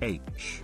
H.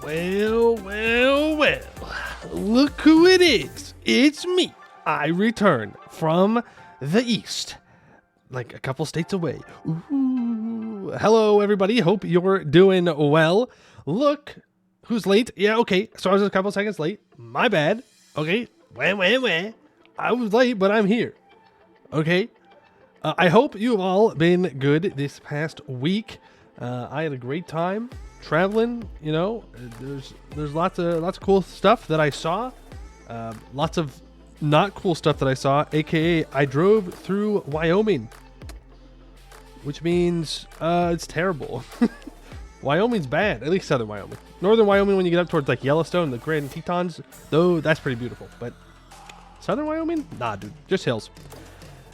Well. Look who it is. It's me. I return from the East, like a couple states away. Ooh. Hello, everybody. Hope you're doing well. Look who's late. Yeah, okay. So I was a couple seconds late. My bad. Okay. Wah. I was late, but I'm here. Okay. I hope you've all been good this past week. I had a great time traveling. You know, there's lots of cool stuff that I saw. Lots of not cool stuff that I saw. AKA, I drove through Wyoming, which means it's terrible. Wyoming's bad, at least southern Wyoming. Northern Wyoming, when you get up towards like Yellowstone, the Grand Tetons, though, that's pretty beautiful. But southern Wyoming, nah, dude, just hills.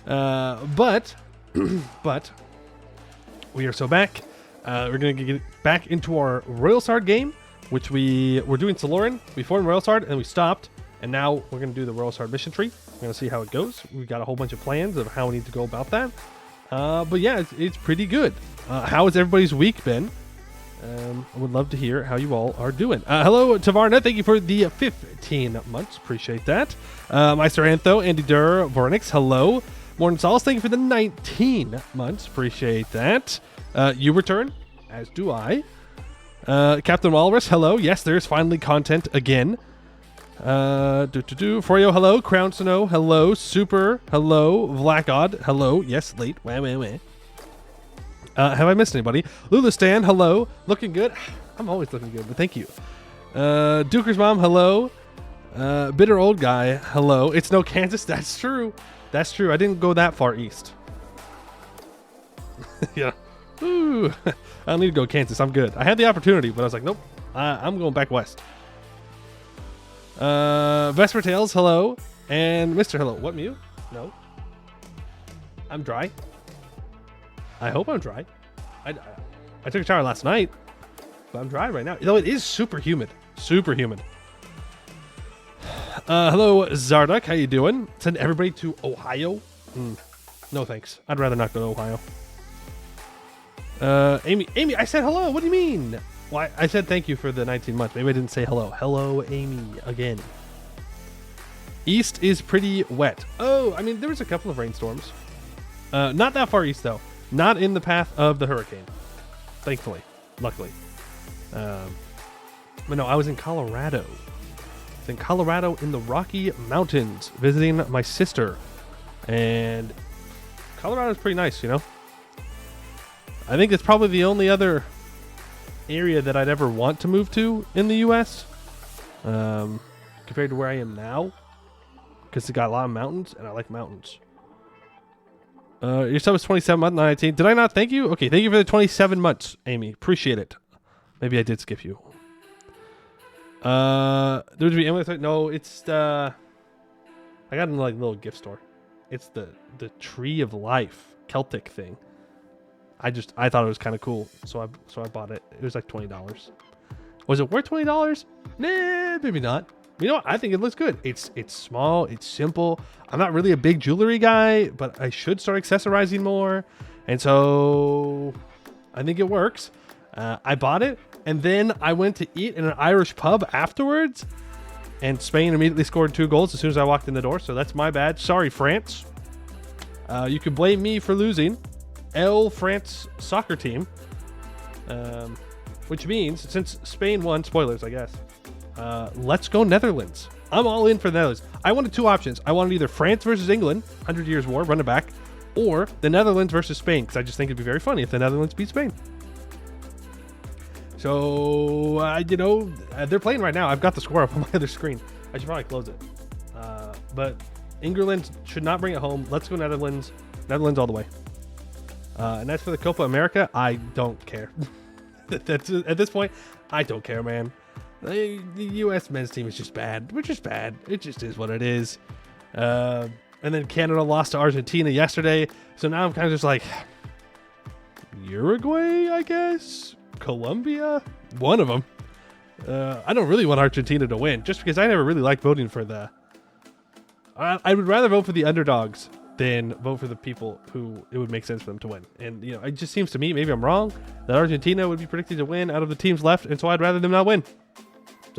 But we are so back. We're going to get back into our Royal Sard game, which we were doing Saloren. We formed Royal Sard and we stopped. And now we're going to do the Royal Sard mission tree. We're going to see how it goes. We got a whole bunch of plans of how we need to go about that. But yeah, it's pretty good. How has everybody's week been? I would love to hear how you all are doing. Hello, Tavarna. Thank you for the 15 months. Appreciate that. Meister Antho, Andy Durr, Vornix. Hello. Morning Solace, thank you for the 19 months. Appreciate that. You return, as do I. Captain Walrus, hello. Yes, there's finally content again. Froyo, hello. Crown Snow, hello. Super, hello. Vlackod, hello. Yes, late. Wah. Have I missed anybody? Lulistan, hello. Looking good. I'm always looking good, but thank you. Duker's mom, hello. Bitter old guy, hello. It's no Kansas. That's true. That's true. I didn't go that far east. Yeah. Ooh. I don't need to go Kansas. I'm good. I had the opportunity, but I was like, nope. I'm going back west. Vesper Tales, hello. And Mr. Hello. What, Mew? No. I'm dry. I hope I'm dry. I took a shower last night, but I'm dry right now. Though it is super humid. Super humid. Hello, Zarduk. How you doing? Send everybody to Ohio. No, thanks. I'd rather not go to Ohio. Amy, I said hello. What do you mean? Well, I said thank you for the 19 months. Maybe I didn't say hello. Hello, Amy, again. East is pretty wet. Oh, I mean, there was a couple of rainstorms. Not that far east, though. Not in the path of the hurricane. Thankfully. Luckily. But no, I was in Colorado. In Colorado in the Rocky Mountains visiting my sister, and Colorado's pretty nice, you know. I think it's probably the only other area that I'd ever want to move to in the US, compared to where I am now, because it's got a lot of mountains and I like mountains. Your sub was 27 months, 19. Did I not thank you? Okay, thank you for the 27 months, Amy. Appreciate it. Maybe I did skip you. There would be no, it's I got in like a little gift store. It's the Tree of Life Celtic thing. I thought it was kind of cool, so I bought it. It was like $20. Was it worth $20? Nah, maybe not. You know what? I think it looks good. It's small, it's simple. I'm not really a big jewelry guy, but I should start accessorizing more, and so I think it works. I bought it. And then I went to eat in an Irish pub afterwards, and Spain immediately scored 2 goals as soon as I walked in the door. So that's my bad. Sorry, France. You can blame me for losing. France soccer team. Which means, since Spain won, spoilers, I guess, let's go Netherlands. I'm all in for the Netherlands. I wanted 2 options. I wanted either France versus England, 100 Years' War, run it back, or the Netherlands versus Spain, because I just think it'd be very funny if the Netherlands beat Spain. So, you know, they're playing right now. I've got the score up on my other screen. I should probably close it. But England should not bring it home. Let's go Netherlands. Netherlands all the way. And as for the Copa America, I don't care. That's at this point, I don't care, man. The U.S. men's team is just bad. We're just bad. It just is what it is. And then Canada lost to Argentina yesterday. So now I'm kind of just like, Uruguay, I guess? Colombia? One of them. I don't really want Argentina to win, just because I never really liked voting for the... I would rather vote for the underdogs than vote for the people who it would make sense for them to win. And, you know, it just seems to me, maybe I'm wrong, that Argentina would be predicted to win out of the teams left, and so I'd rather them not win.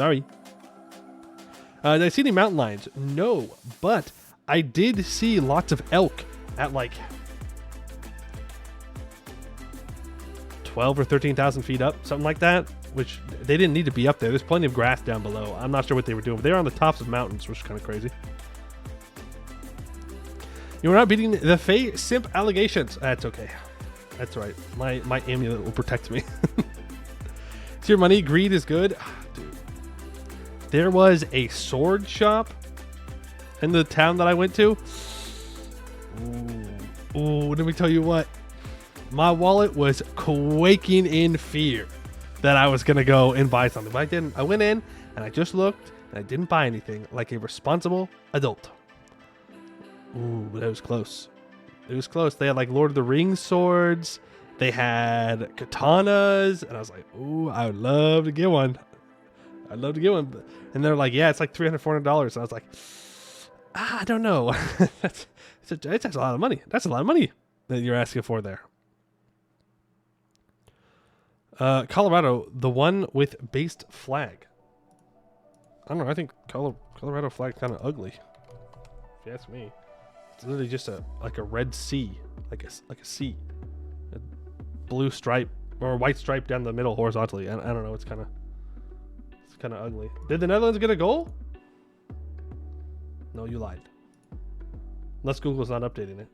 Sorry. Did I see any mountain lions? No, but I did see lots of elk at like 12 or 13,000 feet up, something like that, which they didn't need to be up there. There's plenty of grass down below. I'm not sure what they were doing, but they were on the tops of mountains, which is kind of crazy. You were not beating the Fey Simp allegations. That's okay. That's right. My amulet will protect me. It's your money. Greed is good. Dude. There was a sword shop in the town that I went to. Ooh, let me tell you what. My wallet was quaking in fear that I was going to go and buy something. But I didn't. I went in and I just looked and I didn't buy anything like a responsible adult. Ooh, but it was close. It was close. They had like Lord of the Rings swords. They had katanas. And I was like, ooh, I would love to get one. I'd love to get one. And they're like, yeah, it's like $300, $400. And I was like, I don't know. That's a lot of money. That's a lot of money that you're asking for there. Colorado, the one with based flag. I don't know. I think Colorado flag kind of ugly. If you ask me, it's literally just a red C, like a C, a blue stripe or a white stripe down the middle horizontally. I don't know. It's kind of ugly. Did the Netherlands get a goal? No, you lied. Unless Google's not updating it.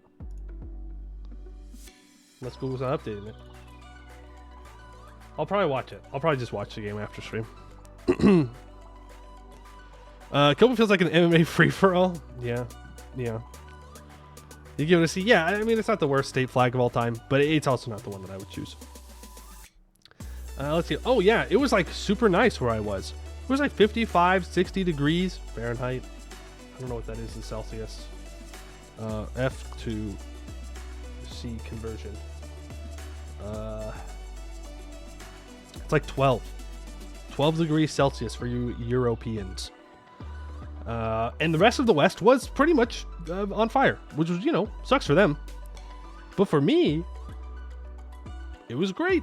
I'll probably watch it. I'll probably just watch the game after stream. Kobe feels like an MMA free-for-all. Yeah. You give it a C. Yeah, I mean, it's not the worst state flag of all time, but it's also not the one that I would choose. Let's see. Oh, yeah, it was like super nice where I was. It was like 55, 60 degrees Fahrenheit. I don't know what that is in Celsius. F to C conversion. It's like 12 degrees Celsius for you Europeans. And the rest of the West was pretty much on fire, which was, sucks for them. But for me, it was great.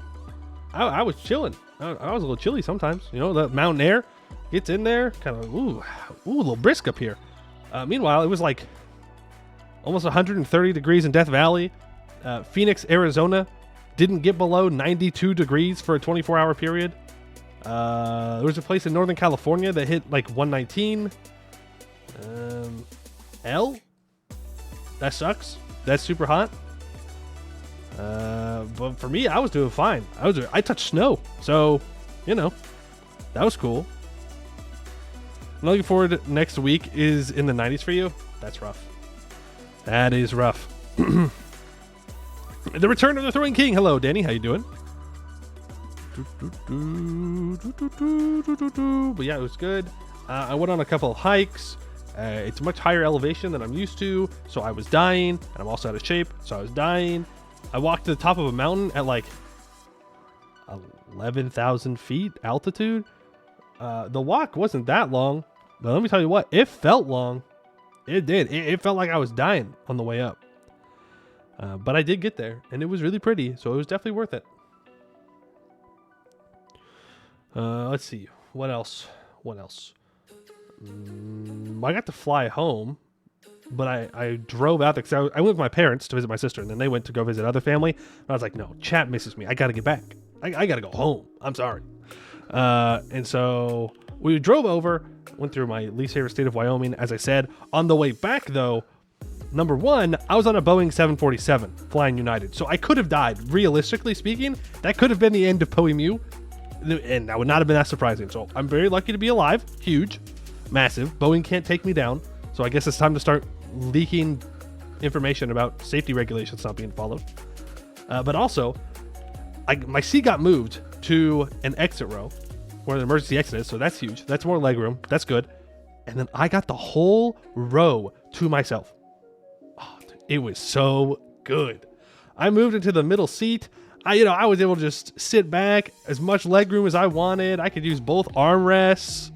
I was chilling. I was a little chilly sometimes. The mountain air gets in there, kind of, ooh, a little brisk up here. Meanwhile, it was like almost 130 degrees in Death Valley. Phoenix, Arizona didn't get below 92 degrees for a 24-hour period. There was a place in Northern California that hit like 119. That sucks. That's super hot. But for me, I was doing fine. I touched snow, so that was cool. I'm looking forward to next week is in the 90s for you. That's rough. That is rough. The return of the Throwing King. Hello, Danny. How you doing? But yeah, it was good. I went on a couple of hikes. It's much higher elevation than I'm used to, so I was dying, and I'm also out of shape, so I was dying. I walked to the top of a mountain at like 11,000 feet altitude. The walk wasn't that long, but let me tell you what, it felt long. It did. It felt like I was dying on the way up. But I did get there, and it was really pretty, so it was definitely worth it. Let's see. What else? I got to fly home, but I drove out there because I went with my parents to visit my sister, and then they went to go visit other family. And I was like, no, chat misses me. I got to get back. I got to go home. I'm sorry. And so we drove over, went through my least favorite state of Wyoming, as I said. On the way back, though, number one, I was on a Boeing 747 flying United. So I could have died. Realistically speaking, that could have been the end of Poemu. And that would not have been that surprising. So I'm very lucky to be alive. Huge. Massive. Boeing can't take me down. So I guess it's time to start leaking information about safety regulations not being followed. But also, my seat got moved to an exit row where the emergency exit is. So that's huge. That's more legroom. That's good. And then I got the whole row to myself. Oh, dude, it was so good. I moved into the middle seat. I was able to just sit back, as much legroom as I wanted. I could use both armrests,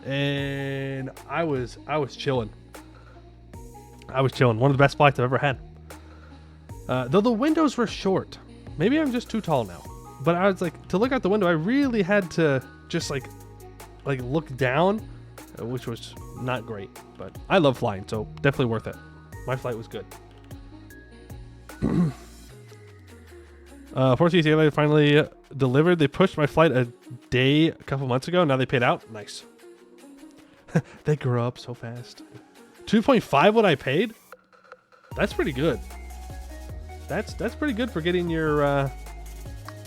and I was chilling. One of the best flights I've ever had. Though the windows were short. Maybe I'm just too tall now. But I was like, to look out the window, I really had to just like like look down, which was not great. But I love flying, so definitely worth it. My flight was good. Portuguese Airlines finally delivered. They pushed my flight a day a couple months ago. Now they paid out. Nice. They grew up so fast. 2.5 what I paid? That's pretty good. That's pretty good for getting your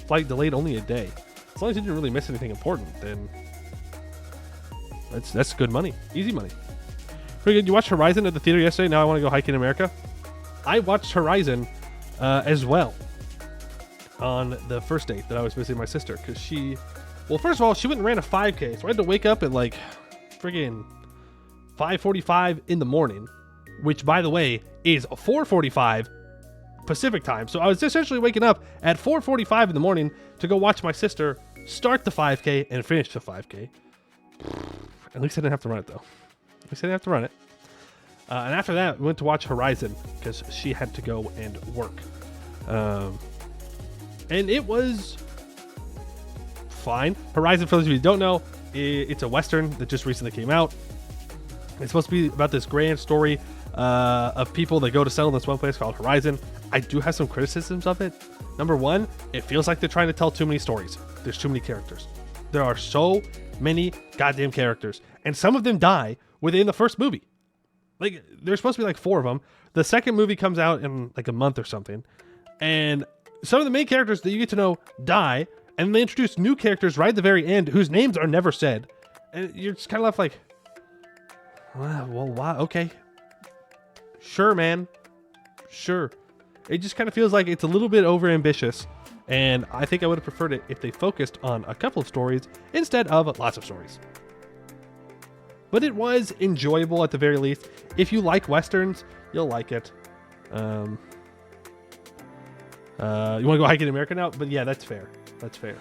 flight delayed only a day. As long as you didn't really miss anything important, then that's good money. Easy money. Pretty good. You watched Horizon at the theater yesterday. Now I want to go hiking in America. I watched Horizon as well on the first date that I was visiting my sister, because well, first of all, she went and ran a 5K, so I had to wake up at like friggin' 5:45 in the morning, which, by the way, is 4:45 Pacific time. So I was essentially waking up at 4:45 in the morning to go watch my sister start the 5K and finish the 5K. At least I didn't have to run it, though. At least I didn't have to run it. And after that, we went to watch Horizon because she had to go and work. And it was fine. Horizon, for those of you who don't know, it's a Western that just recently came out. It's supposed to be about this grand story of people that go to settle in this one place called Horizon. I do have some criticisms of it. Number one, it feels like they're trying to tell too many stories. There's too many characters. There are so many goddamn characters. And some of them die within the first movie. Like, there's supposed to be like 4 of them. The second movie comes out in like a month or something. And some of the main characters that you get to know die. And they introduce new characters right at the very end whose names are never said. And you're just kind of left like, well, wow, okay. Sure, man. Sure. It just kind of feels like it's a little bit overambitious. And I think I would have preferred it if they focused on a couple of stories instead of lots of stories. But it was enjoyable at the very least. If you like Westerns, you'll like it. You want to go hiking in America now? But yeah, that's fair. That's fair.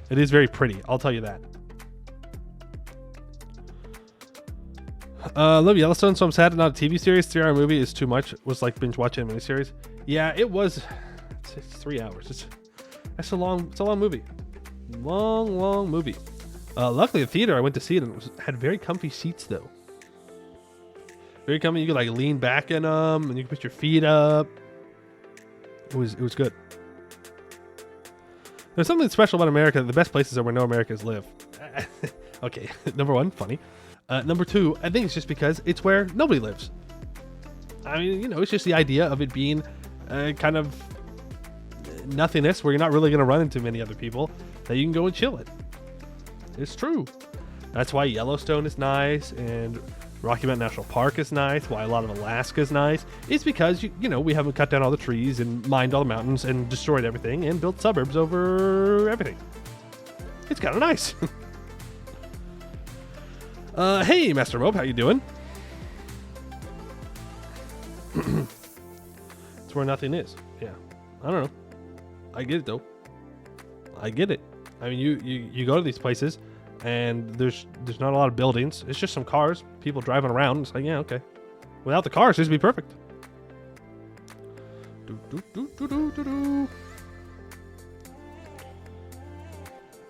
It is very pretty. I'll tell you that. Love Yellowstone, so I'm sad not a TV series. 3-hour movie is too much. It was like binge watching a miniseries. Yeah, it was. It's 3 hours. It's a long movie. Long movie. Luckily, the theater I went to see it and had very comfy seats though. Very comfy. You could like lean back in them, and you could put your feet up. It was good. There's something special about America. The best places are where no Americans live. Okay, number one, funny. Number two, I think it's just because it's where nobody lives. I mean, it's just the idea of it being kind of nothingness where you're not really going to run into many other people that you can go and chill at. It's true. That's why Yellowstone is nice and Rocky Mountain National Park is nice. Why a lot of Alaska is nice. It's because, we haven't cut down all the trees and mined all the mountains and destroyed everything and built suburbs over everything. It's kind of nice. Hey, Master Mope, how you doing? It's where nothing is. Yeah. I don't know. I get it, though. I get it. I mean, you go to these places, and there's not a lot of buildings. It's just some cars, people driving around. It's like, yeah, okay. Without the cars, this would be perfect.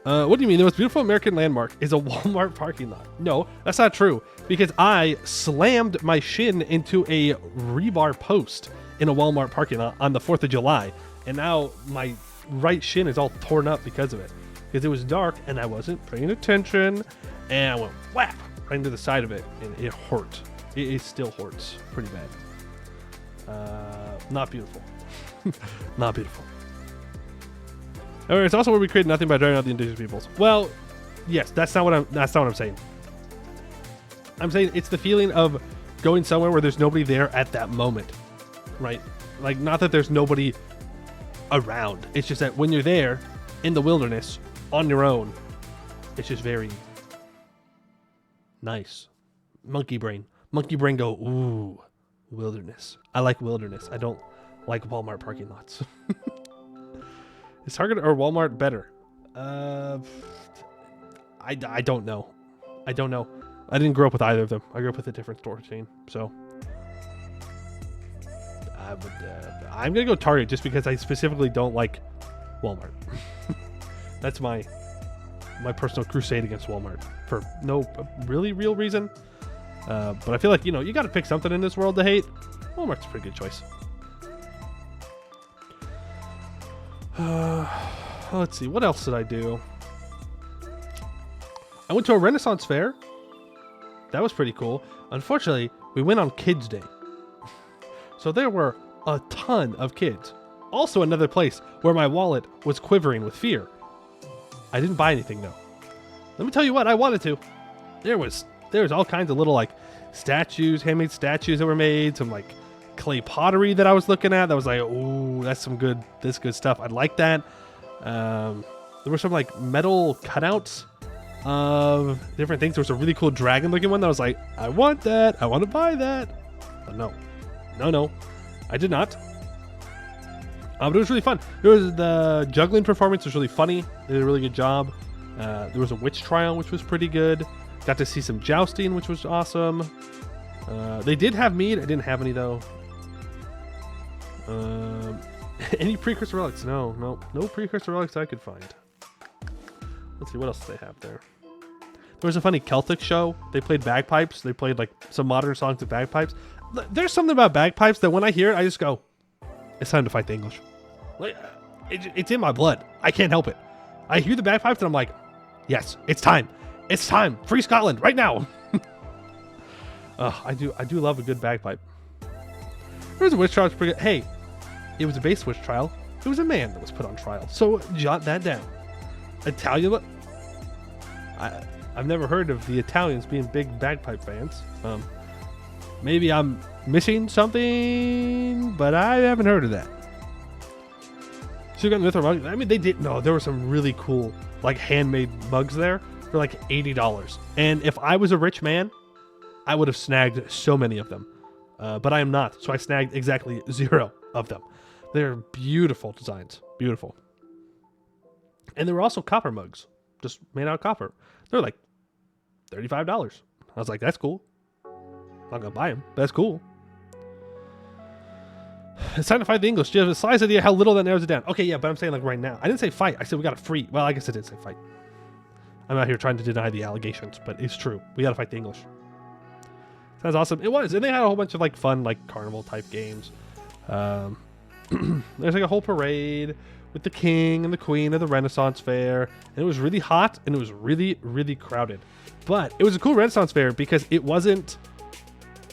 What do you mean? The most beautiful American landmark is a Walmart parking lot. No, that's not true. Because I slammed my shin into a rebar post in a Walmart parking lot on the 4th of July. And now my right shin is all torn up because of it. Because it was dark and I wasn't paying attention. And I went whap right into the side of it. And it hurt. It still hurts pretty bad. Not beautiful. Not beautiful. It's also where we create nothing by driving out the indigenous peoples. Well, yes, that's not what I'm saying. I'm saying it's the feeling of going somewhere where there's nobody there at that moment, right? Like, not that there's nobody around. It's just that when you're there in the wilderness on your own, it's just very nice. Monkey brain go, ooh, wilderness. I like wilderness. I don't like Walmart parking lots. Is Target or Walmart better? I don't know. I don't know. I didn't grow up with either of them. I grew up with a different store chain. So I'm going to go Target just because I specifically don't like Walmart. That's my my personal crusade against Walmart for no really real reason. But I feel like, you got to pick something in this world to hate. Walmart's a pretty good choice. Let's see. What else did I do? I went to a Renaissance fair. That was pretty cool. Unfortunately, we went on Kids Day. So there were a ton of kids. Also another place where my wallet was quivering with fear. I didn't buy anything though. Let me tell you what, I wanted to. There was all kinds of little like statues, handmade statues that were made, some like clay pottery that I was looking at that was like, ooh, that's good stuff. I like that. There were some like metal cutouts of different things. There was a really cool dragon looking one that I was like, I want that. I want to buy that. But no, I did not. But it was really fun. There was the juggling performance was really funny. They did a really good job. There was a witch trial, which was pretty good. Got to see some jousting, which was awesome. They did have mead. I didn't have any though. Any precursor relics? No precursor relics I could find. Let's see, what else do they have there? There was a funny Celtic show. They played bagpipes. They played like some modern songs with bagpipes. There's something about bagpipes that when I hear it, I just go, it's time to fight the English. Like, it's in my blood. I can't help it. I hear the bagpipes and I'm like, yes, it's time. It's time. Free Scotland right now. I do love a good bagpipe. There was a witch trial. Hey, it was a base witch trial. It was a man that was put on trial. So jot that down. Italian. I've never heard of the Italians being big bagpipe fans. Maybe I'm missing something, but I haven't heard of that. So you got Mithril. I mean, they did. No, there were some really cool, like handmade mugs there for like $80. And if I was a rich man, I would have snagged so many of them. But I am not, so I snagged exactly 0 of them. They're beautiful designs, beautiful. And there were also copper mugs, just made out of copper. They're like $35. I was like, that's cool. I'm not gonna buy them, but that's cool. It's time to fight the English. Do you have a slight idea how little that narrows it down? Okay, yeah, but I'm saying like right now. I didn't say fight. I said we got a free. Well, I guess I did say fight. I'm out here trying to deny the allegations, but it's true. We got to fight the English. Sounds awesome. It was, and they had a whole bunch of like fun, like carnival type games. There's like a whole parade with the king and the queen of the Renaissance fair, and it was really hot and it was really, really crowded. But it was a cool Renaissance fair because it wasn't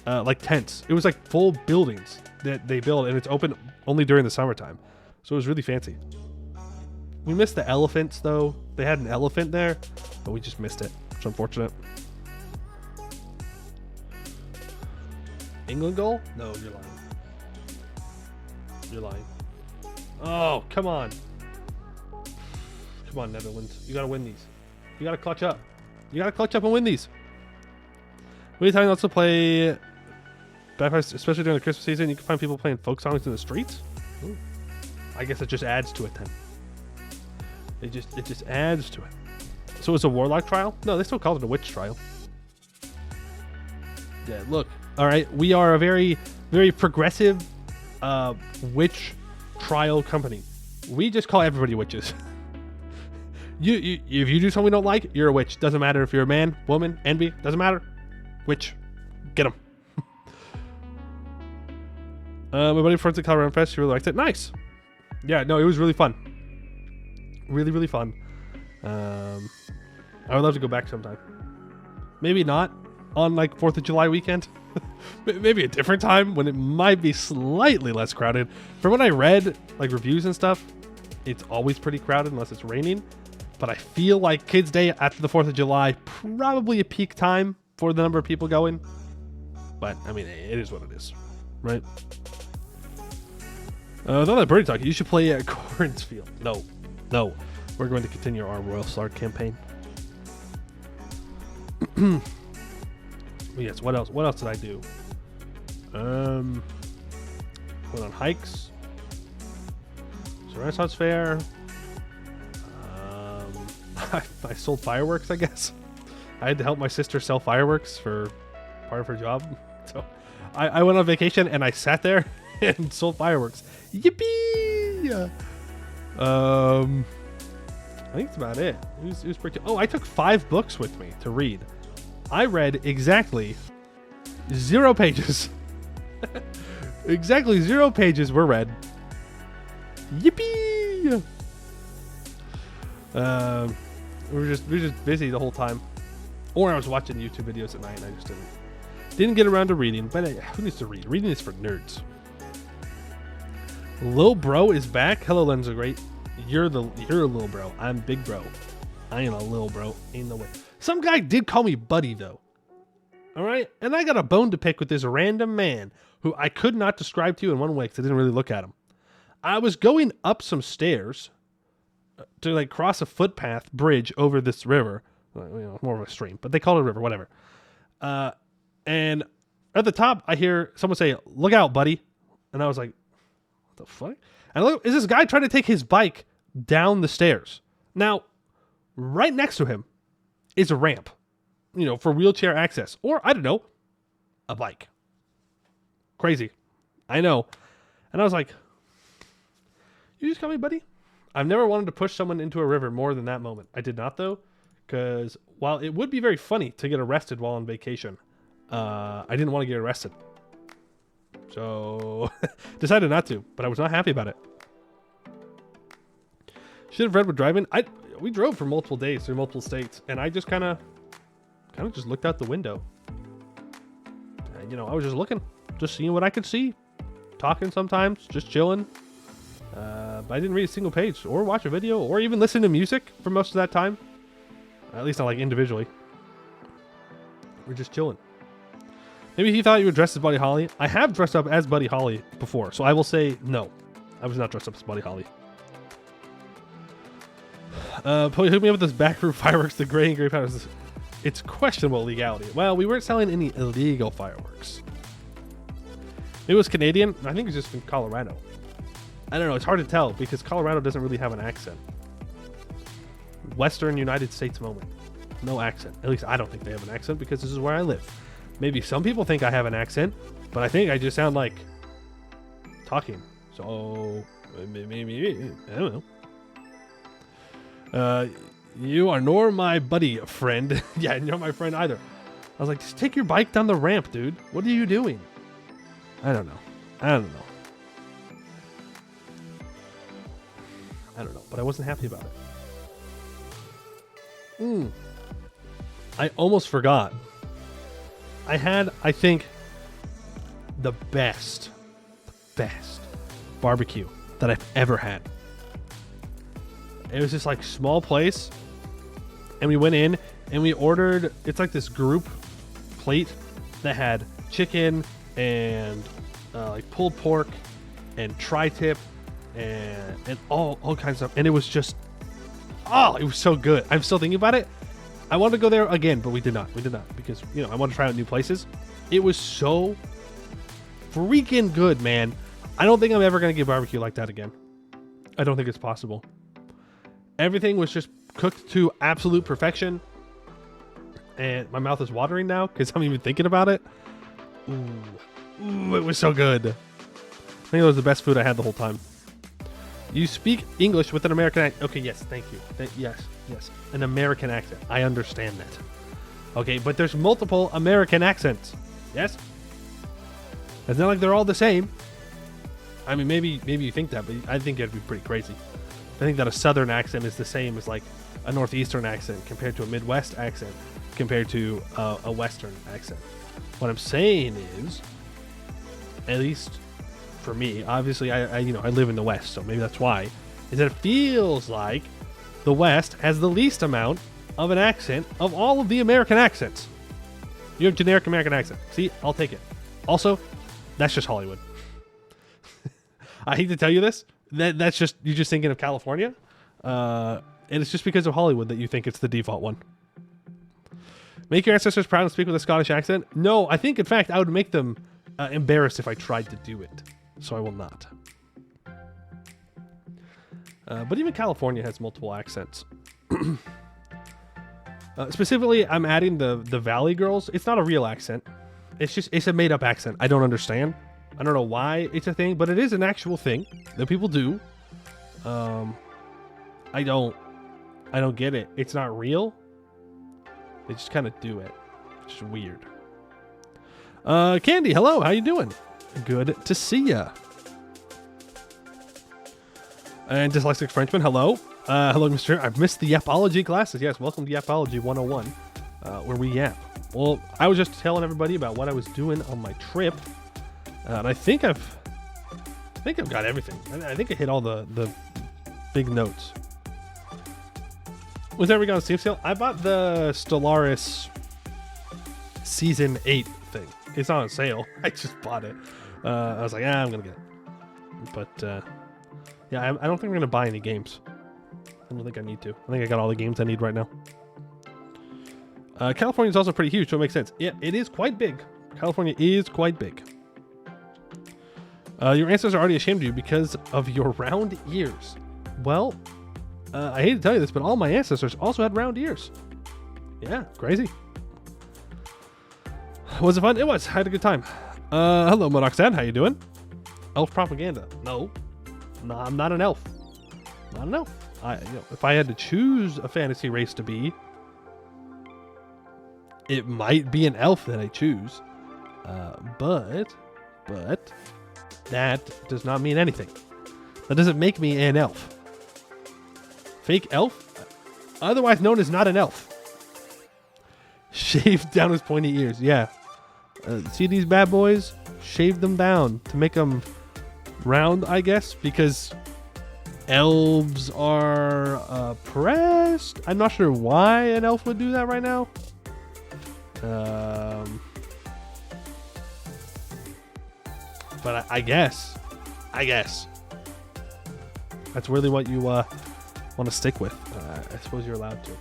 like tents. It was like full buildings that they build, and it's open only during the summertime. So it was really fancy. We missed the elephants though. They had an elephant there, but we just missed it. It's unfortunate. England goal? No, you're lying. You're lying. Oh, come on. Come on, Netherlands. You gotta win these. You gotta clutch up. You gotta clutch up and win these. What are you talking about to play bagpipes, especially during the Christmas season? You can find people playing folk songs in the streets? Ooh. I guess it just adds to it then. It just adds to it. So it's a warlock trial? No, they still call it a witch trial. Yeah, look. All right, we are a very, very progressive witch trial company. We just call everybody witches. If you do something we don't like, you're a witch. Doesn't matter if you're a man, woman, envy. Doesn't matter. Witch. Get them. My buddy friends at Colorado Fest, he really liked it. Nice. Yeah, no, it was really fun. Really, really fun. I would love to go back sometime. Maybe not on like 4th of July weekend. Maybe a different time when it might be slightly less crowded. From what I read, like reviews and stuff, it's always pretty crowded unless it's raining. But I feel like Kids Day after the 4th of July, probably a peak time for the number of people going. But I mean, it is what it is, right? With all that birdie talk, you should play at Corin's Field. No. We're going to continue our Royal Slark campaign. Yes, what else? What else did I do? Went on hikes. So Renaissance Fair. I sold fireworks, I guess. I had to help my sister sell fireworks for part of her job. So I went on vacation and I sat there and sold fireworks. Yippee! I think that's about it. It was pretty. Oh, I took 5 books with me to read. I read exactly 0 pages. Exactly 0 pages were read. Yippee! We were just busy the whole time, or I was watching YouTube videos at night and I just didn't get around to reading. But who needs to read? Reading is for nerds. Lil Bro is back. Hello, Lenza Great. You're a little bro. I'm big bro. I ain't a little bro. Ain't no way. Some guy did call me buddy though. All right, and I got a bone to pick with this random man who I could not describe to you in one way because I didn't really look at him. I was going up some stairs to like cross a footpath bridge over this river. More of a stream, but they call it a river, whatever. And at the top, I hear someone say, "Look out, buddy!" And I was like, "What the fuck?" And look, is this guy trying to take his bike down the stairs? Now, right next to him is a ramp, for wheelchair access, or I don't know, a bike. Crazy, I know. And I was like, "You just call me buddy?" I've never wanted to push someone into a river more than that moment. I did not though, because while it would be very funny to get arrested while on vacation, I didn't want to get arrested. So decided not to, but I was not happy about it. Should have read with driving. We drove for multiple days through multiple states, and I just kind of just looked out the window. And, I was just looking, just seeing what I could see, talking sometimes, just chilling. But I didn't read a single page or watch a video or even listen to music for most of that time. At least not like individually. We're just chilling. Maybe he thought you were dressed as Buddy Holly. I have dressed up as Buddy Holly before, so I will say no. I was not dressed up as Buddy Holly. Hook me up with this backroom fireworks, the gray and gray powder. It's questionable legality. Well, we weren't selling any illegal fireworks. It was Canadian. I think it's just from Colorado. I don't know. It's hard to tell because Colorado doesn't really have an accent. Western United States moment. No accent. At least I don't think they have an accent because this is where I live. Maybe some people think I have an accent, but I think I just sound like talking. So maybe I don't know. You are nor my buddy, friend. Yeah, you're not my friend either. I was like, just take your bike down the ramp, dude. What are you doing? I don't know, but I wasn't happy about it. I almost forgot. I had, I think, the best barbecue that I've ever had. It was this like small place, and we went in and we ordered, it's like this group plate that had chicken and like pulled pork and tri-tip and all kinds of stuff. And it was just, it was so good. I'm still thinking about it. I wanted to go there again, but we did not because, I want to try out new places. It was so freaking good, man. I don't think I'm ever going to get barbecue like that again. I don't think it's possible. Everything was just cooked to absolute perfection. And my mouth is watering now because I'm even thinking about it. Ooh, it was so good. I think it was the best food I had the whole time. You speak English with an American accent. Okay, yes, thank you. Yes. An American accent. I understand that. Okay, but there's multiple American accents. Yes? It's not like they're all the same. I mean, maybe you think that, but I think it'd be pretty crazy. I think that a Southern accent is the same as like a Northeastern accent compared to a Midwest accent compared to a Western accent. What I'm saying is, at least for me, obviously I live in the West, so maybe that's why, is that it feels like the West has the least amount of an accent of all of the American accents. You have generic American accent. See, I'll take it. Also, that's just Hollywood. I hate to tell you this. That's just, you're just thinking of California. And it's just because of Hollywood that you think it's the default one. Make your ancestors proud and speak with a Scottish accent? No, I think, in fact, I would make them embarrassed if I tried to do it. So I will not. But even California has multiple accents. Specifically, I'm adding the Valley Girls. It's not a real accent. It's a made-up accent. I don't understand. I don't know why it's a thing, but it is an actual thing that people do. I don't I don't get it. It's not real. They just kind of do it. It's just weird. Candy, hello. How you doing? Good to see ya. And Dyslexic Frenchman, hello. Hello, Mr. I've missed the Yapology classes. Yes, welcome to Yapology 101, where we yap. Well, I was just telling everybody about what I was doing on my trip, and I think I've got everything. I think I hit all the big notes. Was ever on Steam sale? I bought the Stellaris Season 8 thing. It's not on sale. I just bought it. I was like, I'm gonna get it. But yeah, I don't think I'm gonna buy any games. I don't think I need to. I think I got all the games I need right now. California is also pretty huge, so it makes sense. Yeah, it is quite big. California is quite big. Your ancestors are already ashamed of you because of your round ears. Well, I hate to tell you this, but all my ancestors also had round ears. Yeah, crazy. Was it fun? It was. I had a good time. Hello, Modoxad. How you doing? Elf propaganda. No, I'm not an elf. Not an elf. If I had to choose a fantasy race to be, it might be an elf that I choose. But that does not mean anything. That doesn't make me an elf. Fake elf, otherwise known as not an elf. Shaved down his pointy ears. Yeah. See these bad boys? Shave them down to make them round, I guess, because elves are oppressed. I'm not sure why an elf would do that right now. But I guess that's really what you want to stick with. I suppose you're allowed to.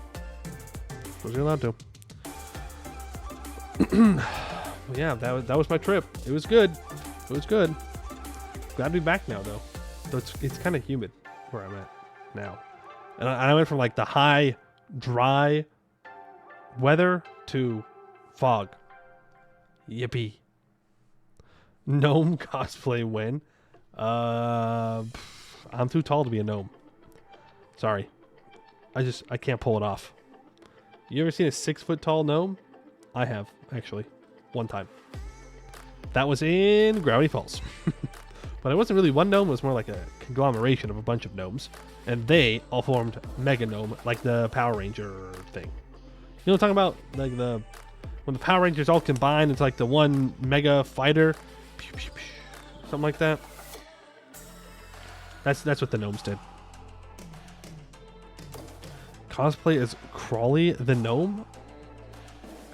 Yeah, that was my trip. It was good. Glad to be back now, though. So it's kind of humid where I'm at now, and I went from like the high, dry weather to fog. Yippee. Gnome cosplay win. I'm too tall to be a gnome. Sorry. I can't pull it off. You ever seen a 6-foot tall gnome? I have, actually. One time. That was in Gravity Falls. But it wasn't really one gnome, it was more like a conglomeration of a bunch of gnomes. And they all formed Mega Gnome, like the Power Ranger thing. You know what I'm talking about? Like when the Power Rangers all combine, it's like the one mega fighter. Pew, pew, pew. Something like that. That's what the gnomes did. Cosplay as Crawley the gnome?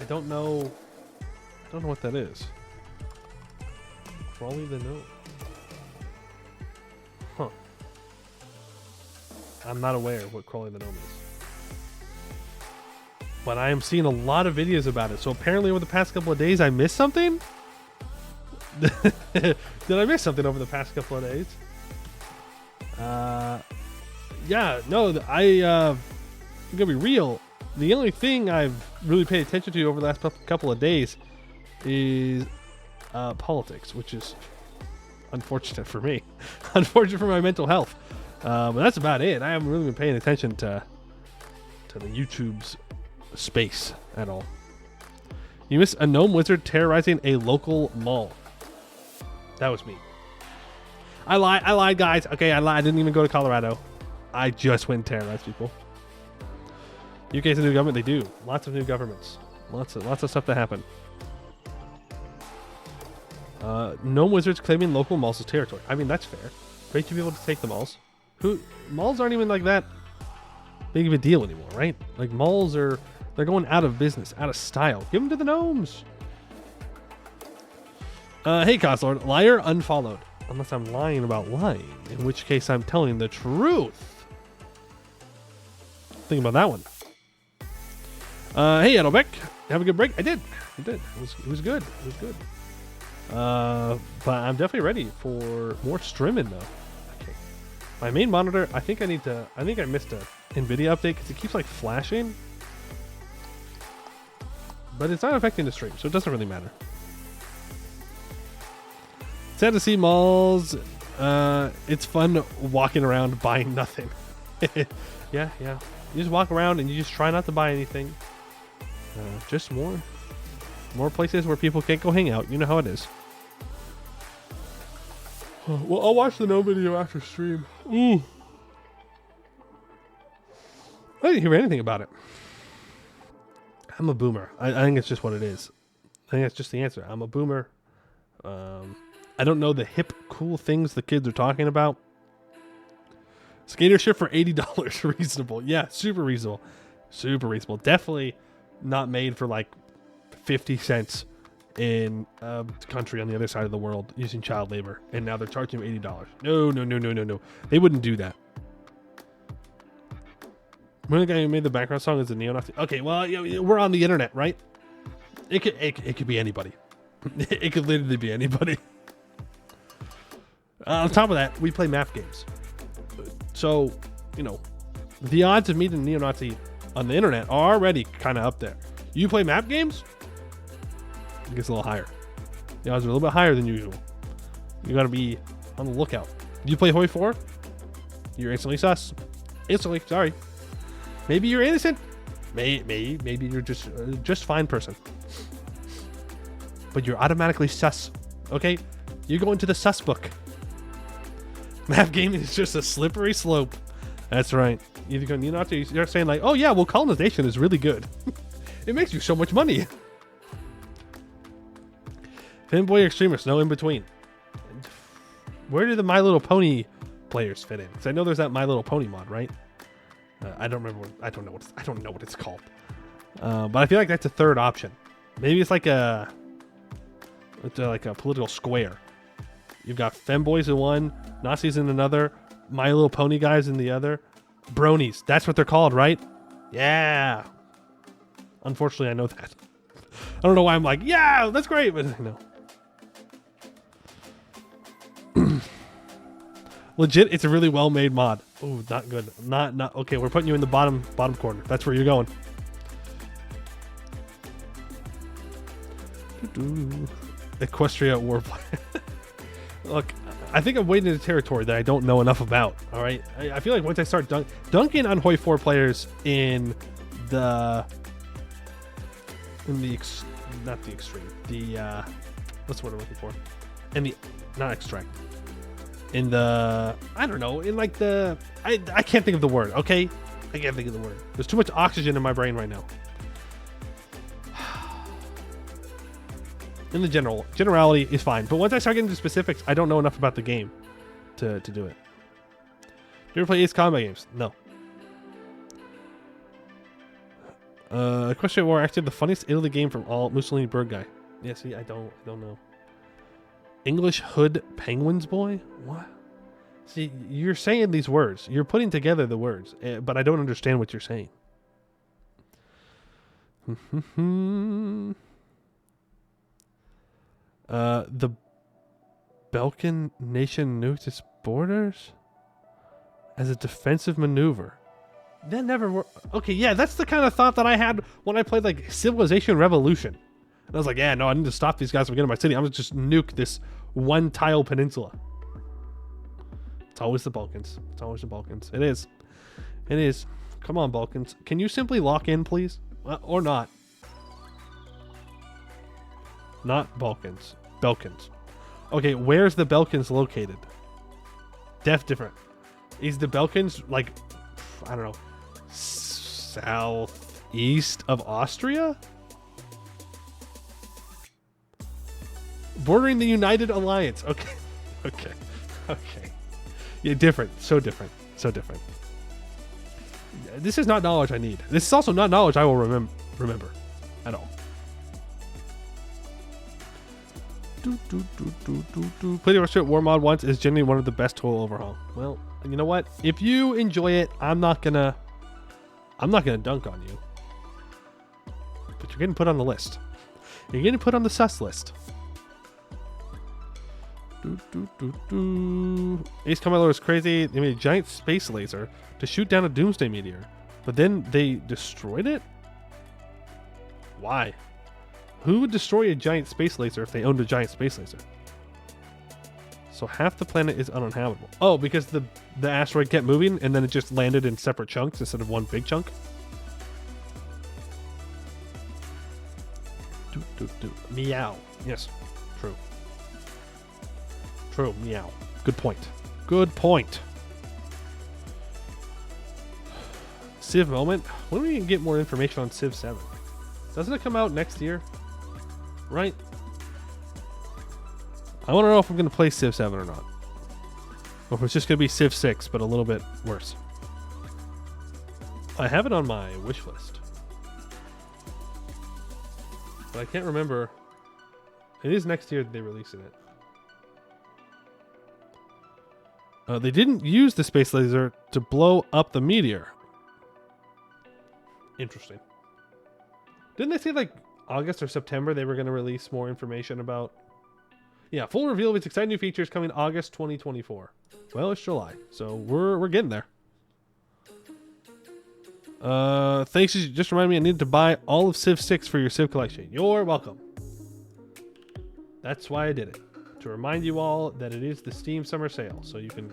I don't know what that is. Crawley the gnome. Huh. I'm not aware of what Crawley the gnome is. But I am seeing a lot of videos about it. So apparently over the past couple of days I missed something? Did I miss something over the past couple of days? Yeah, no, I'm gonna be real. The only thing I've really paid attention to over the last couple of days is politics, which is unfortunate for me. Unfortunate for my mental health. But that's about it. I haven't really been paying attention to the YouTube's space at all. You missed a gnome wizard terrorizing a local mall. That was me. I lied, guys. Okay, I lied. I didn't even go to Colorado. I just went and terrorized people. UK's a new government. They do. Lots of new governments. Lots of stuff that happen. Gnome wizards claiming local malls as territory. I mean, that's fair. Great to be able to take the malls. Malls aren't even like that big of a deal anymore, right? Like malls they're going out of business, out of style. Give them to the gnomes. Hey, Coslord. Liar unfollowed. Unless I'm lying about lying, in which case I'm telling the truth. Think about that one. Hey, Edelbeck. Have a good break? I did. It was good. It was good. But I'm definitely ready for more streaming though. Okay. My main monitor, I think I missed a NVIDIA update because it keeps like flashing. But it's not affecting the stream, so it doesn't really matter. Sad to see malls. It's fun walking around buying nothing. Yeah. You just walk around and you just try not to buy anything. Just more places where people can't go hang out. You know how it is. Well, I'll watch the no video after stream. Ooh. I didn't hear anything about it. I'm a boomer. I think it's just what it is. I think that's just the answer. I'm a boomer. I don't know the hip, cool things the kids are talking about. Skater ship for $80. Reasonable. Yeah, super reasonable. Super reasonable. Definitely not made for like 50 cents in a country on the other side of the world using child labor. And now they're charging you $80. No. They wouldn't do that. One of the guy who made the background song is a neo-Nazi. Okay, well, we're on the internet, right? It could be anybody. It could literally be anybody. On top of that, we play math games. So, the odds of meeting a neo-Nazi on the internet are already kind of up there. You play map games? It gets a little higher. The odds are a little bit higher than usual. You got to be on the lookout. Do you play Hoi 4? You're instantly sus. Instantly, sorry. Maybe you're innocent. Maybe you're just fine person. But you're automatically sus. Okay? You go into the sus book. Map game is just a slippery slope. That's right. You're saying like, oh yeah, well, colonization is really good. It makes you so much money. Fanboy extremist, no in between. Where do the My Little Pony players fit in? Because I know there's that My Little Pony mod, right? I don't remember. I don't know what it's called. But I feel like that's a third option. Maybe it's like a political square. You've got femboys in one, Nazis in another, My Little Pony guys in the other. Bronies. That's what they're called, right? Yeah. Unfortunately, I know that. I don't know why I'm like, yeah, that's great, but no. Legit, it's a really well-made mod. Oh, not good. Not okay. We're putting you in the bottom corner. That's where you're going. Equestria Warplayer. Look, I think I'm wading into territory that I don't know enough about. All right, I feel like once I start dunking on Hoi 4 players not the extreme. What's the word I'm looking for? Not extract. In the, I don't know, in like the, I can't think of the word, okay? I can't think of the word. There's too much oxygen in my brain right now. In the generality is fine. But once I start getting into specifics, I don't know enough about the game to do it. You ever play Ace Combat games? No. Question War actually the funniest Italy game from all Mussolini Bird guy. Yeah, see, I don't know. English Hood Penguins boy? What? See, you're saying these words. You're putting together the words, but I don't understand what you're saying. The Balkan nation nuked its borders as a defensive maneuver. That never worked. Okay, yeah, that's the kind of thought that I had when I played like Civilization Revolution. And I was like, yeah, no, I need to stop these guys from getting to my city. I'm gonna just nuke this one tile peninsula. It's always the Balkans. It's always the Balkans. It is. It is. Come on, Balkans. Can you simply lock in, please? Or not? Not Balkans. Balkans. Okay, where's the Balkans located? Different. Is the Balkans like, I don't know, southeast of Austria? Bordering the United Alliance. Okay. Okay. Yeah, different. So different. This is not knowledge I need. This is also not knowledge I will remember at all. Play the Russia War mod once is generally one of the best total overhaul. Well, you know what? If you enjoy it, I'm not gonna dunk on you. But you're getting put on the list. You're getting put on the sus list. Ace Combat is crazy. They made a giant space laser to shoot down a doomsday meteor, but then they destroyed it? Why? Who would destroy a giant space laser if they owned a giant space laser? so half the planet is uninhabitable. Oh, because the asteroid kept moving and then it just landed in separate chunks instead of one big chunk. Meow. Yes, true. True, meow. Good point. Good point. Civ moment. When are we gonna get more information on Civ 7? Doesn't it come out next year? Right? I want to know if I'm gonna play Civ 7 or not. Or if it's just gonna be Civ 6, but a little bit worse. I have it on my wish list. But I can't remember. It is next year that they're releasing it. They didn't use the space laser to blow up the meteor. Interesting. Didn't they say like August or September they were going to release more information about? Yeah, full reveal of its exciting new features coming August 2024. Well, it's July, so we're getting there. Thanks. Just reminded me I needed to buy all of Civ 6 for your Civ collection. You're welcome. That's why I did it. To remind you all that it is the Steam Summer Sale, so you can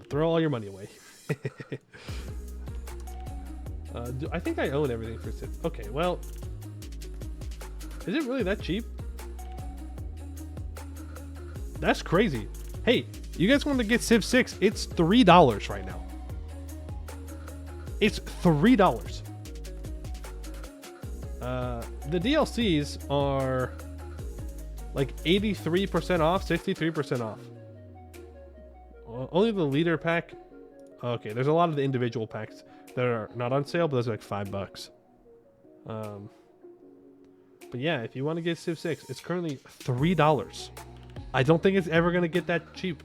throw all your money away. I think I own everything for Civ. Okay, well, is it really that cheap? That's crazy. Hey, you guys want to get Civ 6? It's $3 right now. It's $3. The DLCs are like 83% off, 63% off. Only the leader pack. Okay, there's a lot of the individual packs that are not on sale, but those are like $5. But yeah, if you want to get Civ 6, it's currently $3. I don't think it's ever going to get that cheap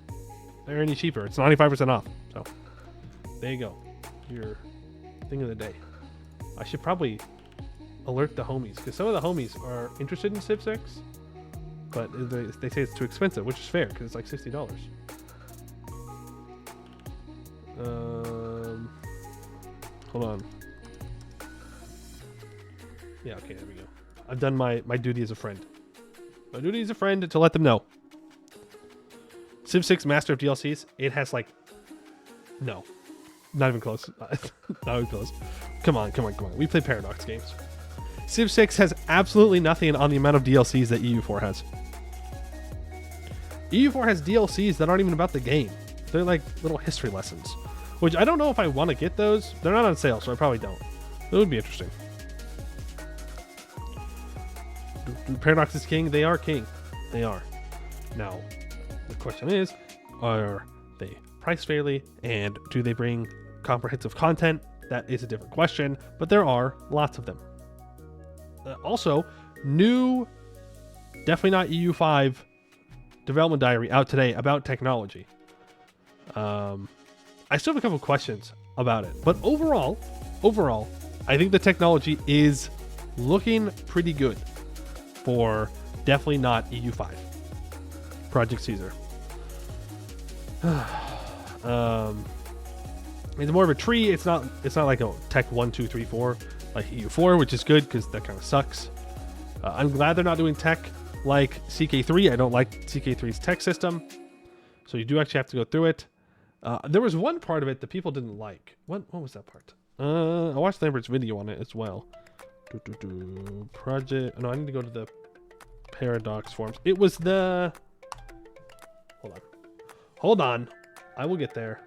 or any cheaper. It's 95% off. So there you go. Your thing of the day. I should probably alert the homies because some of the homies are interested in Civ 6, but they say it's too expensive, which is fair because it's like $60. Hold on. Yeah, okay, there we go. I've done my duty as a friend. My duty as a friend to let them know. Civ 6 Master of DLCs, it has like... No. Not even close. Not even close. Come on. We play Paradox games. Civ 6 has absolutely nothing on the amount of DLCs that EU4 has. EU4 has DLCs that aren't even about the game. They're like little history lessons. Which I don't know if I want to get those. They're not on sale, so I probably don't. That would be interesting. Paradox is king. They are king. They are. Now, the question is, are they priced fairly? And do they bring comprehensive content? That is a different question. But there are lots of them. Also, new, definitely not EU5 development diary out today about technology. I still have a couple questions about it, but overall, I think the technology is looking pretty good for definitely not EU5. Project Caesar. It's more of a tree. It's not like a Tech 1, 2, 3, 4 like EU4, which is good because that kind of sucks. I'm glad they're not doing tech like CK3. I don't like CK3's tech system, so you do actually have to go through it. There was one part of it that people didn't like. What was that part? I watched Lambert's video on it as well. Project. No, I need to go to the Paradox forums. It was the. Hold on. I will get there.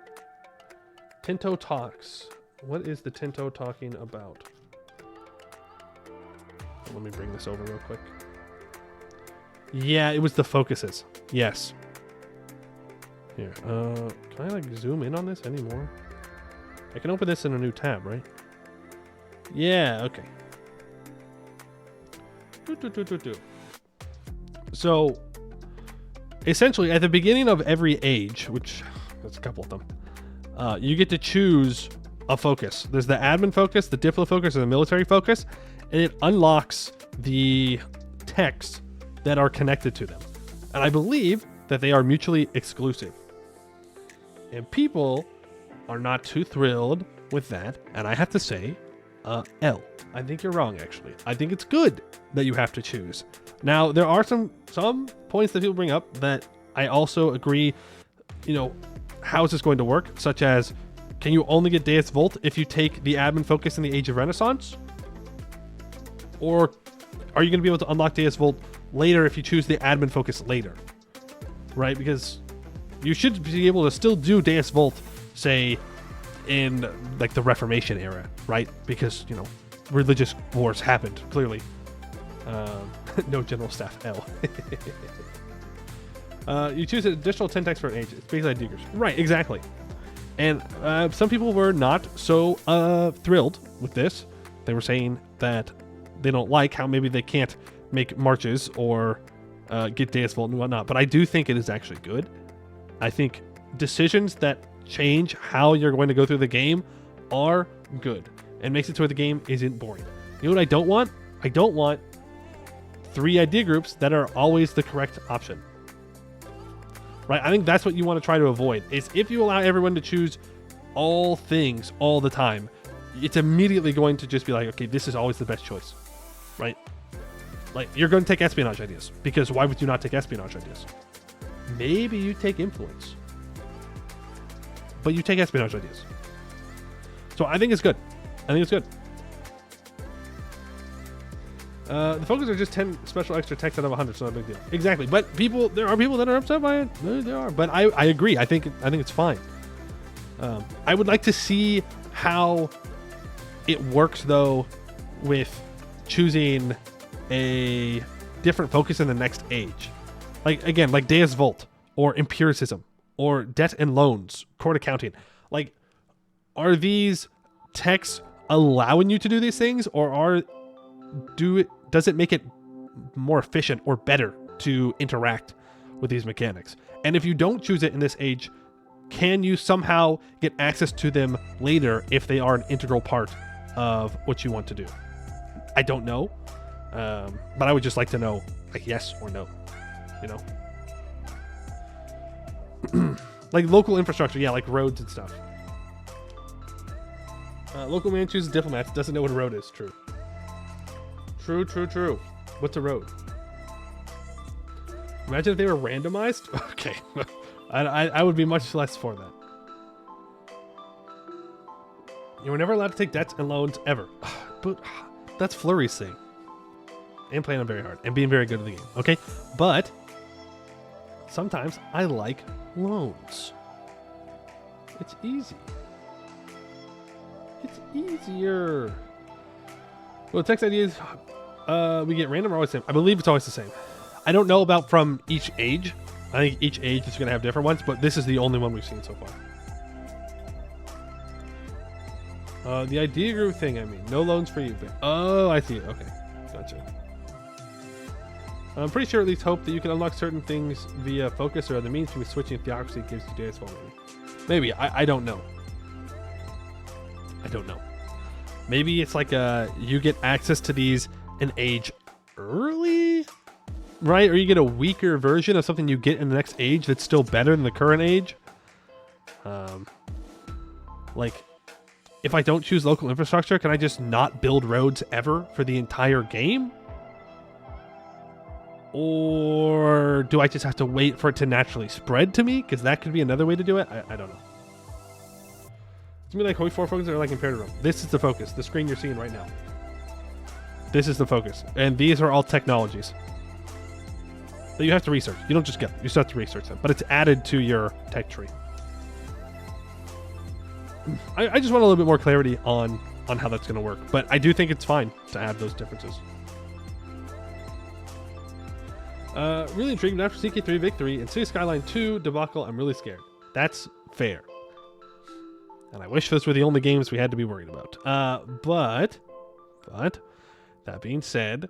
Tinto talks. What is the Tinto talking about? Let me bring this over real quick. Yeah, it was the focuses. Yes. Here, can I like zoom in on this anymore? I can open this in a new tab, right? Yeah, okay. So, essentially, at the beginning of every age, which there's a couple of them, you get to choose a focus. There's the admin focus, the Diplo focus, and the military focus, and it unlocks the techs that are connected to them. And I believe that they are mutually exclusive. And people are not too thrilled with that. And I have to say, L. I think you're wrong, actually. I think it's good that you have to choose. Now, there are some points that people bring up that I also agree, how is this going to work? Such as, can you only get Deus Vult if you take the admin focus in the Age of Renaissance? Or are you going to be able to unlock Deus Vult later if you choose the admin focus later? Right? Because you should be able to still do Deus Vult, say, in like the Reformation era, right? Because, religious wars happened, clearly. No general staff L. You choose an additional 10 text for an age. It's basically like Diggers. Right, exactly. And some people were not so thrilled with this. They were saying that they don't like how maybe they can't make marches or get Deus Vult and whatnot. But I do think it is actually good. I think decisions that change how you're going to go through the game are good and makes it so the game isn't boring. You know what I don't want? I don't want 3 idea groups that are always the correct option. Right? I think that's what you want to try to avoid, is if you allow everyone to choose all things all the time, it's immediately going to just be like, okay, this is always the best choice. Right? Like, you're going to take espionage ideas, because why would you not take espionage ideas? Maybe you take influence, but you take espionage ideas. So I think it's good. The focus are just 10 special extra text out of 100, so not a big deal. Exactly, but there are people that are upset by it. There are, but I agree. I think it's fine. I would like to see how it works though with choosing a different focus in the next age. Like, again, like Deus Vult or Empiricism or Debt and Loans, Court Accounting. Like, are these texts allowing you to do these things, or does it make it more efficient or better to interact with these mechanics? And if you don't choose it in this age, can you somehow get access to them later if they are an integral part of what you want to do? I don't know, but I would just like to know, like, yes or no, like local infrastructure, yeah, like roads and stuff. Local man chooses diplomats, doesn't know what a road is. True. What's a road? Imagine if they were randomized. Okay. I would be much less for that. You were never allowed to take debts and loans ever. But that's Flurry's thing. And playing them very hard and being very good at the game. Okay? But sometimes I like loans. It's easy. It's easier. Well, text ideas we get random or always the same? I believe it's always the same. I don't know about from each age. I think each age is going to have different ones, but this is the only one we've seen so far. The idea group thing, I mean. No loans for you. But, oh, I see. Okay. Gotcha. I'm pretty sure at least hope that you can unlock certain things via focus or other means through switching theocracy gives you Deus Vult. Maybe. I don't know. Maybe it's like you get access to these an age early, right? Or you get a weaker version of something you get in the next age that's still better than the current age. Like, if I don't choose local infrastructure, can I just not build roads ever for the entire game? Or do I just have to wait for it to naturally spread to me? Because that could be another way to do it. I don't know. It's gonna be like Hoi 4 focus or like Imperative Rome. This is the focus. The screen you're seeing right now. This is the focus. And these are all technologies that you have to research. You don't just get them. You still have to research them. But it's added to your tech tree. I just want a little bit more clarity on how that's going to work. But I do think it's fine to add those differences. Really intrigued after CK3 victory and City Skyline 2 debacle. I'm really scared. That's fair. And I wish those were the only games we had to be worried about. But that being said,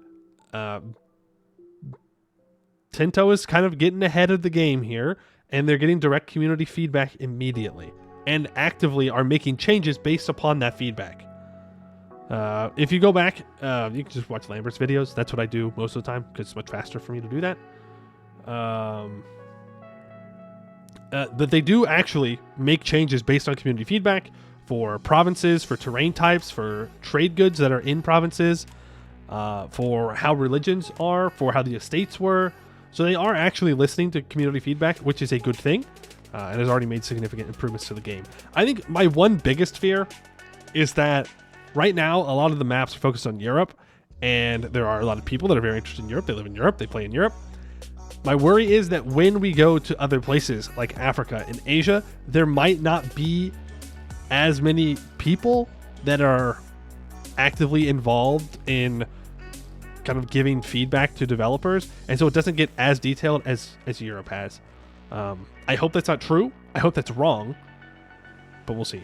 Tinto is kind of getting ahead of the game here, and they're getting direct community feedback immediately and actively are making changes based upon that feedback. If you go back, you can just watch Lambert's videos. That's what I do most of the time because it's much faster for me to do that. But they do actually make changes based on community feedback for provinces, for terrain types, for trade goods that are in provinces, for how religions are, for how the estates were. So they are actually listening to community feedback, which is a good thing, and has already made significant improvements to the game. I think my one biggest fear is that right now a lot of the maps are focused on Europe, and there are a lot of people that are very interested in Europe. They live in Europe, they play in Europe. My worry is that when we go to other places like Africa and Asia, there might not be as many people that are actively involved in kind of giving feedback to developers, and so it doesn't get as detailed as Europe has. I hope that's not true. I hope that's wrong, but we'll see.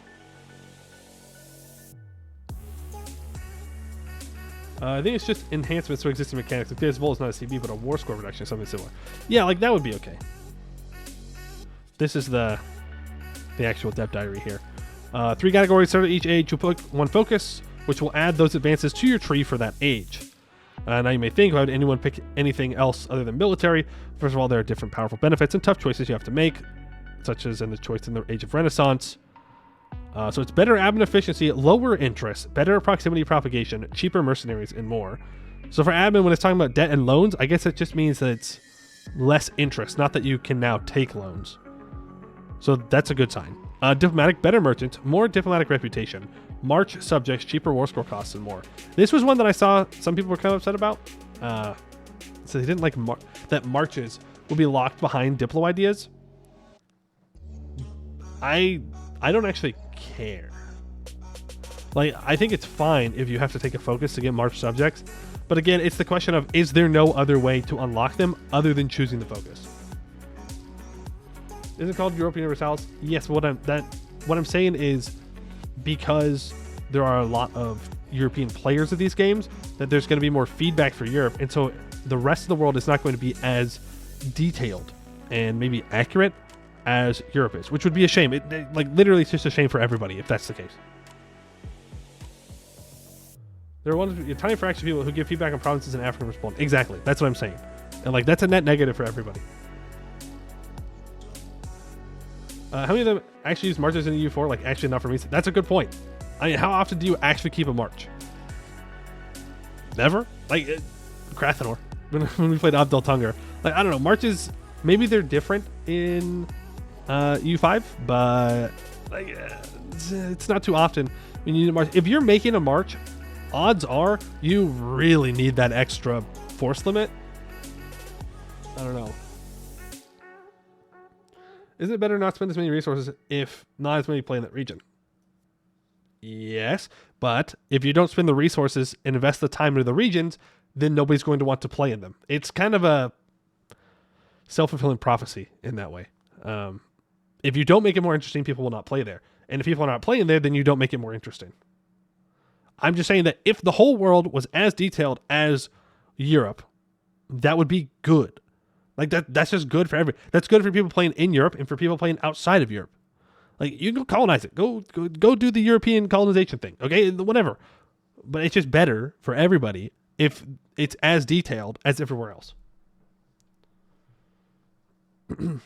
I think it's just enhancements to existing mechanics. Like this Vol is not a CB, but a war score reduction, something similar. Yeah, like that would be okay. This is the actual depth diary here. 3 categories serve each age to put 1 focus, which will add those advances to your tree for that age. Now you may think, why would anyone pick anything else other than military? First of all, there are different powerful benefits and tough choices you have to make, such as in the choice in the Age of Renaissance. So it's better admin efficiency, lower interest, better proximity propagation, cheaper mercenaries, and more. So for admin, when it's talking about debt and loans, I guess it just means that it's less interest, not that you can now take loans. So that's a good sign. Diplomatic, better merchant, more diplomatic reputation, March subjects, cheaper war score costs, and more. This was one that I saw some people were kind of upset about. So they didn't like that marches will be locked behind Diplo ideas. I don't actually care. Like, I think it's fine if you have to take a focus to get March subjects. But again, it's the question of, is there no other way to unlock them other than choosing the focus? Is it called European Universalis? Yes, but what I'm saying is, because there are a lot of European players of these games, that there's going to be more feedback for Europe, and so the rest of the world is not going to be as detailed and maybe accurate as Europe is, which would be a shame. Like, literally, it's just a shame for everybody if that's the case. There are time for actual people who give feedback on provinces in Africa respond. Exactly, that's what I'm saying, and like that's a net negative for everybody. How many of them actually use marches in EU4? Like, actually not for me. That's a good point. I mean, how often do you actually keep a march? Never? Like, Krathenor, when we played Abdel Tunger. Like, I don't know, marches, maybe they're different in EU5, but like, it's not too often when you need a march. If you're making a march, odds are you really need that extra force limit. I don't know. Isn't it better not spend as many resources if not as many play in that region? Yes, but if you don't spend the resources and invest the time into the regions, then nobody's going to want to play in them. It's kind of a self-fulfilling prophecy in that way. If you don't make it more interesting, people will not play there. And if people are not playing there, then you don't make it more interesting. I'm just saying that if the whole world was as detailed as Europe, that would be good. Like, that's just good for that's good for people playing in Europe and for people playing outside of Europe. Like, you can go colonize it. Go do the European colonization thing. Okay, whatever. But it's just better for everybody if it's as detailed as everywhere else. It'll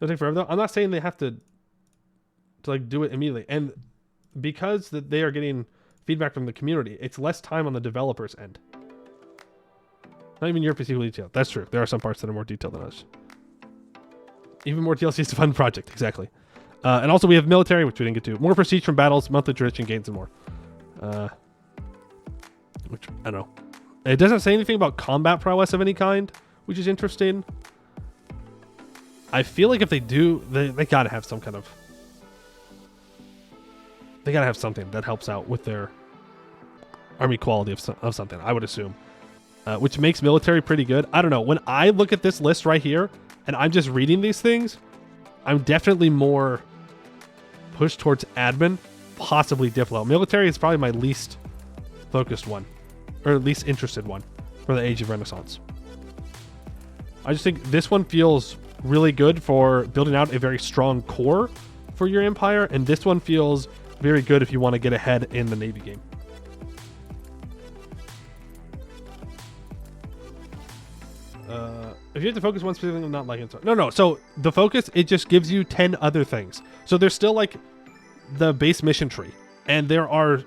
take forever though. I'm not saying they have to like do it immediately. And because they are getting feedback from the community, it's less time on the developer's end. Not even Europe is equally detailed. That's true. There are some parts that are more detailed than others. Even more DLCs to fund the project. Exactly. And also we have military, which we didn't get to. More prestige from battles, monthly tradition gains, and more. Which, I don't know. It doesn't say anything about combat prowess of any kind, which is interesting. I feel like if they do, they gotta have some kind of... They gotta have something that helps out with their army quality of something, I would assume. Which makes military pretty good. I don't know. When I look at this list right here, and I'm just reading these things, I'm definitely more pushed towards admin, possibly Diplo. Military is probably my least focused one, or least interested one for the Age of Renaissance. I just think this one feels really good for building out a very strong core for your empire, and this one feels very good if you want to get ahead in the Navy game. If you have to focus one specific thing, not like it. No. So the focus, it just gives you 10 other things. So there's still like the base mission tree, and there are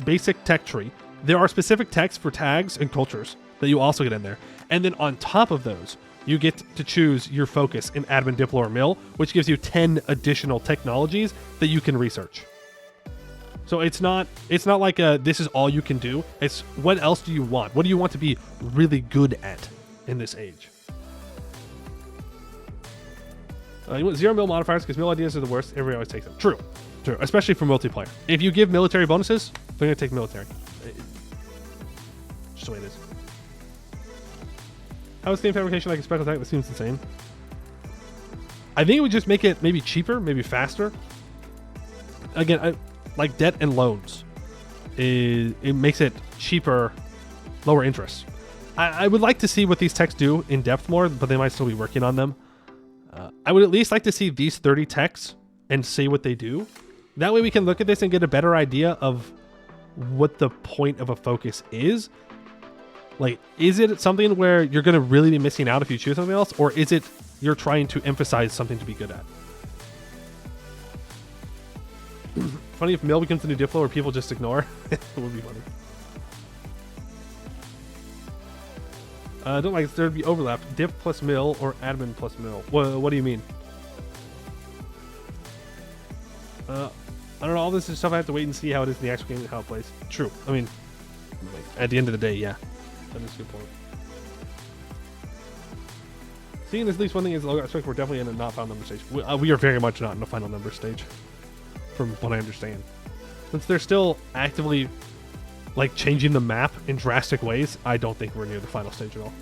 basic tech tree. There are specific techs for tags and cultures that you also get in there. And then on top of those, you get to choose your focus in admin, diplo, or mill, which gives you 10 additional technologies that you can research. So it's not like this is all you can do. It's what else do you want? What do you want to be really good at in this age? You want 0 mill modifiers because mill ideas are the worst. Everybody always takes them. True. Especially for multiplayer. If you give military bonuses, they're going to take military. Just the way it is. How is game fabrication like a special attack? That seems insane. I think it would just make it maybe cheaper, maybe faster. Again, like debt and loans. It makes it cheaper, lower interest. I would like to see what these techs do in depth more, but they might still be working on them. I would at least like to see these 30 techs and see what they do. That way we can look at this and get a better idea of what the point of a focus is. Like, is it something where you're going to really be missing out if you choose something else? Or is it you're trying to emphasize something to be good at? Funny if mill becomes the new diplo or people just ignore. It would be funny. I don't like there to be overlap. Dip plus mill or admin plus mill. What do you mean? I don't know. All this is stuff I have to wait and see how it is in the actual game and how it plays. True. I mean, at the end of the day, yeah. That is a good point. Seeing as at least one thing is, I expect we're definitely in a not final number stage. We are very much not in a final number stage, from what I understand. Since they're still actively like changing the map in drastic ways, I don't think we're near the final stage at all.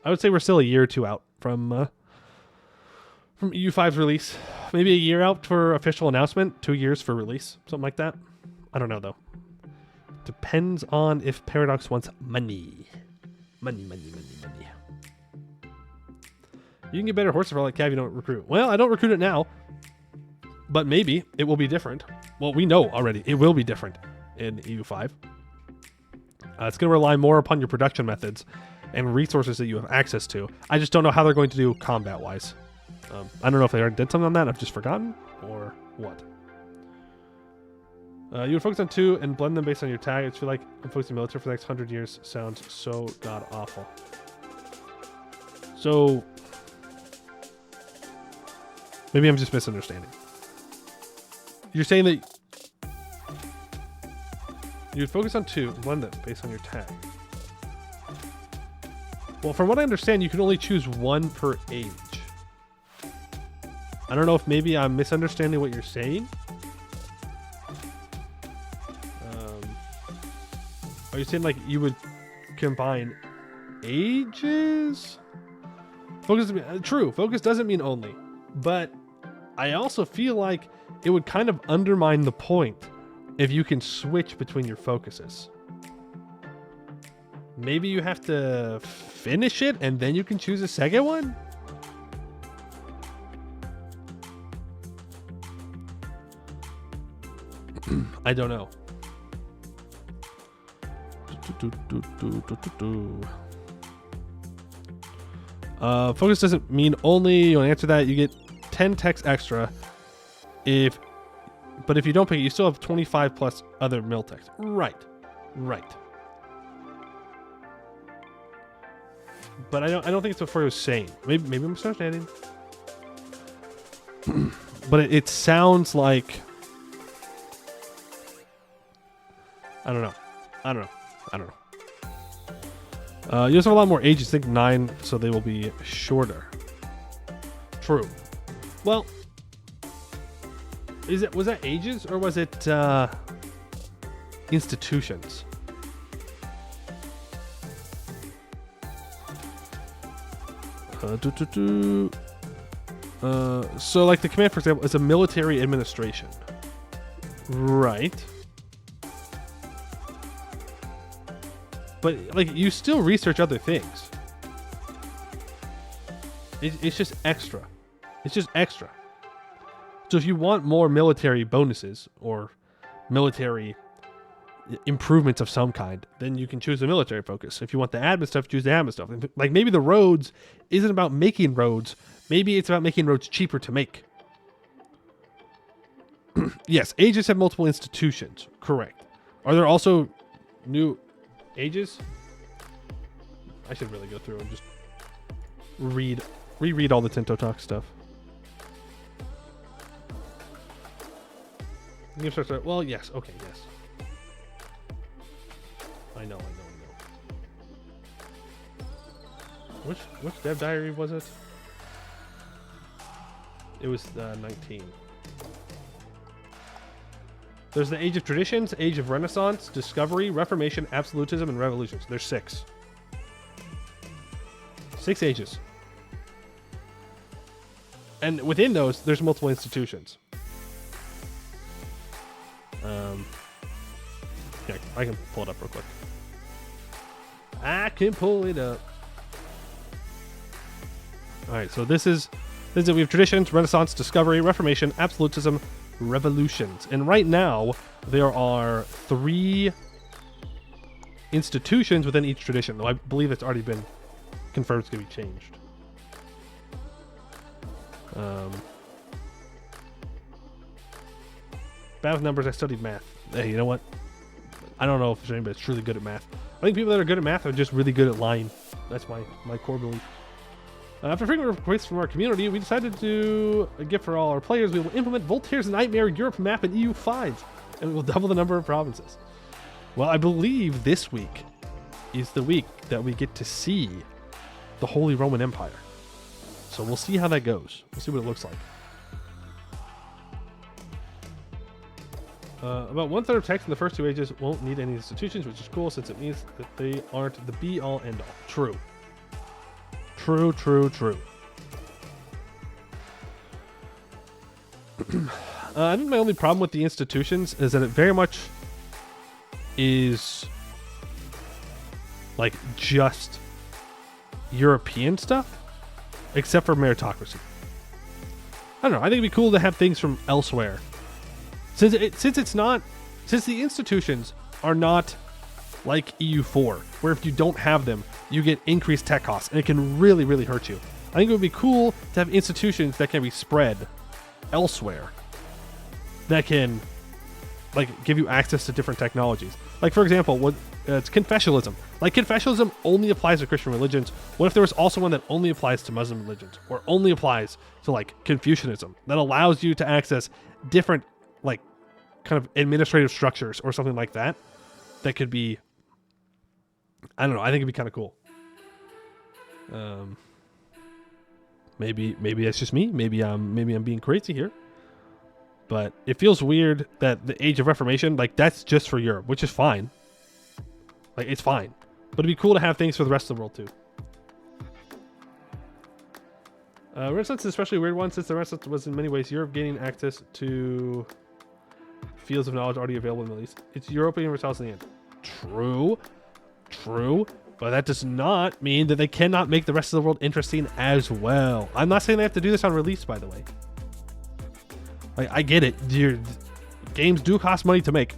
I would say we're still a year or two out from EU5's release. Maybe a year out for official announcement, 2 years for release, something like that. I don't know though. Depends on if Paradox wants money. Money. You can get better horses for like Cav you don't recruit. Well, I don't recruit it now, but maybe it will be different. Well, we know already it will be different in EU5. It's going to rely more upon your production methods and resources that you have access to. I just don't know how they're going to do combat-wise. I don't know if they already did something on that, I've just forgotten, or what. You would focus on 2 and blend them based on your tag. I feel like I'm focusing military for the next 100 years sounds so god-awful. So, maybe I'm just misunderstanding. You're saying that you would focus on 2 and blend them based on your tag. Well, from what I understand, you can only choose 1 per age. I don't know if maybe I'm misunderstanding what you're saying. Are you saying like you would combine ages? True, focus doesn't mean only, but I also feel like it would kind of undermine the point if you can switch between your focuses. Maybe you have to finish it and then you can choose a second one? I don't know. Focus doesn't mean only. You want to answer that, you get 10 techs extra. But if you don't pick it, you still have 25 plus other mill techs. Right. But I don't think it's what Furry was saying. Maybe I'm misunderstanding. But it sounds like I don't know. You also have a lot more ages. I think 9, so they will be shorter. True. Well, was that ages or was it institutions? So like the command, for example, is a military administration. Right. But like you still research other things. It's just extra. So if you want more military bonuses or military improvements of some kind, then you can choose the military focus. If you want the admin stuff, choose the admin stuff. Like maybe the roads isn't about making roads. Maybe it's about making roads cheaper to make. Yes, ages have multiple institutions. Correct. Are there also new ages? I should really go through and just reread all the Tinto Talk stuff. Well, yes. Okay, yes. I know. Which dev diary was it? It was 19. There's the Age of Traditions, Age of Renaissance, Discovery, Reformation, Absolutism, and Revolutions. There's 6. 6 ages. And within those, there's multiple institutions. Yeah, I can pull it up real quick. I can pull it up. Alright, so this is we have Traditions, Renaissance, Discovery, Reformation, Absolutism, Revolutions. And right now, there are 3 institutions within each tradition, though I believe it's already been confirmed it's going to be changed. Bad with numbers, I studied math. Hey, you know what? I don't know if there's anybody that's truly good at math. I think people that are good at math are just really good at lying. That's my core belief. After frequent requests from our community, we decided to do a gift for all our players. We will implement Voltaire's Nightmare Europe map in EU5, and we will double the number of provinces. Well, I believe this week is the week that we get to see the Holy Roman Empire. So we'll see how that goes. We'll see what it looks like. About 1/3 of text in the first 2 ages won't need any institutions, which is cool since it means that they aren't the be-all, end-all. True. I think my only problem with the institutions is that it very much is like just European stuff, except for meritocracy. I don't know. I think it'd be cool to have things from elsewhere. Since the institutions are not like EU4, where if you don't have them, you get increased tech costs, and it can really, really hurt you. I think it would be cool to have institutions that can be spread elsewhere that can like give you access to different technologies. Like, for example, it's confessionalism. Like, confessionalism only applies to Christian religions. What if there was also one that only applies to Muslim religions, or only applies to like Confucianism, that allows you to access different like kind of administrative structures or something like that? That could be, I don't know. I think it'd be kind of cool. Maybe that's just me. Maybe I'm being crazy here. But it feels weird that the Age of Reformation, like, that's just for Europe, which is fine. Like, it's fine. But it'd be cool to have things for the rest of the world too. Renaissance is especially a weird one, since the Renaissance was in many ways Europe gaining access to fields of knowledge already available in the Middle East. It's European Renaissance in the end. True. But that does not mean that they cannot make the rest of the world interesting as well. I'm not saying they have to do this on release, by the way. Like, I get it. Games do cost money to make.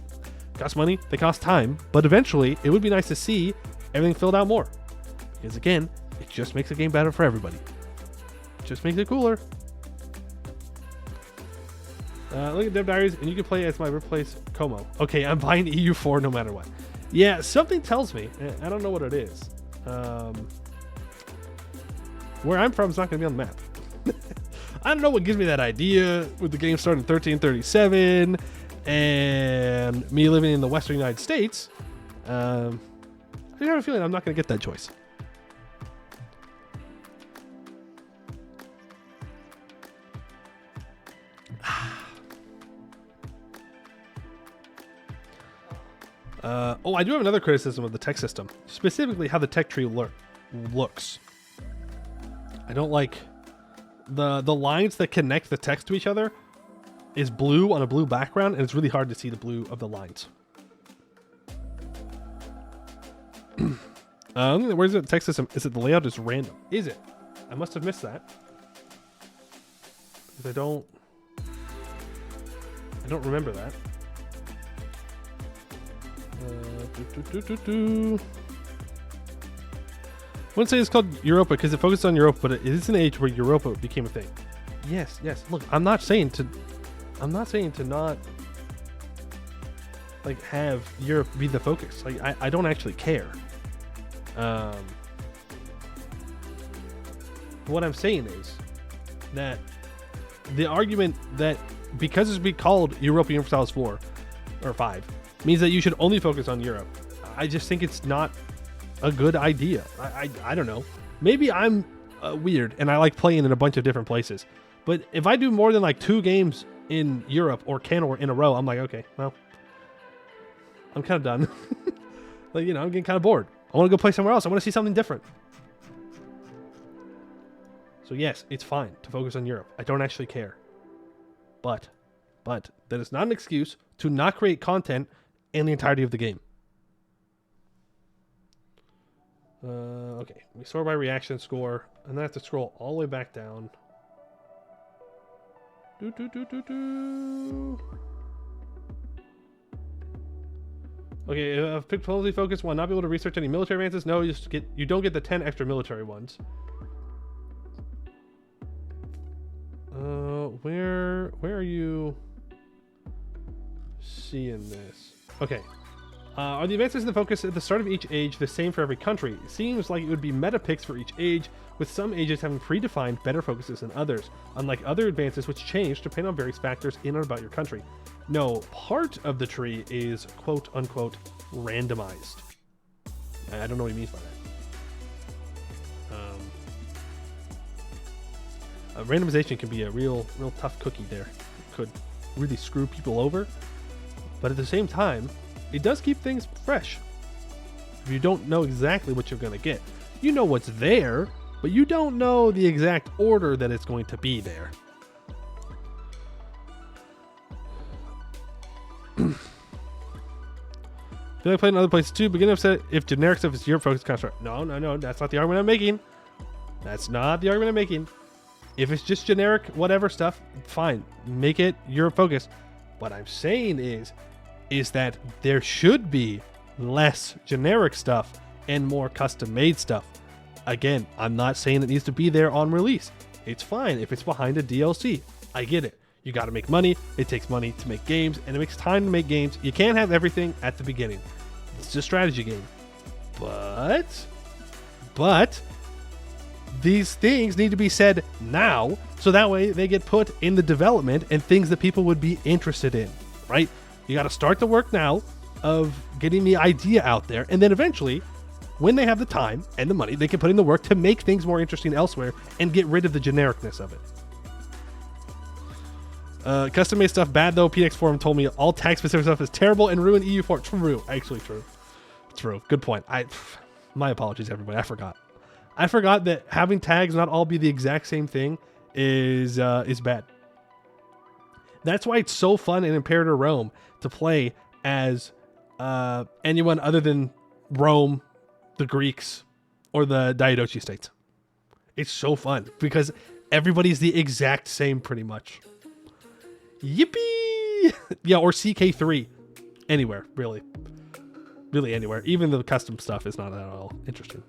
Cost money, they cost time. But eventually, it would be nice to see everything filled out more. Because again, it just makes the game better for everybody. It just makes it cooler. Look at Dev Diaries, and you can play as my replace Como. Okay, I'm buying EU4 no matter what. Yeah, something tells me, I don't know what it is. Where I'm from is not going to be on the map. I don't know what gives me that idea with the game starting in 1337 and me living in the Western United States. I have a feeling I'm not going to get that choice. I do have another criticism of the tech system, specifically how the tech tree looks. I don't like the lines that connect the text to each other is blue on a blue background, and it's really hard to see the blue of the lines. Where's the text system? Is it the layout is random? Is it? I must have missed that. Because I don't remember that. I wouldn't say it's called Europa because it focused on Europa, but it is an age where Europa became a thing. Yes. Look, I'm not saying to not like have Europe be the focus. Like, I don't actually care. what I'm saying is that the argument that because it's be called European Universalis 4 or 5 means that you should only focus on Europe. I just think it's not a good idea. I don't know. Maybe I'm weird and I like playing in a bunch of different places. But if I do more than like 2 games in Europe or Canada in a row, I'm like, okay, well, I'm kind of done. Like, I'm getting kind of bored. I want to go play somewhere else. I want to see something different. So yes, it's fine to focus on Europe. I don't actually care. But that is not an excuse to not create content in the entirety of the game. Okay, we sort by reaction score, and then I have to scroll all the way back down. Okay, pick politically focused one. Not be able to research any military advances. No, you don't get the 10 extra military ones. Where are you seeing this? Okay. Are the advances in the focus at the start of each age the same for every country? It seems like it would be meta picks for each age, with some ages having predefined better focuses than others, unlike other advances which change depending on various factors in and about your country. No, part of the tree is quote-unquote randomized. I don't know what he means by that. Randomization can be a real tough cookie there. It could really screw people over. But at the same time, it does keep things fresh. If you don't know exactly what you're going to get. You know what's there, but you don't know the exact order that it's going to be there. I feel like I played in other places too. Begin upset if generic stuff is Europe focused construct. No, that's not the argument I'm making. That's not the argument I'm making. If it's just generic whatever stuff, fine. Make it Europe focused. What I'm saying is that there should be less generic stuff and more custom made stuff. Again, I'm not saying it needs to be there on release. It's fine if it's behind a DLC. I get it. You got to make money. It takes money to make games, and it makes time to make games. You can't have everything at the beginning. It's a strategy game. But these things need to be said now, so that way they get put in the development and things that people would be interested in, right? You got to start the work now of getting the idea out there, and then eventually, when they have the time and the money, they can put in the work to make things more interesting elsewhere and get rid of the genericness of it. Custom made stuff bad though. PX Forum told me all tag specific stuff is terrible and ruin EU4. True, actually true. Good point. My apologies, everybody. I forgot that having tags not all be the exact same thing is bad. That's why it's so fun in Imperator Rome to play as anyone other than Rome, the Greeks, or the Diadochi states. It's so fun because everybody's the exact same pretty much. Yippee! Yeah, or CK3. Anywhere, really. Really anywhere. Even the custom stuff is not at all interesting.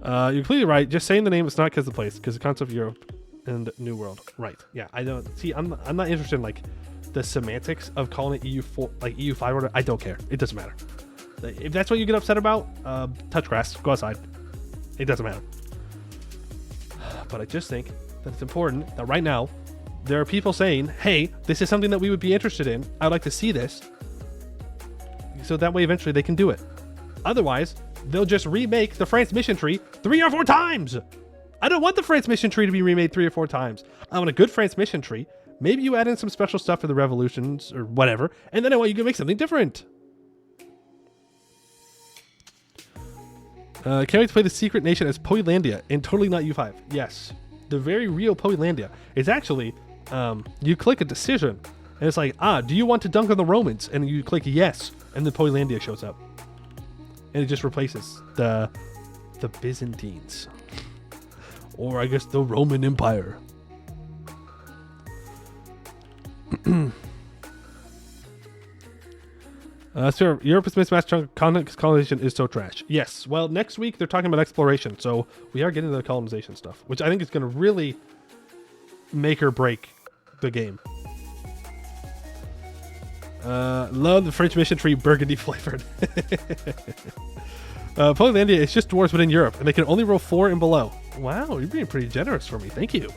You're completely right. Just saying the name is not because of the place, because the concept of Europe and New World. Right. Yeah, I don't see. I'm not interested in like the semantics of calling it EU4, like EU5 order. I don't care. It doesn't matter. If that's what you get upset about, touch grass. Go outside. It doesn't matter. But I just think that it's important that right now there are people saying, hey, this is something that we would be interested in. I'd like to see this. So that way eventually they can do it. Otherwise, they'll just remake the France mission tree 3 or 4 times. I don't want the France mission tree to be remade 3 or 4 times. I want a good France mission tree. Maybe you add in some special stuff for the revolutions or whatever, and then I want you to make something different. Can't wait to play the Secret Nation as Poelandia and totally not U5. Yes, the very real Poelandia. It's actually, you click a decision, and it's like, do you want to dunk on the Romans? And you click yes, and then Poelandia shows up. And it just replaces the Byzantines. Or I guess the Roman Empire. So Europe's mismatched chunk of content because colonization is so trash. Yes. Well, next week they're talking about exploration, so we are getting to the colonization stuff, which I think is going to really make or break the game. Love the French mission tree burgundy flavored. Polandia is just dwarves within Europe, and they can only roll 4 and below. Wow, you're being pretty generous for me. Thank you.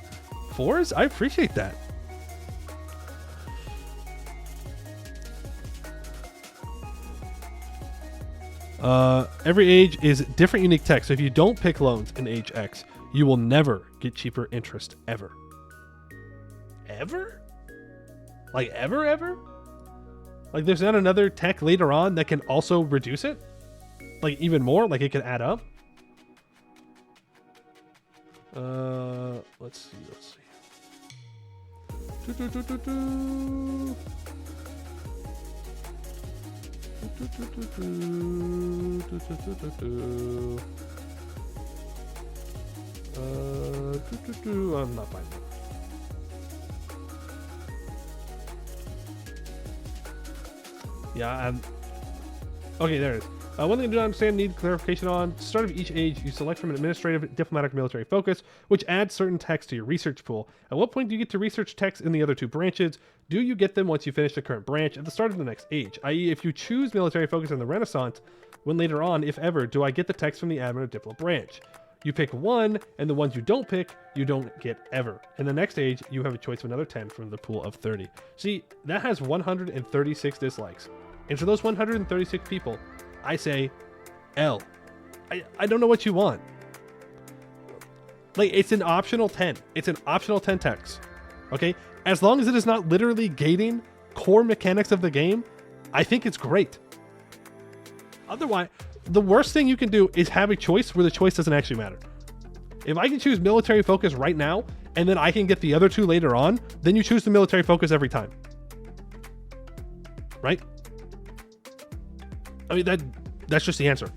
4s? I appreciate that. Every age is different unique text. So if you don't pick loans in age X, you will never get cheaper interest ever. Ever? Like ever? Like there's not another tech later on that can also reduce it? Like even more? Like it could add up? Let's see. I'm not buying that. Yeah, okay, there it is. One thing I do not understand, need clarification on. Start of each age, you select from an administrative, diplomatic, military focus, which adds certain text to your research pool. At what point do you get to research text in the other 2 branches? Do you get them once you finish the current branch at the start of the next age? I.e., if you choose military focus in the Renaissance, when later on, if ever, do I get the text from the admin or diplo branch? You pick one, and the ones you don't pick, you don't get ever. In the next age, you have a choice of another 10 from the pool of 30. See, that has 136 dislikes. And for those 136 people, I say L. I don't know what you want. Like, it's an optional 10. It's an optional 10 text. Okay? As long as it is not literally gating core mechanics of the game, I think it's great. Otherwise, the worst thing you can do is have a choice where the choice doesn't actually matter. If I can choose military focus right now, and then I can get the other 2 later on, then you choose the military focus every time. Right? I mean, that's just the answer.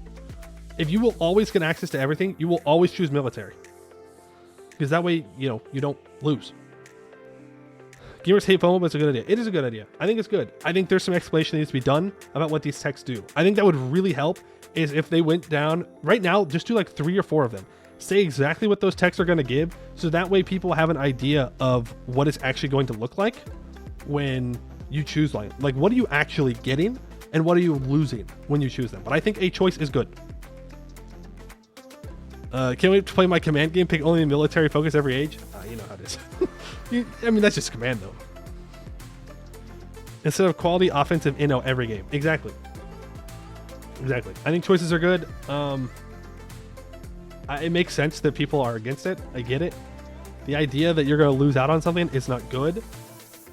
If you will always get access to everything, you will always choose military. Because that way, you don't lose. Gamers hate FOMO, but it's a good idea. It is a good idea. I think it's good. I think there's some explanation that needs to be done about what these texts do. I think that would really help is if they went down right now, just do like 3 or 4 of them. Say exactly what those texts are going to give. So that way people have an idea of what it's actually going to look like when you choose like what are you actually getting and what are you losing when you choose them. But I think a choice is good. Can't wait to play my command game. Pick only military focus every age. You know how it is. I mean, that's just command though. Instead of quality offensive inno every game. Exactly. I think choices are good. It makes sense that people are against it. I get it. The idea that you're going to lose out on something is not good,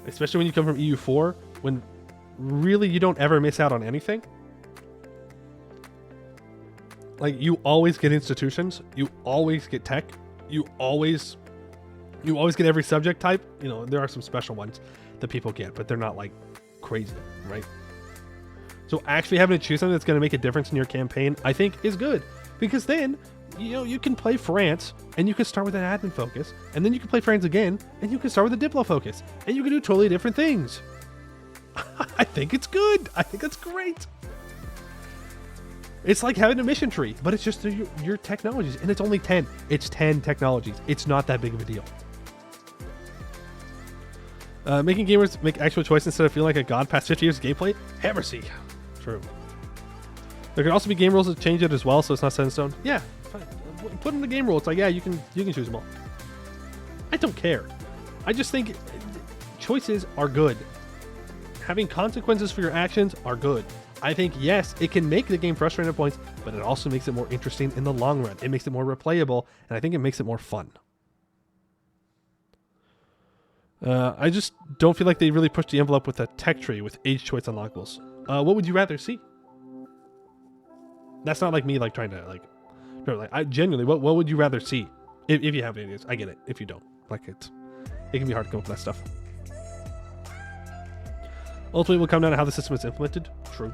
especially when you come from EU4, when really you don't ever miss out on anything. Like, you always get institutions, you always get tech, you always get every subject type. There are some special ones that people get, but they're not like crazy, right? So actually having to choose something that's going to make a difference in your campaign, I think is good, because then you can play France and you can start with an admin focus, and then you can play France again and you can start with a diplo focus, and you can do totally different things. I think it's good. I think that's great. It's like having a mission tree, but it's just your technologies, and it's only 10. It's 10 technologies. It's not that big of a deal. Making gamers make actual choices instead of feeling like a god past 50 years of gameplay? Heresy. True. There can also be game rules that change it as well, so it's not set in stone. Yeah, fine. Put in the game rule. It's like, yeah, you can choose them all. I don't care. I just think choices are good. Having consequences for your actions are good. I think, yes, it can make the game frustrating at points, but it also makes it more interesting in the long run. It makes it more replayable, and I think it makes it more fun. I just don't feel like they really pushed the envelope with a tech tree with age choice unlockables. What would you rather see? That's not like me trying to I genuinely, what would you rather see? If you have ideas, I get it. If you don't, it can be hard to come up with that stuff. Ultimately, it will come down to how the system is implemented. True.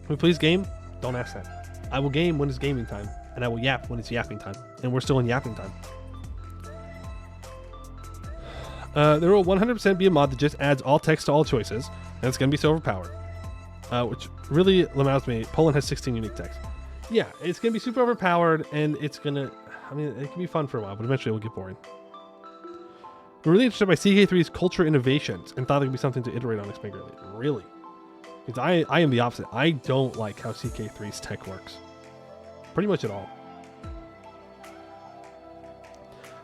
Can we please game? Don't ask that. I will game when it's gaming time, and I will yap when it's yapping time, and we're still in yapping time. There will 100% be a mod that just adds all text to all choices, and it's going to be so overpowered. Which really amounts me. Poland has 16 unique text. Yeah, it's going to be super overpowered, and it's going to... it can be fun for a while, but eventually it will get boring. We're really interested by CK3's culture innovations, and thought there could be something to iterate on expand greatly. Really? Because I am the opposite. I don't like how CK3's tech works. Pretty much at all.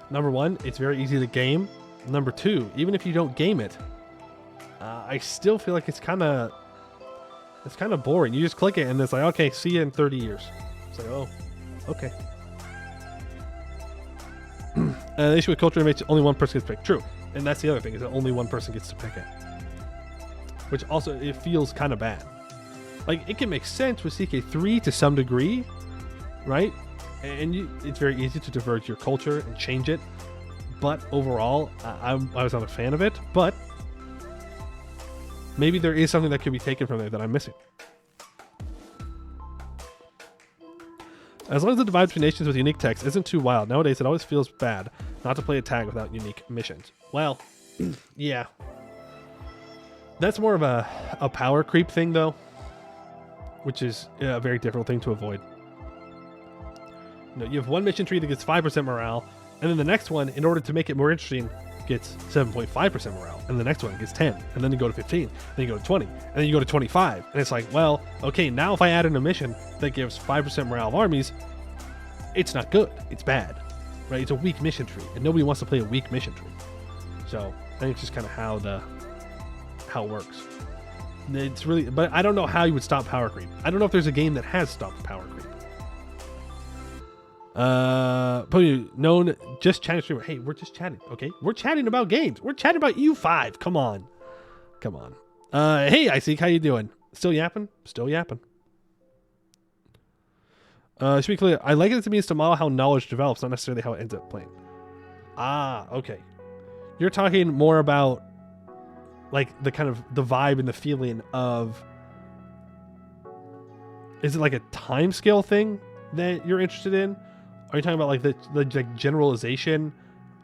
Number one, it's very easy to game. Number two, even if you don't game it, I still feel like it's kind of boring. You just click it and it's like, okay, see you in 30 years. It's like, oh, okay. The issue with culture makes only one person gets picked. True. And that's the other thing, is that only one person gets to pick it. Which also, it feels kind of bad. Like, it can make sense with CK3 to some degree, right? And it's very easy to diverge your culture and change it. But overall, I was not a fan of it. But maybe there is something that could be taken from there that I'm missing. As long as the divide between nations with unique text isn't too wild, nowadays it always feels bad not to play a tag without unique missions. Well, yeah. That's more of a power creep thing, though, which is a very difficult thing to avoid. You know, you have one mission tree that gets 5% morale, and then the next one, in order to make it more interesting, gets 7.5% morale, and the next one gets 10, and then you go to 15, then you go to 20, and then you go to 25, and it's like, well, okay, now if I add in a mission that gives 5% morale of armies, it's not good, it's bad, right? It's a weak mission tree, and nobody wants to play a weak mission tree. So I think it's just kind of how it works. It's really, but I don't know how you would stop power creep. I don't know if there's a game that has stopped power creep. Probably known just chatting streamer. Hey, we're just chatting, okay? We're chatting about games. We're chatting about U5. Come on. Hey, Isaac, how you doing? Still yapping? Still yapping. Should be clear. I like it as a means to model how knowledge develops, not necessarily how it ends up playing. Ah, okay. You're talking more about like the kind of the vibe and the feeling of, is it like a time scale thing that you're interested in? Are you talking about like the like generalization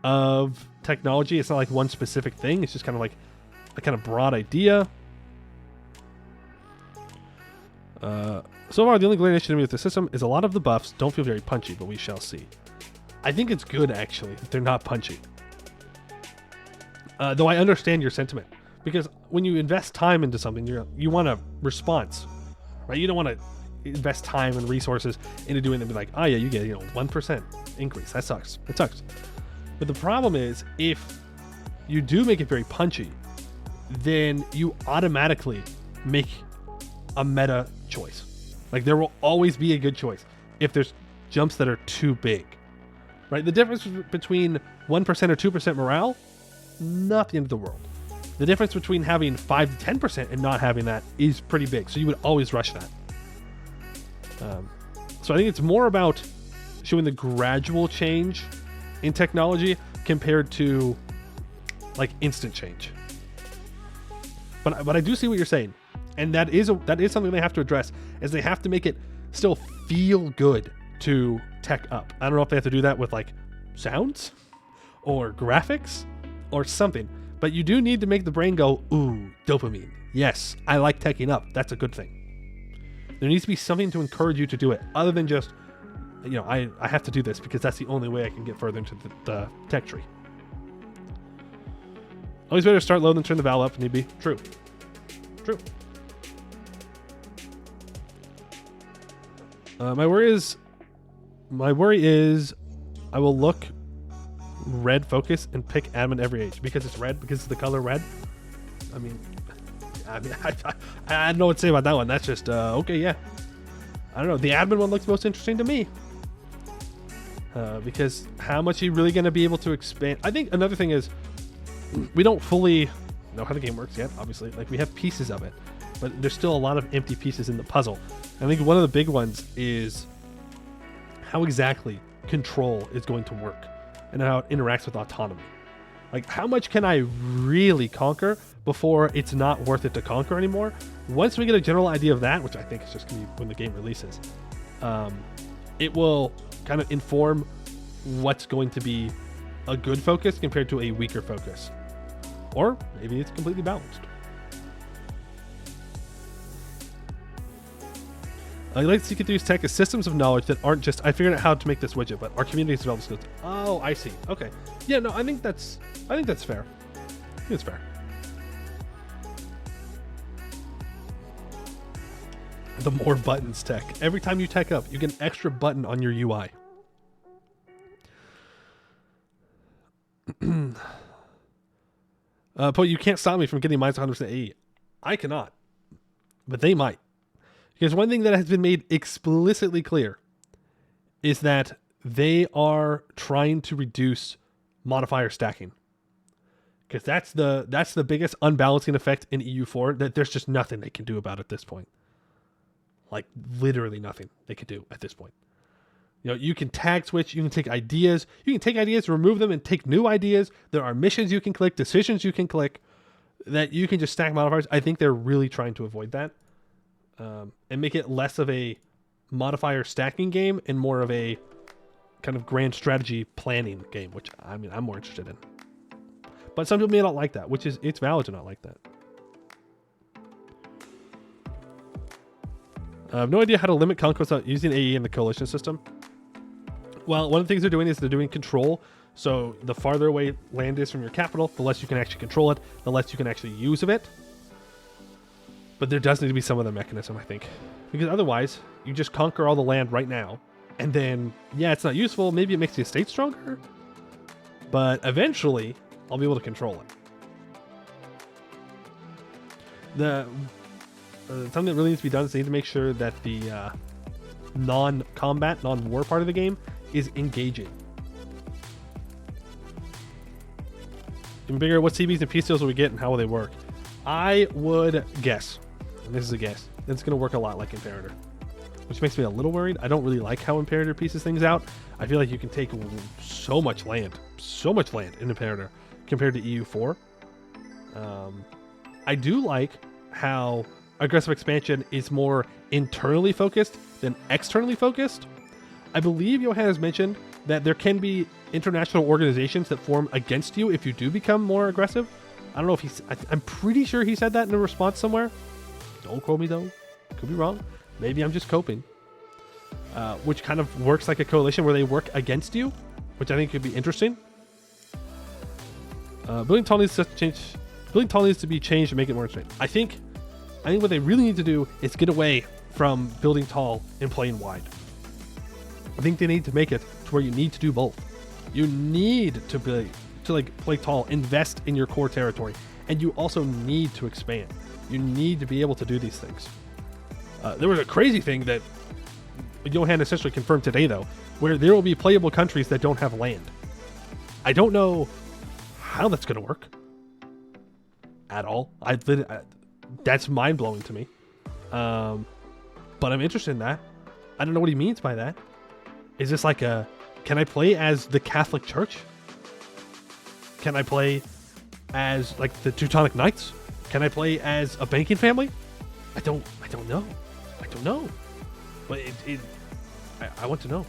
of technology? It's not like one specific thing. It's just kind of like a kind of broad idea. So far, the only glaring issue with the system is a lot of the buffs don't feel very punchy, but we shall see. I think it's good, actually, that they're not punchy. Though I understand your sentiment. Because when you invest time into something, you want a response, right? You don't want to invest time and resources into doing them and be like, oh yeah, you get 1% increase. That sucks. It sucks. But the problem is, if you do make it very punchy, then you automatically make a meta choice. Like, there will always be a good choice if there's jumps that are too big, right? The difference between 1% or 2% morale, not the end of the world. The difference between having 5 to 10% and not having that is pretty big. So you would always rush that. So I think it's more about showing the gradual change in technology compared to like instant change. But I do see what you're saying. And that is something they have to address, is they have to make it still feel good to tech up. I don't know if they have to do that with like sounds or graphics or something, but you do need to make the brain go, ooh, dopamine. Yes, I like teching up. That's a good thing. There needs to be something to encourage you to do it other than just, I have to do this because that's the only way I can get further into the tech tree. Always better to start low than turn the valve up if need be. True. My worry is I will look red focus and pick admin every age because it's red, because it's the color red. I don't know what to say about that one. That's just okay. Yeah, I don't know. The admin one looks most interesting to me because how much are you really going to be able to expand? I think another thing is we don't fully know how the game works yet. Obviously, like, we have pieces of it, but there's still a lot of empty pieces in the puzzle. I think one of the big ones is how exactly control is going to work and how it interacts with autonomy. Like, how much can I really conquer before it's not worth it to conquer anymore? Once we get a general idea of that, which I think is just going to be when the game releases, it will kind of inform what's going to be a good focus compared to a weaker focus. Or maybe it's completely balanced. I like to CK3's tech as systems of knowledge that aren't just, I figured out how to make this widget, but our community has developed skills. Oh, I see. Okay. Yeah, no, I think that's fair. I think it's fair. The more buttons tech. Every time you tech up, you get an extra button on your UI. But you can't stop me from getting minus 100% AE. I cannot. But they might. Because one thing that has been made explicitly clear is that they are trying to reduce modifier stacking. Because that's the biggest unbalancing effect in EU4 that there's just nothing they can do about at this point. Like literally nothing they can do at this point. You know, you can tag switch, you can take ideas, remove them and take new ideas. There are missions you can click, decisions you can click that you can just stack modifiers. I think they're really trying to avoid that and make it less of a modifier stacking game and more of a kind of grand strategy planning game, which I mean, I'm more interested in. But some people may not like that, which is, it's valid to not like that. I have no idea how to limit conquest without using AE in the coalition system. Well, one of the things they're doing is they're doing control. So the farther away land is from your capital, the less you can actually control it, the less you can actually use of it. But there does need to be some other mechanism, I think. Because otherwise, you just conquer all the land right now. And then, yeah, it's not useful. Maybe it makes the estate stronger. But eventually, I'll be able to control it. Something that really needs to be done is they need to make sure that the non-combat, non-war part of the game is engaging. In bigger, what CBs and peace deals will we get and how will they work? I would guess, and this is a guess, it's going to work a lot like Imperator, which makes me a little worried. I don't really like how Imperator pieces things out. I feel like you can take so much land in Imperator compared to EU4. I do like how aggressive expansion is more internally focused than externally focused. I believe Johan has mentioned that there can be international organizations that form against you if you do become more aggressive. I don't know if I'm pretty sure he said that in a response somewhere. Don't quote me though. Could be wrong. Maybe I'm just coping. Which kind of works like a coalition where they work against you, which I think could be interesting. Building tall needs to change. Building tall needs to be changed to make it more interesting. I think what they really need to do is get away from building tall and playing wide. I think they need to make it to where you need to do both. You need to play tall, invest in your core territory, and you also need to expand. You need to be able to do these things. There was a crazy thing that Johan essentially confirmed today, though, where there will be playable countries that don't have land. I don't know how that's going to work at all. That's mind-blowing to me. But I'm interested in that. I don't know what he means by that. Is this like can I play as the Catholic Church? Can I play as like the Teutonic Knights? Can I play as a banking family? I don't know. I don't know. But I want to know.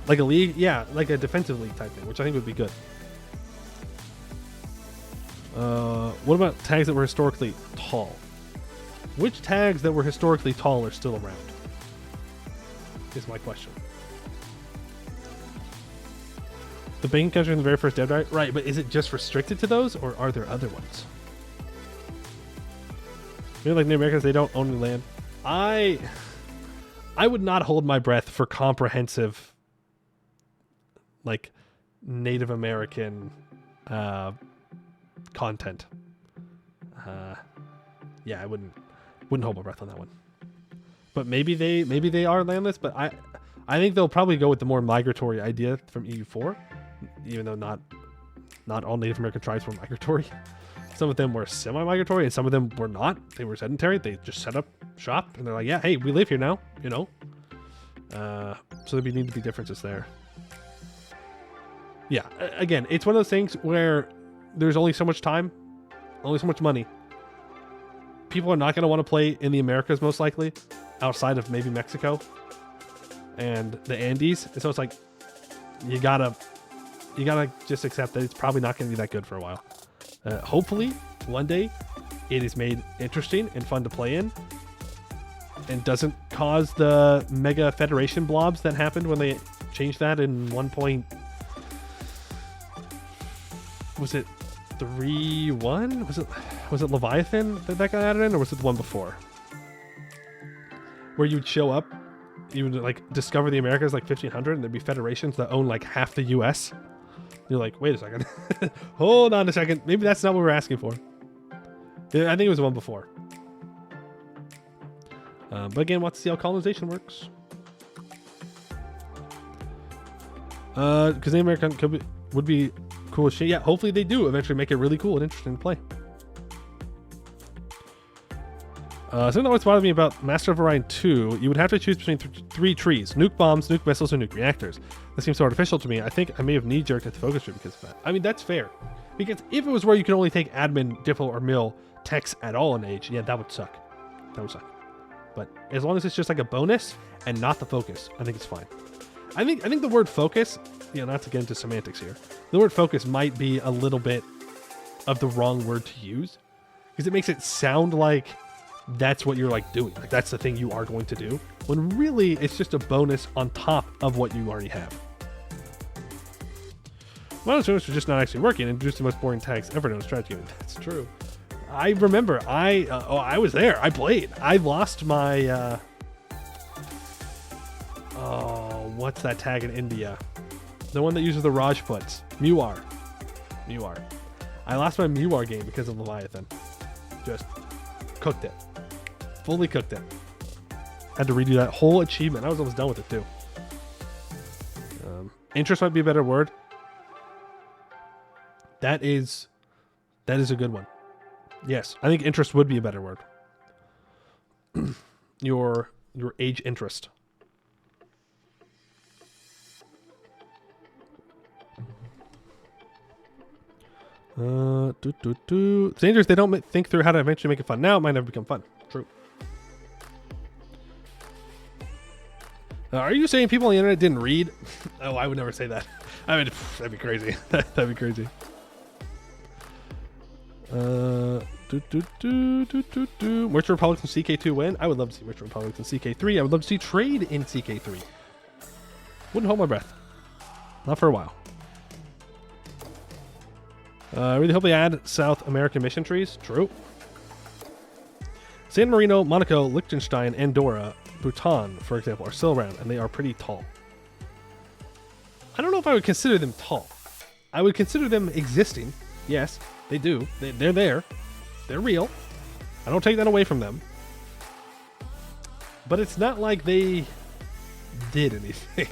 Like a league, yeah, like a defensive league type thing, which I think would be good. What about tags that were historically tall? Which tags that were historically tall are still around? Is my question. The banking country in the very first dev diet? Right, but is it just restricted to those, or are there other ones? Maybe like Native Americans, they don't own any land. I would not hold my breath for comprehensive, like, Native American content. Yeah, I wouldn't hold my breath on that one. But maybe they are landless. But I think they'll probably go with the more migratory idea from EU4, even though not all Native American tribes were migratory. Some of them were semi-migratory, and some of them were not. They were sedentary. They just set up shop, and they're like, yeah, hey, we live here now, you know. So there need to be differences there. Yeah, again, it's one of those things where there's only so much time, only so much money. People are not going to want to play in the Americas, most likely, outside of maybe Mexico and the Andes. And so it's like, you gotta just accept that it's probably not going to be that good for a while. Hopefully, one day, it is made interesting and fun to play in, and doesn't cause the mega federation blobs that happened when they changed that in 1 point. Was it 3.1? Was it Leviathan that got added in, or was it the one before? Where you'd show up even like discover the Americas like 1500, and there'd be federations that own like half the U.S. You're like, wait a second, hold on a second. Maybe that's not what we're asking for. Yeah, I think it was the one before. But again, let's see how colonization works. Because the American would be cool as shit. Yeah, hopefully they do eventually make it really cool and interesting to play. Something that always bothered me about Master of Orion 2, you would have to choose between three trees: nuke bombs, nuke missiles, or nuke reactors. This seems so artificial to me. I think I may have knee-jerked at the focus tree because of that. I mean, that's fair. Because if it was where you could only take admin, diplo, or mill techs at all in age, yeah, that would suck. That would suck. But as long as it's just like a bonus and not the focus, I think it's fine. I think the word focus, not to get into semantics here, the word focus might be a little bit of the wrong word to use because it makes it sound like that's what you're like doing. Like that's the thing you are going to do, when really it's just a bonus on top of what you already have. Modern students are just not actually working and introduced the most boring tags ever known in strategy. That's true. I remember I was there. I played. I lost my what's that tag in India? The one that uses the Rajputs. Muar. I lost my Muar game because of Leviathan. Just cooked it. Fully cooked it. Had to redo that whole achievement. I was almost done with it too. Interest might be a better word. That is a good one. Yes, I think interest would be a better word. your age interest. It's dangerous. They don't think through how to eventually make it fun. Now it might never become fun. True. Are you saying people on the internet didn't read? Oh, I would never say that. I mean, that'd be crazy. That'd be crazy. Merchant Republics and CK2 win. I would love to see Merchant Republics and CK3. I would love to see trade in CK3. Wouldn't hold my breath. Not for a while. I really hope they add South American mission trees. True. San Marino, Monaco, Liechtenstein, Andorra, Bhutan, for example, are still around, and they are pretty tall. I don't know if I would consider them tall. I would consider them existing. Yes, they do. They're there. They're real. I don't take that away from them. But it's not like they did anything,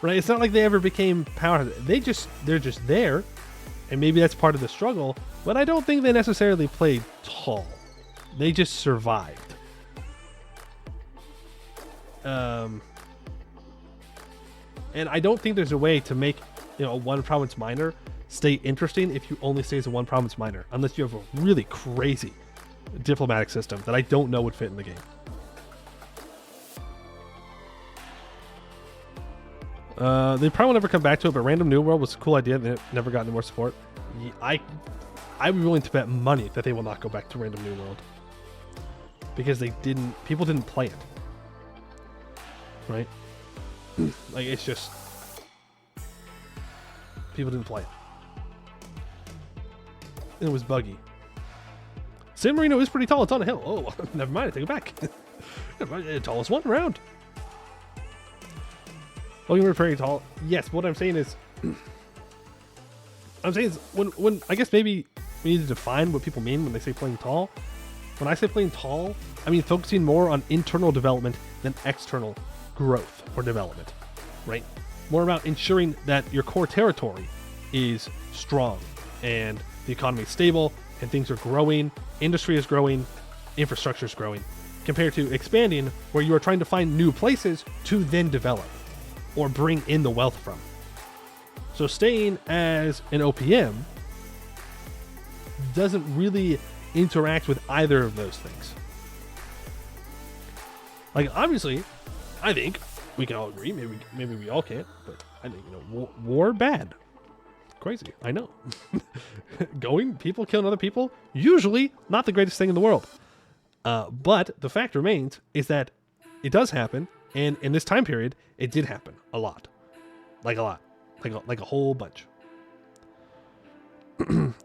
right? It's not like they ever became powerful. They're just there. And maybe that's part of the struggle, but I don't think they necessarily played tall. They just survived. And I don't think there's a way to make, a one province minor stay interesting if you only stay as a one province minor, unless you have a really crazy diplomatic system that I don't know would fit in the game. They probably will never come back to it, but Random New World was a cool idea. They never got any more support. I'd be willing to bet money that they will not go back to Random New World because people didn't play it, right? Like it's just people didn't play it. It was buggy. San Marino is pretty tall. It's on a hill. Oh, never mind. I take it back. Tallest one around. Oh, you're very tall. Yes, what I'm saying is, when I guess maybe we need to define what people mean when they say playing tall. When I say playing tall, I mean focusing more on internal development than external growth or development, right? More about ensuring that your core territory is strong and the economy is stable and things are growing, industry is growing, infrastructure is growing, compared to expanding where you are trying to find new places to then develop or bring in the wealth from. So staying as an OPM doesn't really interact with either of those things. Like, obviously, I think we can all agree, maybe we all can't, but I think, war bad. Crazy, I know. People killing other people, usually not the greatest thing in the world. But the fact remains is that it does happen, and in this time period, it did happen a lot. Like a whole bunch.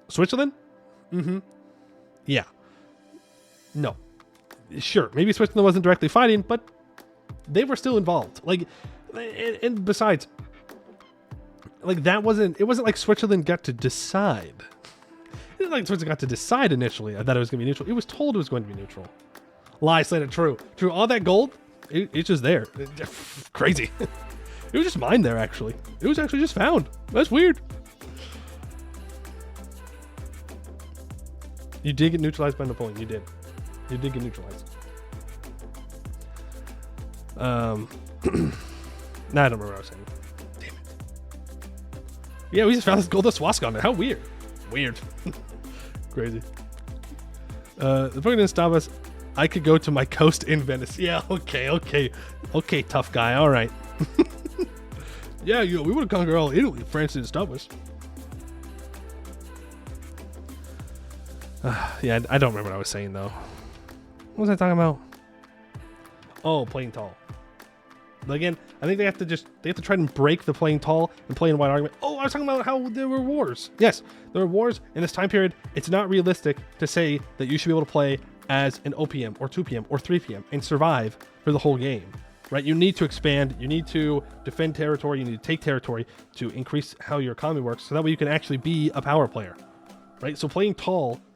Switzerland? Mm-hmm. Yeah. No. Sure, maybe Switzerland wasn't directly fighting, but They were still involved. Like, and besides, like it wasn't like Switzerland got to decide. It wasn't like Switzerland got to decide initially that it was going to be neutral. It was told it was going to be neutral. Lie, slated, true. True, all that gold, it's just there. Crazy. It was just mined there, actually. It was actually just found. That's weird. You did get neutralized by Napoleon. You did. You did get neutralized. Nah, I don't remember what I was saying. Damn it. Yeah, we just found this gold swastika on there. How weird. Weird. Crazy. The point didn't stop us. I could go to my coast in Venice. Yeah, okay. Okay, tough guy. All right. Yeah, we would have conquered all Italy if France didn't stop us. Yeah, I don't remember what I was saying, though. What was I talking about? Oh, playing tall. But again, I think they have to try and break the playing tall and playing wide argument. Oh, I was talking about how there were wars. Yes, there were wars in this time period. It's not realistic to say that you should be able to play as an OPM or 2PM or 3PM and survive for the whole game, right? You need to expand. You need to defend territory. You need to take territory to increase how your economy works, so that way you can actually be a power player, right? So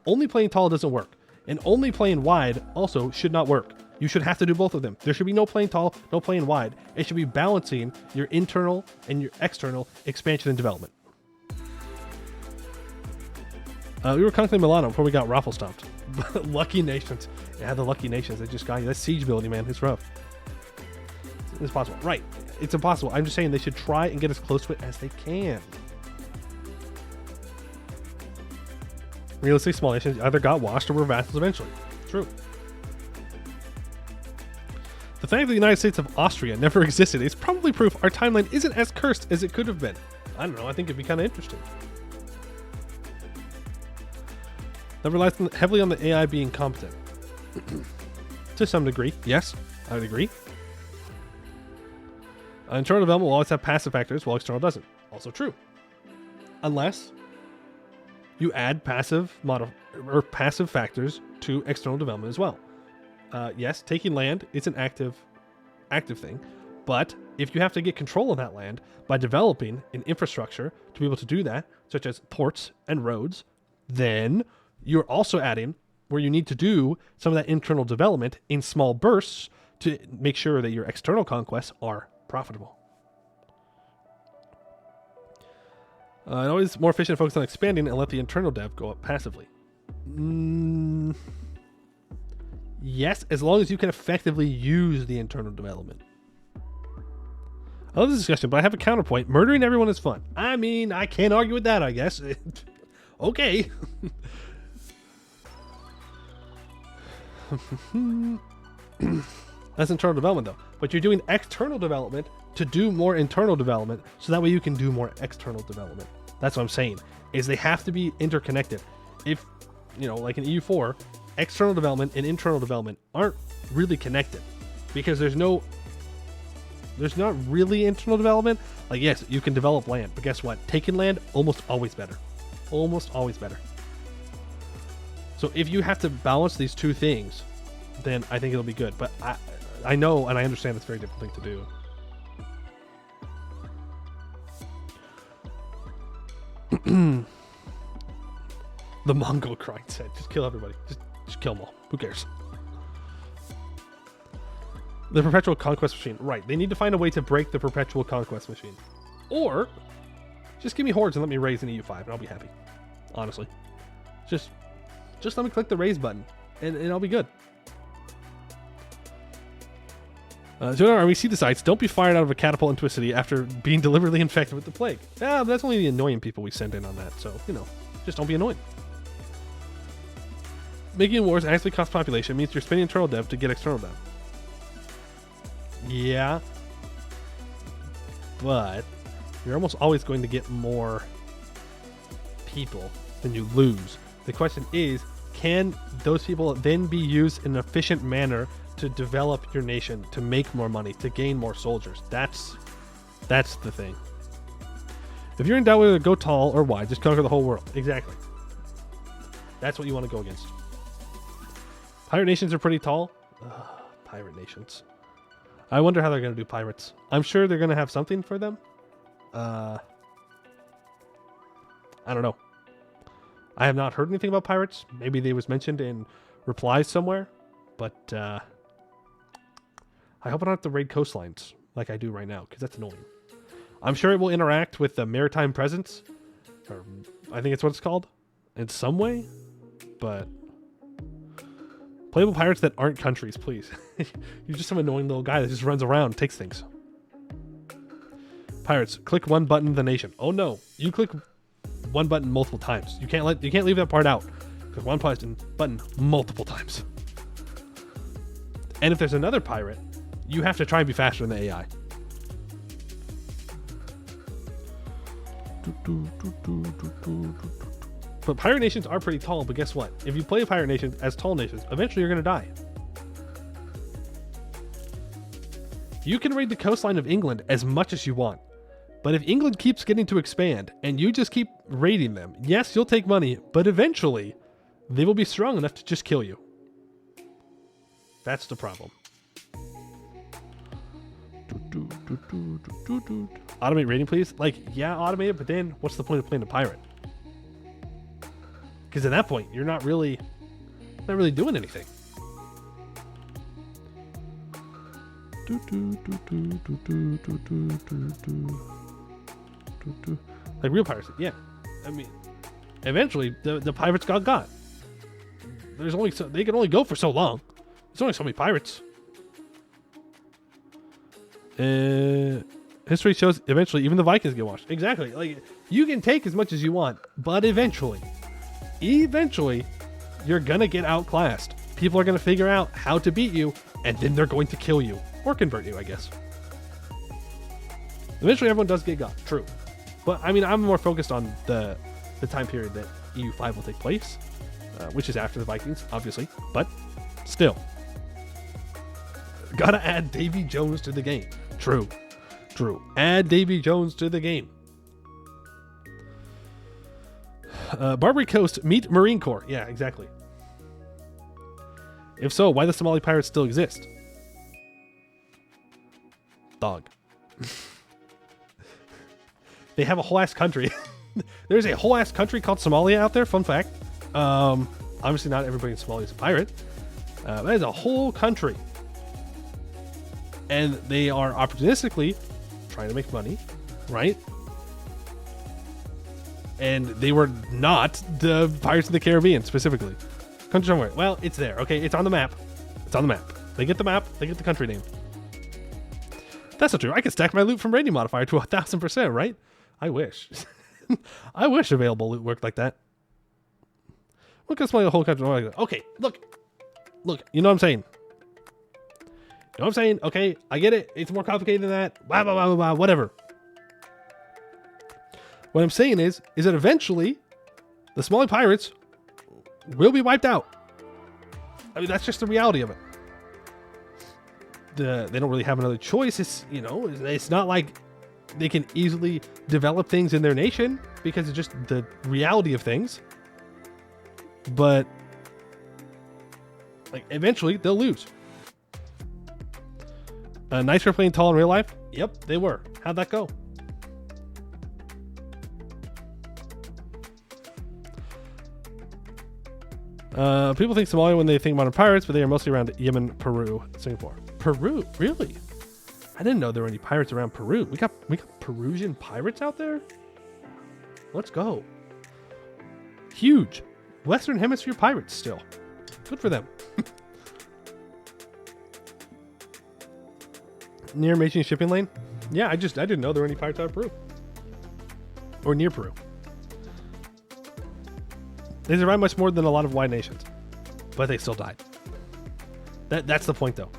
only playing tall doesn't work, and only playing wide also should not work. You should have to do both of them. There should be no playing tall, no playing wide. It should be balancing your internal and your external expansion and development. We were conquering Milano before we got raffle stomped. Lucky nations. Yeah, the lucky nations. They just got you. That's siege building, man. It's rough. It's possible. Right. It's impossible. I'm just saying they should try and get as close to it as they can. Realistically, small nations either got washed or were vassals eventually. True. The fact that the United States of Austria never existed is probably proof our timeline isn't as cursed as it could have been. I don't know. I think it'd be kind of interesting. That relies heavily on the AI being competent. To some degree, yes, I would agree. Internal development will always have passive factors, while external doesn't. Also true. Unless you add passive factors to external development as well. Yes, taking land is an active thing, but if you have to get control of that land by developing an infrastructure to be able to do that, such as ports and roads, then you're also adding where you need to do some of that internal development in small bursts to make sure that your external conquests are profitable. And always more efficient to focus on expanding and let the internal dev go up passively. Yes, as long as you can effectively use the internal development. I love this discussion, but I have a counterpoint. Murdering everyone is fun. I mean, I can't argue with that, I guess. Okay. That's internal development, though. But you're doing external development to do more internal development, so that way you can do more external development. That's what I'm saying, is they have to be interconnected. If, like in EU4, external development and internal development aren't really connected, because there's not really internal development. Like, yes, you can develop land, but guess what? Taking land, almost always better. Almost always better. So if you have to balance these two things, then I think it'll be good. But I know and I understand it's a very difficult thing to do. The Mongol crying said, just kill everybody. Just kill them all. Who cares? The perpetual conquest machine. Right. They need to find a way to break the perpetual conquest machine. Or just give me hordes and let me raise an EU5 and I'll be happy. Honestly. Just let me click the raise button and I'll be good. So our army see the sights. Don't be fired out of a catapult into a city after being deliberately infected with the plague. Yeah, but that's only the annoying people we send in on that. So, just don't be annoying. Making wars actually cost population means you're spending internal dev to get external dev. Yeah. But you're almost always going to get more people than you lose. The question is, can those people then be used in an efficient manner to develop your nation, to make more money, to gain more soldiers? That's the thing. If you're in doubt whether to go tall or wide, just conquer the whole world. Exactly. That's what you want to go against. Pirate nations are pretty tall. Pirate nations. I wonder how they're going to do pirates. I'm sure they're going to have something for them. I don't know. I have not heard anything about pirates. Maybe they was mentioned in replies somewhere. But I hope I don't have to raid coastlines like I do right now, because that's annoying. I'm sure it will interact with the maritime presence. Or I think it's what it's called. In some way. But playable pirates that aren't countries, please. You're just some annoying little guy that just runs around and takes things. Pirates, click one button the nation. Oh no, you click one button multiple times. You can't leave that part out. Click one button multiple times. And if there's another pirate, you have to try and be faster than the AI. But pirate nations are pretty tall, but guess what? If you play a pirate nation as tall nations, eventually you're going to die. You can raid the coastline of England as much as you want. But if England keeps getting to expand and you just keep raiding them, yes, you'll take money, but eventually they will be strong enough to just kill you. That's the problem. Automate raiding, please. Like, yeah, automate it, but then what's the point of playing a pirate? Because at that point, you're not really doing anything. Like real pirates, yeah. I mean, eventually the pirates got. There's only they can only go for so long. There's only so many pirates. History shows eventually even the Vikings get washed. Exactly. Like you can take as much as you want, but eventually you're gonna get outclassed. People are gonna figure out how to beat you, and then they're going to kill you or convert you, I guess. Eventually, everyone does get got. True. But, I mean, I'm more focused on the time period that EU5 will take place, which is after the Vikings, obviously. But, still. Gotta add Davy Jones to the game. True. Add Davy Jones to the game. Barbary Coast, meet Marine Corps. Yeah, exactly. If so, why the Somali pirates still exist? Dog. They have a whole ass country. There's a whole ass country called Somalia out there. Fun fact. Obviously, not everybody in Somalia is a pirate. That is a whole country. And they are opportunistically trying to make money, right? And they were not the Pirates of the Caribbean, specifically. Country somewhere. Well, it's there. Okay, it's on the map. They get the map. They get the country name. That's not true. I can stack my loot from rating modifier to 1,000%, right? I wish. I wish available loot worked like that. Look at the whole country. Okay, look. You know what I'm saying? Okay, I get it. It's more complicated than that. Blah, blah, blah, blah, blah, whatever. What I'm saying is that eventually the Somali pirates will be wiped out. I mean, that's just the reality of it. They don't really have another choice. It's not like they can easily develop things in their nation because it's just the reality of things. But like eventually they'll lose. Nice for playing tall in real life. Yep, they were. How'd that go? People think Somalia when they think modern pirates, but they are mostly around Yemen, Peru, Singapore. Peru? Really? I didn't know there were any pirates around Peru. We got Peruvian pirates out there? Let's go. Huge. Western Hemisphere pirates still. Good for them. Near Meiji shipping lane? Yeah, I didn't know there were any pirates out of Peru. Or near Peru. They survived much more than a lot of wide nations. But they still died. That's the point though.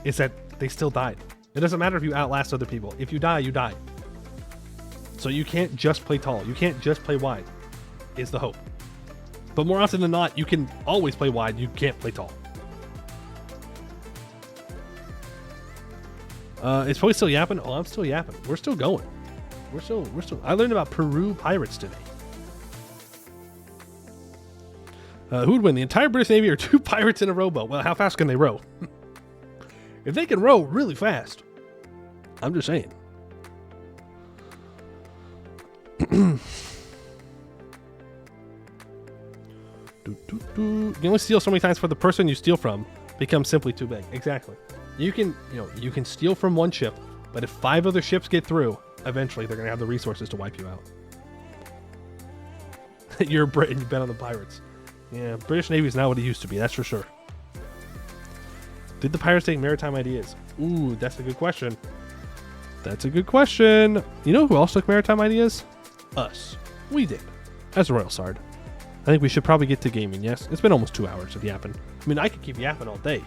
Is that they still died. It doesn't matter if you outlast other people. If you die, you die. So you can't just play tall. You can't just play wide. Is the hope. But more often than not, you can always play wide. You can't play tall. It's probably still yapping. Oh, I'm still yapping. We're still going. We're still. I learned about Peru pirates today. Who would win? The entire British Navy or two pirates in a rowboat? Well, how fast can they row? If they can row really fast, I'm just saying. You can only steal so many times before the person you steal from becomes simply too big. Exactly. You can steal from one ship, but if 5 other ships get through, eventually they're going to have the resources to wipe you out. You're a Brit and you bet on the pirates. Yeah, British Navy is not what it used to be, that's for sure. Did the pirates take maritime ideas? Ooh, that's a good question. That's a good question. You know who else took maritime ideas? Us. We did. As Royal Sard. I think we should probably get to gaming, yes? It's been almost 2 hours of yapping. I mean, I could keep yapping all day.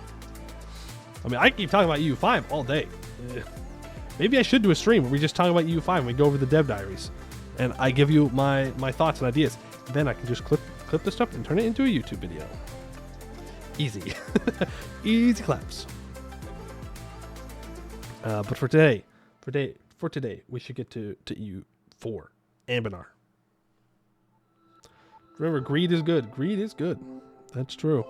I mean, I could keep talking about EU5 all day. Maybe I should do a stream where we just talk about EU5 and we go over the dev diaries. And I give you my thoughts and ideas. Then I can just clip this stuff and turn it into a YouTube video. Easy. Easy claps. But for today, we should get to EU4. Anbennar. Remember, greed is good. Greed is good. That's true.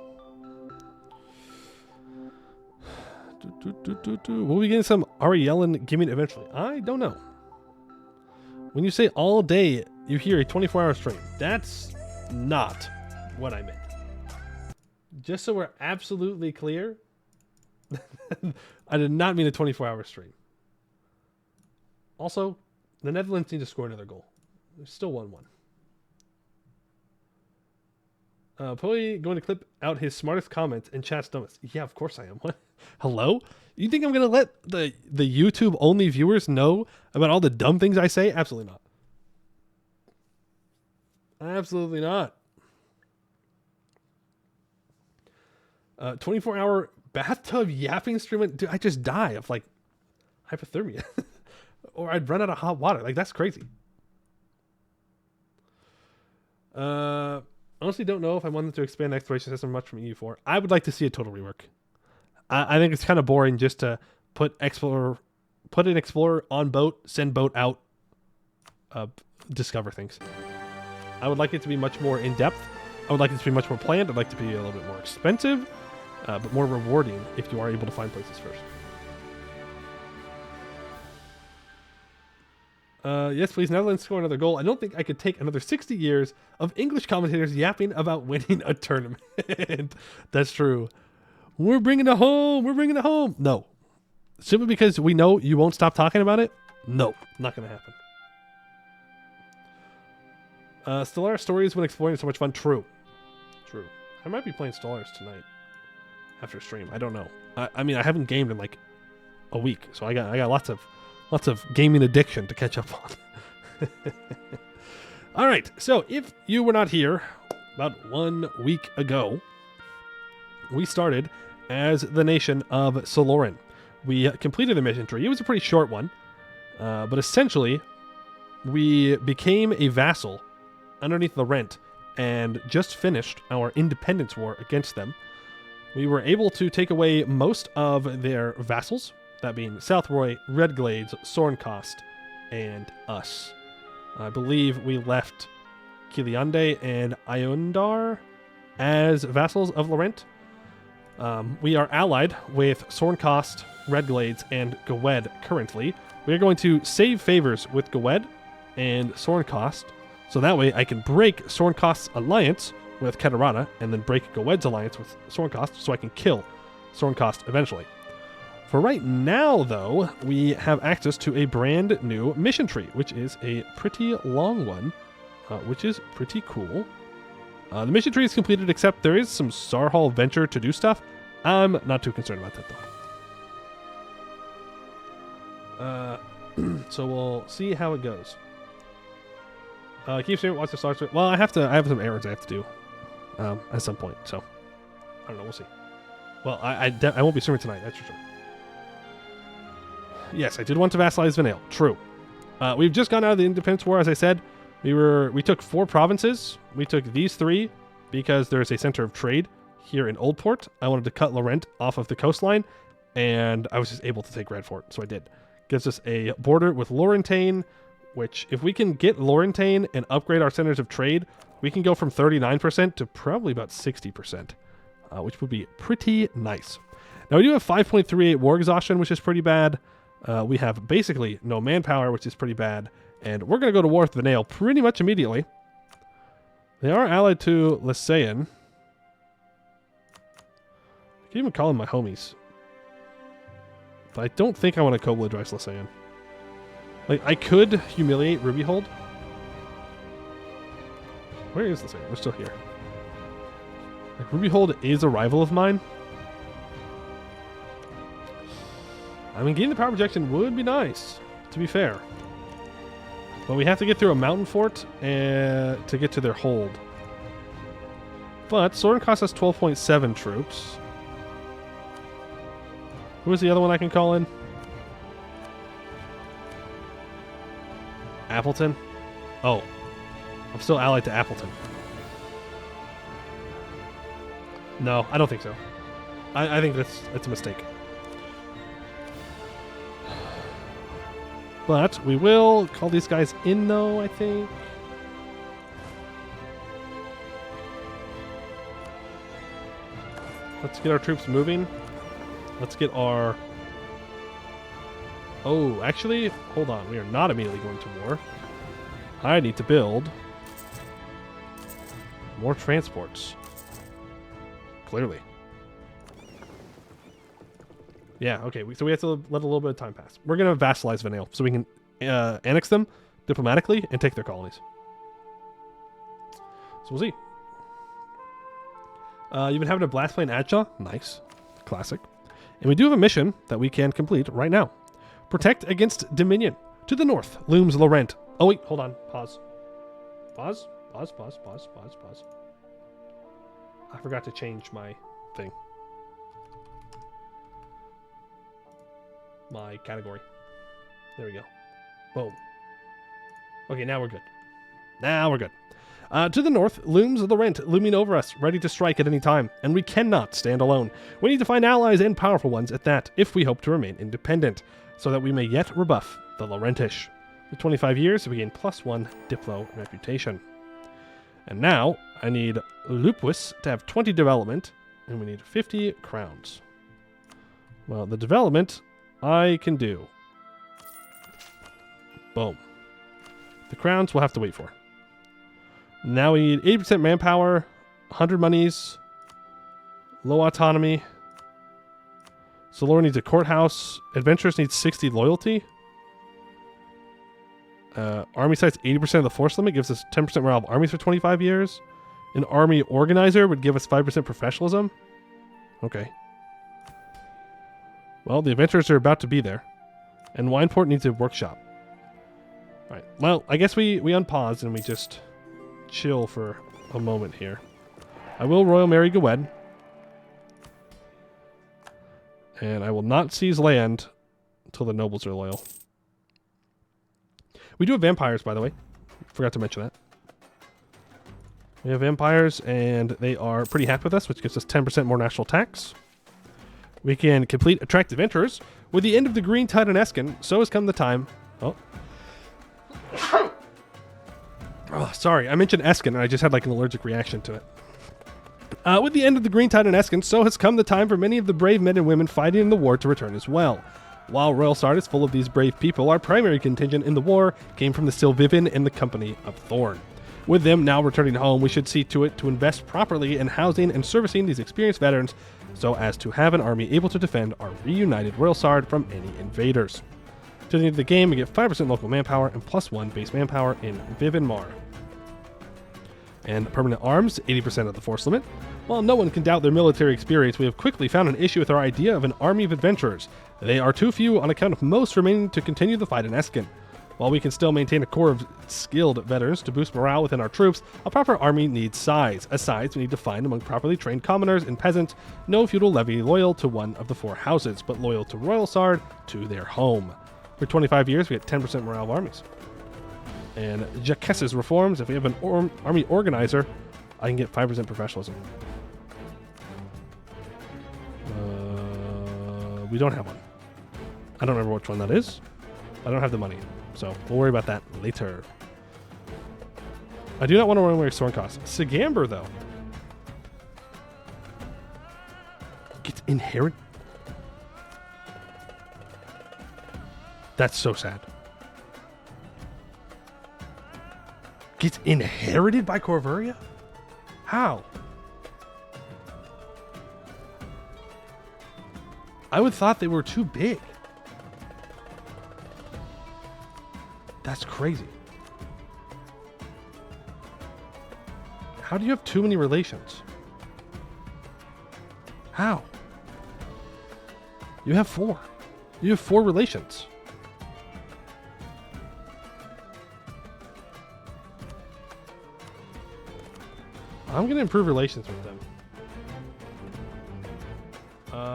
Will we get some Ariellen gaming eventually? I don't know. When you say all day, you hear a 24-hour stream. That's not what I meant. Just so we're absolutely clear, I did not mean a 24-hour stream. Also, the Netherlands need to score another goal. There's still 1-1. Probably going to clip out his smartest comments and chat's dumbest. Yeah, of course I am. What? Hello? You think I'm going to let the YouTube only viewers know about all the dumb things I say? Absolutely not. Absolutely not. 24-hour bathtub yapping stream. Dude, I just die of like hypothermia. Or I'd run out of hot water. Like, that's crazy. Honestly, don't know if I want them to expand the exploration system much from EU4. I would like to see a total rework. I think it's kind of boring just to put an explorer on boat, send boat out, discover things. I would like it to be much more in depth. I would like it to be much more planned. I'd like it to be a little bit more expensive, but more rewarding if you are able to find places first. Yes, please. Netherlands score another goal. I don't think I could take another 60 years of English commentators yapping about winning a tournament. That's true. We're bringing it home. We're bringing it home. No. Simply because we know you won't stop talking about it? No. Not going to happen. Stellaris stories when exploring is so much fun. True. True. I might be playing Stellaris tonight after stream. I don't know. I mean, I haven't gamed in like a week, so I got lots of gaming addiction to catch up on. All right, so if you were not here about 1 week ago, we started as the nation of Saloren. We completed the mission tree. It was a pretty short one, but essentially, we became a vassal underneath Lorent and just finished our independence war against them. We were able to take away most of their vassals, that being Southroy, Redglades, Sorenkost, and us. I believe we left Kiliande and Iondar as vassals of Lorent. We are allied with Sorenkost, Redglades, and Gwed currently. We are going to save favors with Gwed and Sorenkost, so that way I can break Sorenkost's alliance with Keterata and then break Gwed's alliance with Sorenkost so I can kill Sorenkost eventually. For right now, though, we have access to a brand new mission tree, which is a pretty long one, which is pretty cool. The mission tree is completed, except there is some Sarhal venture to do stuff. I'm not too concerned about that, though. So we'll see how it goes. Keep streaming, watch the stars. Well, I have some errands I have to do at some point, so I don't know. We'll see. Well, I won't be streaming tonight. That's for sure. Yes, I did want to vassalize Vanale. True. We've just gone out of the Independence War, as I said. We took 4 provinces. We took these 3 because there's a center of trade here in Oldport. I wanted to cut Lorent off of the coastline, and I was just able to take Redfort, so I did. Gives us a border with Laurentane, which if we can get Laurentane and upgrade our centers of trade, we can go from 39% to probably about 60%, which would be pretty nice. Now, we do have 5.38 war exhaustion, which is pretty bad. We have basically no manpower, which is pretty bad. And we're going to go to war with Vanale pretty much immediately. They are allied to Lysaean. I can even call them my homies. But I don't think I want to co-belligerize Lysaean. Like, I could humiliate Rubyhold. Where is Lysaean? We're still here. Like, Rubyhold is a rival of mine. I mean, getting the power projection would be nice, to be fair. But we have to get through a mountain fort to get to their hold. But Saloren costs us 12.7 troops. Who is the other one I can call in? Appleton? Oh. I'm still allied to Appleton. No, I don't think so. I think that's a mistake. But we will call these guys in, though, I think. Let's get our troops moving. Let's get our... Oh, actually, hold on. We are not immediately going to war. I need to build more transports. Clearly. Yeah, okay. So we have to let a little bit of time pass. We're going to vassalize Vanale so we can annex them diplomatically and take their colonies. So we'll see. You've been having a blast plane Adja. Nice. Classic. And we do have a mission that we can complete right now. Protect against Dominion. To the north looms Lorent. Oh, wait. Hold on. Pause. Pause. Pause, pause, pause, pause, pause. I forgot to change my thing. My category. There we go. Boom. Okay, now we're good. Now we're good. To the north looms Lorent, looming over us, ready to strike at any time, and we cannot stand alone. We need to find allies and powerful ones at that, if we hope to remain independent, so that we may yet rebuff the Lorentish. With 25 years, we gain +1 Diplo reputation. And now, I need Lupus to have 20 development, and we need 50 crowns. Well, the development I can do. Boom. The crowns we'll have to wait for. Now we need 80% manpower, 100 monies, low autonomy. Saloren needs a courthouse. Adventurers needs 60 loyalty. Army sites 80% of the force limit gives us 10% morale of armies for 25 years. An army organizer would give us 5% professionalism. Okay. Well, the adventurers are about to be there. And Wineport needs a workshop. Alright, well, I guess we unpause and we just chill for a moment here. I will Royal Mary Gawed. And I will not seize land until the nobles are loyal. We do have vampires, by the way. Forgot to mention that. We have vampires, and they are pretty happy with us, which gives us 10% more national tax. We can complete attract adventurers. With the end of the green tide in Eskin, so has come the time... Oh. Oh, sorry. I mentioned Eskin, and I just had like an allergic reaction to it. With the end of the green tide in Eskin, so has come the time for many of the brave men and women fighting in the war to return as well. While Royal Sard is full of these brave people, our primary contingent in the war came from the Sylvivan and the Company of Thorn. With them now returning home, we should see to it to invest properly in housing and servicing these experienced veterans so as to have an army able to defend our reunited Royal Sard from any invaders. To the end of the game, we get 5% local manpower and +1 base manpower in Vivan Mar. And permanent arms, 80% of the force limit. While no one can doubt their military experience, we have quickly found an issue with our idea of an army of adventurers. They are too few on account of most remaining to continue the fight in Eskin. While we can still maintain a core of skilled veterans to boost morale within our troops, a proper army needs size. As size, we need to find among properly trained commoners and peasants no feudal levy loyal to one of the 4 houses, but loyal to Royal Sard to their home. For 25 years, we get 10% morale of armies. And Jacques' reforms, if we have an army organizer, I can get 5% professionalism. We don't have one. I don't remember which one that is. I don't have the money, so we'll worry about that later. I do not want to run away Soren costs. Sigamber, though. Gets inherent. That's so sad. Gets inherited by Corvuria? How? I would thought they were too big. That's crazy. How do you have too many relations? How? You have 4. You have 4 relations. I'm going to improve relations with them.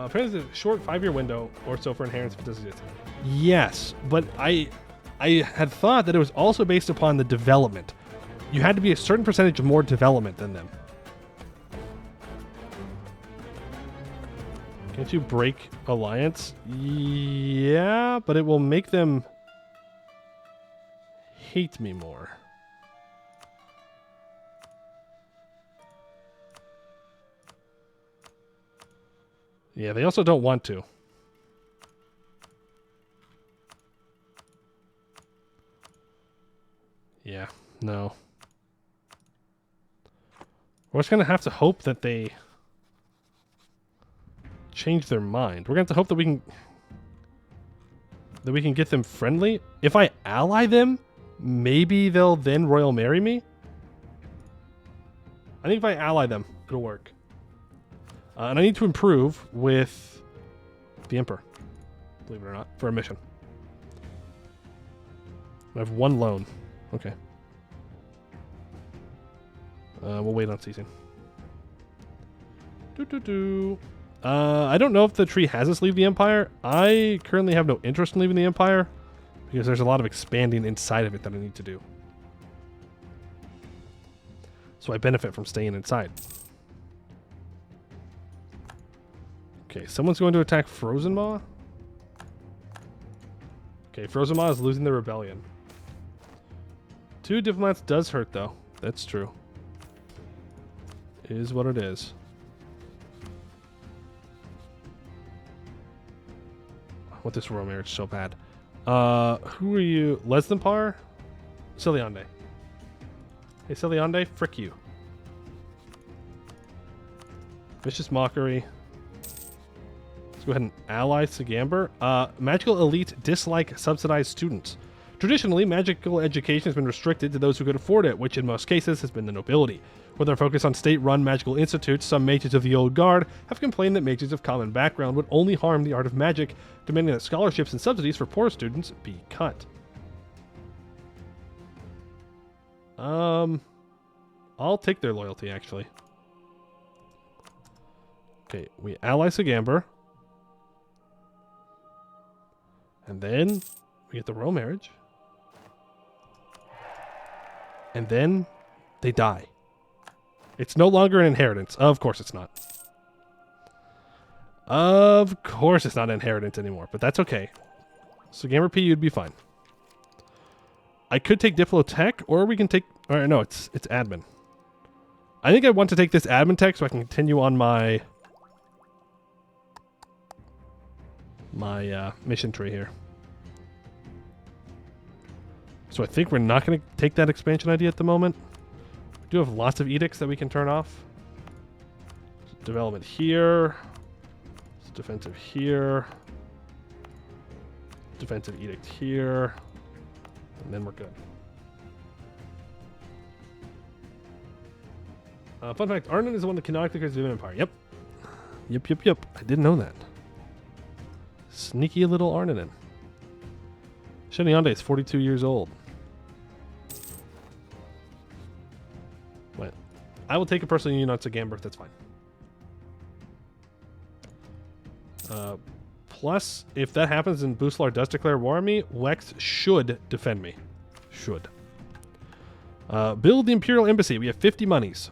Apparently there's a short 5-year window or so for inheritance if it doesn't exist. Yes, but I had thought that it was also based upon the development. You had to be a certain percentage of more development than them. Can't you break alliance? Yeah, but it will make them hate me more. Yeah, they also don't want to. Yeah, no. We're just going to have to hope that they change their mind. We're going to have to hope that we can get them friendly. If I ally them, maybe they'll then royal marry me. I think if I ally them, it'll work. And I need to improve with the Emperor, believe it or not, for a mission. I have 1 loan. Okay. We'll wait on ceasing. I don't know if the tree has us leave the Empire. I currently have no interest in leaving the Empire because there's a lot of expanding inside of it that I need to do. So I benefit from staying inside. Okay, someone's going to attack Frozen Maw. Okay, Frozen Maw is losing the rebellion. 2 diplomats does hurt, though. That's true. It is what it is. I want this royal marriage so bad. Who are you? Lesnampar? Ciliande. Hey, Ciliande, frick you. Vicious Mockery. Let's go ahead and ally Sagamber. Magical elite dislike subsidized students. Traditionally, magical education has been restricted to those who could afford it, which in most cases has been the nobility. With their focus on state-run magical institutes, some mages of the Old Guard have complained that mages of common background would only harm the art of magic, demanding that scholarships and subsidies for poor students be cut. I'll take their loyalty, actually. Okay, we ally Sagamber. And then we get the royal marriage. And then they die. It's no longer an inheritance. Of course it's not. Of course it's not an inheritance anymore, but that's okay. Sagamber P, you'd be fine. I could take Diplotech, or we can take... Or no, it's admin. I think I want to take this admin tech so I can continue on my mission tree here. So I think we're not going to take that expansion idea at the moment. We do have lots of edicts that we can turn off. Development here. Defensive here. Defensive edict here. And then we're good. Fun fact, Arnon is the one that canonically creates the Empire. Yep. Yep. I didn't know that. Sneaky little Arnonin. Sheniande is 42 years old. Wait. I will take a personal union on Sagamber if that's fine. Plus, if that happens and Buslar does declare war on me, Wex should defend me. Should. Build the Imperial Embassy. We have 50 monies.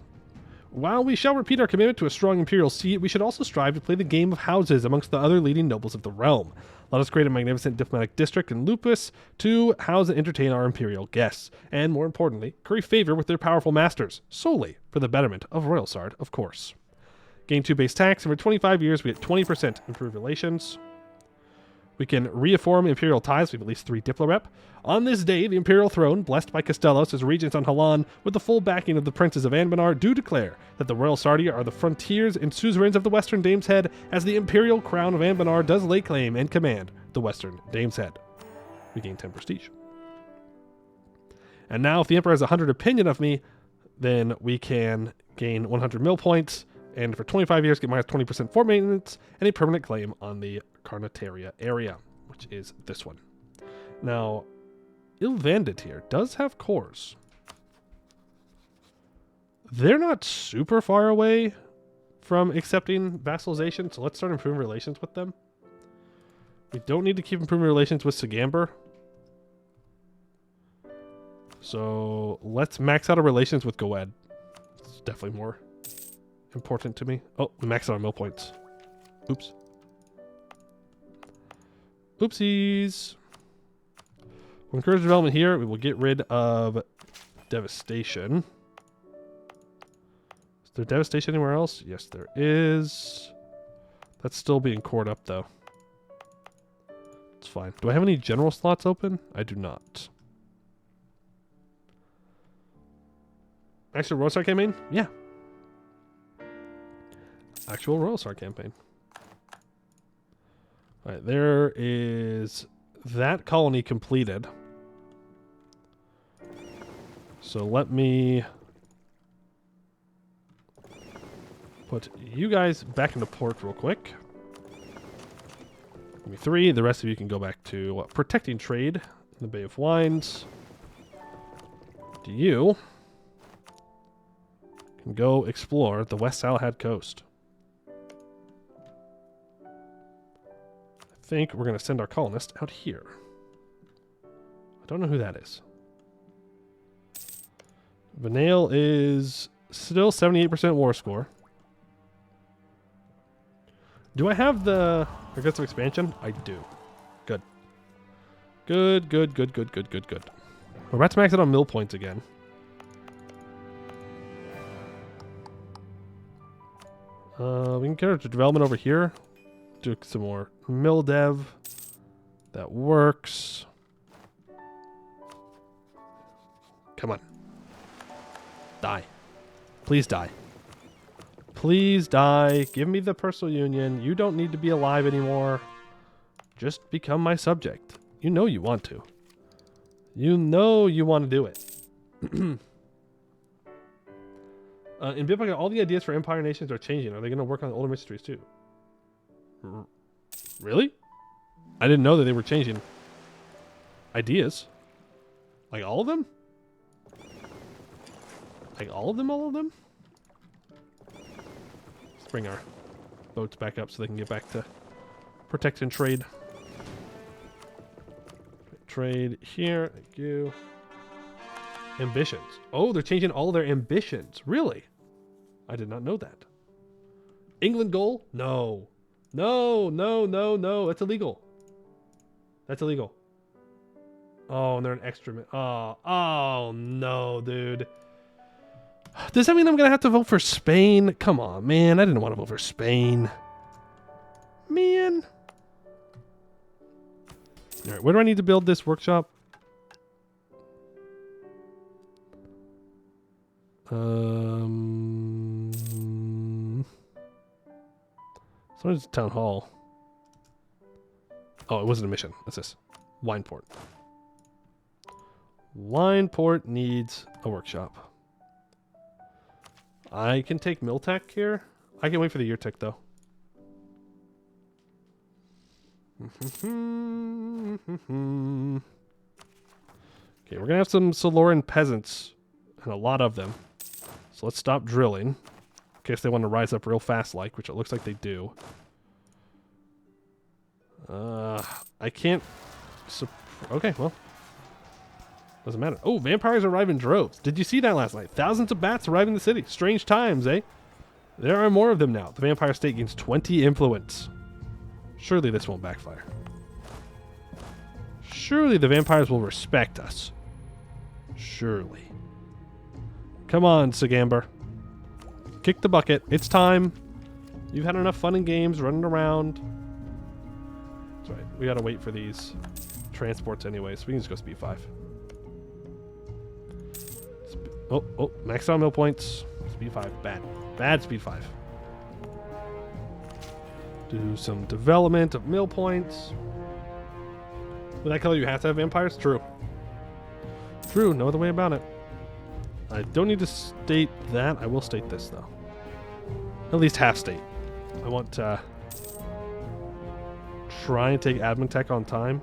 While we shall repeat our commitment to a strong imperial seat, we should also strive to play the game of houses amongst the other leading nobles of the realm. Let us create a magnificent diplomatic district in Lupus to house and entertain our imperial guests, and more importantly, curry favor with their powerful masters, solely for the betterment of Royal Sard, of course. Gain 2 base tax, and for 25 years we get 20% improved relations. We can reaffirm imperial ties. We have at least 3 Diplo rep. On this day, the imperial throne, blessed by Castellos as regents on Halan, with the full backing of the princes of Anbennar, do declare that the royal Sardi are the frontiers and suzerains of the Western Dame's Head, as the imperial crown of Anbennar does lay claim and command the Western Dame's Head. We gain 10 prestige. And now, if the emperor has 100 opinion of me, then we can gain 100 mill points, and for 25 years get minus 20% fort maintenance, and a permanent claim on the Carnitaria area, which is this one. Now, Ilvandit here does have cores. They're not super far away from accepting vassalization, so let's start improving relations with them. We don't need to keep improving relations with Sagamber. So let's max out our relations with Goed. It's definitely more important to me. Oh, we maxed out our mill points. Oops. Oopsies. We'll encourage development here. We will get rid of devastation. Is there devastation anywhere else? Yes, there is. That's still being cored up, though. It's fine. Do I have any general slots open? I do not. Actual Royal Star campaign? Yeah. Actual Royal Star campaign. Alright, there is that colony completed. So let me put you guys back into port real quick. Give me 3. The rest of you can go back to protecting trade in the Bay of Wines. Do you can go explore the West Salahad coast. I think we're going to send our colonist out here. I don't know who that is. Vanale is still 78% war score. Do I have the aggressive expansion? I do. Good. Good, good, good, good, good, good, good. We're about to max it on mill points again. We can carry to development over here. Do some more mill dev. That works. Come on. Die. Please die. Please die. Give me the personal union. You don't need to be alive anymore. Just become my subject. You know you want to. You know you want to do it. In Bitbucket, all the ideas for Empire Nations are changing. Are they going to work on the older mysteries too? Really? I didn't know that they were changing ideas. Like all of them? Like all of them, all of them? Let's bring our boats back up so they can get back to protect and trade. Trade here. Thank you. Ambitions. Oh, they're changing all their ambitions. Really? I did not know that. England goal? No. No, no, no, no. That's illegal. That's illegal. Oh, and they're an extra... Oh, no, dude. Does that mean I'm going to have to vote for Spain? Come on, man. I didn't want to vote for Spain. Man. All right, where do I need to build this workshop? So it's town hall. Oh, it wasn't a mission. What's this? Wineport. Wineport needs a workshop. I can take Miltech here. I can wait for the year tech though. Okay, we're gonna have some Saloren peasants and a lot of them. So let's stop drilling in case they want to rise up real fast, which it looks like they do. I can't. Okay, well, doesn't matter. Oh, vampires arrive in droves. Did you see that last night? Thousands of bats arrive in the city. Strange times, eh? There are more of them now. The vampire state gains 20 influence. Surely this won't backfire. Surely the vampires will respect us. Surely. Come on, Sagamber. Kick the bucket. It's time. You've had enough fun and games running around. right. We gotta wait for these transports anyway, so we can just go speed 5. Oh, max out mill points. Speed 5. Bad. Bad speed 5. Do some development of mill points. With that color, you have to have vampires? True. True, no other way about it. I don't need to state that. I will state this, though. At least half state. I want to try and take admin tech on time.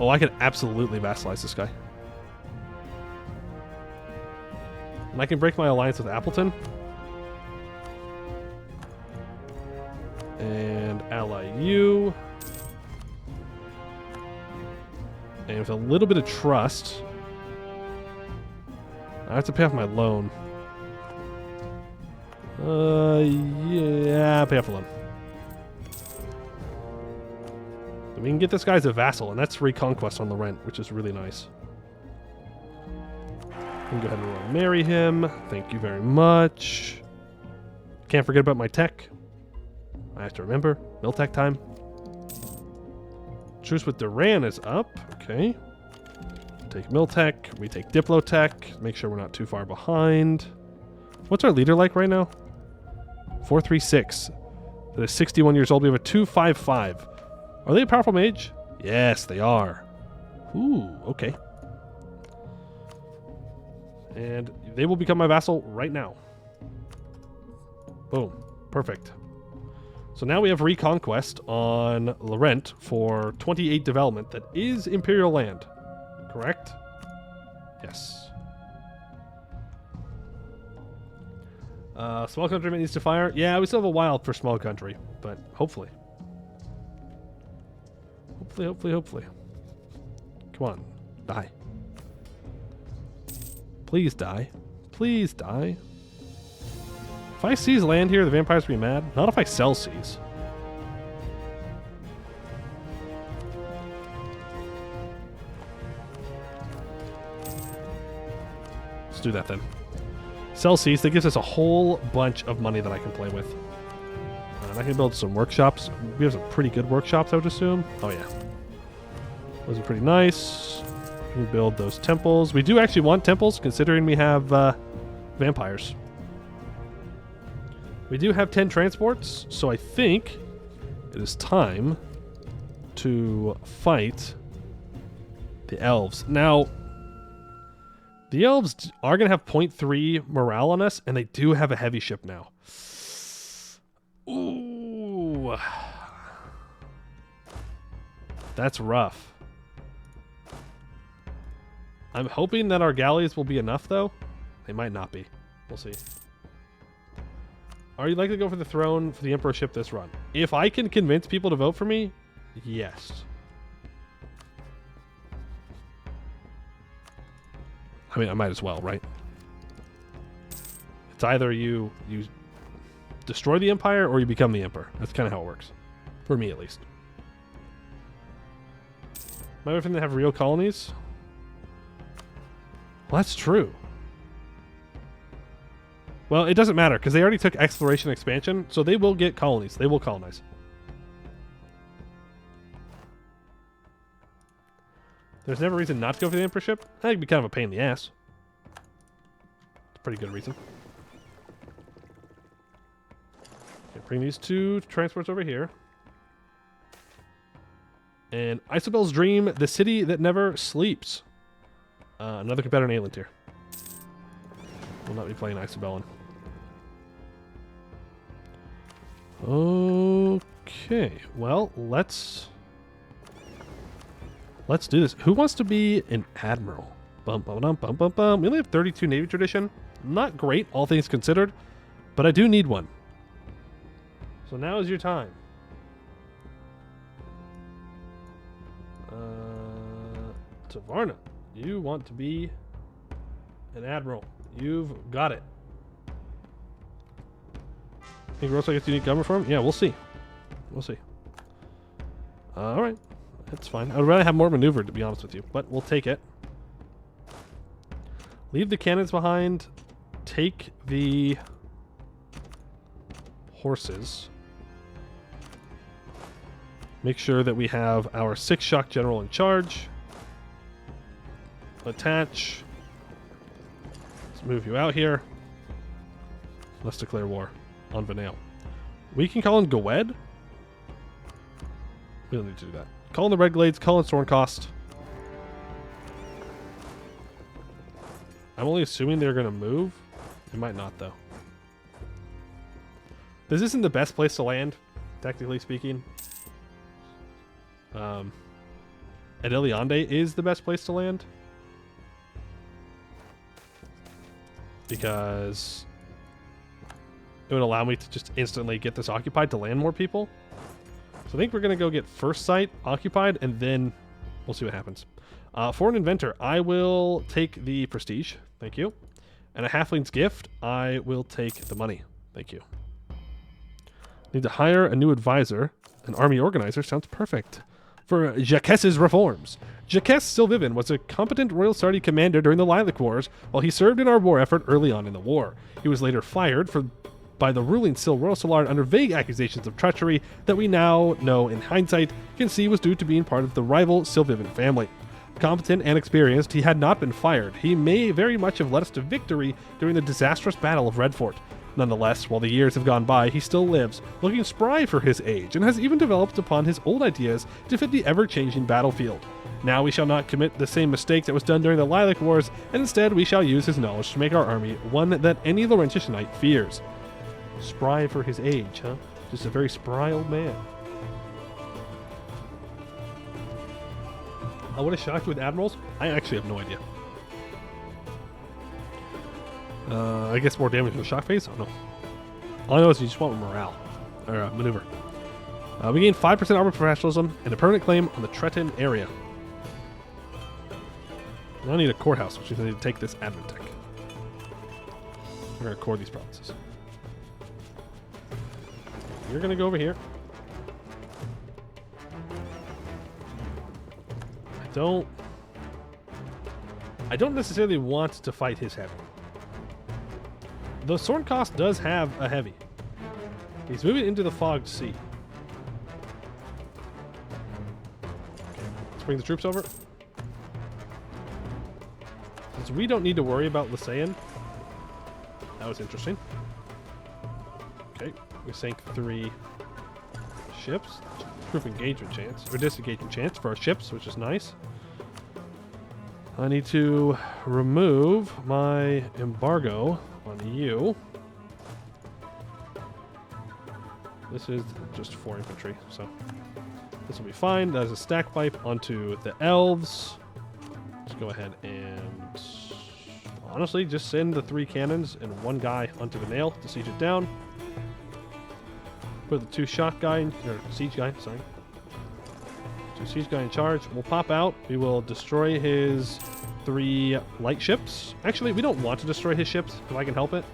Oh, I could absolutely vassalize this guy. And I can break my alliance with Appleton. And ally you. And with a little bit of trust, I have to pay off my loan. Yeah, pay off the loan. We can get this guy as a vassal, and that's reconquest on Lorent, which is really nice. We can go ahead and marry him. Thank you very much. Can't forget about my tech. I have to remember. Mill tech time. Truce with Duran is up. Okay. Take mill tech. We take diplo tech. Make sure we're not too far behind. What's our leader like right now? 436. That is 61 years old. We have a 255. Are they a powerful mage? Yes, they are. Ooh, okay. And they will become my vassal right now. Boom. Perfect. So now we have reconquest on Lorent for 28 development. That is Imperial land. Correct? Yes. Small country needs to fire. Yeah, we still have a while for small country, but hopefully. Hopefully. Come on. Die. Please die. Please die. If I seize land here, the vampires will be mad. Not if I sell seize. Let's do that then. Sell seize. That gives us a whole bunch of money that I can play with. And I can build some workshops. We have some pretty good workshops, I would assume. Oh, yeah. Those are pretty nice. We can build those temples. We do actually want temples, considering we have vampires. We do have 10 transports, so I think it is time to fight the elves. Now, the elves are going to have 0.3 morale on us, and they do have a heavy ship now. Ooh. That's rough. I'm hoping that our galleys will be enough, though. They might not be. We'll see. Are you likely to go for the throne for the emperorship this run? If I can convince people to vote for me, yes. I mean, I might as well, right? It's either you destroy the empire or you become the emperor. That's kind of how it works. For me, at least. Am I waiting to have real colonies? Well, that's true. Well, it doesn't matter, because they already took exploration expansion, so they will get colonies. They will colonize. There's never a reason not to go for the emperorship. I think it'd be kind of a pain in the ass. It's a pretty good reason. Okay, bring these 2 transports over here. And Isobel's Dream, the city that never sleeps. Another competitor in Aelant here. We'll not be playing Isobellan. Okay, well, let's do this. Who wants to be an admiral? Bum, bum, bum, bum, bum, bum. We only have 32 Navy tradition. Not great, all things considered, but I do need one. So now is your time. Tavarna, you want to be an admiral. You've got it. Think Rosa gets unique gun reform? Yeah, we'll see. We'll see. Alright. That's fine. I would rather have more maneuver, to be honest with you. But we'll take it. Leave the cannons behind. Take the horses. Make sure that we have our 6 shock general in charge. Attach. Let's move you out here. Let's declare war on Anbennar. We can call in Goed. We don't need to do that. Call in the Red Glades, call in Sorncost. I'm only assuming they're going to move. They might not, though. This isn't the best place to land, technically speaking. Adeliande is the best place to land. Because it would allow me to just instantly get this occupied to land more people. So I think we're going to go get first site occupied, and then we'll see what happens. For an inventor, I will take the prestige. Thank you. And a halfling's gift, I will take the money. Thank you. Need to hire a new advisor. An army organizer sounds perfect. For Jacques' reforms. Jacques Silvivin was a competent Royal Sardi commander during the Lilac Wars, while he served in our war effort early on in the war. He was later fired by the ruling Royal Saloren under vague accusations of treachery that we now know in hindsight can see was due to being part of the rival Silvivin family. Competent and experienced, he had not been fired. He may very much have led us to victory during the disastrous Battle of Redfort. Nonetheless, while the years have gone by, he still lives, looking spry for his age, and has even developed upon his old ideas to fit the ever-changing battlefield. Now we shall not commit the same mistake that was done during the Lilac Wars, and instead we shall use his knowledge to make our army one that any Laurentian knight fears. Spry for his age, huh? Just a very spry old man. What is shocked with admirals? I actually have no idea. I guess more damage from the shock phase? I don't know. All I know is you just want morale. Or maneuver. We gain 5% armor professionalism and a permanent claim on the Treton area. Now I need a courthouse, which means I need to take this admin tech. We're going to core these provinces. You're going to go over here. I don't necessarily want to fight his heavy. The Sorncost does have a heavy. He's moving into the Fogged Sea. Okay, let's bring the troops over. Since we don't need to worry about Lysaean. That was interesting. Okay, we sank 3 ships. Proof engagement chance, or disengagement chance for our ships, which is nice. I need to remove my embargo on you. This is just 4 infantry, so this will be fine. That is a stack pipe onto the elves. Let's go ahead and honestly just send the 3 cannons and 1 guy onto the nail to siege it down. Put the 2 shot guy, or siege guy, sorry. 2 siege guy in charge. We'll pop out. We will destroy his 3 light ships. Actually, we don't want to destroy his ships if I can help it.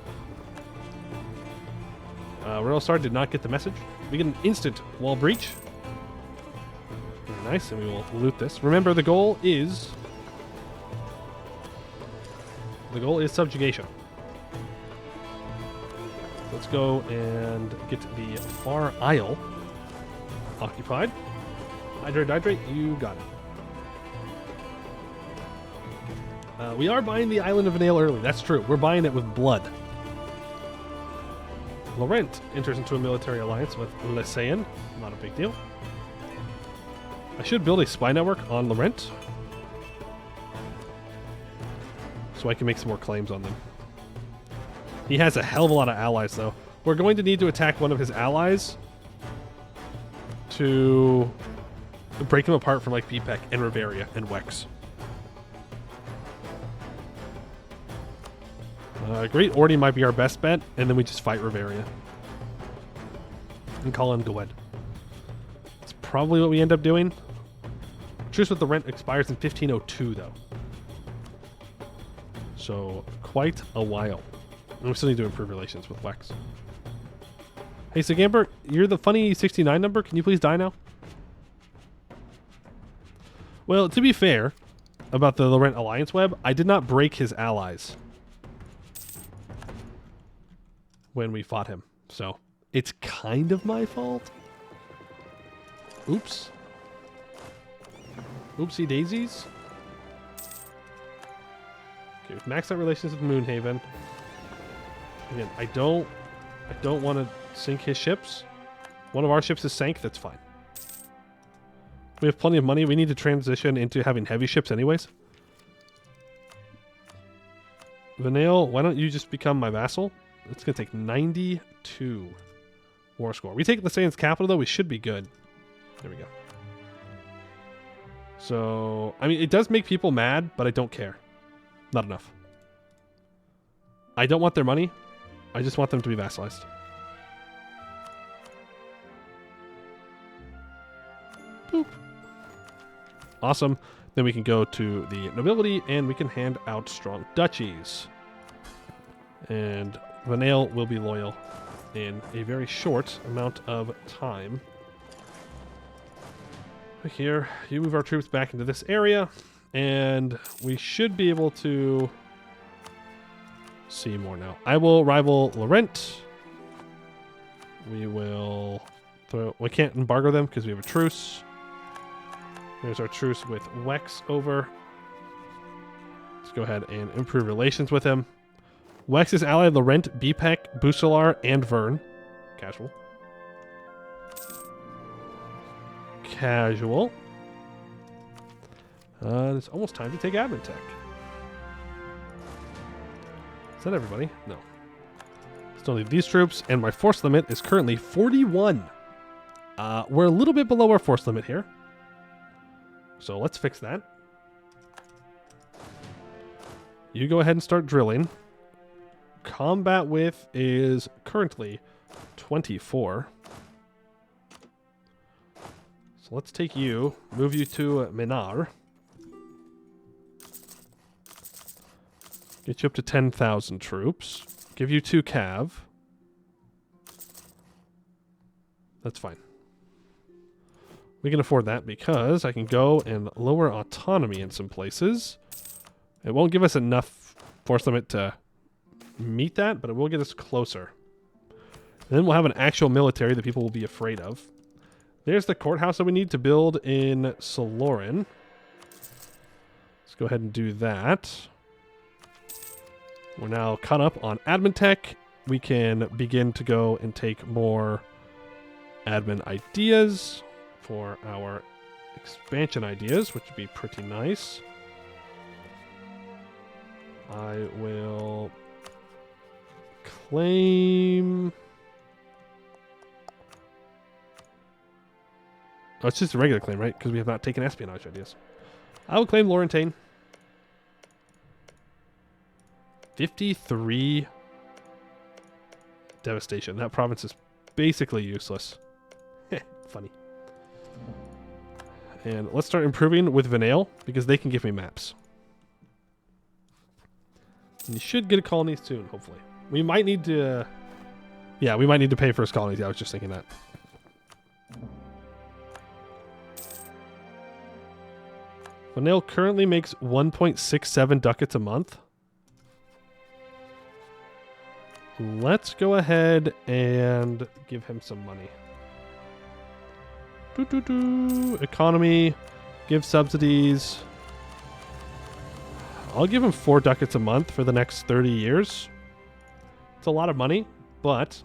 Royal Star did not get the message. We get an instant wall breach. Very nice, and we will loot this. Remember, the goal is subjugation. Let's go and get the Far Isle occupied. Hydrate, you got it. We are buying the Island of Anbennar early. That's true. We're buying it with blood. Lorent enters into a military alliance with Lysaean. Not a big deal. I should build a spy network on Lorent, so I can make some more claims on them. He has a hell of a lot of allies, though. We're going to need to attack one of his allies to break him apart from like Pipec and Riveria and Wex. Great Orty might be our best bet, and then we just fight Riveria and call in Goed. That's probably what we end up doing. Truce with the Rent expires in 1502, though. So quite a while. And we still need to improve relations with Wex. Hey, Sigamber, you're the funny 69 number. Can you please die now? Well, to be fair about the Lorent Alliance web, I did not break his allies when we fought him. So it's kind of my fault. Oops. Oopsie daisies. Okay, we've maxed out relations with Moonhaven. Again, I don't want to sink his ships. One of our ships is sank, that's fine. We have plenty of money. We need to transition into having heavy ships anyways. Vanale, why don't you just become my vassal? It's going to take 92 war score. We take Lysane's capital, though. We should be good. There we go. So, I mean, it does make people mad, but I don't care. Not enough. I don't want their money. I just want them to be vassalized. Boop. Awesome. Then we can go to the nobility, and we can hand out strong duchies. And Vanale will be loyal in a very short amount of time. Here, you move our troops back into this area, and we should be able to see more now. I will rival Lorent. We will throw... We can't embargo them because we have a truce. There's our truce with Wex over. Let's go ahead and improve relations with him. Wex is allied Lorent, Bpec, Bucelar, and Vern. Casual. Casual. It's almost time to take admin tech. Is that everybody? No. Still need these troops, and my force limit is currently 41. We're a little bit below our force limit here. So let's fix that. You go ahead and start drilling. Combat width is currently 24. So let's take you, move you to Anbennar. Get you up to 10,000 troops. Give you 2 cav. That's fine. We can afford that because I can go and lower autonomy in some places. It won't give us enough force limit to meet that, but it will get us closer. And then we'll have an actual military that people will be afraid of. There's the courthouse that we need to build in Saloren. Let's go ahead and do that. We're now caught up on admin tech. We can begin to go and take more admin ideas for our expansion ideas, which would be pretty nice. I will claim... Oh, it's just a regular claim, right? Because we have not taken espionage ideas. I will claim Lorentane. 53 devastation. That province is basically useless. Funny. And let's start improving with Vanale, because they can give me maps. And you should get a colony soon, hopefully. We might need to... yeah, we might need to pay for his colonies. Yeah, I was just thinking that. Vanale currently makes 1.67 ducats a month. Let's go ahead and give him some money. Economy. Give subsidies. I'll give him 4 ducats a month for the next 30 years. It's a lot of money, but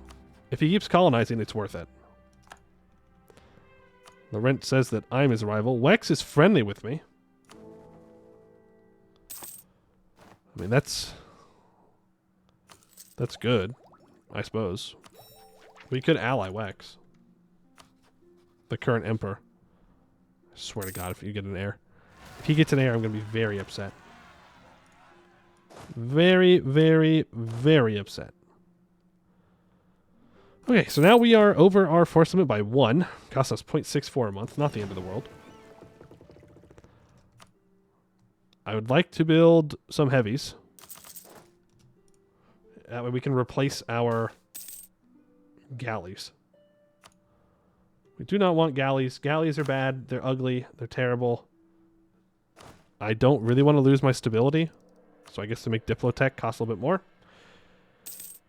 if he keeps colonizing, it's worth it. Lorent says that I'm his rival. Wex is friendly with me. I mean, that's good, I suppose. We could ally Wex, the current emperor. I swear to God, if you get an heir. If he gets an heir, I'm going to be very upset. Very, very, very upset. Okay, so now we are over our force limit by 1. Costs us 0.64 a month. Not the end of the world. I would like to build some heavies. That way we can replace our galleys. We do not want galleys. Galleys are bad. They're ugly. They're terrible. I don't really want to lose my stability. So I guess to make Diplotech cost a little bit more.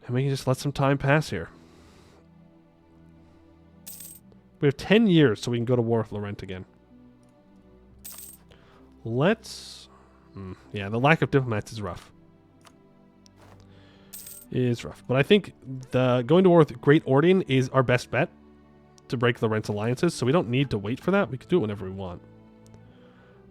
And we can just let some time pass here. We have 10 years so we can go to war with Lorent again. Let's... yeah, the lack of diplomats is rough. Is rough. But I think going to war with Great Ordian is our best bet to break Lorent's alliances, so we don't need to wait for that. We can do it whenever we want.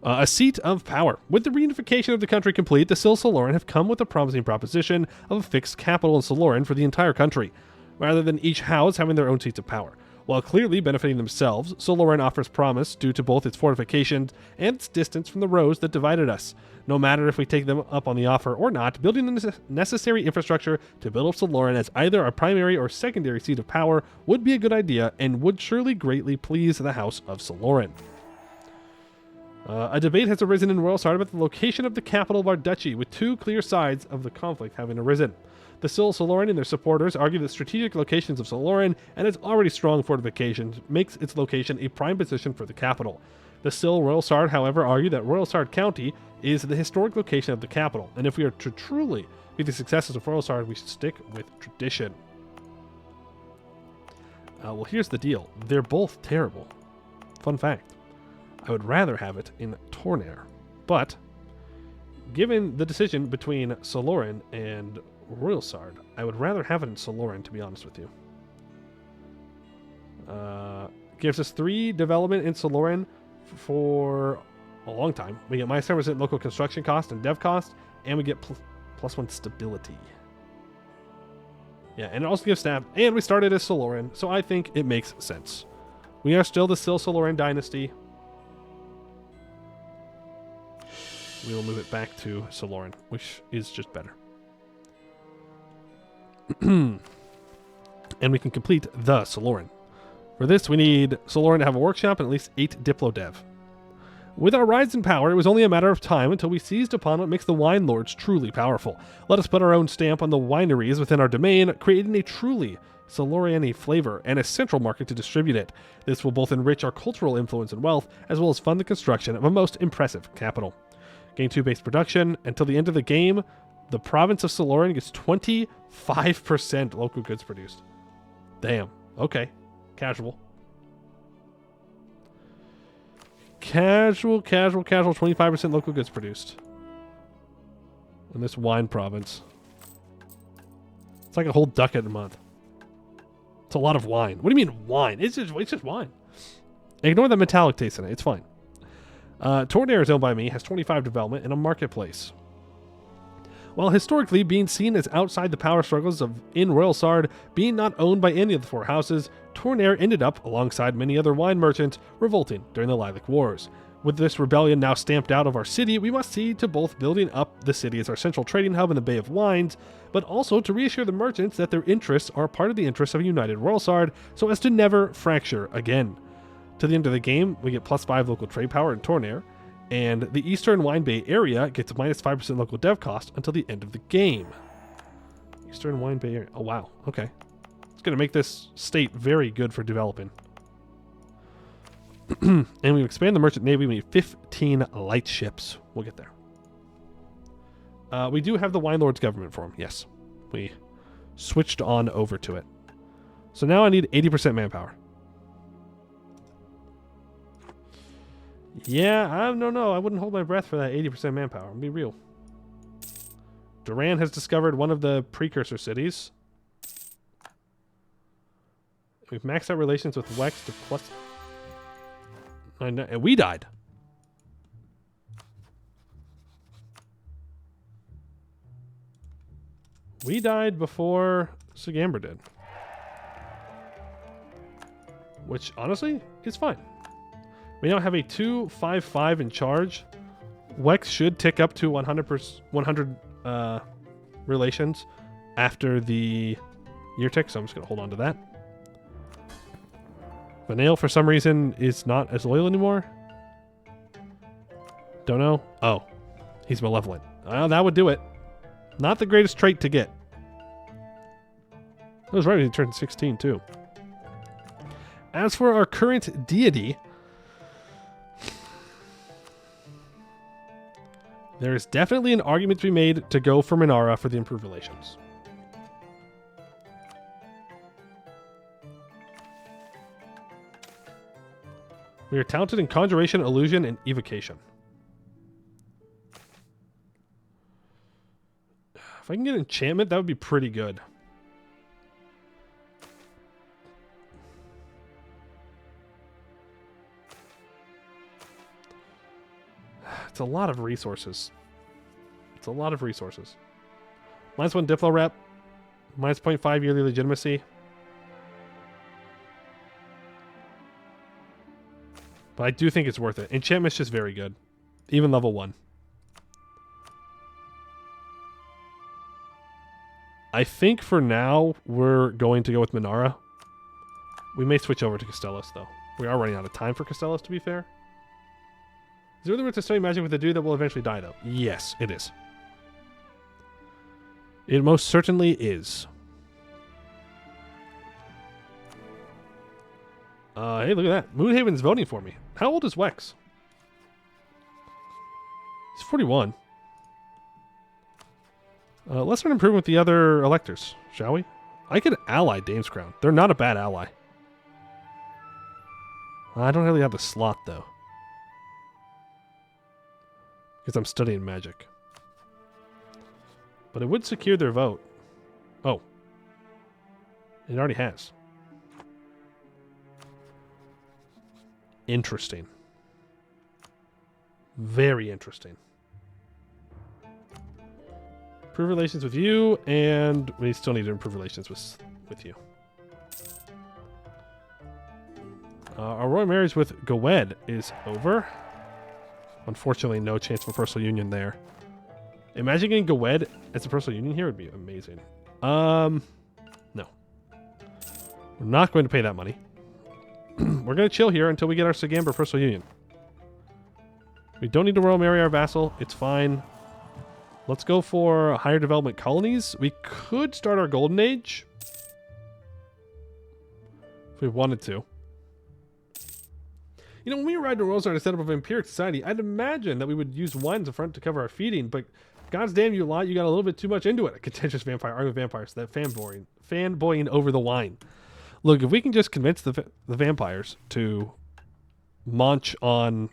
A seat of power. With the reunification of the country complete, the Saloren have come with a promising proposition of a fixed capital in Saloren for the entire country, rather than each house having their own seats of power. While clearly benefiting themselves, Saloren offers promise due to both its fortifications and its distance from the roads that divided us. No matter if we take them up on the offer or not, building the necessary infrastructure to build up Saloren as either a primary or secondary seat of power would be a good idea and would surely greatly please the House of Saloren. A debate has arisen in Royal Sard about the location of the capital of our duchy, with two clear sides of the conflict having arisen. The Saloren and their supporters argue that strategic locations of Saloren and its already strong fortifications makes its location a prime position for the capital. The Royal Sard, however, argue that Royal Sard County is the historic location of the capital, and if we are to truly be the successors of Royal Sard, we should stick with tradition. Well, here's the deal. They're both terrible. Fun fact. I would rather have it in Tornair, but given the decision between Saloren and Royal Sard, I would rather have it in Saloren, to be honest with you. Gives us 3 development in Saloren for a long time. We get -7% local construction cost and dev cost, and we get +1 stability. Yeah, and it also gives staff, and we started as Saloren, so I think it makes sense. We are still the Saloren dynasty. We will move it back to Saloren, which is just better. And we can complete the Saloren. For this, we need Saloren to have a workshop and at least 8 Diplo Dev. With our rise in power, it was only a matter of time until we seized upon what makes the wine lords truly powerful. Let us put our own stamp on the wineries within our domain, creating a truly Salorian flavor and a central market to distribute it. This will both enrich our cultural influence and wealth, as well as fund the construction of a most impressive capital. Gain 2 base production. Until the end of the game, the province of Saloren gets 25% local goods produced. Damn. Okay. Casual. Casual, 25% local goods produced. In this wine province. It's like a whole ducat a month. It's a lot of wine. What do you mean wine? It's just wine. Ignore the metallic taste in it. It's fine. Tornair is owned by me, has 25 development, and a marketplace. While historically being seen as outside the power struggles of in Royal Sard, being not owned by any of the 4 houses, Tornair ended up, alongside many other wine merchants, revolting during the Lilac Wars. With this rebellion now stamped out of our city, we must see to both building up the city as our central trading hub in the Bay of Wines, but also to reassure the merchants that their interests are part of the interests of a united Royal Sard, so as to never fracture again. To the end of the game, we get +5 local trade power in Tornair, and the Eastern Wine Bay area gets -5% local dev cost until the end of the game. Eastern Wine Bay area. Oh, wow. Okay. It's going to make this state very good for developing. And we expand the merchant navy. We need 15 light ships. We'll get there. We do have the Wine Lord's government form. Yes. We switched on over to it. So now I need 80% manpower. Yeah, I don't know. I wouldn't hold my breath for that 80% manpower. I'll be real. Duran has discovered one of the precursor cities. We've maxed out relations with Wex to plus... And we died. We died before Sigamber did. Which, honestly, is fine. We now have a 255 in charge. Wex should tick up to 100 relations after the year tick, so I'm just going to hold on to that. Vanale, for some reason, is not as loyal anymore. Don't know. Oh, he's malevolent. Well, that would do it. Not the greatest trait to get. I was right when he turned 16, too. As for our current deity... There is definitely an argument to be made to go for Minara for the improved relations. We are talented in conjuration, illusion, and evocation. If I can get enchantment, that would be pretty good. It's a lot of resources. It's a lot of resources. -1 Diplo rep. -0.5 yearly legitimacy. But I do think it's worth it. Enchantment's just very good. Even level 1. I think for now, we're going to go with Minara. We may switch over to Castellos, though. We are running out of time for Castellos, to be fair. Is it really worth studying magic with a dude that will eventually die, though? Yes, it is. It most certainly is. Hey, look at that. Moonhaven's voting for me. How old is Wex? He's 41. Let's start improving with the other electors, shall we? I could ally Dame's Crown. They're not a bad ally. I don't really have the slot, though. Because I'm studying magic. But it would secure their vote. Oh. It already has. Interesting. Very interesting. Improve relations with you, and we still need to improve relations with you. Our royal marriage with Gowed is over. Unfortunately, no chance for personal union there. Imagine getting Gowed as a personal union here would be amazing. No. We're not going to pay that money. We're going to chill here until we get our Sagamba personal union. We don't need to royal marry our vassal. It's fine. Let's go for higher development colonies. We could start our golden age. If we wanted to. You know, when we arrived in Rosar to set up an empiric society, I'd imagine that we would use wines in front to cover our feeding, but gods damn you lot, you got a little bit too much into it. A contentious vampire, army of vampires, that fanboying over the wine. Look, if we can just convince the vampires to munch on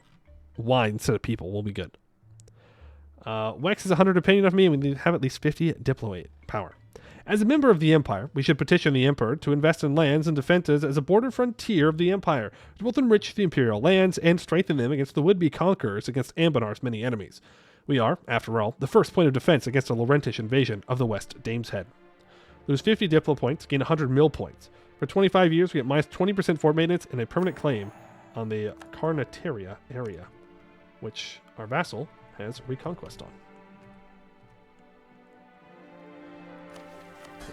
wine instead of people, we'll be good. Wex is 100 opinion of me, and we need to have at least 50 diplomat power. As a member of the Empire, we should petition the Emperor to invest in lands and defenses as a border frontier of the Empire, to both enrich the Imperial lands and strengthen them against the would-be conquerors against Anbennar's many enemies. We are, after all, the first point of defense against a Lorentish invasion of the West Dame's Head. Lose 50 diplo points, gain 100 mil points. For 25 years, we get minus 20% fort maintenance and a permanent claim on the Carnataria area, which our vassal has reconquest on.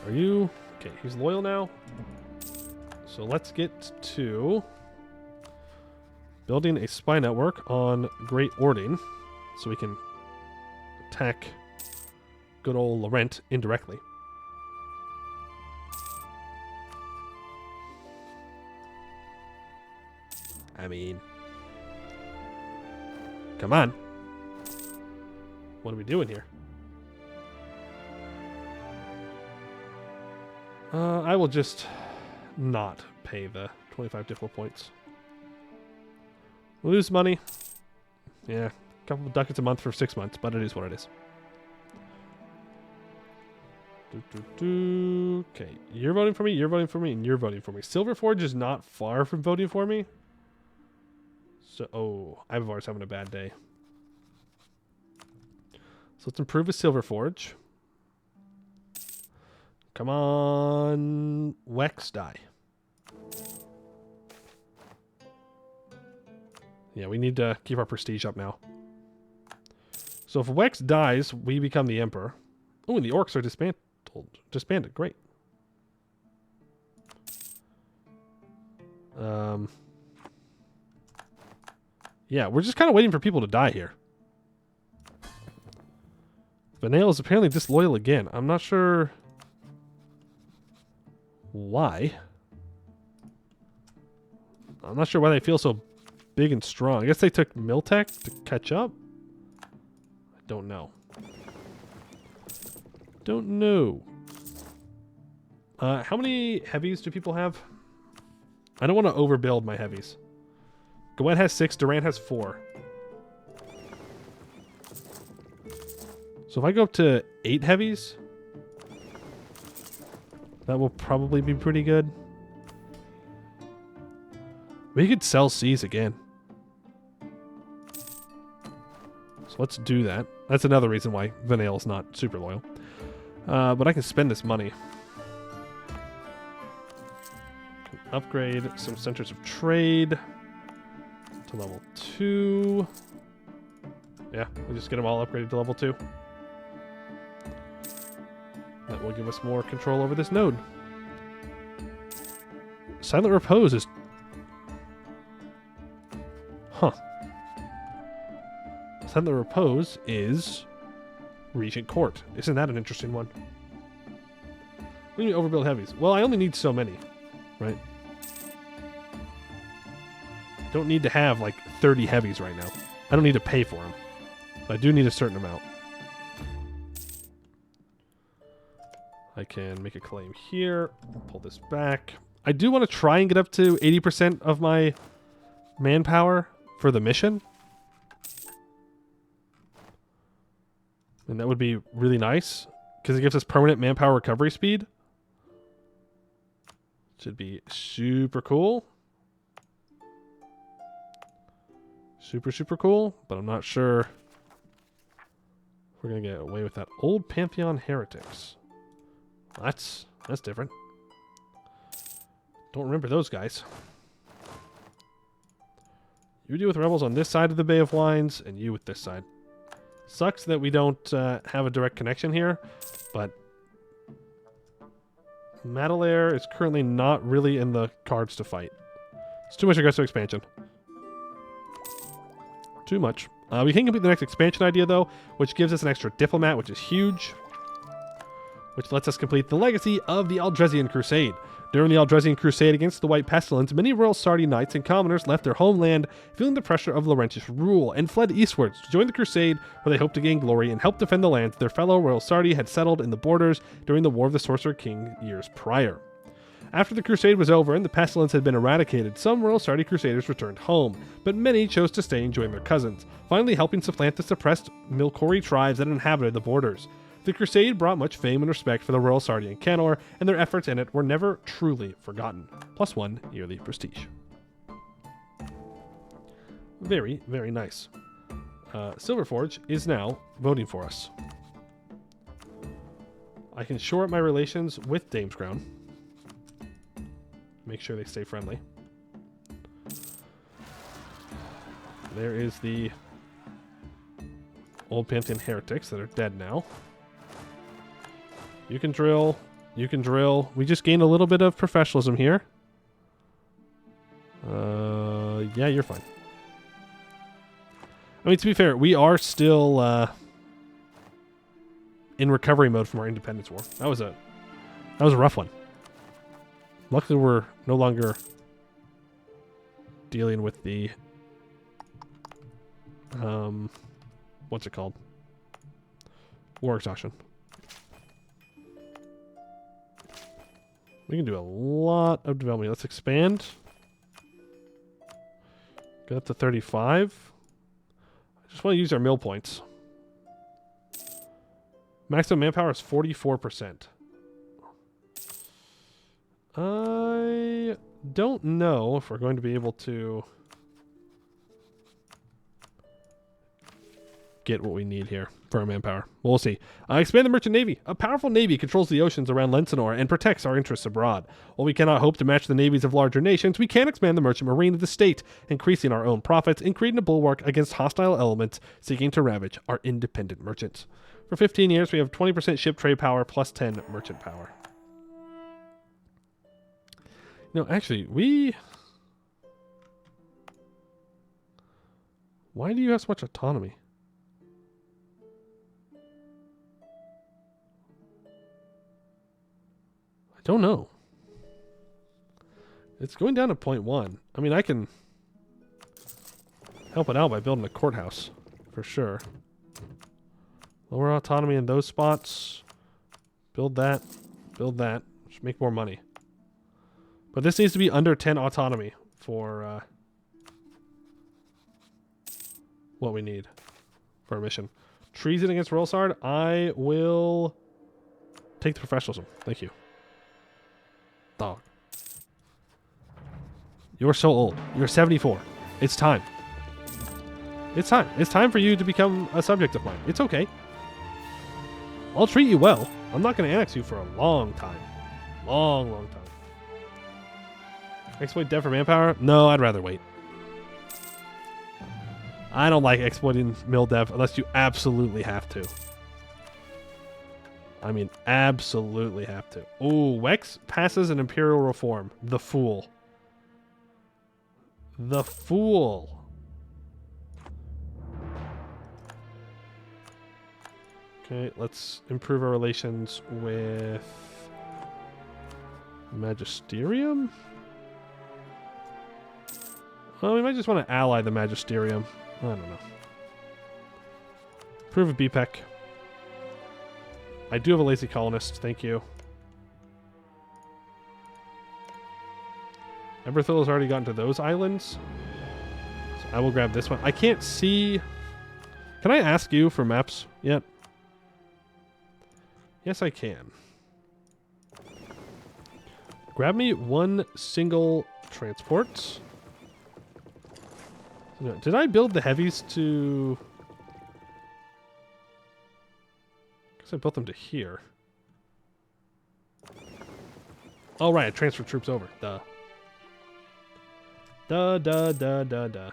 Are you... Okay, he's loyal now. So let's get to building a spy network on Great Ording so we can attack good old Lorent indirectly. I mean... Come on. What are we doing here? I will just not pay the 25 diplo points. We'll lose money. Yeah, a couple of ducats a month for 6 months, but it is what it is. Okay, you're voting for me, you're voting for me, and you're voting for me. Silverforge is not far from voting for me. So, oh, Ivar's having a bad day. So let's improve with Silverforge. Come on, Wex, die. Yeah, we need to keep our prestige up now. So if Wex dies, we become the Emperor. Oh, and the orcs are disbanded. Great. Yeah, we're just kind of waiting for people to die here. Vanale is apparently disloyal again. I'm not sure why. I'm not sure why they feel so big and strong. I guess they took Miltech to catch up? I don't know. Don't know. How many heavies do people have? I don't want to overbuild my heavies. Gwen has 6. Durant has 4. So if I go up to 8 heavies, that will probably be pretty good. We could sell C's again. So let's do that. That's another reason why Vanille is not super loyal. But I can spend this money. Can upgrade some centers of trade to level 2. Yeah, we just get them all upgraded to level 2. That will give us more control over this node. Silent Repose is... Huh. Silent Repose is Regent Court. Isn't that an interesting one? We need to overbuild heavies. Well, I only need so many, right? Don't need to have like 30 heavies right now. I don't need to pay for them. But I do need a certain amount. I can make a claim here. Pull this back. I do want to try and get up to 80% of my manpower for the mission. And that would be really nice because it gives us permanent manpower recovery speed. Should be super cool. Super, super cool. But I'm not sure if we're going to get away with that. Old Pantheon Heretics. That's different. Don't remember those guys. You deal with rebels on this side of the Bay of Wines, and you with this side. Sucks that we don't have a direct connection here, but Madelaire is currently not really in the cards to fight. It's too much aggressive expansion. Too much. We can complete the next expansion idea, though, which gives us an extra diplomat, which is huge. Which lets us complete the legacy of the Aldresian Crusade. During the Aldresian Crusade against the White Pestilence, many Royal Sardi knights and commoners left their homeland, feeling the pressure of Laurentish rule, and fled eastwards to join the Crusade, where they hoped to gain glory and help defend the lands their fellow Royal Sardi had settled in the borders during the War of the Sorcerer King years prior. After the Crusade was over and the Pestilence had been eradicated, some Royal Sardi Crusaders returned home, but many chose to stay and join their cousins, finally helping supplant the suppressed Milkori tribes that inhabited the borders. The Crusade brought much fame and respect for the Royal Sardi and Canor, and their efforts in it were never truly forgotten. +1 yearly prestige. Very, very nice. Silverforge is now voting for us. I can shore up my relations with Dame's Crown. Make sure they stay friendly. There is the Old Pantheon Heretics that are dead now. You can drill. You can drill. We just gained a little bit of professionalism here. Yeah, you're fine. I mean, to be fair, we are still in recovery mode from our Independence War. That was a rough one. Luckily, we're no longer dealing with the what's it called? War exhaustion. We can do a lot of development. Let's expand. Get up to 35. I just want to use our mill points. Maximum manpower is 44%. I don't know if we're going to be able to get what we need here for our manpower. We'll see. Expand the Merchant Navy. A powerful navy controls the oceans around Lensinor and protects our interests abroad. While we cannot hope to match the navies of larger nations, we can expand the merchant marine of the state, increasing our own profits and creating a bulwark against hostile elements seeking to ravage our independent merchants. For 15 years, we have 20% ship trade power plus 10 merchant power. No, actually, why do you have so much autonomy? I don't know. It's going down to 0.1. I mean, I can help it out by building a courthouse, for sure. Lower autonomy in those spots. Build that. Build that. Just make more money. But this needs to be under 10 autonomy for what we need for our mission. Treason against Rolsard. I will take the professionalism. Thank you. Dog. You're so old. You're 74. It's time. It's time. It's time for you to become a subject of mine. It's okay. I'll treat you well. I'm not going to annex you for a long time. Long time. Exploit dev for manpower? No, I'd rather wait. I don't like exploiting mill dev unless you absolutely have to. I mean, absolutely have to. Ooh, Wex passes an imperial reform. The fool. The fool. Okay, let's improve our relations with Magisterium. Well, we might just want to ally the Magisterium. I don't know. Improve a BPEC. I do have a lazy colonist. Thank you. Emberthil has already gotten to those islands. So I will grab this one. I can't see... Can I ask you for maps yet? Yes, I can. Grab me one single transport. Did I build the heavies to... I guess I built them to here. Oh, right. I transferred troops over. Duh. Duh.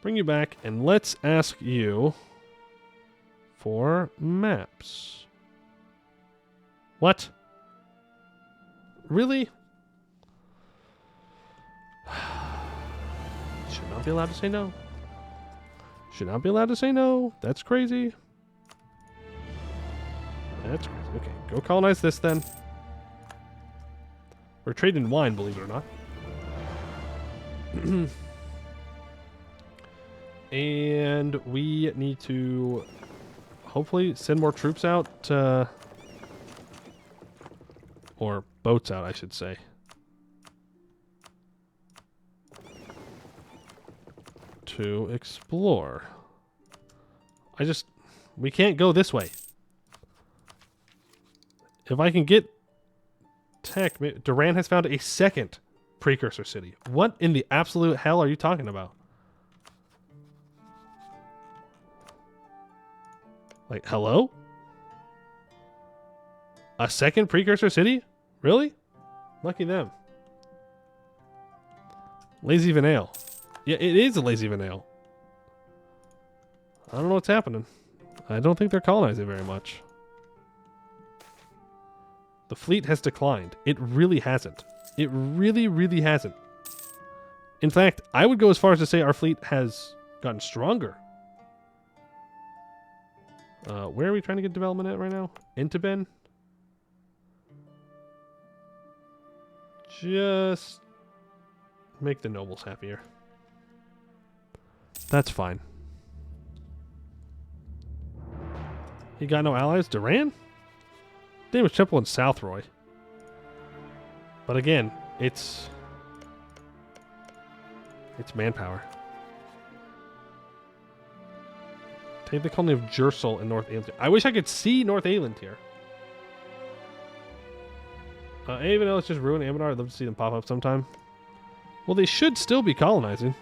Bring you back, and let's ask you for maps. What? Really? Should not be allowed to say no. Should not be allowed to say no. That's crazy. That's crazy. Okay, go colonize this then. We're trading wine, believe it or not. And we need to hopefully send more troops out. Or boats out, I should say. To explore. We can't go this way. If I can get tech, Duran has found a second precursor city. What in the absolute hell are you talking about? Like, hello? A second precursor city? Really? Lucky them. Lazy Vanale. Yeah, it is a Lazy Vanale. I don't know what's happening. I don't think they're colonizing very much. The fleet has declined. It really hasn't. It really hasn't. In fact, I would go as far as to say our fleet has gotten stronger. Where are we trying to get development at right now? Intaben? Just make the nobles happier. That's fine. You got no allies? Duran? Damage Temple in South Roy. But again, it's manpower. Take the colony of Jersel in North Aeland. I wish I could see North Aeland here. Even though it's just ruined Anbennar, I'd love to see them pop up sometime. Well, they should still be colonizing.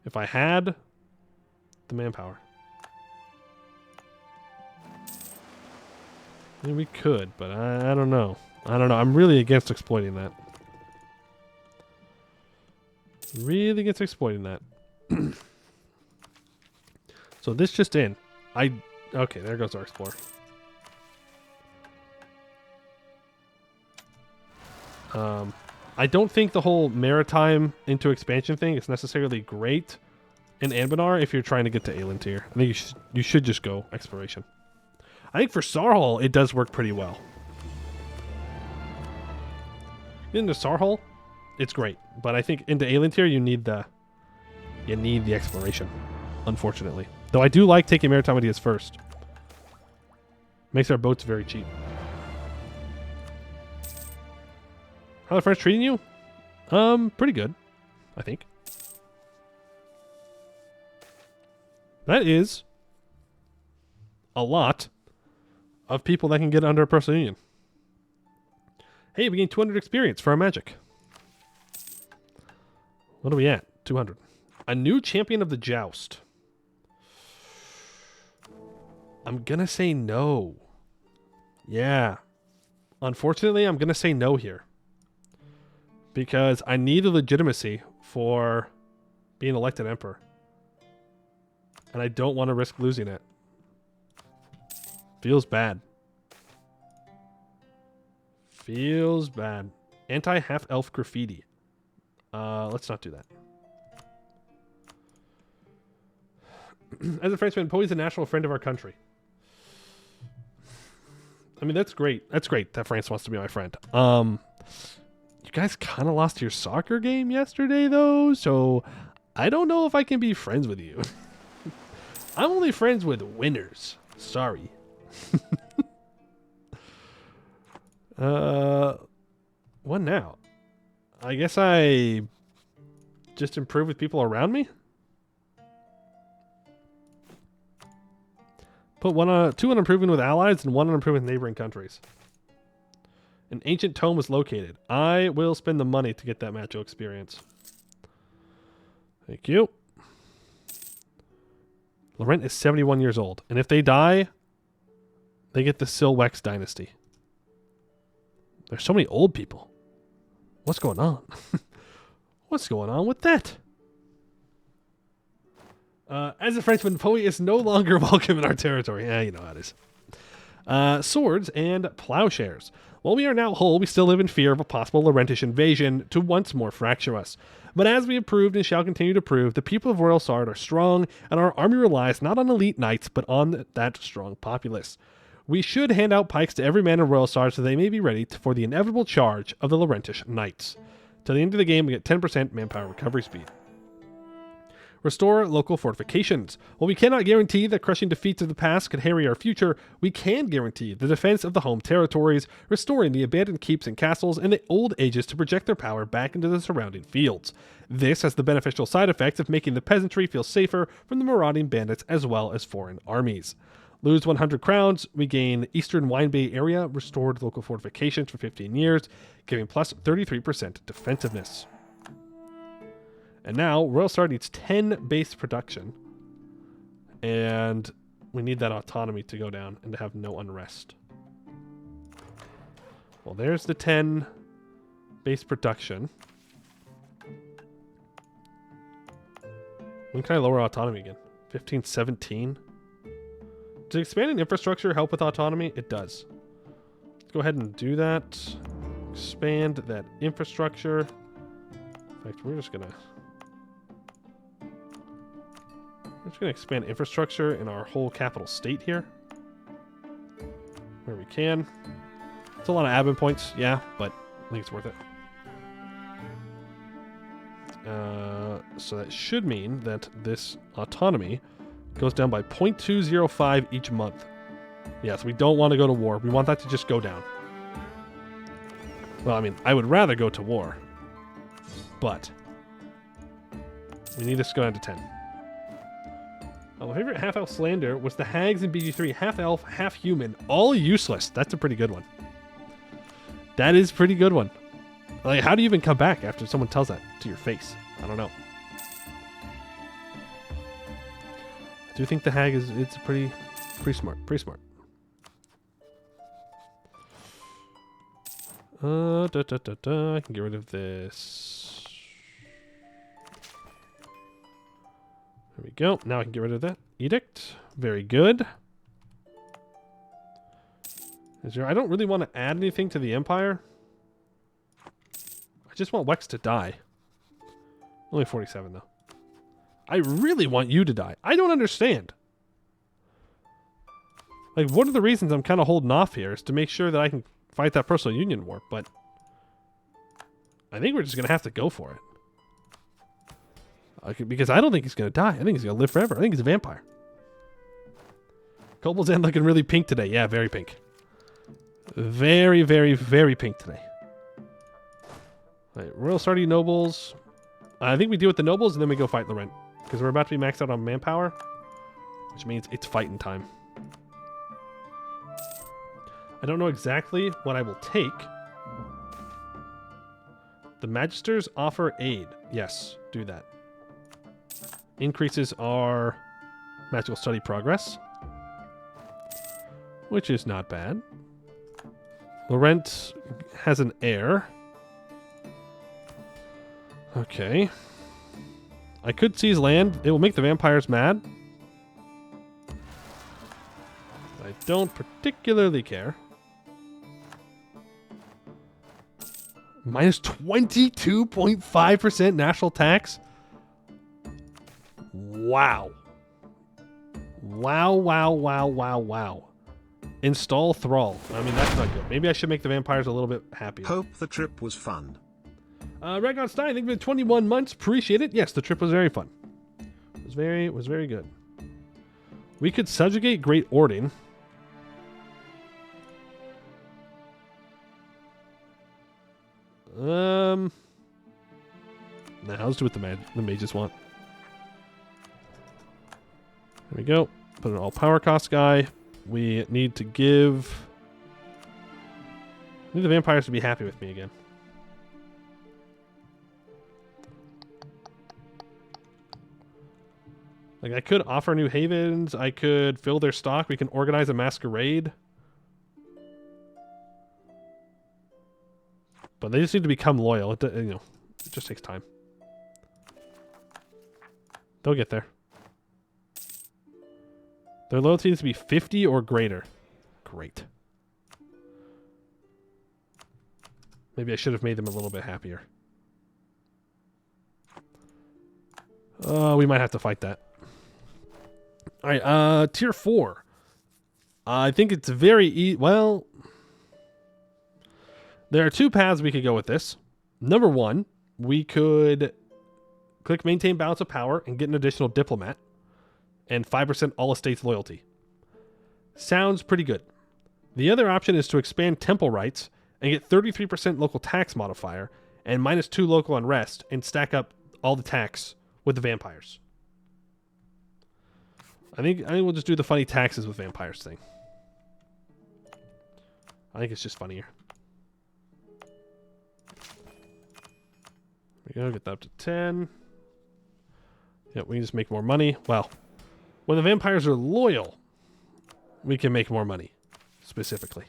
If I had the manpower. I mean, we could, but I don't know. I don't know. I'm really against exploiting that. Really against exploiting that. So this just in. Okay, there goes our explorer. I don't think the whole maritime into expansion thing is necessarily great in Anbennar if you're trying to get to Aeland. I think you should just go exploration. I think for Sarhol it does work pretty well. Into Sarhol, it's great, but I think into Aeland you need the exploration, unfortunately. Though I do like taking maritime ideas first. Makes our boats very cheap. How are the French treating you? Pretty good, I think. That is a lot of people that can get under a personal union. Hey, we gained 200 experience for our magic. What are we at? 200. A new champion of the joust. I'm gonna say no. Yeah. Unfortunately, I'm gonna say no here. Because I need the legitimacy for being elected emperor. And I don't want to risk losing it. Feels bad. Feels bad. Anti-half-elf graffiti. Let's not do that. As a Frenchman, Poe is a national friend of our country. I mean, that's great. That's great that France wants to be my friend. You guys kind of lost your soccer game yesterday, though, so I don't know if I can be friends with you. I'm only friends with winners. Sorry. What now? I guess I just improve with people around me? Put 2 on improving with allies and 1 on improving with neighboring countries. An ancient tome is located. I will spend the money to get that magical experience. Thank you. Lorent is 71 years old. And if they die, they get the Silwex dynasty. There's so many old people. What's going on? What's going on with that? As a Frenchman, Poe is no longer welcome in our territory. Yeah, you know how it is. Swords and plowshares. While we are now whole, we still live in fear of a possible Lorentish invasion to once more fracture us. But as we have proved and shall continue to prove, the people of Royal Sard are strong, and our army relies not on elite knights, but on that strong populace. We should hand out pikes to every man in Royal Sard so they may be ready for the inevitable charge of the Lorentish knights. Till the end of the game, we get 10% manpower recovery speed. Restore local fortifications. While we cannot guarantee that crushing defeats of the past could harry our future, we can guarantee the defense of the home territories, restoring the abandoned keeps and castles in the old ages to project their power back into the surrounding fields. This has the beneficial side effects of making the peasantry feel safer from the marauding bandits as well as foreign armies. Lose 100 crowns, we gain Eastern Wine Bay area, restored local fortifications for 15 years, giving plus 33% defensiveness. And now, Royal Star needs 10 base production. And we need that autonomy to go down and to have no unrest. Well, there's the 10 base production. When can I lower autonomy again? 15, 17? Does expanding infrastructure help with autonomy? It does. Let's go ahead and do that. Expand that infrastructure. In fact, we're just going to expand infrastructure in our whole capital state here. Where we can. It's a lot of admin points, yeah, but I think it's worth it. So that should mean that this autonomy goes down by 0.205 each month. Yes, we don't want to go to war. We want that to just go down. Well, I mean, I would rather go to war. But we need this to go down to 10. My favorite half-elf slander was the hags in BG3. Half-elf, half-human. All useless. That's a pretty good one. That is a pretty good one. Like, how do you even come back after someone tells that to your face? I don't know. I do think the hag is pretty smart. Pretty smart. I can get rid of this. There we go. Now I can get rid of that edict. Very good. I don't really want to add anything to the empire. I just want Wex to die. Only 47 though. I really want you to die. I don't understand. Like, one of the reasons I'm kind of holding off here is to make sure that I can fight that personal union war, but I think we're just going to have to go for it. Because I don't think he's going to die. I think he's going to live forever. I think he's a vampire. Kobold's End looking really pink today. Yeah, very pink. Very, very, very pink today. All right, Royal Sardi Nobles. I think we deal with the Nobles and then we go fight Lorent. Because we're about to be maxed out on manpower. Which means it's fighting time. I don't know exactly what I will take. The Magisters offer aid. Yes, do that. Increases our magical study progress. Which is not bad. Lorent has an heir. Okay. I could seize land. It will make the vampires mad. I don't particularly care. Minus 22.5% national tax. Wow. Wow, wow, wow, wow, wow. Install Thrall. I mean, that's not good. Maybe I should make the vampires a little bit happier. Hope the trip was fun. Regon Stein, thank you for 21 months. Appreciate it. Yes, the trip was very fun. It was very good. We could subjugate Great Ording. Nah, let's do what the mages want. There we go. Put an all power cost guy. We need to give... I need the vampires to be happy with me again. Like, I could offer New Havens. I could fill their stock. We can organize a masquerade. But they just need to become loyal. It just takes time. They'll get there. Their loyalty needs to be 50 or greater. Great. Maybe I should have made them a little bit happier. We might have to fight that. Alright, tier 4. I think it's very well... There are two paths we could go with this. Number one, we could click Maintain Balance of Power and get an additional Diplomat. And 5% all estates loyalty. Sounds pretty good. The other option is to expand temple rights and get 33% local tax modifier and -2 local unrest and stack up all the tax with the vampires. I think we'll just do the funny taxes with vampires thing. I think it's just funnier. There we go, get that up to 10. Yep, we can just make more money. Well, when the vampires are loyal, we can make more money, specifically.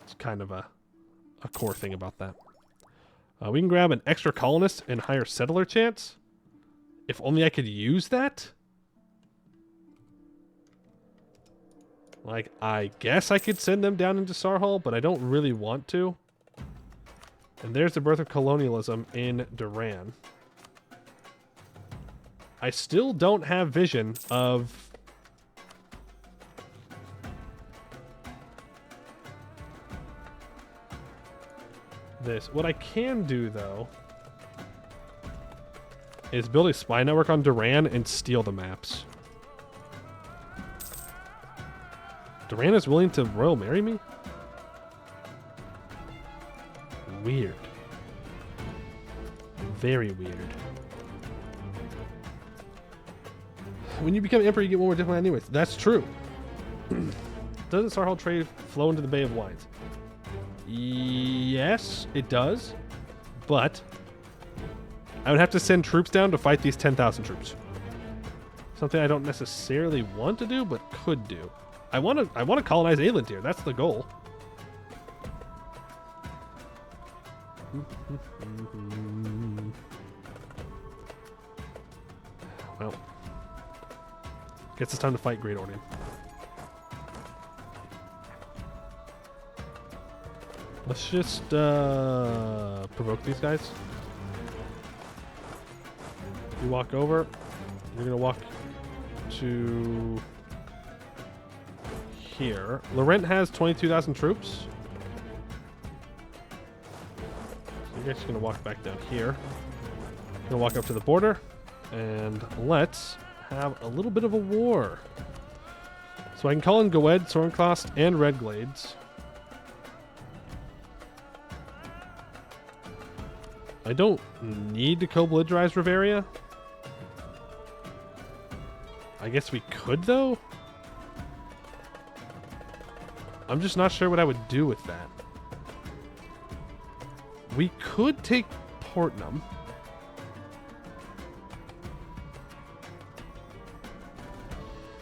It's kind of a core thing about that. We can grab an extra colonist and higher settler chance. If only I could use that. Like, I guess I could send them down into Sarhal, but I don't really want to. And there's the birth of colonialism in Duran. I still don't have vision of... this. What I can do, though, is build a spy network on Duran and steal the maps. Duran is willing to royal marry me? Weird. Very weird. When you become emperor, you get one more diplomat anyways. That's true. Doesn't Sarhal trade flow into the Bay of Wines? Yes, it does. But I would have to send troops down to fight these 10,000 troops. Something I don't necessarily want to do, but could do. I want to colonize Aelintir. That's the goal. Well, guess it's time to fight Great Order. Let's just provoke these guys. You walk over. You're gonna walk to here. Lorent has 22,000 troops. So you're just gonna walk back down here. Gonna walk up to the border, and let's have a little bit of a war. So I can call in Goed, Sorenclast, and Redglades. I don't need to co-belligerize Riveria. I guess we could, though. I'm just not sure what I would do with that. We could take Portnum.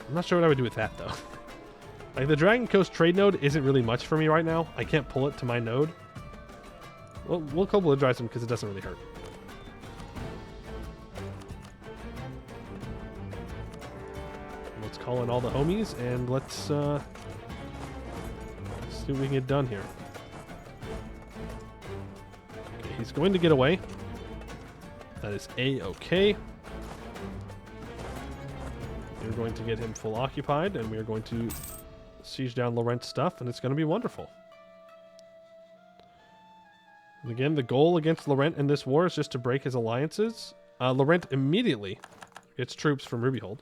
I'm not sure what I would do with that, though. Like, the Dragon Coast trade node isn't really much for me right now. I can't pull it to my node. Well, we'll co-belligerize him because it doesn't really hurt. Let's call in all the homies and let's see what we can get done here. Okay, he's going to get away. That is A-okay. We're going to get him full occupied, and we are going to siege down Lorent's stuff, and it's going to be wonderful. And again, the goal against Lorent in this war is just to break his alliances. Lorent immediately gets troops from Rubyhold.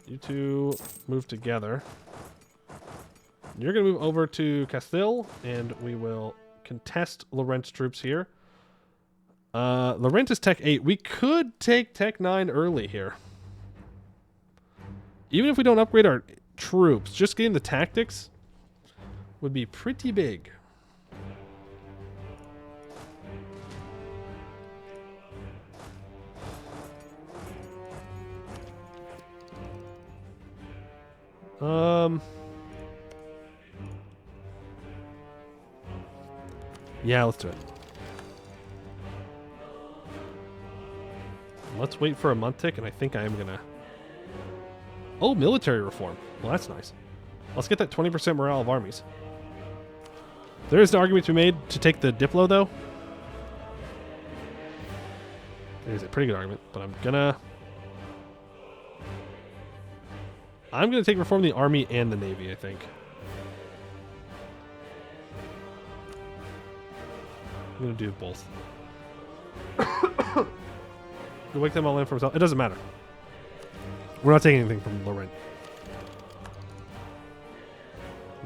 You two move together. You're going to move over to Castile, and we will contest Lorent's troops here. Lorent is Tech 8. We could take Tech 9 early here. Even if we don't upgrade our troops, just getting the tactics would be pretty big. Yeah, let's do it. Let's wait for a month tick, and I think I am gonna... Oh, military reform. Well, that's nice. Let's get that 20% morale of armies. There is an argument to be made to take the Diplo, though. It is a pretty good argument, but I'm gonna take reform the army and the navy, I think. I'm gonna do both. To wake them all in for himself. It doesn't matter. We're not taking anything from Lorent.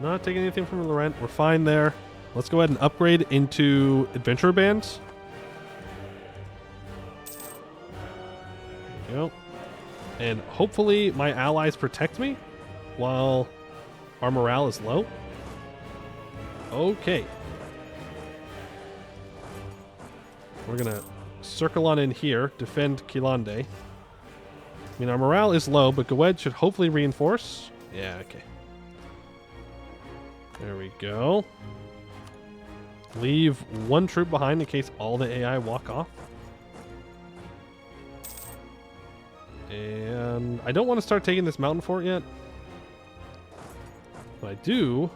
Not taking anything from Lorent. We're fine there. Let's go ahead and upgrade into adventurer bands. There we go. And hopefully my allies protect me while our morale is low. Okay. We're going to circle on in here, defend Quilande. I mean, our morale is low, but Goed should hopefully reinforce. Yeah, okay. There we go. Leave one troop behind in case all the AI walk off. And I don't want to start taking this mountain fort yet. But I do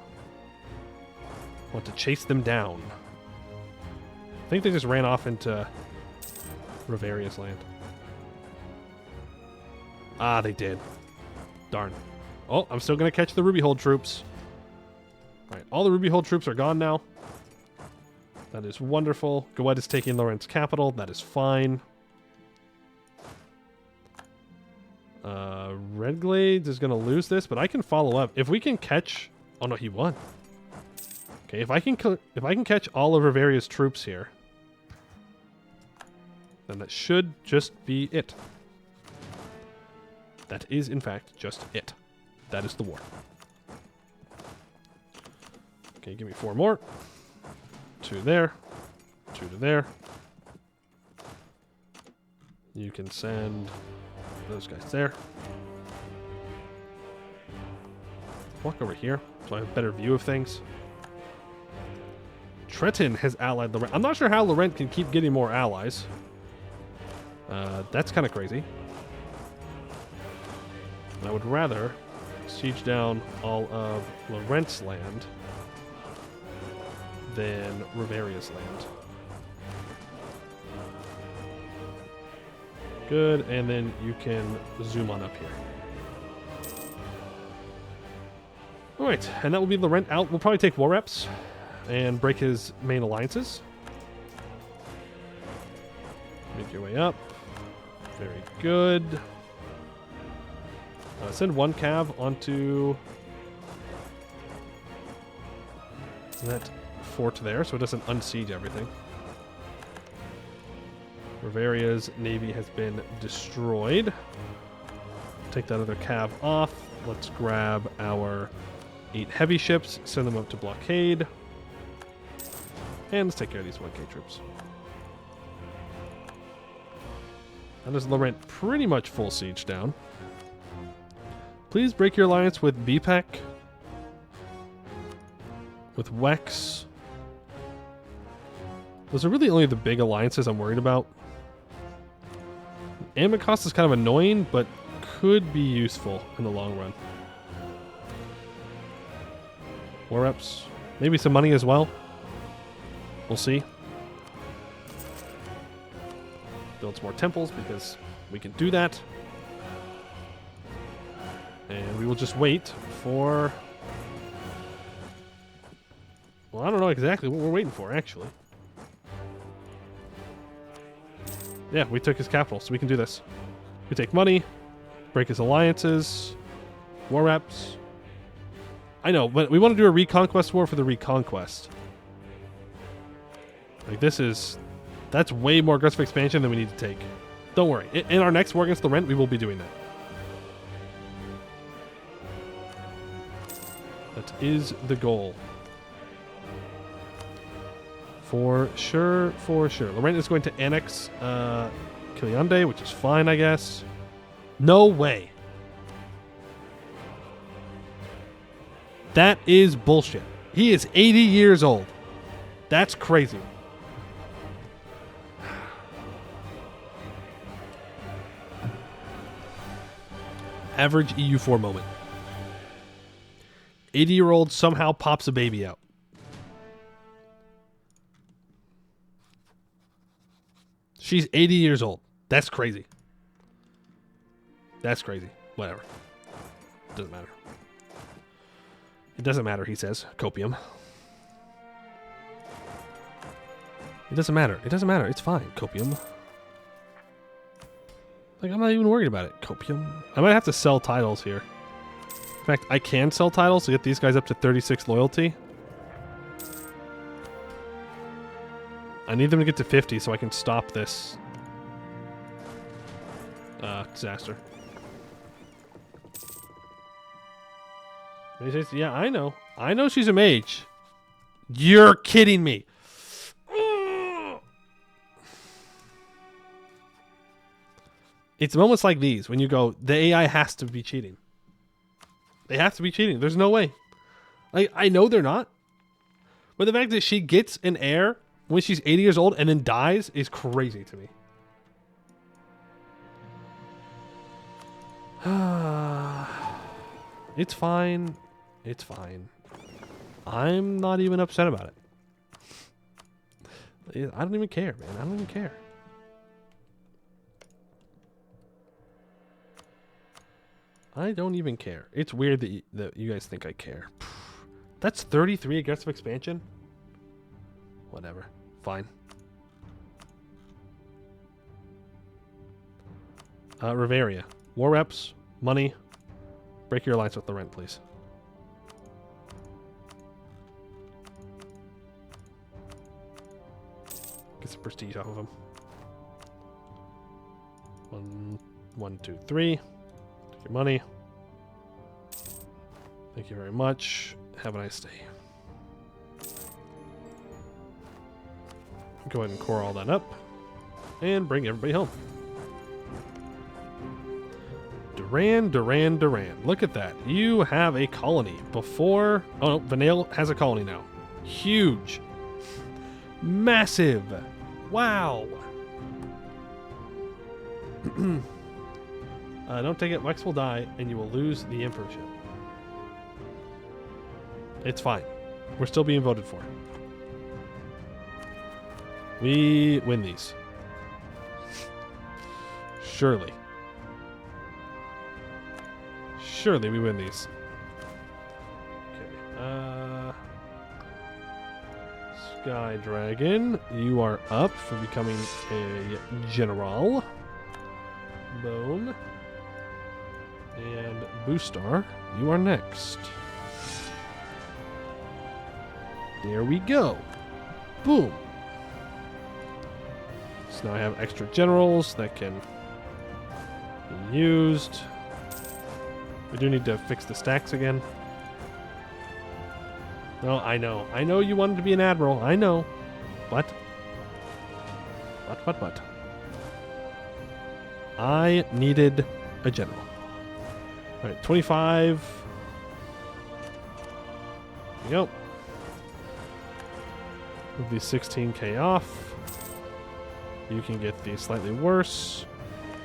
want to chase them down. I think they just ran off into Riveria's land. Ah, they did. Darn. Oh, I'm still going to catch the Rubyhold troops. All right, all the Rubyhold troops are gone now. That is wonderful. Goed is taking Lorent's capital. That is fine. Redglades is going to lose this, but I can follow up. If we can catch... Oh, no, he won. Okay, if I can catch all of Riveria's troops here, then that should just be it. That is, in fact, just it. That is the war. Okay, give me 4 more. 2 there. 2 to there. You can send those guys there. Walk over here so I have a better view of things. Tretin has allied Lorent. I'm not sure how Lorent can keep getting more allies. That's kind of crazy. I would rather siege down all of Lorent's land than Riveria's land. Good, and then you can zoom on up here. Alright, and that will be Lorent out. We'll probably take war reps and break his main alliances. Make your way up. Very good. Send one cav onto that fort there so it doesn't unsiege everything. Bavaria's navy has been destroyed. Take that other cav off. Let's grab our 8 heavy ships, send them up to blockade. And let's take care of these 1K troops. That is Lorent pretty much full siege down. Please break your alliance with BPEC. With Wex. Those are really only the big alliances I'm worried about. Amicos is kind of annoying, but could be useful in the long run. War reps. Maybe some money as well. We'll see. Build some more temples because we can do that. And we will just wait for... Well, I don't know exactly what we're waiting for, actually. Yeah, we took his capital, so we can do this. We take money, break his alliances, war reps. I know, but we want to do a reconquest war for the reconquest. Like, this is... That's way more aggressive expansion than we need to take. Don't worry. In our next war against Lorent, we will be doing that. That is the goal. For sure, for sure. Lorent is going to annex Kiliande, which is fine, I guess. No way. That is bullshit. He is 80 years old. That's crazy. Average EU4 moment. 80-year-old somehow pops a baby out. She's 80 years old. That's crazy. That's crazy. Whatever. Doesn't matter. It doesn't matter, he says. Copium. It doesn't matter. It doesn't matter. It's fine. Copium. Like, I'm not even worried about it. Copium. I might have to sell titles here. In fact, I can sell titles to get these guys up to 36 loyalty. I need them to get to 50 so I can stop this disaster. Yeah, I know. I know she's a mage. You're kidding me. It's moments like these when you go, the AI has to be cheating. They have to be cheating. There's no way. Like, I know they're not. But the fact that she gets an heir when she's 80 years old and then dies is crazy to me. It's fine. It's fine. I'm not even upset about it. I don't even care, man. I don't even care. I don't even care. It's weird that you guys think I care. That's 33 aggressive expansion? Whatever. Fine. Riveria. War reps. Money. Break your alliance with Lorent, please. Get some prestige off of him. 1, 2, 3. Take your money. Thank you very much. Have a nice day. Go ahead and core all that up. And bring everybody home. Duran, Duran, Duran. Look at that. You have a colony. Before... Oh, no. Vanale has a colony now. Huge. Massive. Wow. Don't take it. Wex will die, and you will lose the emperorship. It's fine. We're still being voted for. We win these. Surely. Surely we win these. Okay. Sky Dragon, you are up for becoming a general. Boom. And Boostar, you are next. There we go. Boom. So now I have extra generals that can be used. We do need to fix the stacks again. No, I know. I know you wanted to be an admiral. I know. But. I needed a general. All right, 25. There we go. Move these 16k off. You can get these slightly worse.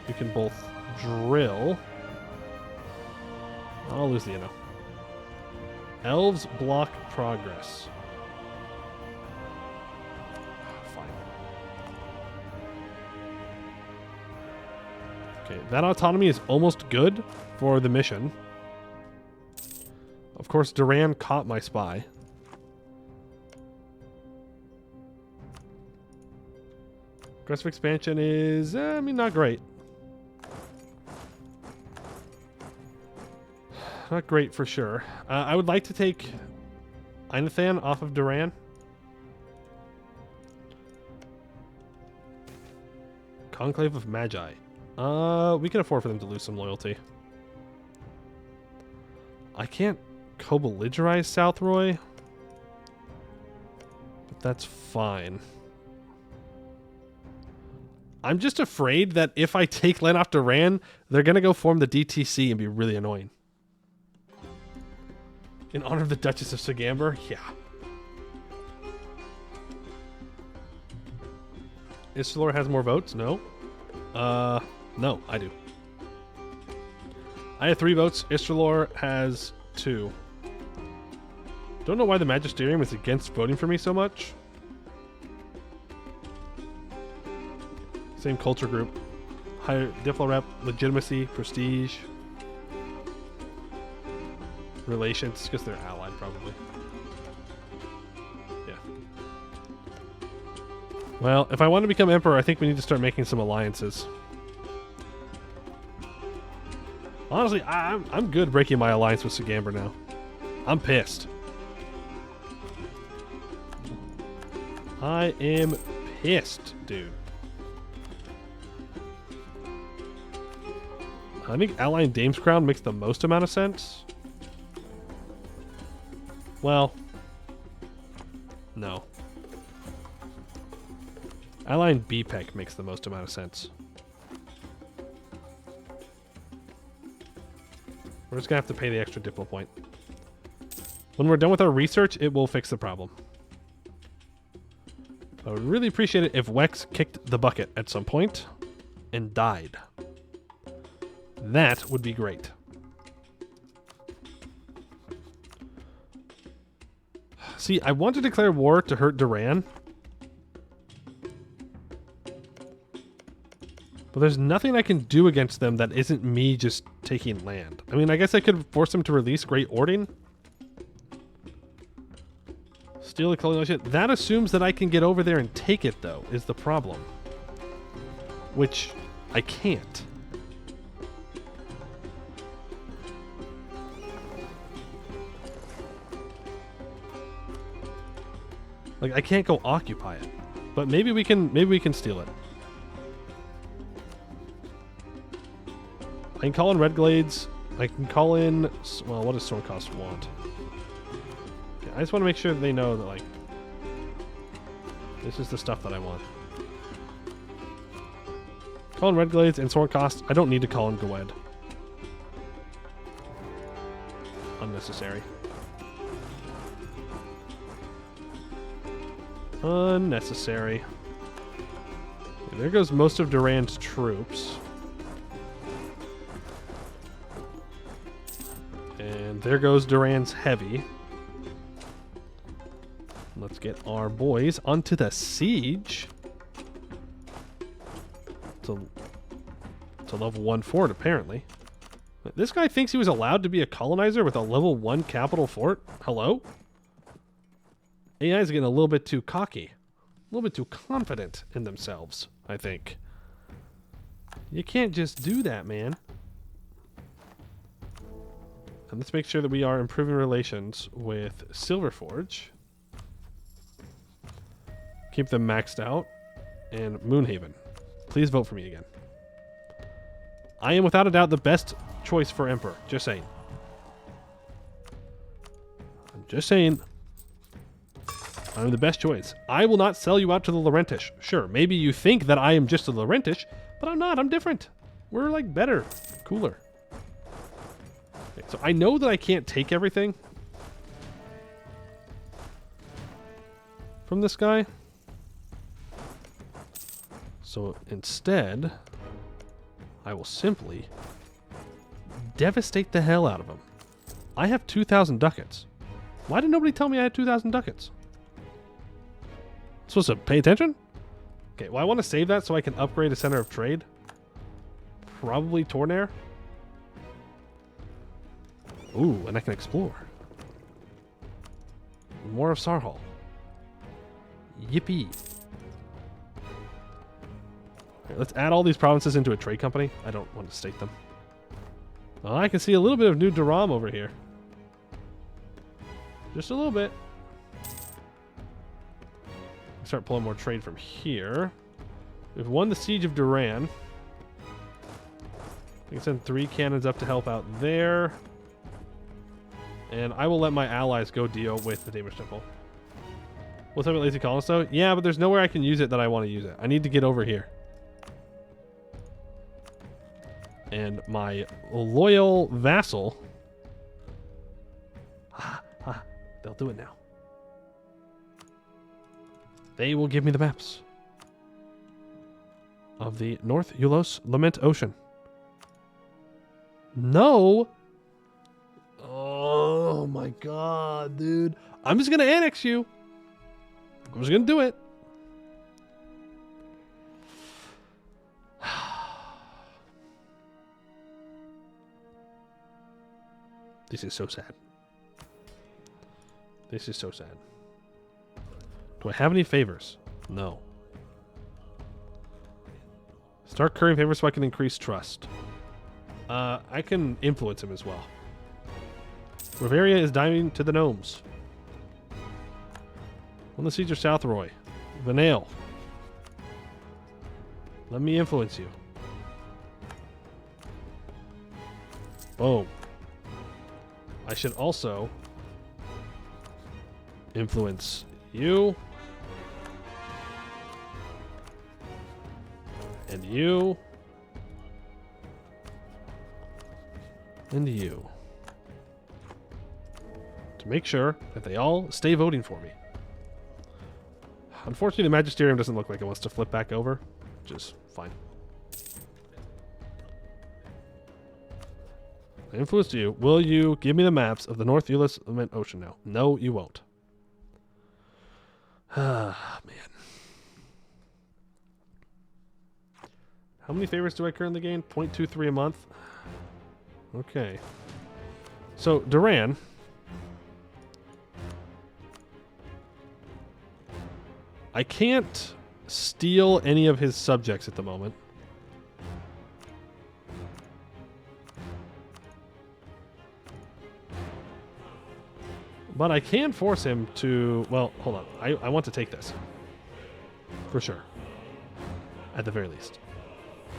You can both drill. I'll lose the inno. Elves block progress. Fine. Okay, that autonomy is almost good for the mission. Of course, Duran caught my spy. Aggressive expansion is, not great. Not great for sure. I would like to take Einathan off of Duran. Conclave of Magi. We can afford for them to lose some loyalty. I can't co-belligerize Southroy, but that's fine. I'm just afraid that if I take land off Duran, they're going to go form the DTC and be really annoying. In honor of the Duchess of Sagamber? Yeah. Istalor has more votes? No. No, I do. I have 3 votes. Istalor has 2. Don't know why the Magisterium is against voting for me so much. Same culture group. Higher Diplo rep, legitimacy, prestige, relations, because they're allied probably. Yeah. Well, if I want to become emperor, I think we need to start making some alliances. Honestly, I'm good breaking my alliance with Sagamber now. I'm pissed. I am pissed, dude. I think Allied Dame's Crown makes the most amount of sense. Well, no. Allied BPEC makes the most amount of sense. We're just going to have to pay the extra Diplo point. When we're done with our research, it will fix the problem. I would really appreciate it if Wex kicked the bucket at some point and died. That would be great. See, I want to declare war to hurt Duran. But there's nothing I can do against them that isn't me just taking land. I mean, I guess I could force them to release Great Ording. Steal the colonial. That assumes that I can get over there and take it, though, is the problem. Which I can't. Like, I can't go occupy it. But maybe we can steal it. I can call in Red Glades. I can call in... Well, what does Storm Cost want? Okay, I just want to make sure that they know that, like... This is the stuff that I want. Call in Red Glades and Storm Cost. I don't need to call in Gwed. Unnecessary. Unnecessary. Okay, there goes most of Duran's troops. And there goes Duran's heavy. Let's get our boys onto the siege. To level 1 fort, apparently. This guy thinks he was allowed to be a colonizer with a level 1 capital fort? Hello? AI is getting a little bit too cocky. A little bit too confident in themselves, I think. You can't just do that, man. And let's make sure that we are improving relations with Silverforge. Keep them maxed out. And Moonhaven. Please vote for me again. I am without a doubt the best choice for Emperor. Just saying. I'm just saying. I'm the best choice. I will not sell you out to the Lorentish. Sure, maybe you think that I am just a Lorentish, but I'm not. I'm different. We're like better, cooler. Okay, so I know that I can't take everything from this guy. So instead, I will simply devastate the hell out of him. I have 2,000 ducats. Why did nobody tell me I had 2,000 ducats? Supposed to pay attention? Okay, well, I want to save that so I can upgrade a center of trade. Probably Tornair. Ooh, and I can explore. More of Sarhal. Yippee. Okay, let's add all these provinces into a trade company. I don't want to state them. Oh, I can see a little bit of New Durham over here. Just a little bit. Start pulling more trade from here. We've won the Siege of Duran. We can send 3 cannons up to help out there. And I will let my allies go deal with the Damish Temple. What's up with Lazy Colonists though? Yeah, but there's nowhere I can use it that I want to use it. I need to get over here. And my loyal vassal... they'll do it now. They will give me the maps of the North Ulos Lament Ocean. No! Oh my god, dude. I'm just gonna annex you. I'm just gonna do it. This is so sad. This is so sad. Do I have any favors? No. Start currying favors so I can increase trust. I can influence him as well. Bavaria is diving to the gnomes. On the siege of Southroy. Vanale. Let me influence you. Boom. I should also influence you. And you. And you. To make sure that they all stay voting for me. Unfortunately, the Magisterium doesn't look like it wants to flip back over, which is fine. I influenced you. Will you give me the maps of the North Ulis Ocean now? No, you won't. Ah, man. How many favors do I currently gain? 0.23 a month. Okay. So, Duran. I can't steal any of his subjects at the moment. But I can force him to... Well, hold on. I want to take this. For sure. At the very least.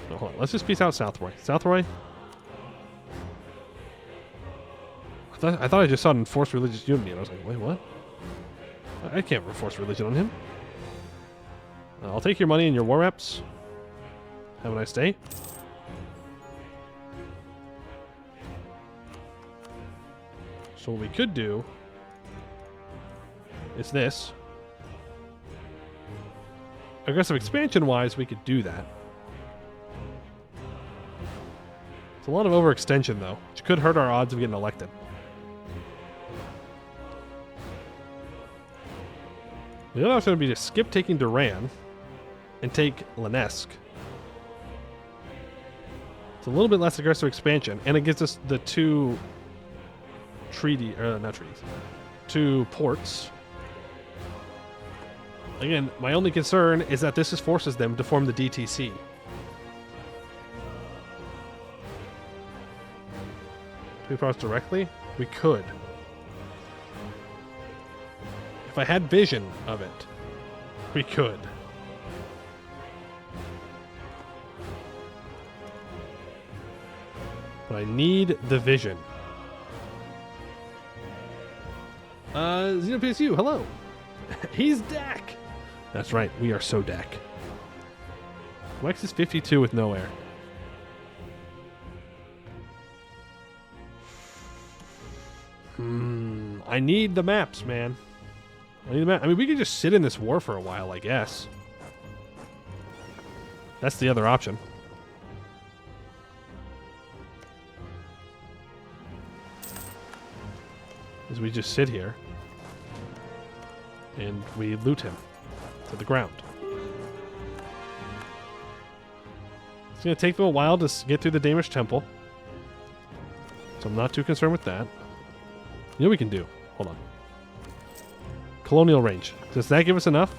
No, hold on. Let's just peace out Southroy. Southroy? I thought I just saw an enforced religious unity, and I was like, wait, what? I can't enforce religion on him. I'll take your money and your war reps. Have a nice day. So what we could do is this. Aggressive expansion-wise, we could do that. It's a lot of overextension, though, which could hurt our odds of getting elected. The other option would be to skip taking Duran and take Lenesk. It's a little bit less aggressive expansion, and it gives us the two two ports. Again, my only concern is that this forces them to form the DTC. Sweep across directly? We could. If I had vision of it, we could. But I need the vision. XenoPSU, hello. He's Dak. That's right, we are so Dak. Wex is 52 with no air. I need the maps, man. I need the map. I mean, we could just sit in this war for a while, I guess. That's the other option. Is we just sit here and we loot him to the ground. It's going to take them a while to get through the Danish temple, so I'm not too concerned with that. You know what we can do? Hold on. Colonial range. Does that give us enough?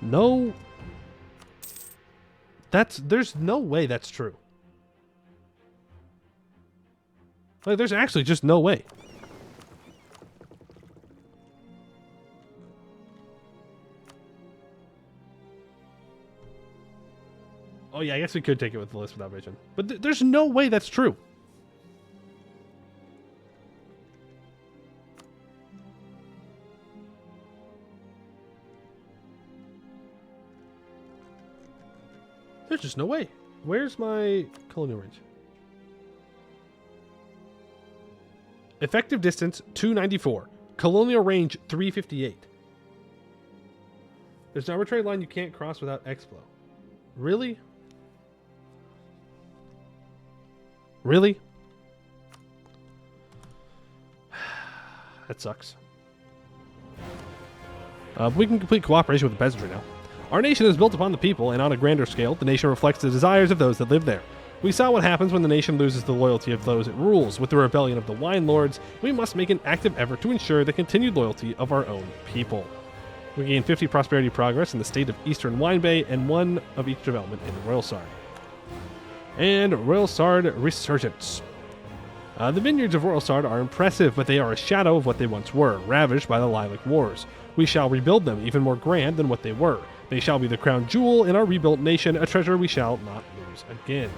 No. There's no way that's true. Like, there's actually just no way. Oh yeah, I guess we could take it with the list without vision. But there's no way that's true. There's just no way. Where's my colonial range? Effective distance 294. Colonial range 358. There's an arbitrary line you can't cross without Explo. Really? Really? That sucks. We can complete cooperation with the peasantry now. Our nation is built upon the people, and on a grander scale, the nation reflects the desires of those that live there. We saw what happens when the nation loses the loyalty of those it rules. With the rebellion of the wine lords, we must make an active effort to ensure the continued loyalty of our own people. We gain 50 prosperity progress in the state of Eastern Wine Bay, and 1 of each development in Royal Sard. And Royal Sard Resurgence. The vineyards of Royal Sard are impressive, but they are a shadow of what they once were, ravaged by the Lilac Wars. We shall rebuild them, even more grand than what they were. They shall be the crown jewel in our rebuilt nation, a treasure we shall not lose again.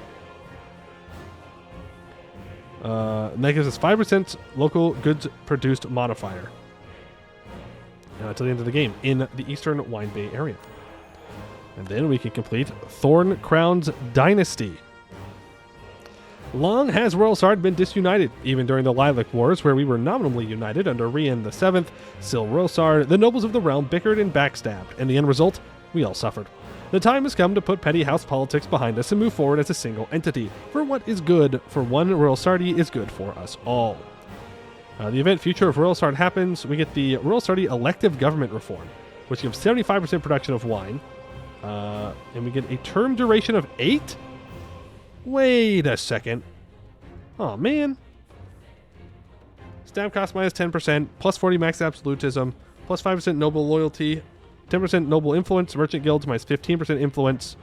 And that gives us 5% local goods produced modifier until the end of the game in the Eastern Wine Bay area. And then we can complete Thorn Crown's Dynasty. Long has Royal Sard been disunited, even during the Lilac Wars, where we were nominally united under Rian VII. Still, Royal Sard, the nobles of the realm bickered and backstabbed, and the end result, we all suffered. The time has come to put petty house politics behind us and move forward as a single entity. For what is good for one Royal Sardi is good for us all. The event future of Royal Sard happens, we get the Royal Sardi elective government reform, which gives 75% production of wine, and we get a term duration of 8? Wait a second. Oh, man. Stamp cost minus 10%, plus 40 max absolutism, plus 5% noble loyalty, 10% noble influence, merchant guilds minus 15% influence.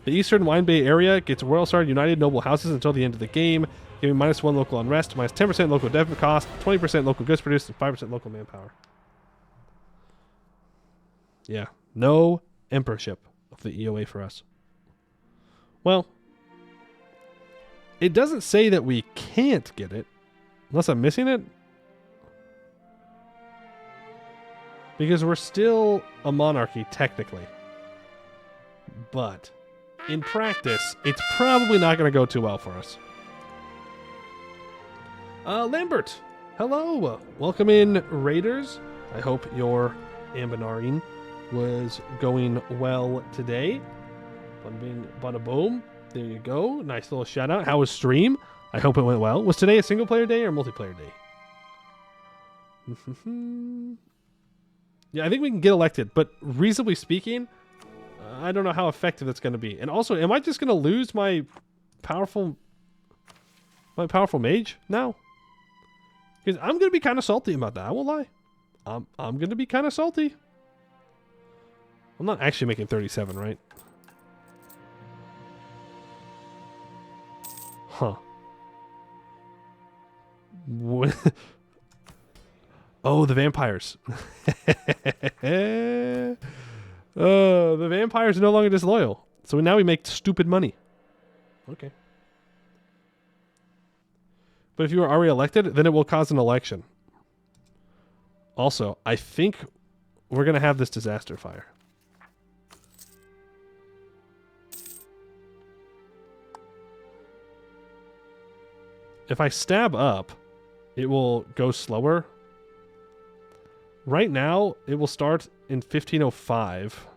The Eastern Wine Bay area gets Royal Sard United noble houses until the end of the game, giving minus 1 local unrest, minus 10% local dev cost, 20% local goods produced, and 5% local manpower. Yeah, no emperorship of the EOA for us. Well, it doesn't say that we can't get it, unless I'm missing it. Because we're still a monarchy, technically. But in practice, it's probably not going to go too well for us. Lambert, hello. Welcome in, Raiders. I hope your Anbennaring was going well today. Bada bing, bada boom. There you go. Nice little shout out. How was stream? I hope it went well. Was today a single player day or multiplayer day? Yeah, I think we can get elected, but reasonably speaking, I don't know how effective that's going to be. And also, am I just going to lose my powerful mage now? Because I'm going to be kind of salty about that. I won't lie. I'm going to be kind of salty. I'm not actually making 37, right? Huh. Oh, the vampires. Oh, the vampires are no longer disloyal. So now we make stupid money. Okay. But if you are already elected, then it will cause an election. Also, I think we're going to have this disaster fire. If I stab up, it will go slower. Right now, it will start in 1505.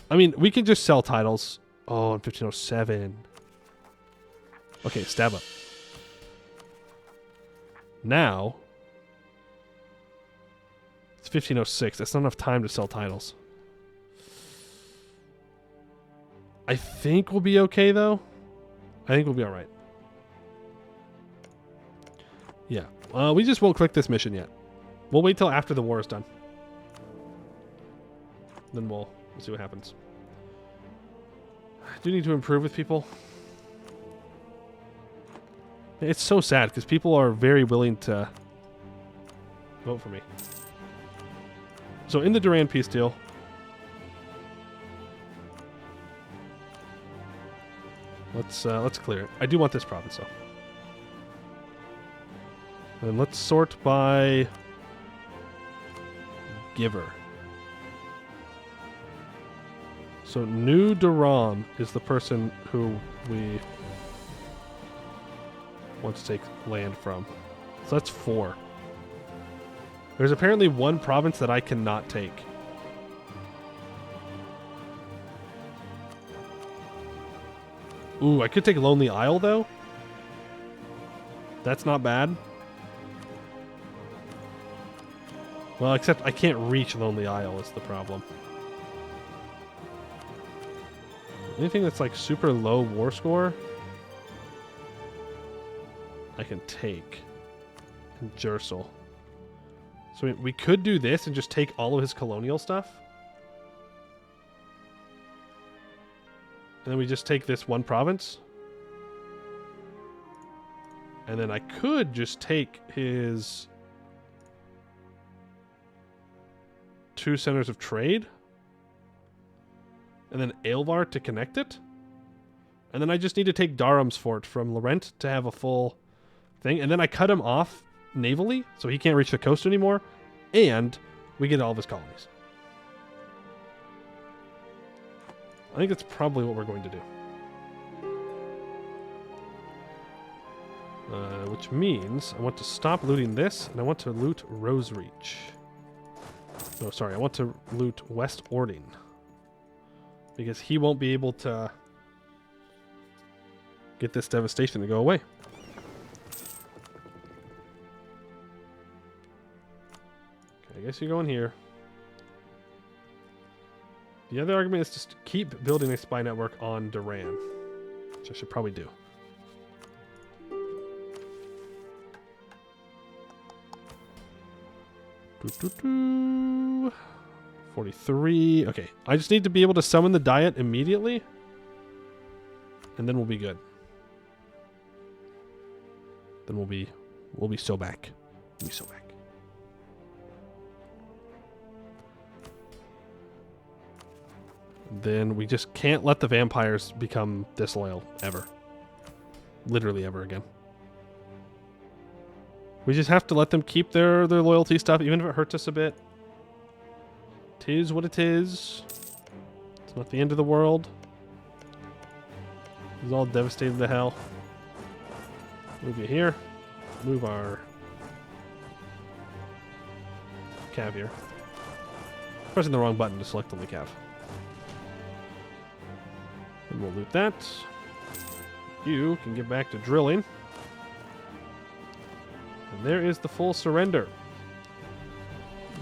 I mean, we can just sell titles. Oh, in 1507. Okay, stab up. Now, it's 1506. That's not enough time to sell titles. I think we'll be okay, though. I think we'll be all right. Yeah. We just won't click this mission yet. We'll wait till after the war is done. Then we'll see what happens. I do need to improve with people. It's so sad because people are very willing to vote for me. So in the Duran peace deal, let's clear it. I do want this province though. And let's sort by giver. So New Duran is the person who we want to take land from. So that's 4. There's apparently 1 province that I cannot take. Ooh, I could take Lonely Isle though. That's not bad. Well, except I can't reach Lonely Isle is the problem. Anything that's like super low war score, I can take. And Jersel. So we could do this and just take all of his colonial stuff. And then we just take this 1 province. And then I could just take his 2 centers of trade. And then Aelvar to connect it. And then I just need to take Darum's fort from Lorent to have a full thing. And then I cut him off navally, so he can't reach the coast anymore. And we get all of his colonies. I think that's probably what we're going to do. Which means I want to stop looting this, and I want to loot Rosereach. No, sorry, I want to loot West Ording. Because he won't be able to get this devastation to go away. Okay, I guess you go in here. The other argument is just keep building a spy network on Duran, which I should probably do. Doo-doo-doo. 43. Okay, I just need to be able to summon the Diet immediately, and then we'll be good. Then we'll be so back. We'll be so back. Then we just can't let the vampires become disloyal ever. Literally ever again. We just have to let them keep their loyalty stuff, even if it hurts us a bit. Tis what it is. It's not the end of the world. It's all devastated to hell. Move you here. Move our cav here. Pressing the wrong button to select only cav. And we'll loot that. You can get back to drilling. And there is the full surrender.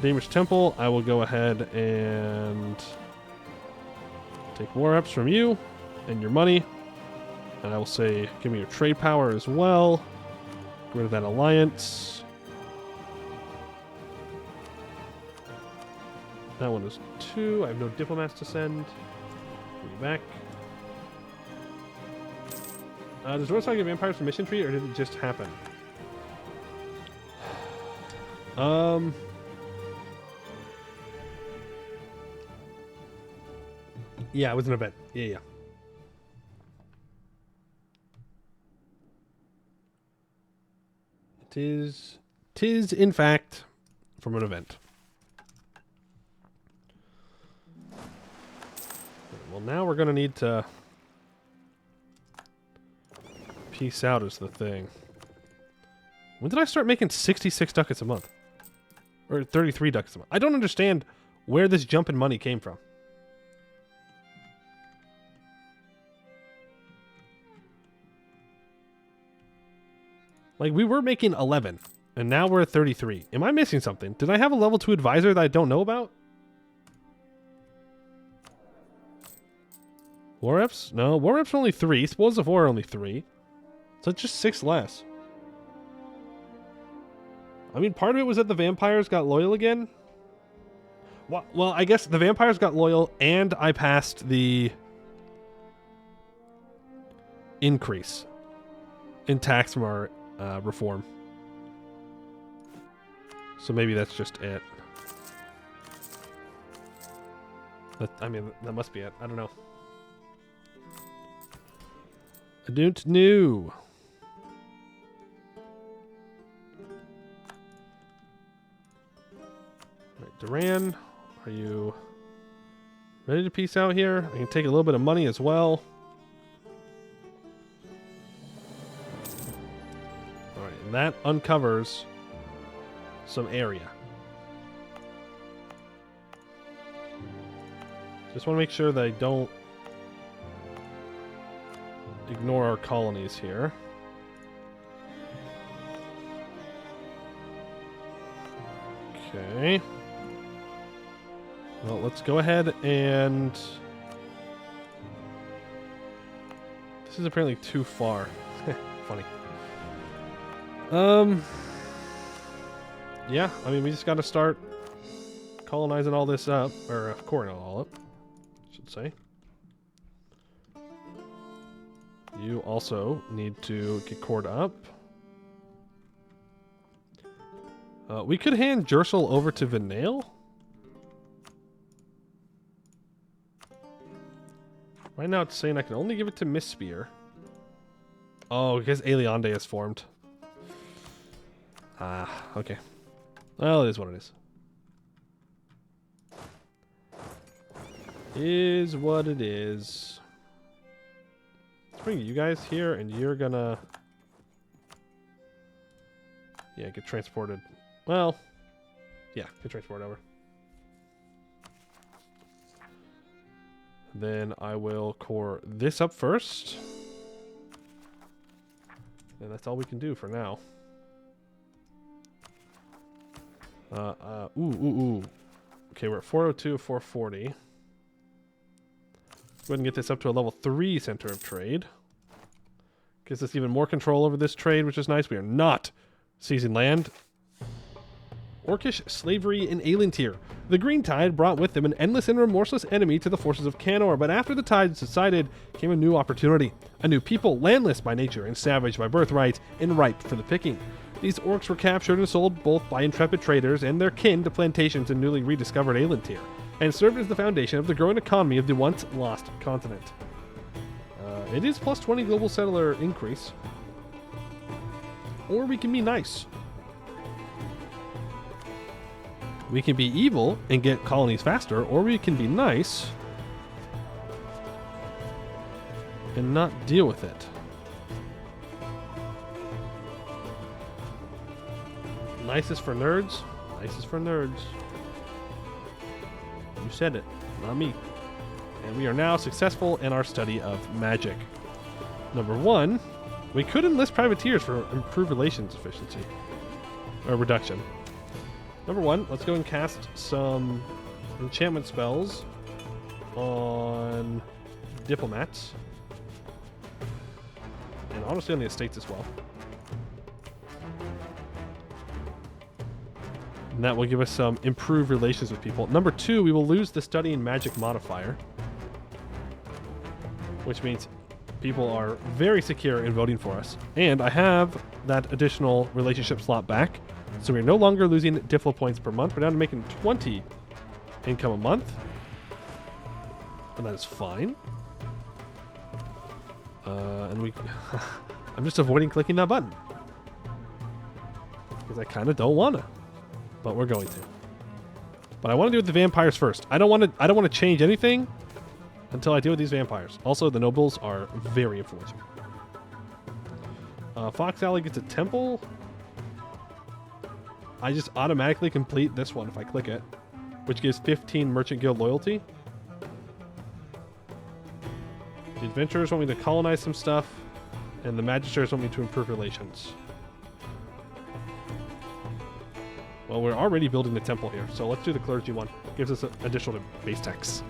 Damish Temple, I will go ahead and take war reps from you and your money. And I will say, give me your trade power as well. Get rid of that alliance. That one is 2. I have no diplomats to send. Give me back. Does Rorsong get vampires from mission tree, or did it just happen? Yeah, it was an event. Yeah. Tis in fact from an event. Well, now we're gonna need to peace out is the thing. When did I start making 66 ducats a month? Or 33 ducats a month? I don't understand where this jump in money came from. Like, we were making 11, and now we're at 33. Am I missing something? Did I have a level 2 advisor that I don't know about? War reps? No, war reps are only 3. Spoils of war are only 3. So it's just 6 less. I mean, part of it was that the vampires got loyal again. Well, I guess the vampires got loyal, and I passed the increase in tax from our reform. So maybe that's just it. I mean, that must be it. I don't know. I don't know. Right, Duran, are you ready to peace out here? I can take a little bit of money as well. Alright, and that uncovers some area. Just want to make sure that I don't ignore our colonies here. Okay. Well, let's go ahead and... This is apparently too far. Funny. Yeah, I mean, we just got to start colonizing all this up, or coring it all up, I should say. You also need to get cored up. We could hand Jersel over to Vinale. Right now it's saying I can only give it to Miss Spear. Oh, because Aliande is formed. Ah, okay. Well, it is what it is. Is what it is. Let's bring you guys here, and you're gonna... Yeah, get transported. Well, yeah, get transported over. Then I will core this up first. And that's all we can do for now. Ooh. Okay, we're at 402, 440. Go ahead and get this up to a level 3 center of trade. Gives us even more control over this trade, which is nice. We are not seizing land. Orcish slavery in Aelintir. The Green Tide brought with them an endless and remorseless enemy to the forces of Canor, but after the tide subsided came a new opportunity. A new people, landless by nature and savage by birthright, and ripe for the picking. These orcs were captured and sold both by intrepid traders and their kin to plantations in newly rediscovered Aelintir, and served as the foundation of the growing economy of the once lost continent. It is plus 20 global settler increase. Or we can be nice. We can be evil and get colonies faster, or we can be nice and not deal with it. Nice is for nerds. Nice is for nerds. You said it, not me. And we are now successful in our study of magic. Number 1, we could enlist privateers for improved relations efficiency. Or reduction. Number 1, let's go and cast some enchantment spells on diplomats. And honestly on the estates as well. And that will give us some improved relations with people. Number 2, we will lose the study in magic modifier. Which means people are very secure in voting for us. And I have that additional relationship slot back. So we're no longer losing Difflo points per month. We're down to making 20 income a month. And that is fine. And we... I'm just avoiding clicking that button. Because I kind of don't want to. But we're going to. But I want to do with the vampires first. I don't want to change anything until I deal with these vampires. Also, the nobles are very influential. Fox Alley gets a temple. I just automatically complete this one if I click it, which gives 15 Merchant Guild loyalty. The adventurers want me to colonize some stuff, and the magisters want me to improve relations. Well, we're already building the temple here, so let's do the clergy one. Gives us additional base tax,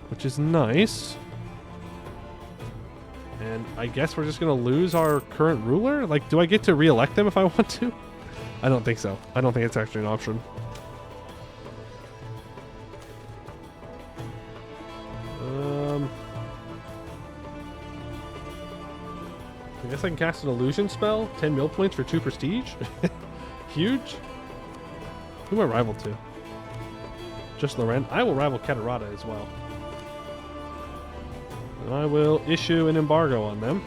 which is nice. And I guess we're just going to lose our current ruler? Like, do I get to re-elect them if I want to? I don't think so. I don't think it's actually an option. I guess I can cast an illusion spell. 10 mil points for 2 prestige. Huge. Who am I rival to? Just Lorent. I will rival Catarata as well. And I will issue an embargo on them.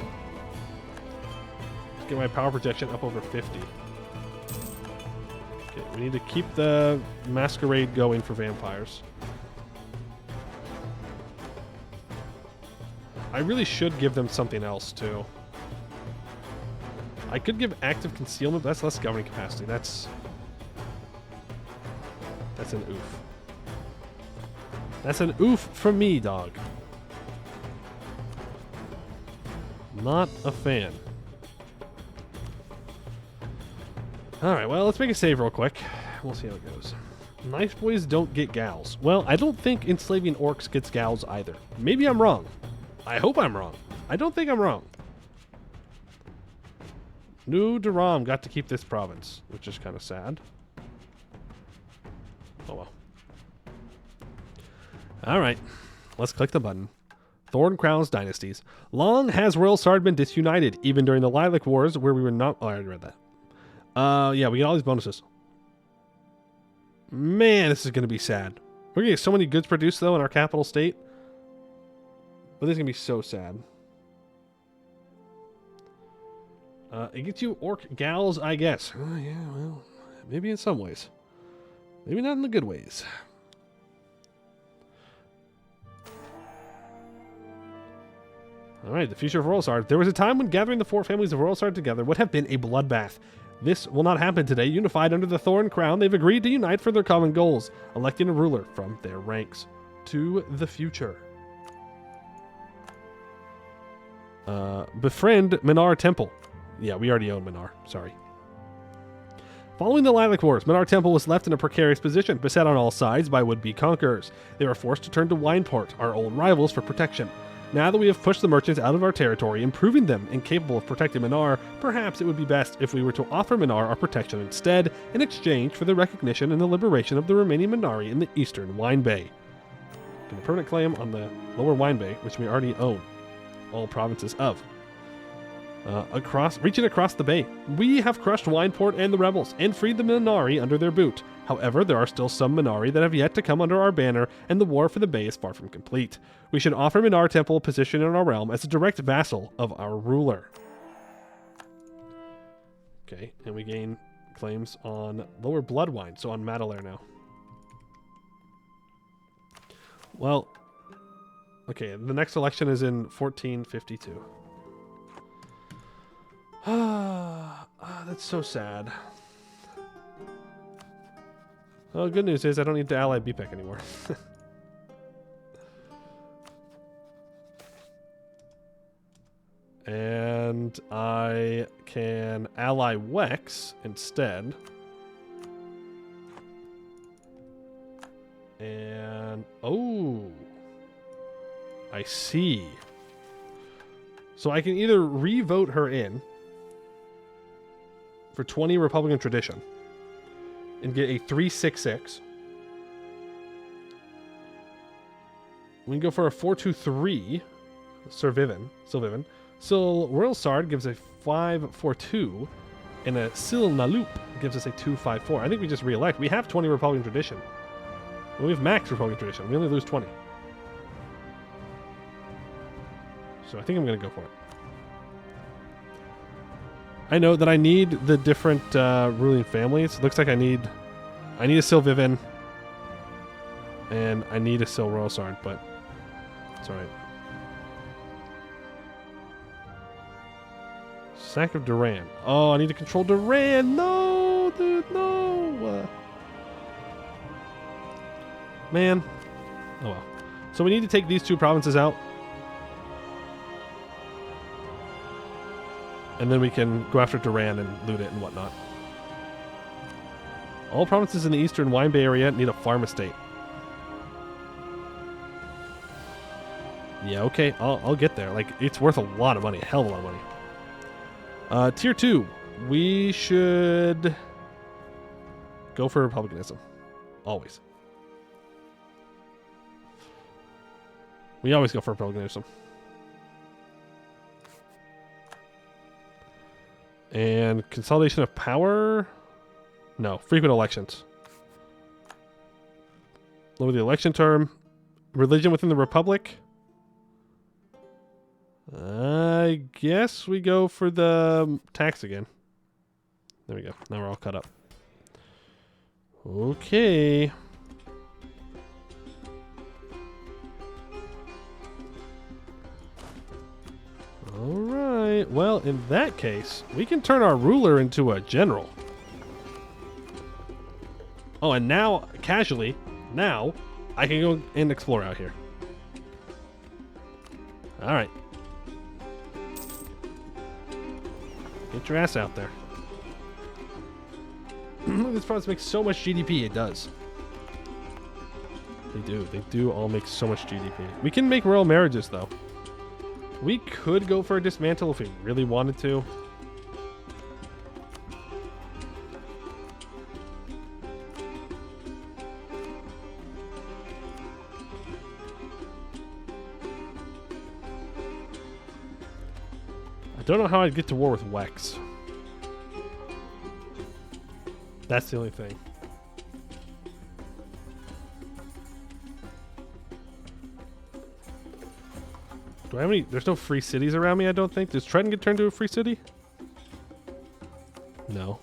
Let's get my power projection up over 50. Okay, we need to keep the masquerade going for vampires. I really should give them something else too. I could give active concealment, but that's less governing capacity. That's an oof. That's an oof from me, dog. Not a fan. Alright, well, let's make a save real quick. We'll see how it goes. Nice boys don't get gals. Well, I don't think enslaving orcs gets gals either. Maybe I'm wrong. I hope I'm wrong. I don't think I'm wrong. New Durham got to keep this province, which is kind of sad. Oh well. Alright, let's click the button. Thorn Crowns Dynasties. Long has Royal Sard been disunited, even during the Lilac Wars, where we were not... Oh, I already read that. Yeah, we get all these bonuses. Man, this is going to be sad. We're going to get so many goods produced, though, in our capital state. But this is going to be so sad. It gets you orc gals, I guess. Oh, yeah, well, maybe in some ways. Maybe not in the good ways. Alright, the future of Royalsard. There was a time when gathering the 4 families of Royalsard together would have been a bloodbath. This will not happen today. Unified under the Thorn Crown, they've agreed to unite for their common goals, electing a ruler from their ranks. To the future. Befriend Minar Temple. Yeah, we already own Minar. Sorry. Following the Lilac Wars, Minar Temple was left in a precarious position, beset on all sides by would-be conquerors. They were forced to turn to Wineport, our old rivals, for protection. Now that we have pushed the merchants out of our territory and proven them incapable of protecting Minar, perhaps it would be best if we were to offer Minar our protection instead, in exchange for the recognition and the liberation of the remaining Minari in the eastern Wine Bay. Get a permanent claim on the lower Wine Bay, which we already own all provinces of. Reaching across the bay, we have crushed Wineport and the rebels, and freed the Minari under their boot. However, there are still some Minari that have yet to come under our banner, and the war for the bay is far from complete. We should offer Minar Temple a position in our realm as a direct vassal of our ruler. Okay, and we gain claims on Lower Bloodwine, so on Madelair now. Well, okay, the next election is in 1452. That's so sad. Well, good news is I don't need to ally BPEC anymore. And I can ally Wex instead. And, oh, I see. So I can either re-vote her in for 20 Republican tradition and get a 366. We can go for a 423 Survivan. So Royal Sard gives a 542 And a Silnalup gives us a 254. I think we just re-elect. We have 20 Republican tradition. We have max Republican tradition. We only lose 20. So I think I'm going to go for it. I know that I need the different ruling families. Looks like I need a Silviven. And I need a Silrosard, but it's alright. Sack of Duran. Oh, I need to control Duran. No, dude, no. Man. Oh well. So we need to take these two provinces out. And then we can go after Duran and loot it and whatnot. All provinces in the eastern Wine Bay area need a farm estate. Yeah, okay, I'll get there. Like, it's worth a lot of money, a hell of a lot of money. Tier 2, we should go for republicanism. Always. We always go for republicanism. And consolidation of power? No, frequent elections. Lower the election term. Religion within the republic? I guess we go for the tax again. There we go. Now we're all caught up. Okay. Alright. Well, in that case, we can turn our ruler into a general. Oh, and now, casually, now, I can go and explore out here. Alright. Get your ass out there. This province makes so much GDP. It does. They do. They do all make so much GDP. We can make royal marriages, though. We could go for a dismantle if we really wanted to. I don't know how I'd get to war with Wex. That's the only thing. Do I have any? There's no free cities around me, I don't think. Does Trenton get turned into a free city? No.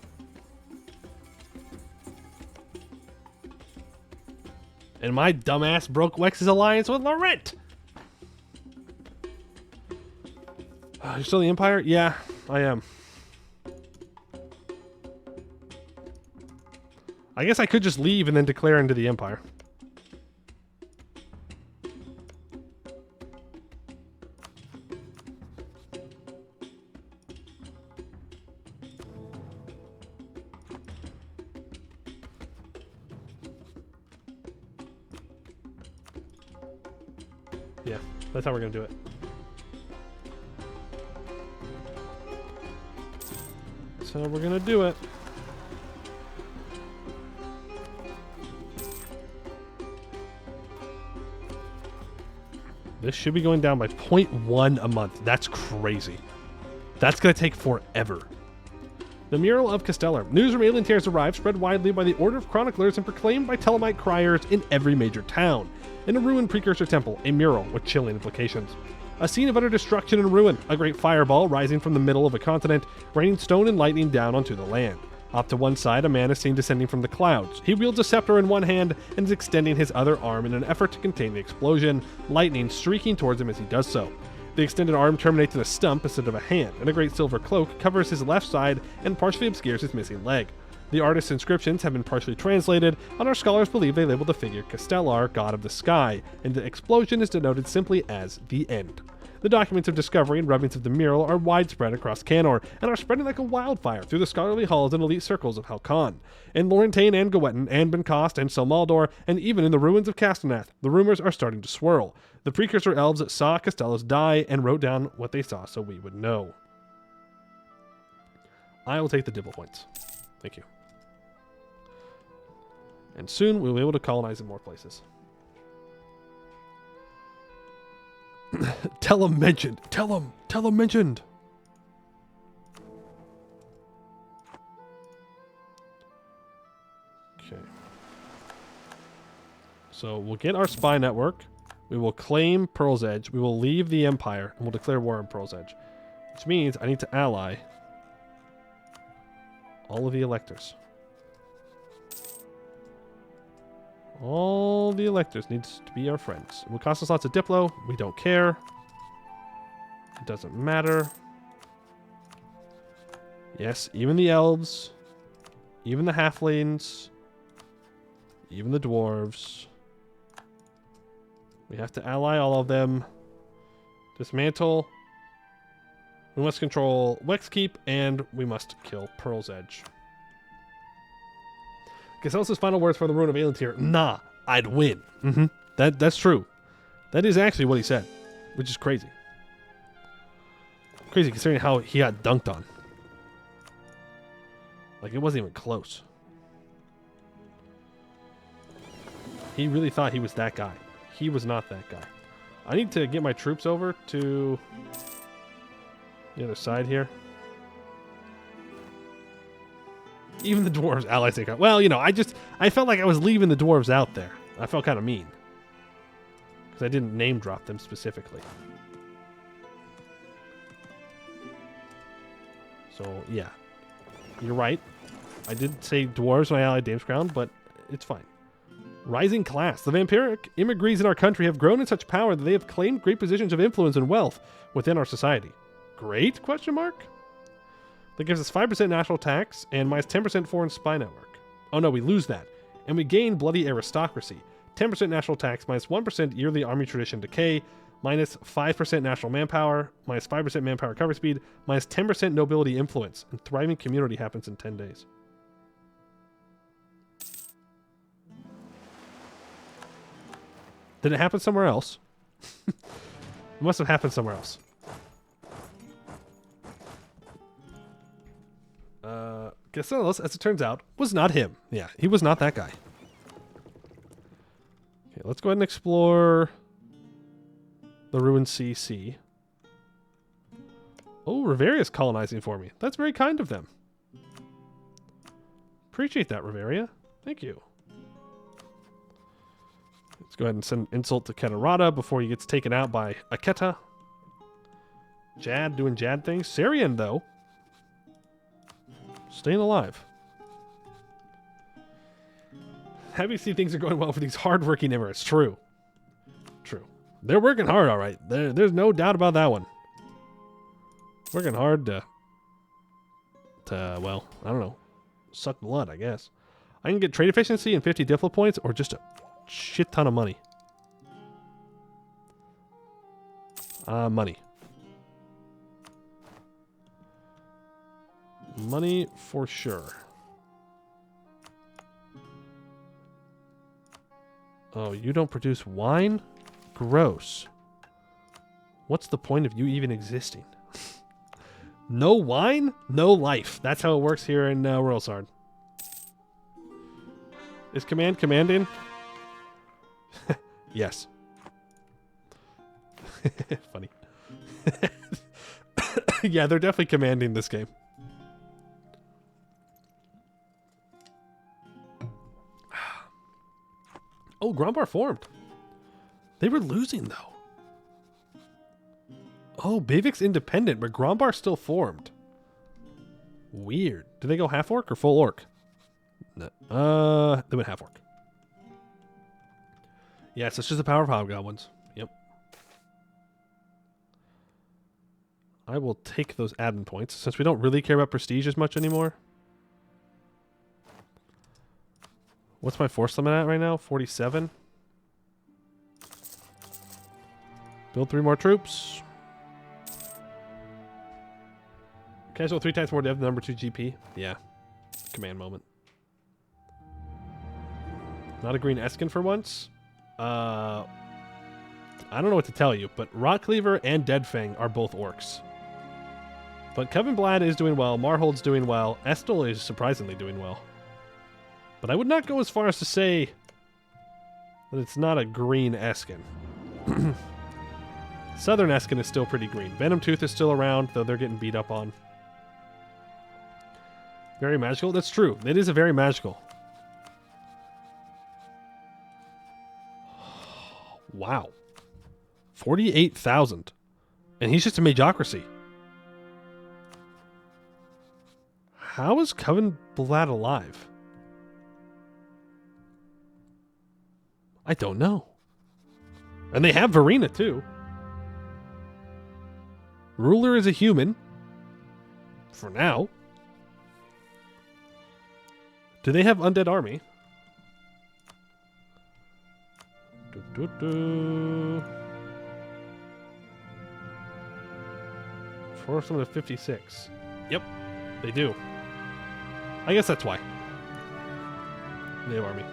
And my dumbass broke Wex's alliance with Lorent. You're still the Empire? Yeah, I am. I guess I could just leave and then declare into the Empire. Yeah, that's how we're going to do it. That's how we're going to do it. This should be going down by 0.1 a month. That's crazy. That's going to take forever. The Mural of Castellar. News from alien tears arrived, spread widely by the order of chroniclers and proclaimed by Telemite criers in every major town. In a ruined precursor temple, a mural with chilling implications. A scene of utter destruction and ruin, a great fireball rising from the middle of a continent, raining stone and lightning down onto the land. Off to one side, a man is seen descending from the clouds. He wields a scepter in one hand and is extending his other arm in an effort to contain the explosion, lightning streaking towards him as he does so. The extended arm terminates in a stump instead of a hand, and a great silver cloak covers his left side and partially obscures his missing leg. The artist's inscriptions have been partially translated, and our scholars believe they labeled the figure Castellar, god of the sky, and the explosion is denoted simply as the end. The documents of discovery and rubbings of the mural are widespread across Canor, and are spreading like a wildfire through the scholarly halls and elite circles of Halcon. In Lorentaine and Gowetten, Anbennar and Selmaldor, and even in the ruins of Castaneath, the rumors are starting to swirl. The precursor elves saw Castellos die and wrote down what they saw so we would know. I will take the Dibble points. Thank you. And soon we'll be able to colonize in more places. Tell him mentioned. Tell him mentioned. So we'll get our spy network. We will claim Pearl's Edge. We will leave the Empire, and we'll declare war on Pearl's Edge. Which means I need to ally all of the electors. All the electors needs to be our friends. It will cost us lots of Diplo. We don't care. It doesn't matter. Yes, even the elves, even the halflings, even the dwarves. We have to ally all of them. Dismantle. We must control Wexkeep, and we must kill Pearl's Edge. Casel's final words for the Ruin of Aelintir. Nah, I'd win. That's true. That is actually what he said, which is crazy. Crazy considering how he got dunked on. Like, it wasn't even close. He really thought he was that guy. He was not that guy. I need to get my troops over to the other side here. Even the dwarves allies take out. Well, you know, I felt like I was leaving the dwarves out there. I felt kind of mean. Because I didn't name drop them specifically. So, yeah. You're right. I did say dwarves when I allied Dame's Crown, but it's fine. Rising class. The vampiric immigrants in our country have grown in such power that they have claimed great positions of influence and wealth within our society. Great? Question mark? That gives us 5% national tax and minus 10% foreign spy network. Oh no, we lose that. And we gain bloody aristocracy. 10% national tax, minus 1% yearly army tradition decay, minus 5% national manpower, minus 5% manpower cover speed, minus 10% nobility influence, and thriving community happens in 10 days. Did it happen somewhere else? It must have happened somewhere else. Casellas, as it turns out, was not him. Yeah, he was not that guy. Okay, let's go ahead and explore the ruined CC. Oh, Riveria's colonizing for me. That's very kind of them. Appreciate that, Riveria. Thank you. Let's go ahead and send an insult to Ketarada before he gets taken out by Aketa. Jad doing Jad things. Sarian, though, staying alive. Happy to see things are going well for these hard-working Emirates. True. True. They're working hard, all right. There's no doubt about that one. Working hard to, well, I don't know, suck blood, I guess. I can get trade efficiency and 50 Diplo points or just a shit ton of money. Money. Money for sure. Oh, you don't produce wine? Gross. What's the point of you even existing? No wine? No life. That's how it works here in Royalsard. Is Command commanding? Yes. Funny. Yeah, they're definitely commanding this game. Oh, Grombar formed. They were losing, though. Oh, Bavik's independent, but Grombar still formed. Weird. Do they go half orc or full orc? No. They went half orc. Yes, it's just the power of hobgoblins. Yep. I will take those admin points since we don't really care about prestige as much anymore. What's my force limit at right now? 47. Build 3 more troops. Casual 3 times more dev than number 2 GP. Yeah. Command moment. Not a green Eskin for once. I don't know what to tell you, but Rockcleaver and Deadfang are both orcs. But Covenblad is doing well. Marhold's doing well. Estel is surprisingly doing well. But I would not go as far as to say that it's not a green Eskin. Southern Eskin is still pretty green. Venom Tooth is still around, though they're getting beat up on. Very magical? That's true. It is a very magical. Wow. 48,000. And he's just a Majocracy. How is Coven Blad alive? I don't know. And they have Verena, too. Ruler is a human. For now. Do they have Undead Army? Force them to 56. Yep, they do. I guess that's why. They have Army.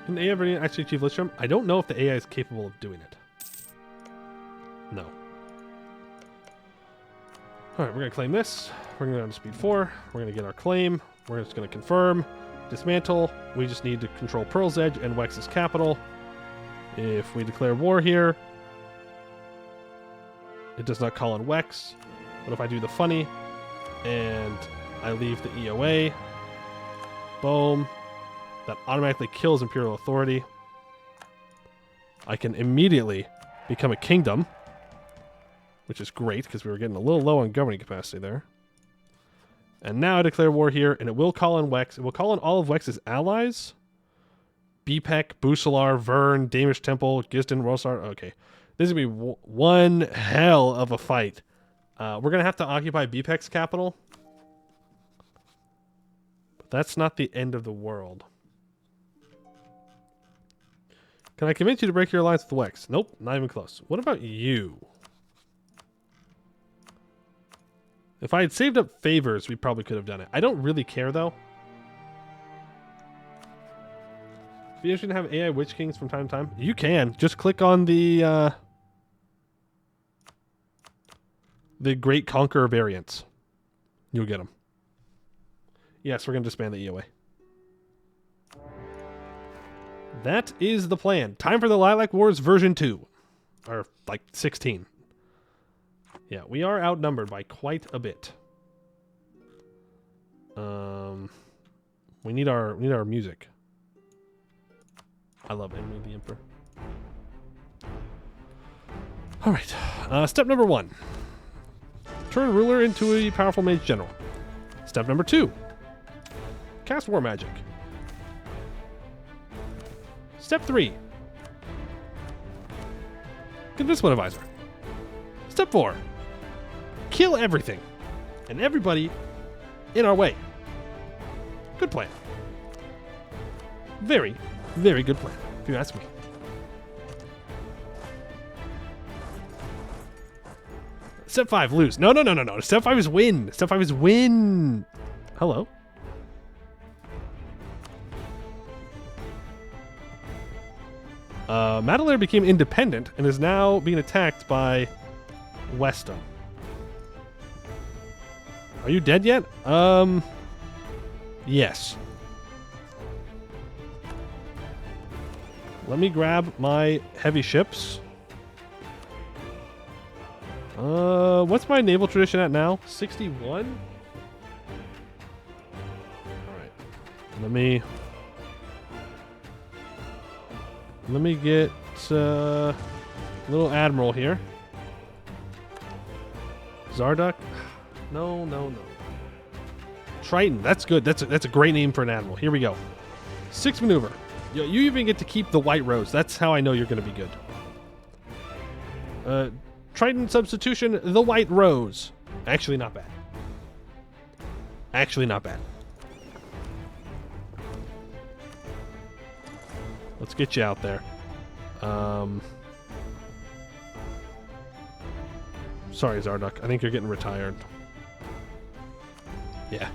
Can the AI Verena actually achieve Listrum? I don't know if the AI is capable of doing it. No. Alright, we're going to claim this. We're going to go down to speed 4. We're going to get our claim. We're just going to confirm. Dismantle. We just need to control Pearl's Edge and Wex's capital. If we declare war here, it does not call on Wex. But if I do the funny and I leave the EOA, boom, that automatically kills Imperial Authority. I can immediately become a kingdom, which is great because we were getting a little low on governing capacity there. And now I declare war here, and it will call on Wex. It will call on all of Wex's allies. Bipek, Busalar, Vern, Damish Temple, Gisden, Rosar. Okay. This is going to be one hell of a fight. We're going to have to occupy Bipek's capital. But that's not the end of the world. Can I convince you to break your alliance with Wex? Nope, not even close. What about you? If I had saved up favors, we probably could have done it. I don't really care, though. It'd be interesting to have AI Witch Kings from time to time. You can. Just click on the Great Conqueror variants. You'll get them. Yes, we're going to disband the EOA. That is the plan. Time for the Lilac Wars version 2. Or, like, 16. Yeah, we are outnumbered by quite a bit. We need our music. I love Enemy of the Emperor. All right. Step number 1. Turn ruler into a powerful mage general. Step number 2. Cast war magic. Step 3. Convince one advisor. Step 4. Kill everything and everybody in our way. Good plan. Very, very good plan, if you ask me. Step 5, lose. No. Step 5 is win. Step 5 is win. Hello. Madelaire became independent and is now being attacked by Weston. Are you dead yet? Yes. Let me grab my heavy ships. What's my naval tradition at now? 61? Alright. Let me get a little admiral here. Zarduk? No. Triton. That's good. That's a great name for an admiral. Here we go. 6 maneuver. You even get to keep the white rose. That's how I know you're going to be good. Triton substitution, the white rose. Actually not bad. Let's get you out there. Sorry, Zarduk. I think you're getting retired. Yeah.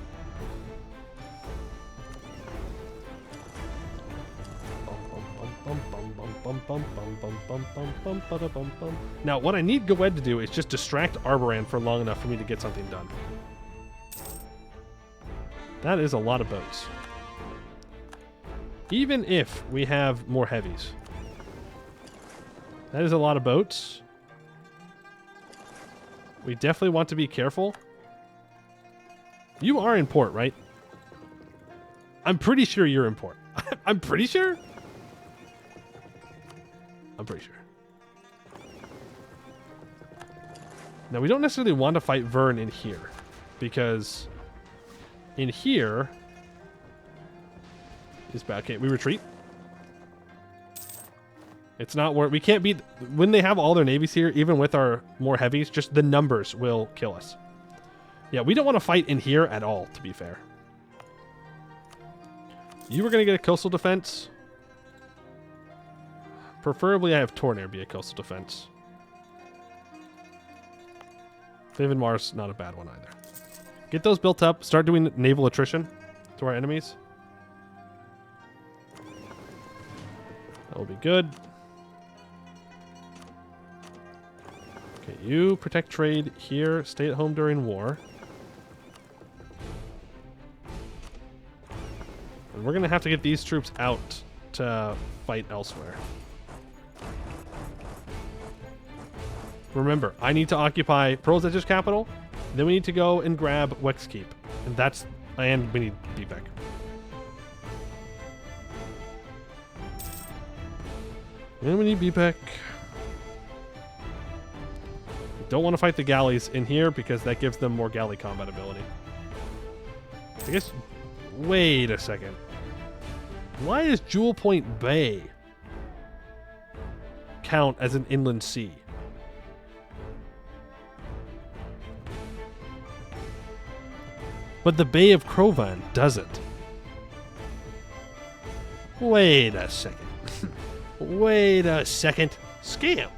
Now, what I need Goed to do is just distract Arboran for long enough for me to get something done. That is a lot of boats. Even if we have more heavies. That is a lot of boats. We definitely want to be careful. You are in port, right? I'm pretty sure you're in port. I'm pretty sure? I'm pretty sure. Now, we don't necessarily want to fight Vern in here, because in here is bad. Okay, we retreat. It's not where we can't beat when they have all their navies here, even with our more heavies, just the numbers will kill us. Yeah, we don't want to fight in here at all, to be fair. You were going to get a coastal defense. Preferably I have Tornair be a coastal defense. Faven Mars, not a bad one either. Get those built up. Start doing naval attrition to our enemies. That will be good. Okay, you protect trade here. Stay at home during war. And we're going to have to get these troops out to fight elsewhere. Remember, I need to occupy Pearl's Edge's capital. Then we need to go and grab Wex Keep. And we need Deepak. And we need Deepak. Don't want to fight the galleys in here because that gives them more galley combat ability. I guess... Wait a second. Why does Jewel Point Bay count as an inland sea? But the Bay of Crovan doesn't. Wait a second. Wait a second. Scammed.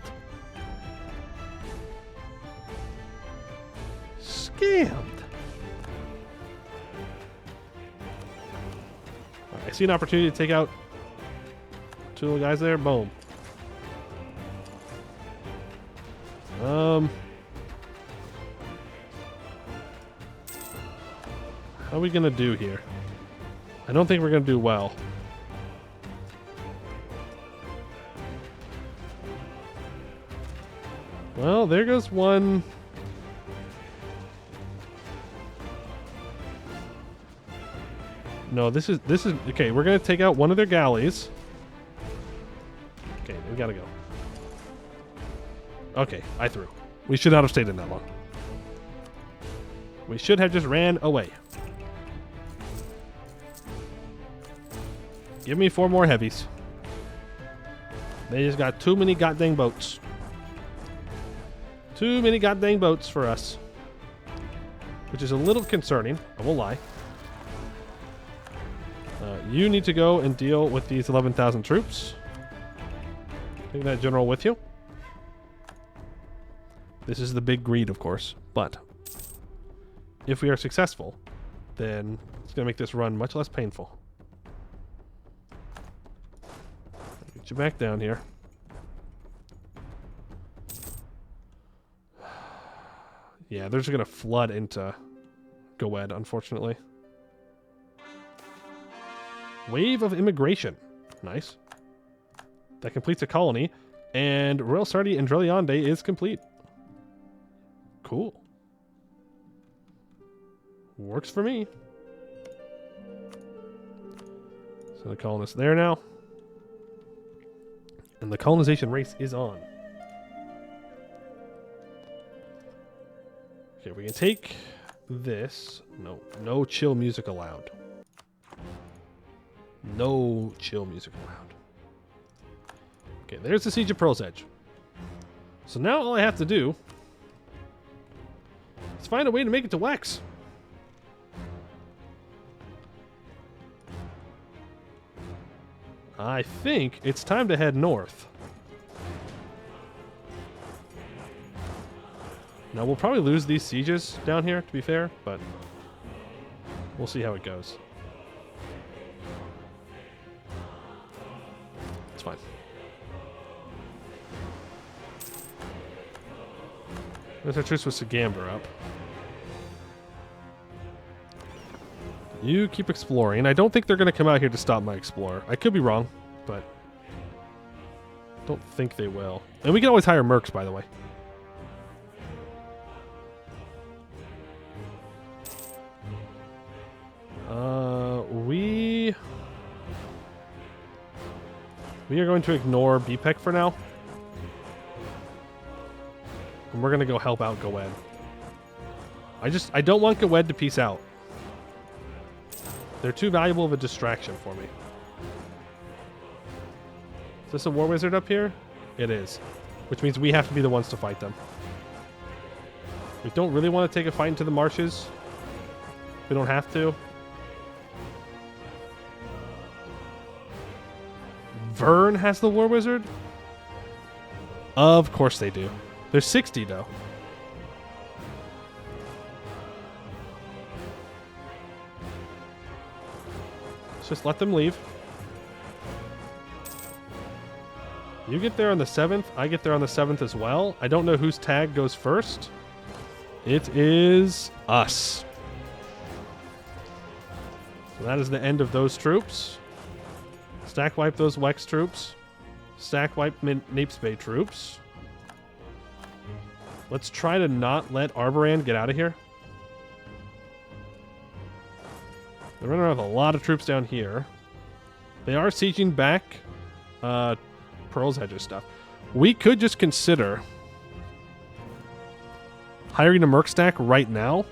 Scammed. I see an opportunity to take out two little guys there. Boom. How are we gonna do here? I don't think we're gonna do well. Well, there goes one. No, this is okay. We're gonna take out one of their galleys. Okay, we gotta go. Okay, I threw. We should not have stayed in that long. We should have just ran away. Give me 4 more heavies. They just got too many goddamn boats. Too many goddamn boats for us. Which is a little concerning, I won't lie. You need to go and deal with these 11,000 troops. Take that general with you. This is the big greed, of course. But if we are successful, then it's going to make this run much less painful. Get you back down here. Yeah, they're just going to flood into Goed, unfortunately. Wave of immigration. Nice. That completes a colony. And Royal Sardi and Dreliande is complete. Cool. Works for me. So the colonists there now. And the colonization race is on. Okay, we can take this. No chill music allowed. No chill music allowed. Okay, there's the Siege of Pearl's Edge. So now all I have to do is find a way to make it to Wex. I think it's time to head north. Now, we'll probably lose these sieges down here, to be fair, but we'll see how it goes. It's fine. There's our truce with Sagamber up. You keep exploring. I don't think they're going to come out here to stop my explorer. I could be wrong, but I don't think they will. And we can always hire mercs, by the way. We We are going to ignore BPEC for now. And we're going to go help out Goed. I don't want Goed to peace out. They're too valuable of a distraction for me. Is this a war wizard up here? It is. Which means we have to be the ones to fight them. We don't really want to take a fight into the marshes. We don't have to. Vern has the war wizard? Of course they do. They're 60 though. Let's just let them leave. You get there on the 7th. I get there on the 7th as well. I don't know whose tag goes first. It is us. So that is the end of those troops. Stack wipe those Wex troops. Stack wipe Napes Bay troops. Let's try to not let Arborand get out of here. They're running around with a lot of troops down here. They are sieging back Pearl's Edge's stuff. We could just consider hiring a merc stack right now.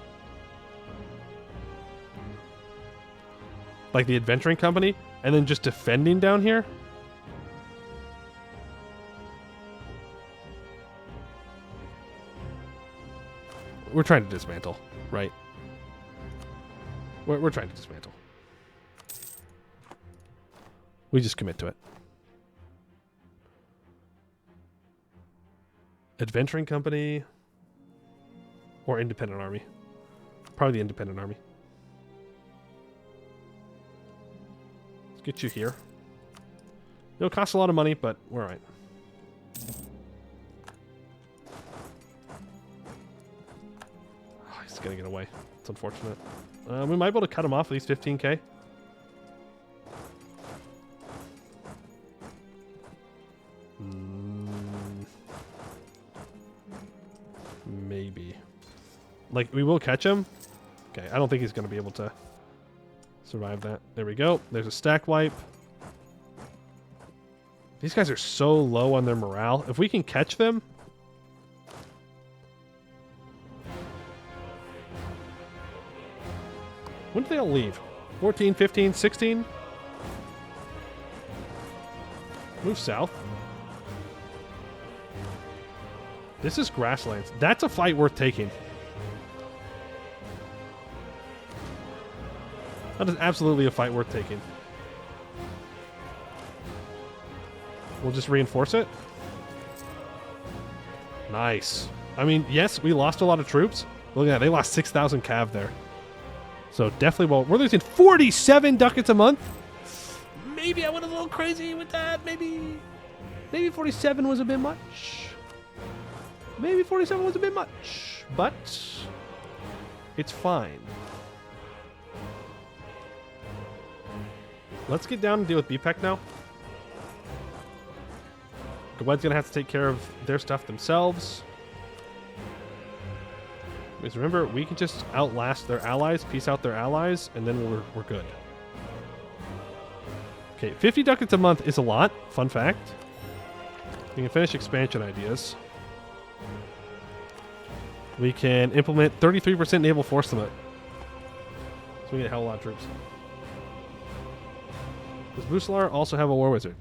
Like the adventuring company. And then just defending down here. We're trying to dismantle, right? We're trying to dismantle. We just commit to it. Adventuring company or independent army? Probably the independent army. Let's get you here. It'll cost a lot of money, but we're all right. Oh, he's gonna get away. It's unfortunate. We might be able to cut him off at least 15k. Maybe. Like, we will catch him. Okay, I don't think he's going to be able to survive that. There we go. There's a stack wipe. These guys are so low on their morale. If we can catch them... When do they all leave? 14, 15, 16? Move south. This is grasslands. That's a fight worth taking. That is absolutely a fight worth taking. We'll just reinforce it. Nice. I mean, yes, we lost a lot of troops. Look at that. They lost 6,000 cav there. So definitely, well, we're losing 47 ducats a month. Maybe I went a little crazy with that. Maybe 47 was a bit much. Maybe 47 was a bit much. But it's fine. Let's get down and deal with BPEC now. Goet's going to have to take care of their stuff themselves. Because remember, we can just outlast their allies, peace out their allies, and then we're good. Okay, 50 ducats a month is a lot. Fun fact. We can finish expansion ideas. We can implement 33% naval force limit. So we get a hell of a lot of troops. Does Busalar also have a war wizard?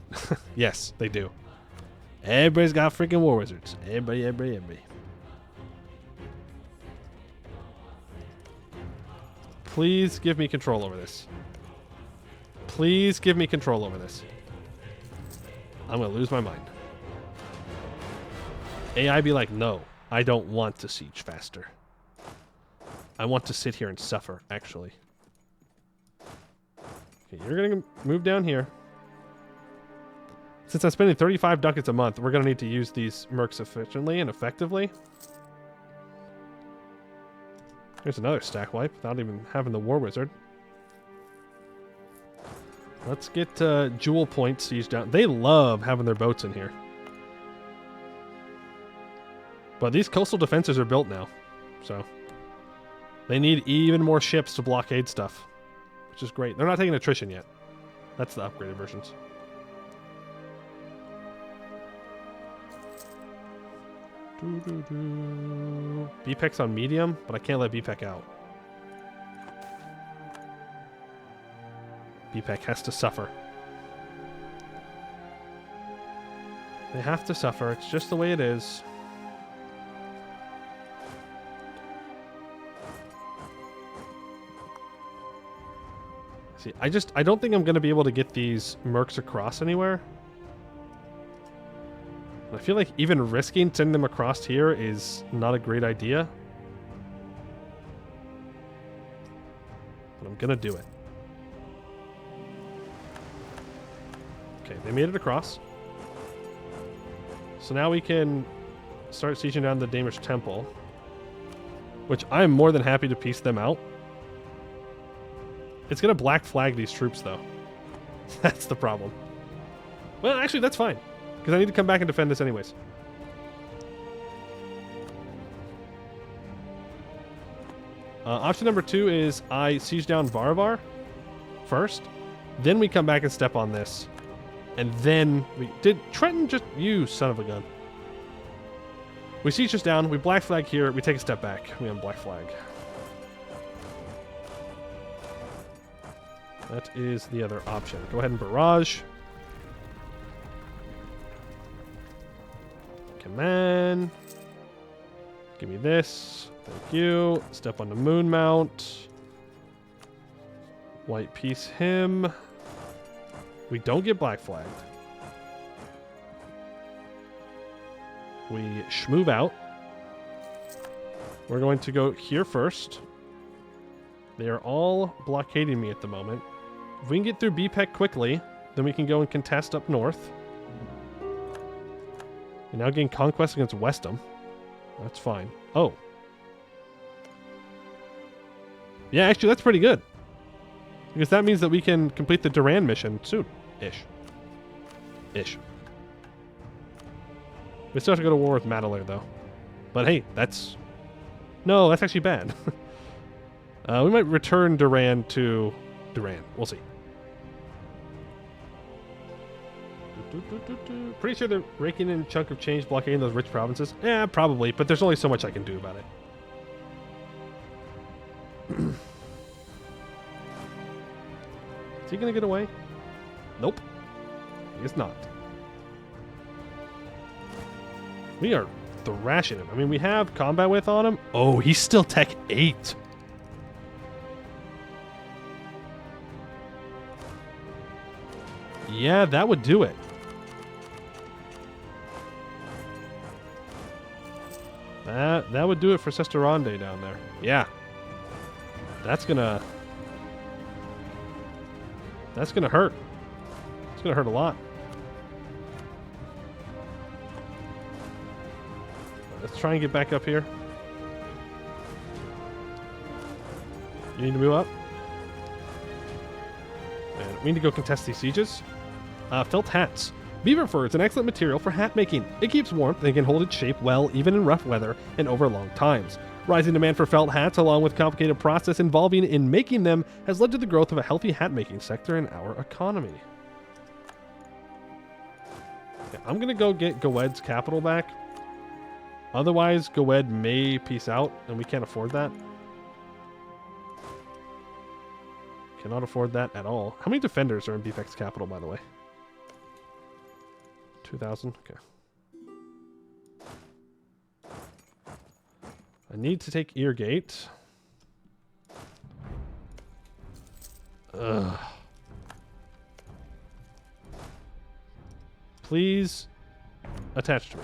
Yes, they do. Everybody's got freaking war wizards. Everybody. Please give me control over this. Please give me control over this. I'm going to lose my mind. AI be like, no, I don't want to siege faster. I want to sit here and suffer, actually. Okay, you're going to move down here. Since I'm spending 35 ducats a month, we're going to need to use these mercs efficiently and effectively. Here's another stack wipe without even having the war wizard. Let's get Jewel Point sieged down. They love having their boats in here. But these coastal defenses are built now. So they need even more ships to blockade stuff. Which is great. They're not taking attrition yet. That's the upgraded versions. BPEC's on medium, but I can't let BPEC out. BPEC has to suffer. They have to suffer. It's just the way it is. See, I don't think I'm going to be able to get these mercs across anywhere. I feel like even risking sending them across here is not a great idea. But I'm going to do it. Okay, they made it across. So now we can start sieging down the Danish temple, which I'm more than happy to piece them out. It's going to black flag these troops, though. That's the problem. Well, actually, that's fine, because I need to come back and defend this anyways. Option number 2 is I siege down Varavar first, then we come back and step on this. And then we... Did Trenton just... You son of a gun. We siege this down, we black flag here, we take a step back. We have black flag. That is the other option. Go ahead and barrage. Come on. Give me this. Thank you. Step on the moon mount. White piece him. We don't get black flagged. We schmove out. We're going to go here first. They are all blockading me at the moment. If we can get through BPEC quickly, then we can go and contest up north. And now gain conquest against Westham. That's fine. Oh. Yeah, actually, that's pretty good. Because that means that we can complete the Duran mission soon. Ish. We still have to go to war with Madalir, though. But hey, that's... No, that's actually bad. We might return Duran to Duran. We'll see. Pretty sure they're raking in a chunk of change blockading those rich provinces. Yeah, probably, but there's only so much I can do about it. Is he gonna get away? Nope. He is not. We are thrashing him. I mean, we have combat width on him. Oh, he's still Tech 8. Yeah, that would do it. That would do it for Sesterande down there. Yeah. That's gonna hurt. It's gonna hurt a lot. Let's try and get back up here. You need to move up. And we need to go contest these sieges. Felt hats. Beaver fur is an excellent material for hat making. It keeps warmth and can hold its shape well even in rough weather and over long times. Rising demand for felt hats, along with complicated process involving in making them, has led to the growth of a healthy hat-making sector in our economy. Okay, I'm going to go get Gowed's capital back. Otherwise, Gowed may peace out, and we can't afford that. Cannot afford that at all. How many defenders are in BPEC's capital, by the way? 2,000? Okay. I need to take Eargate. Ugh. Please attach to me.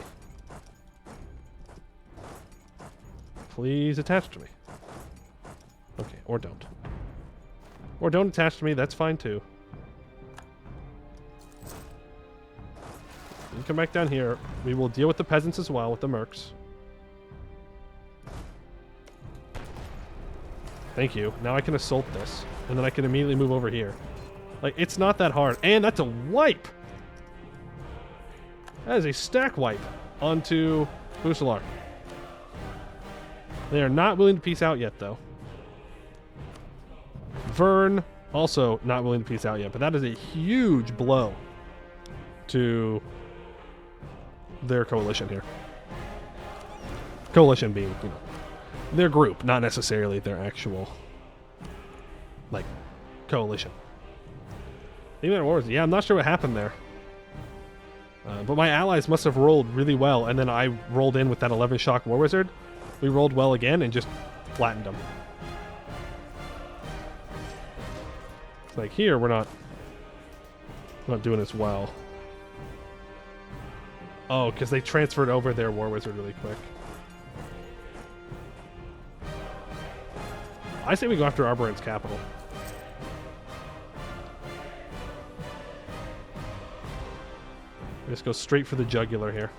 Please attach to me. Okay, or don't. Or don't attach to me, that's fine too. You can come back down here. We will deal with the peasants as well, with the mercs. Thank you. Now I can assault this, and then I can immediately move over here. Like, it's not that hard. And that's a wipe! That is a stack wipe onto Busalar. They are not willing to peace out yet, though. Vern, also not willing to peace out yet, but that is a huge blow to their coalition here. Coalition being, you know, their group, not necessarily their actual, like, coalition. Even wars. Yeah, I'm not sure what happened there. But my allies must have rolled really well, and then I rolled in with that 11 shock war wizard. We rolled well again and just flattened them. It's like here we're not doing as well. Oh, because they transferred over their war wizard really quick. I say we go after Arborant's capital. We just go straight for the jugular here.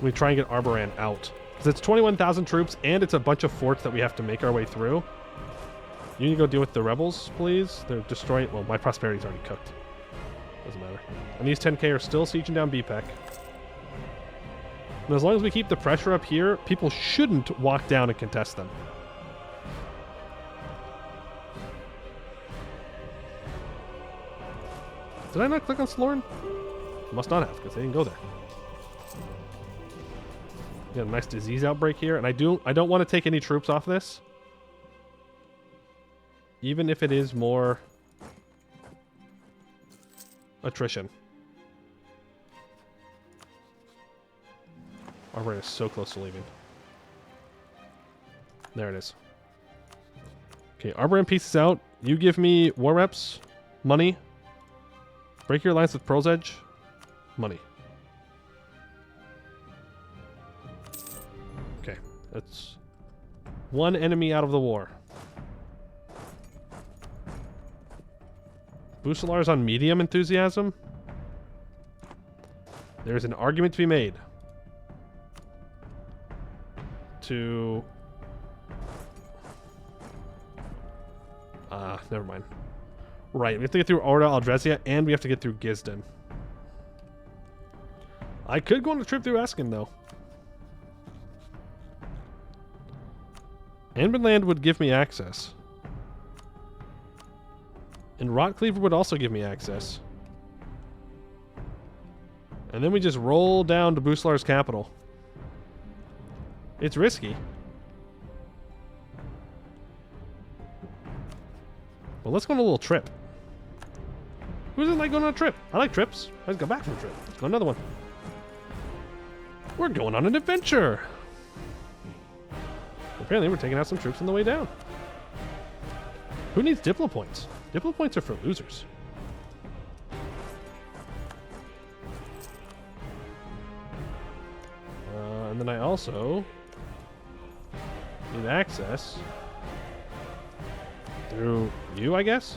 We try and get Arborant out. Because it's 21,000 troops, and it's a bunch of forts that we have to make our way through. You need to go deal with the rebels, please. They're destroying... Well, my prosperity's already cooked. Doesn't matter. And these 10k are still sieging down BPEC. And as long as we keep the pressure up here, people shouldn't walk down and contest them. Did I not click on Saloren? Must not have, because they didn't go there. Got a nice disease outbreak here, and I don't want to take any troops off this. Even if it is more attrition. Arborant is so close to leaving. There it is. Okay, Arborant pieces out. You give me war reps, money. Break your alliance with Pearl's Edge, money. Okay, that's one enemy out of the war. Bucelar's on medium enthusiasm. There's an argument to be made. Never mind. Right, we have to get through Orda Aldresia, and we have to get through Gisden. I could go on a trip through Eskin, though. Anbennar would give me access. And Rotcleaver would also give me access. And then we just roll down to Bucelar's capital. It's risky. Well, let's go on a little trip. Who doesn't like going on a trip? I like trips. I just got back from a trip. Let's go on another one. We're going on an adventure. Apparently, we're taking out some troops on the way down. Who needs Diplo points? Diplo points are for losers. And then I also need access through you, I guess?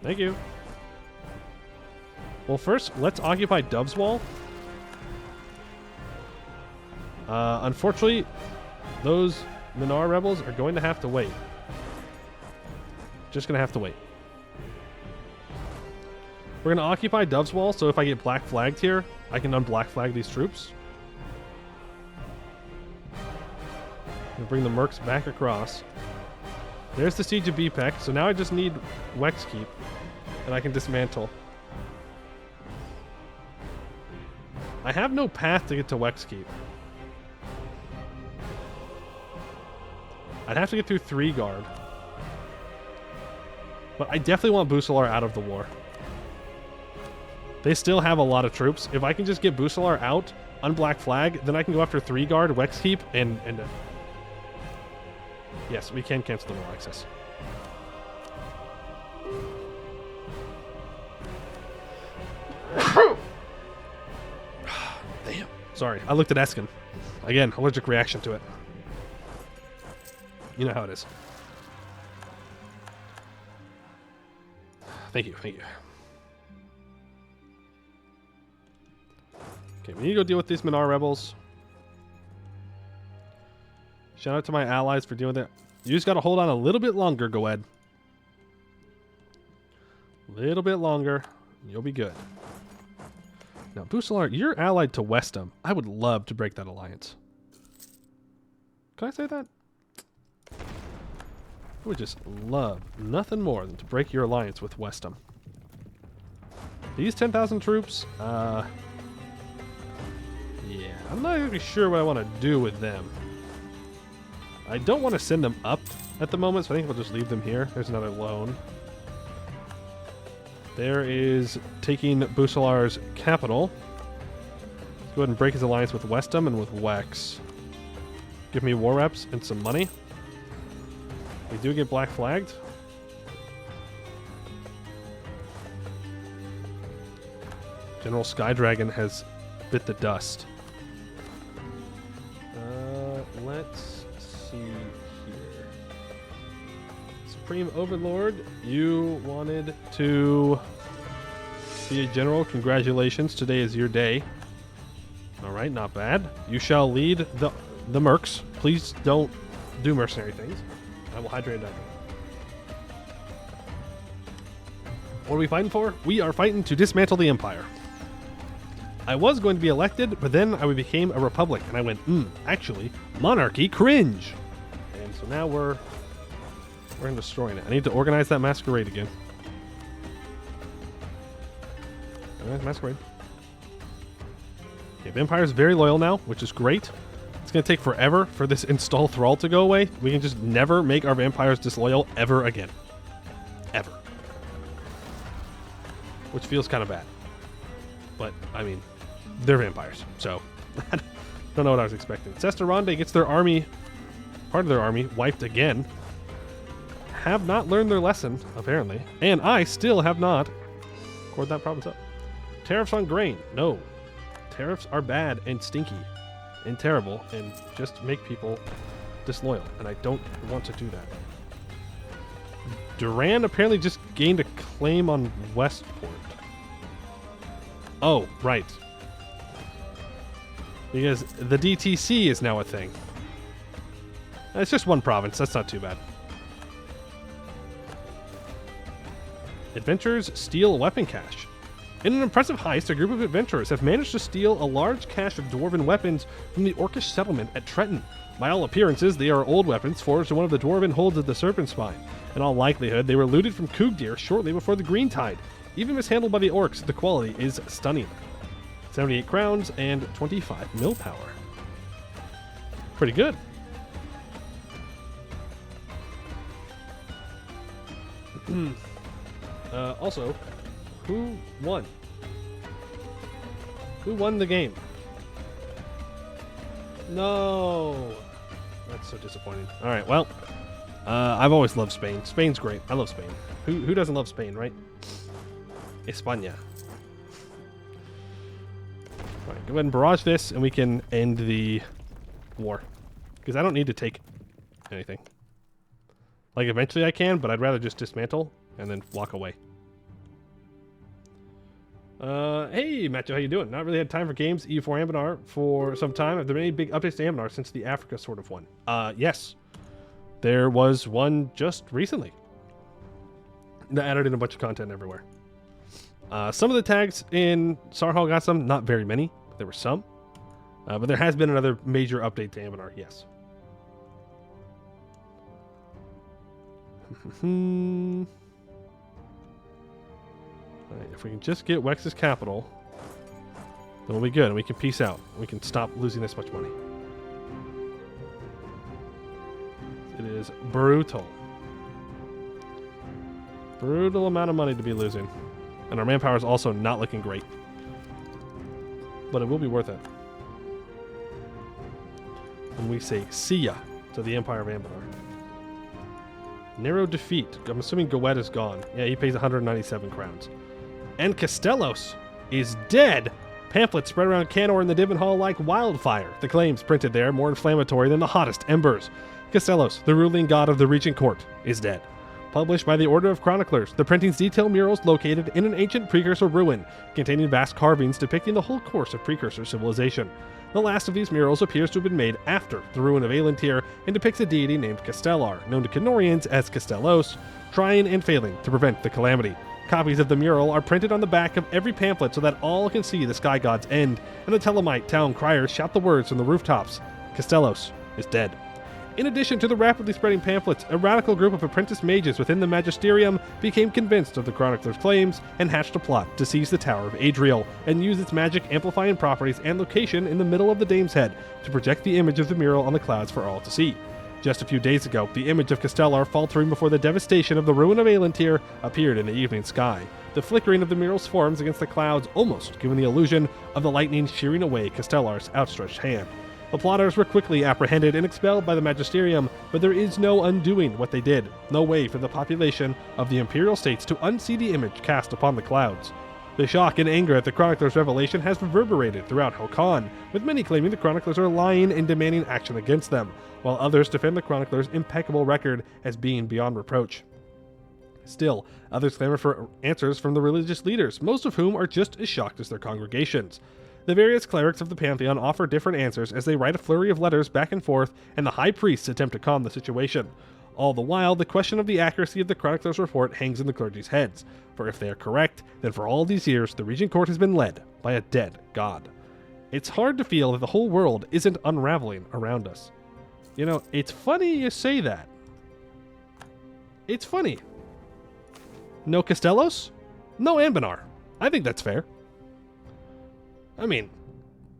Thank you. Well, first, let's occupy Dove's Wall. Unfortunately, those Minar rebels are going to have to wait. Just going to have to wait. We're going to occupy Dove's Wall, so if I get black flagged here, I can unblack flag these troops. And bring the mercs back across. There's the siege of BPEC, so now I just need Wexkeep, and I can dismantle. I have no path to get to Wexkeep. I'd have to get through 3 guard. But I definitely want Bucelar out of the war. They still have a lot of troops. If I can just get Bucelar out, unblack flag, then I can go after 3 guard, Wexkeep, and yes, we can cancel the war access. Damn. Sorry, I looked at Eskin. Again, allergic reaction to it. You know how it is. Thank you, thank you. Okay, we need to go deal with these Minar rebels. Shout out to my allies for dealing with it. You just got to hold on a little bit longer, Goed. A little bit longer, and you'll be good. Now, Bucelar, you're allied to Westham. I would love to break that alliance. Can I say that? I would just love nothing more than to break your alliance with Westham. These 10,000 troops, yeah, I'm not really sure what I want to do with them. I don't want to send them up at the moment, so I think we'll just leave them here. There's another loan. There is taking Busalar's capital. Let's go ahead and break his alliance with Westham and with Wex. Give me war reps and some money. We do get black flagged. General Skydragon has bit the dust. Let's see here. Supreme Overlord, you wanted to be a general. Congratulations. Today is your day. All right, not bad. You shall lead the mercs. Please don't do mercenary things. I will hydrate that. What are we fighting for? We are fighting to dismantle the Empire. I was going to be elected, but then I became a republic, and I went, actually, monarchy, cringe. And so now we're destroying it. I need to organize that masquerade again. Masquerade. Okay, the Empire is very loyal now, which is great. It's going to take forever for this install thrall to go away. We can just never make our vampires disloyal ever again. Ever. Which feels kind of bad. But, I mean, they're vampires, so I don't know what I was expecting. Sesteronde gets their army, part of their army, wiped again. Have not learned their lesson, apparently. And I still have not scored that province up. Tariffs on grain. No. Tariffs are bad and stinky and terrible and just make people disloyal. And I don't want to do that. Duran apparently just gained a claim on Westport. Oh, right. Because the DTC is now a thing. It's just one province. That's not too bad. Adventurers steal weapon cache. In an impressive heist, a group of adventurers have managed to steal a large cache of dwarven weapons from the Orcish settlement at Trenton. By all appearances, they are old weapons forged in one of the dwarven holds of the Serpent Spine. In all likelihood, they were looted from Kugdir shortly before the Green Tide. Even mishandled by the orcs, the quality is stunning. 78 crowns and 25 mill power. Pretty good. Also, who won? Who won the game? No. That's so disappointing. All right, well, I've always loved Spain. Spain's great. I love Spain. Who doesn't love Spain, right? España. All right, go ahead and barrage this, and we can end the war. Because I don't need to take anything. Like, eventually I can, but I'd rather just dismantle and then walk away. Hey, Matthew, how you doing? Not really had time for games, EU4 Anbennar for some time. Have there been any big updates to Anbennar since the Africa sort of one? Yes. There was one just recently. That added in a bunch of content everywhere. Some of the tags in Sarhal got some, not very many, but there were some. But there has been another major update to Anbennar, yes. Alright, if we can just get Wex's capital, then we'll be good, and we can peace out. We can stop losing this much money. It is brutal. Brutal amount of money to be losing. And our manpower is also not looking great. But it will be worth it. And we say, see ya to the Empire of Anbennar. Narrow defeat. I'm assuming Goed is gone. Yeah, he pays 197 crowns. And Castellos is dead. Pamphlets spread around Canor in the Divan Hall like wildfire. The claims printed there more inflammatory than the hottest embers. Castellos, the ruling god of the Regent Court, is dead. Published by the Order of Chroniclers, the printing's detail murals located in an ancient precursor ruin, containing vast carvings depicting the whole course of precursor civilization. The last of these murals appears to have been made after the ruin of Aelentir and depicts a deity named Castellar, known to Canorians as Castellos, trying and failing to prevent the calamity. Copies of the mural are printed on the back of every pamphlet so that all can see the sky god's end, and the Telemite town criers shout the words from the rooftops, Castellos is dead. In addition to the rapidly spreading pamphlets, a radical group of apprentice mages within the magisterium became convinced of the chronicler's claims and hatched a plot to seize the Tower of Adriel and use its magic amplifying properties and location in the middle of the Dame's Head to project the image of the mural on the clouds for all to see. Just a few days ago, the image of Castellar faltering before the devastation of the ruin of Elantir appeared in the evening sky, the flickering of the mural's forms against the clouds almost giving the illusion of the lightning shearing away Castellar's outstretched hand. The plotters were quickly apprehended and expelled by the magisterium, but there is no undoing what they did, no way for the population of the Imperial States to unsee the image cast upon the clouds. The shock and anger at the chronicler's revelation has reverberated throughout Hokan, with many claiming the chroniclers are lying and demanding action against them, while others defend the chronicler's impeccable record as being beyond reproach. Still, others clamor for answers from the religious leaders, most of whom are just as shocked as their congregations. The various clerics of the Pantheon offer different answers as they write a flurry of letters back and forth, and the high priests attempt to calm the situation. All the while, the question of the accuracy of the chronicler's report hangs in the clergy's heads, for if they are correct, then for all these years, the Regent Court has been led by a dead god. It's hard to feel that the whole world isn't unraveling around us. You know, it's funny you say that. It's funny. No Castellos? No Anbennar. I think that's fair. I mean,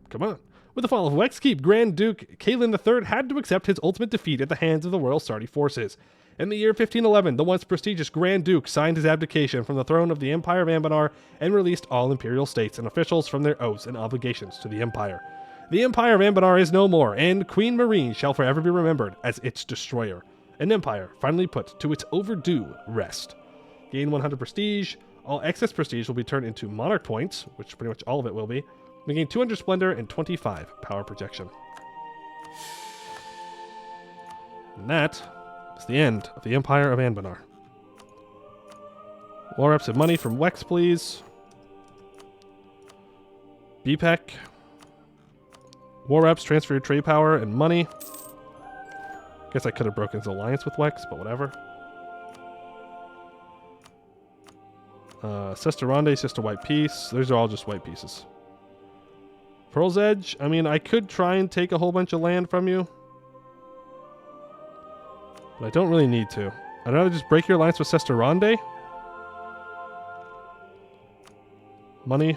come on. With the fall of Wexkeep, Grand Duke Kaelin III had to accept his ultimate defeat at the hands of the Royal Sardi forces. In the year 1511, the once prestigious Grand Duke signed his abdication from the throne of the Empire of Anbennar and released all Imperial states and officials from their oaths and obligations to the Empire. The Empire of Anbennar is no more, and Queen Marine shall forever be remembered as its destroyer. An empire finally put to its overdue rest. Gain 100 prestige. All excess prestige will be turned into monarch points, which pretty much all of it will be. We gain 200 splendor and 25 power projection. And that is the end of the Empire of Anbennar. War reps of money from Wex, please. BPEC. War reps, transfer your trade power and money. Guess I could have broken his alliance with Wex, but whatever. Sister Ronde, Sister White Piece. Those are all just white pieces. Pearl's Edge. I mean, I could try and take a whole bunch of land from you, but I don't really need to. I'd rather just break your alliance with Sister Ronde. Money.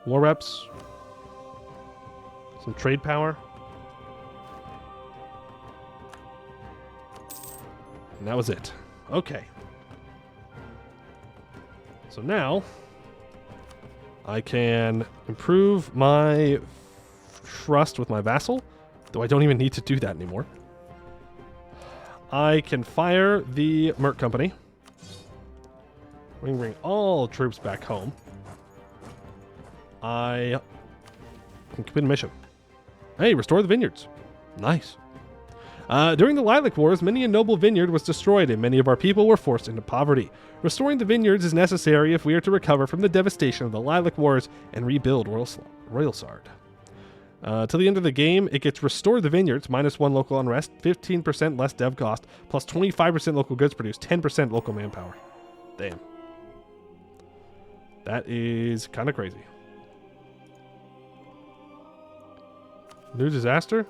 War reps. Some trade power. And that was it. Okay. So now I can improve my trust with my vassal, though I don't even need to do that anymore. I can fire the Merc Company. We can bring all troops back home. I can complete a mission. Hey, restore the vineyards. Nice. During the Lilac Wars, many a noble vineyard was destroyed and many of our people were forced into poverty. Restoring the vineyards is necessary if we are to recover from the devastation of the Lilac Wars and rebuild Royalsard. Till the end of the game, it gets restored the vineyards, -1 local unrest, 15% less dev cost, plus 25% local goods produced, 10% local manpower. Damn. That is kind of crazy. New disaster?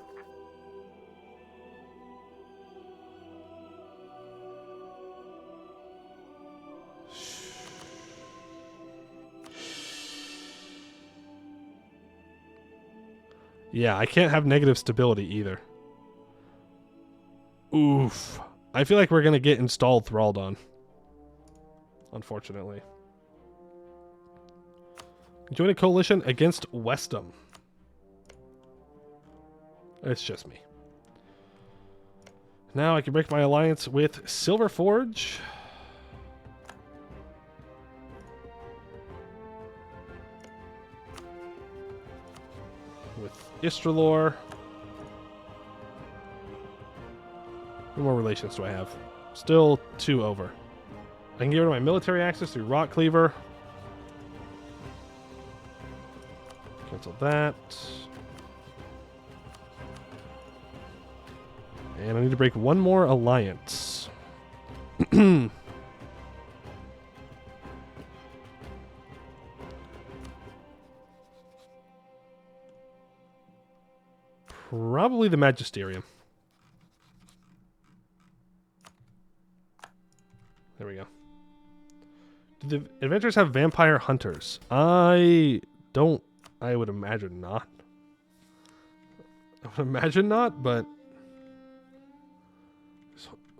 Yeah, I can't have negative stability either. Oof. I feel like we're going to get installed Thraldon. Unfortunately. Join a coalition against Westham. It's just me. Now I can break my alliance with Silverforge. With Istralor. How many more relations do I have? Still 2 over. I can get rid of my military access through Rock Cleaver. Cancel that. And I need to break 1 more alliance. Probably the Magisterium. There we go. Do the adventurers have vampire hunters? I would imagine not. I would imagine not, but...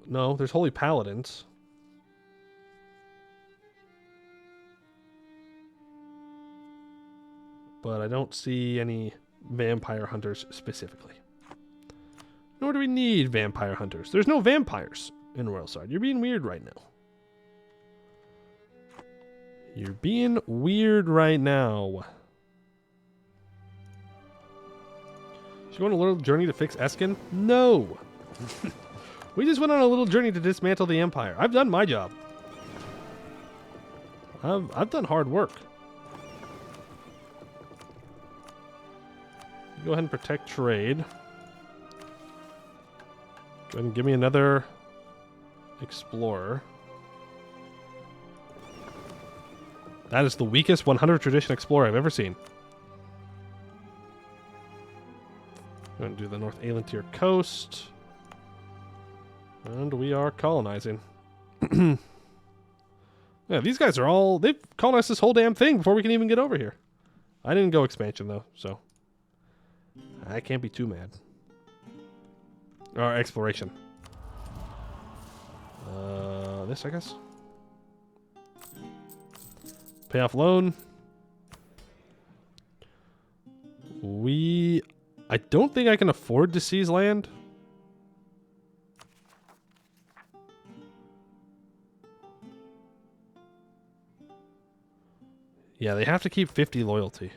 No, there's holy paladins. But I don't see any vampire hunters specifically. Nor do we need vampire hunters. There's no vampires in Royal Side. You're being weird right now. You're being weird right now. Should we go on a little journey to fix Eskin? No! We just went on a little journey to dismantle the Empire. I've done my job. I've done hard work. Go ahead and protect trade. Go ahead and give me another explorer. That is the weakest 100 tradition explorer I've ever seen. I'm going to do the North Aelantir coast. And we are colonizing. Yeah, these guys are all... They've colonized this whole damn thing before we can even get over here. I didn't go expansion, though, so... I can't be too mad. Or exploration. This, I guess. Pay off loan. I don't think I can afford to seize land. Yeah, they have to keep 50 loyalty.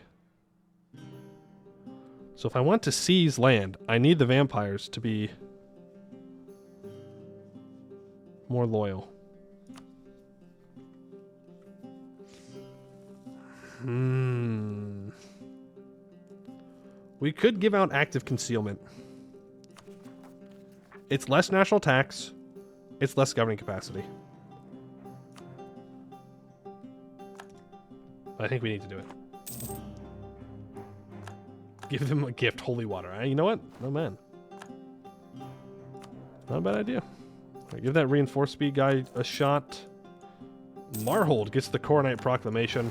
So if I want to seize land, I need the vampires to be more loyal. We could give out active concealment. It's less national tax. It's less governing capacity. I think we need to do it. Give them a gift, holy water. You know what? Oh, man. Not a bad idea. Right, give that reinforced speed guy a shot. Marhold gets the Coronite Proclamation.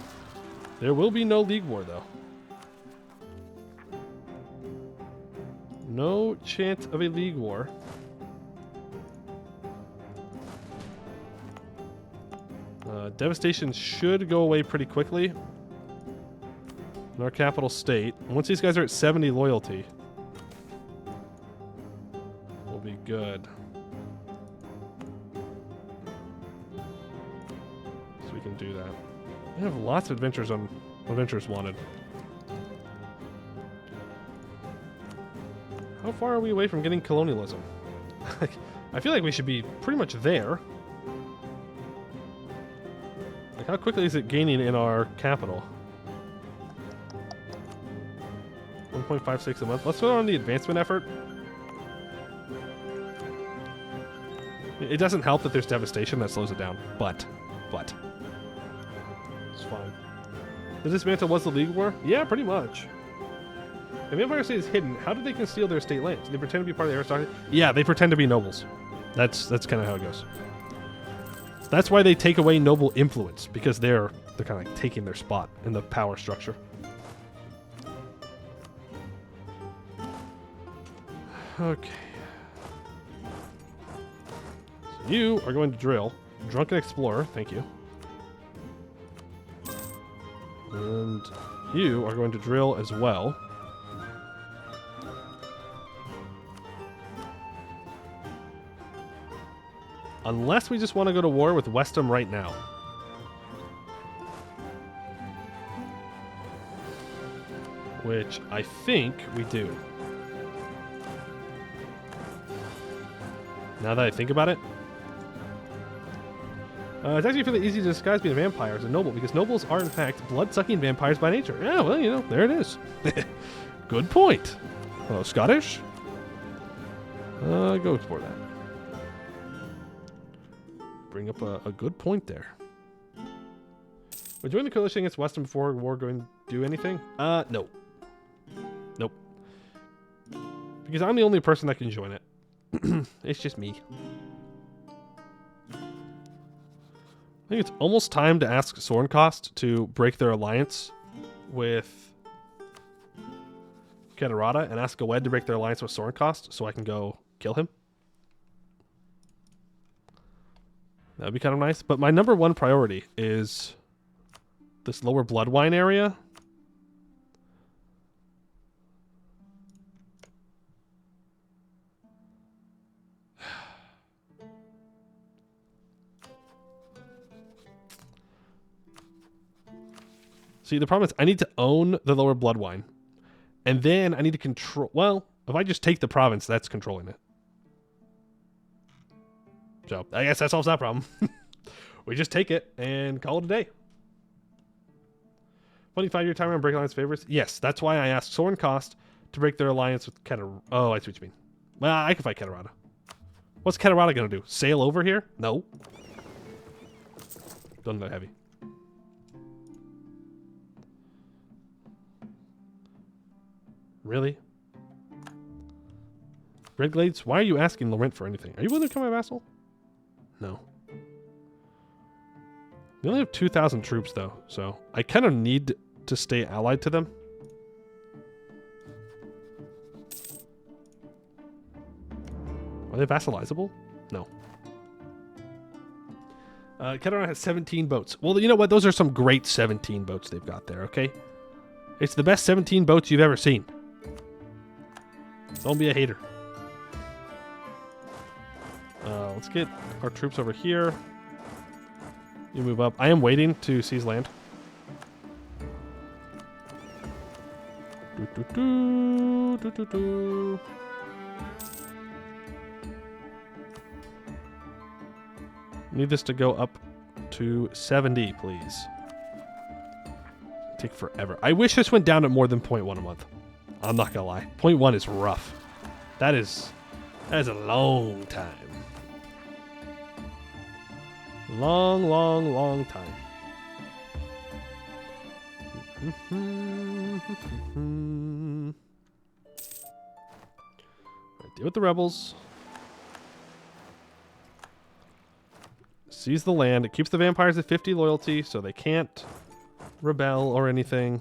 There will be no League War, though. No chance of a League War. Devastation should go away pretty quickly in our capital state. Once these guys are at 70 loyalty, we'll be good. So we can do that. We have lots of adventures on Adventures Wanted. How far are we away from getting colonialism? I feel like we should be pretty much there. Like, how quickly is it gaining in our capital? 1.56 a month. Let's go on the advancement effort. It doesn't help that there's devastation that slows it down, but it's fine. The dismantle was the League War? Yeah, pretty much. If the Empire State is hidden, how do they conceal their state lands? Do they pretend to be part of the aristocracy? Yeah, they pretend to be nobles. That's kind of how it goes. That's why they take away noble influence, because they're kind of like taking their spot in the power structure. Okay. So you are going to drill. Drunken Explorer, thank you. And you are going to drill as well. Unless we just want to go to war with Westham right now. Which I think we do. Now that I think about it. It's actually fairly easy to disguise being a vampire as a noble, because nobles are in fact blood-sucking vampires by nature. Yeah, well, you know, there it is. Good point. Hello, Scottish? Go explore that. Bring up a good point there. Would join the coalition against Westham before war going to do anything? No. Nope. Because I'm the only person that can join it. It's just me. I think it's almost time to ask Sorenkost to break their alliance with Katarada and ask Awed to break their alliance with Sorenkost so I can go kill him. That would be kind of nice. But my number one priority is this lower Bloodwine area. See, the problem is I need to own the lower Bloodwine. And then I need to control... Well, if I just take the province, that's controlling it. So, I guess that solves that problem. We just take it and call it a day. 25-year timer on break alliance favorites? Yes, that's why I asked Sorenkost to break their alliance with Katarada. Oh, I see what you mean. Well, I can fight Katarada. What's Katarada going to do? Sail over here? No. Don't that heavy. Really? Redglades, why are you asking Lorent for anything? Are you willing to become my vassal? No. We only have 2,000 troops, though, so I kind of need to stay allied to them. Are they vassalizable? No. Katarada has 17 boats. Well, you know what? Those are some great 17 boats they've got there, okay? It's the best 17 boats you've ever seen. Don't be a hater. Let's get our troops over here. You move up. I am waiting to seize land. Need this to go up to 70, please. Take forever. I wish this went down at more than 0.1 a month. I'm not gonna lie. 0.1 is rough. That is a long time. Long time. Right, deal with the rebels. Seize the land. It keeps the vampires at 50 loyalty, so they can't rebel or anything.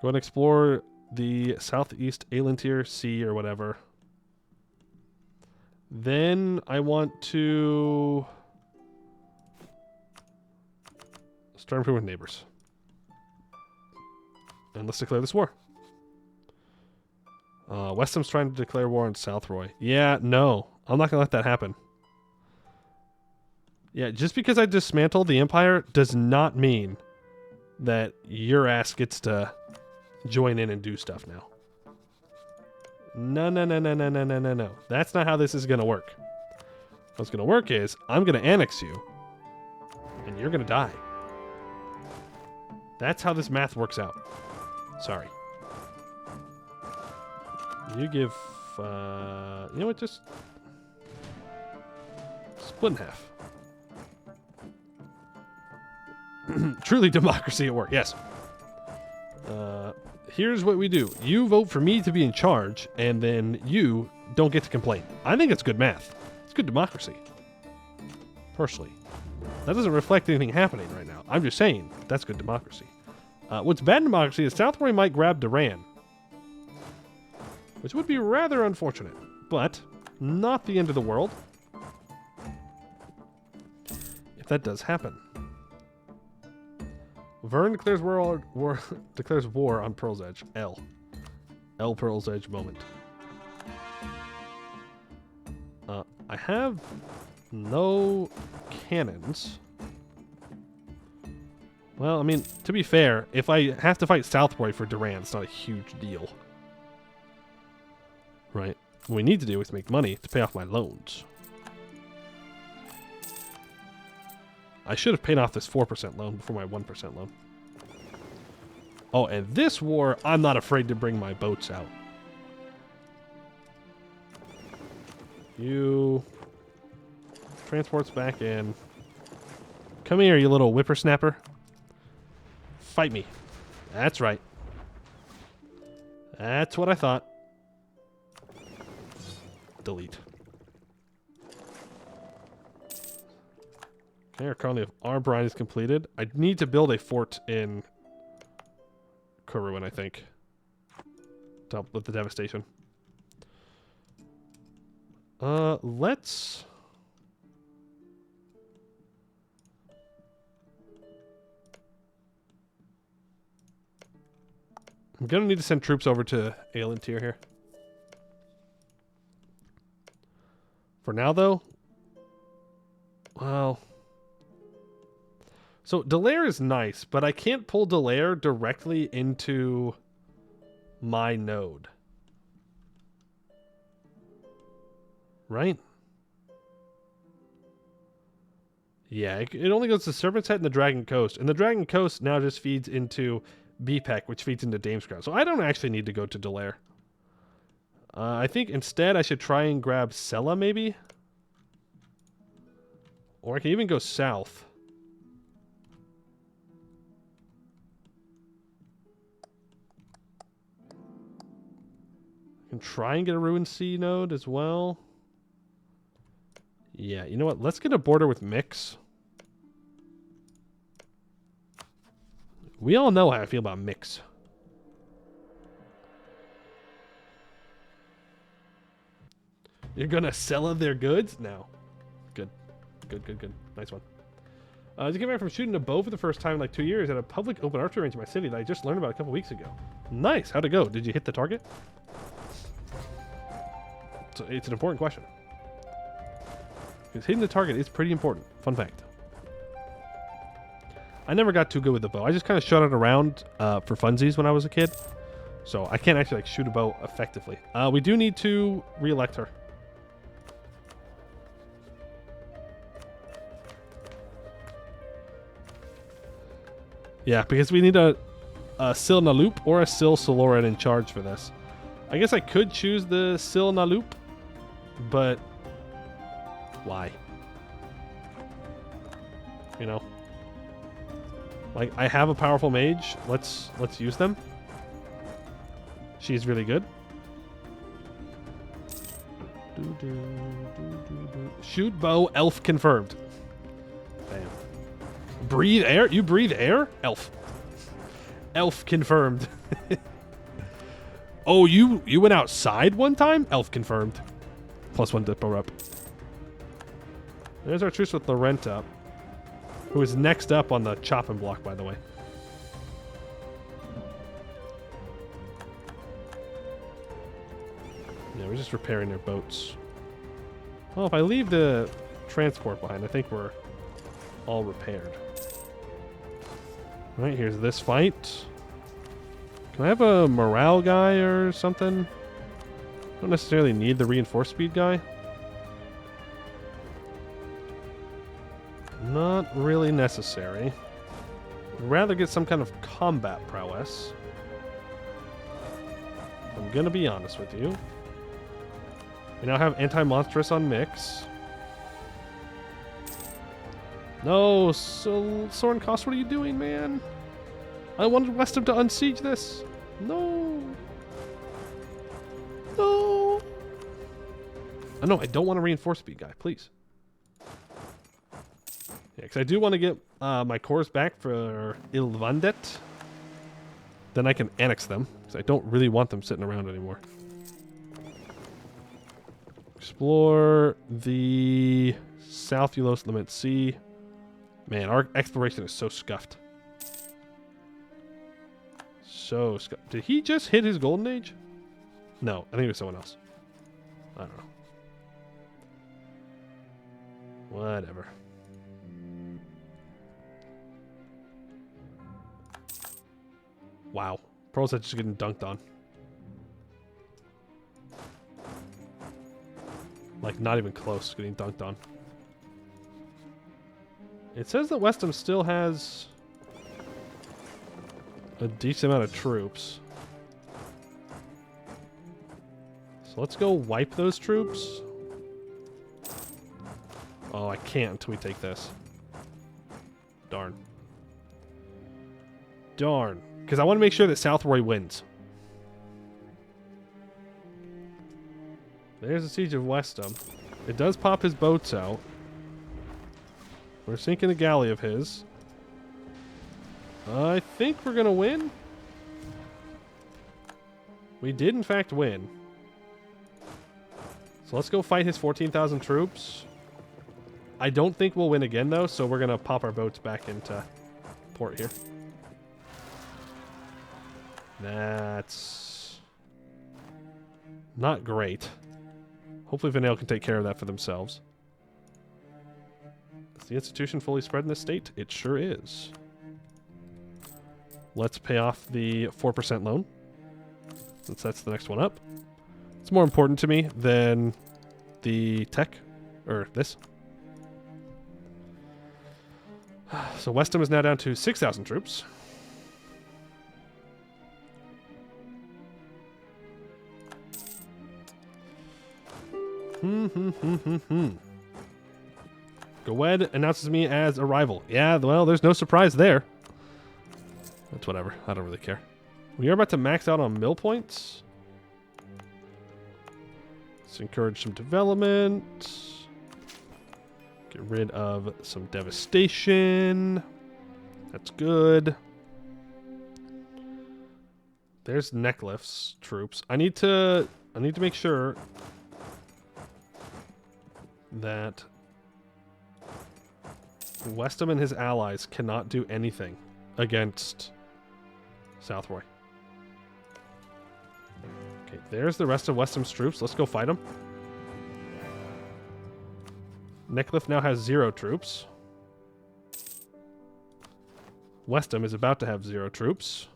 Go and explore the southeast Aelintir Sea or whatever. Then I want to start improving with neighbors. And let's declare this war. Westham's trying to declare war on Southroy. Yeah, no. I'm not going to let that happen. Yeah, just because I dismantled the Empire does not mean that your ass gets to join in and do stuff now. No. That's not how this is going to work. What's going to work is I'm going to annex you and you're going to die. That's how this math works out. Sorry. You give, you know what, just split in half. Truly democracy at work, yes. Here's what we do. You vote for me to be in charge, and then you don't get to complain. I think it's good math. It's good democracy. Personally. That doesn't reflect anything happening right now. I'm just saying, that's good democracy. What's bad democracy is Southroy might grab Duran. Which would be rather unfortunate. But, not the end of the world. If that does happen. Vern declares declares war on Pearl's Edge. L Pearl's Edge moment. I have no cannons. Well, I mean, to be fair, if I have to fight Southroy for Duran, it's not a huge deal. Right? What we need to do is make money to pay off my loans. I should have paid off this 4% loan before my 1% loan. Oh, and this war, I'm not afraid to bring my boats out. You... Transports back in. Come here, you little whippersnapper. Fight me. That's right. That's what I thought. Delete. Okay, our colony of Arbrine is completed. I need to build a fort in Kuruin, I think, to help with the devastation. Let's... I'm gonna need to send troops over to Aelintir here. For now, though, well... So, Delaire is nice, but I can't pull Delaire directly into my node. Right? Yeah, it only goes to Serpent's Head and the Dragon Coast. And the Dragon Coast now just feeds into BPEC, which feeds into Damescrown. So I don't actually need to go to Delaire. I think instead I should try and grab Sella, maybe? Or I can even go south. I can try and get a Ruined Sea node as well. Yeah, you know what? Let's get a border with Mix. We all know how I feel about Mix. You're gonna sell their goods? No. Good. Good. Nice one. Just came back from shooting a bow for the first time in like 2 years at a public open archery range in my city that I just learned about a couple weeks ago. Nice. How'd it go? Did you hit the target? So it's an important question. Because hitting the target is pretty important. Fun fact. I never got too good with the bow. I just kind of shot it around for funsies when I was a kid. So I can't actually like shoot a bow effectively. We do need to re-elect her. Yeah, because we need a Sil Nalup or a Sil Saloren in charge for this. I guess I could choose the Sil Nalup, but why? You know? Like, I have a powerful mage. Let's use them. She's really good. Shoot bow, elf confirmed. Damn. Breathe air? You breathe air? Elf. Elf confirmed. Oh, you went outside one time? Elf confirmed. +1 dippo up. There's our truce with Lorent up, who is next up on the chopping block, by the way. Yeah, we're just repairing their boats. Well, if I leave the transport behind, I think we're all repaired. All right, here's this fight. Can I have a morale guy or something? Don't necessarily need the reinforced speed guy. Not really necessary. I'd rather get some kind of combat prowess. I'm gonna be honest with you. We now have anti-monstrous on Mix. No, so Soren Koss, what are you doing, man? I wanted Westham to unsiege this. No. No. No, I don't want a reinforced speed guy, please. Yeah, because I do want to get my cores back for Ilvandet. Then I can annex them, because I don't really want them sitting around anymore. Explore the South Ulos Limit Sea. Man, our exploration is so scuffed. So scuffed. Did he just hit his golden age? No, I think it was someone else. I don't know. Whatever. Wow. Pearl's just getting dunked on. Like, not even close, getting dunked on. It says that Westham still has a decent amount of troops. So let's go wipe those troops. Oh, I can't until we take this. Darn. Darn. Because I want to make sure that South Roy wins. There's the siege of Westham. It does pop his boats out. We're sinking a galley of his. I think we're going to win. We did, in fact, win. So let's go fight his 14,000 troops. I don't think we'll win again, though, so we're going to pop our boats back into port here. That's not great. Hopefully Vanale can take care of that for themselves. Is the institution fully spread in this state? It sure is. Let's pay off the 4% loan, since that's the next one up. It's more important to me than the tech, or this. So Westham is now down to 6,000 troops. Gowed announces me as a rival. Yeah, well, there's no surprise there. That's whatever. I don't really care. We are about to max out on mill points. Let's encourage some development. Get rid of some devastation. That's good. There's Necklife's troops. I need to make sure that Westham and his allies cannot do anything against Southroy. Okay, there's the rest of Westham's troops. Let's go fight them. Neckliff now has 0 troops. Westham is about to have 0 troops.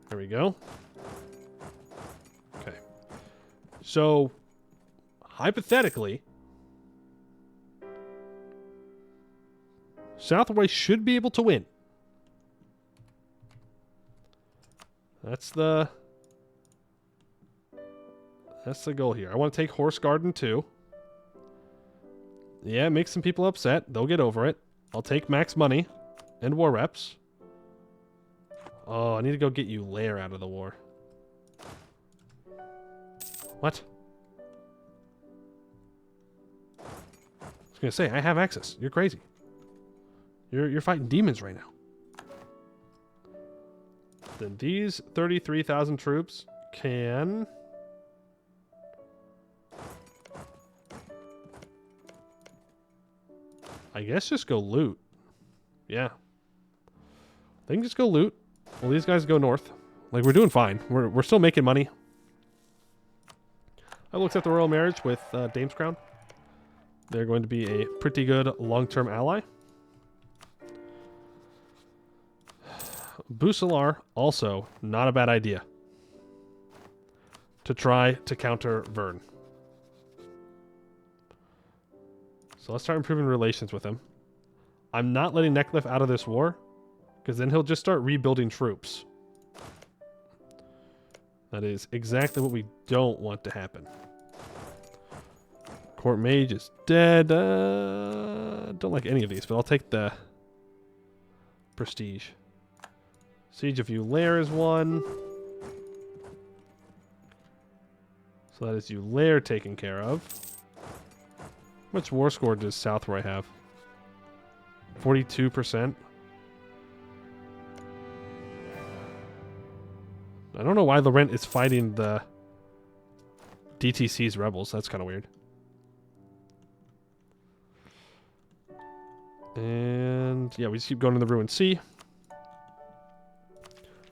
There we go. Okay. So, hypothetically, Southway should be able to win. That's the goal here. I want to take Horse Garden too. Yeah, make some people upset. They'll get over it. I'll take max money and war reps. Oh, I need to go get you Lair out of the war. What? I was gonna say, I have access. You're crazy. You're fighting demons right now. Then these 33,000 troops can... I guess just go loot. Yeah. They can just go loot. Well, these guys go north. Like, we're doing fine. We're still making money. I looked at the royal marriage with Dame's Crown. They're going to be a pretty good long-term ally. Bucelar, also not a bad idea to try to counter Vern. So let's start improving relations with him. I'm not letting Neckliff out of this war, because then he'll just start rebuilding troops. That is exactly what we don't want to happen. Court Mage is dead. Don't like any of these, but I'll take the prestige. Siege of Ulair is one. So that is Ulair taken care of. How much war score does Southroy have? 42%. I don't know why Lorent is fighting the DTC's rebels. That's kind of weird. And yeah, we just keep going to the Ruined Sea.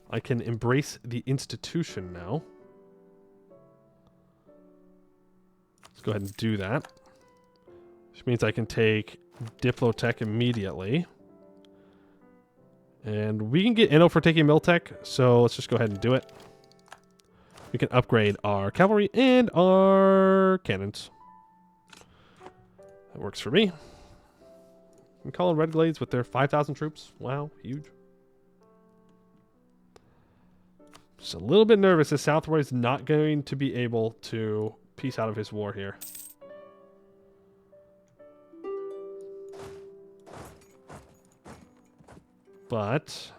I can embrace the institution now. Let's go ahead and do that. Which means I can take Diplotech immediately. And we can get Inno for taking Miltech, so let's just go ahead and do it. We can upgrade our cavalry and our cannons. That works for me. I'm calling Red Glades with their 5,000 troops. Wow, huge. Just a little bit nervous that Southroy is not going to be able to piece out of his war here. But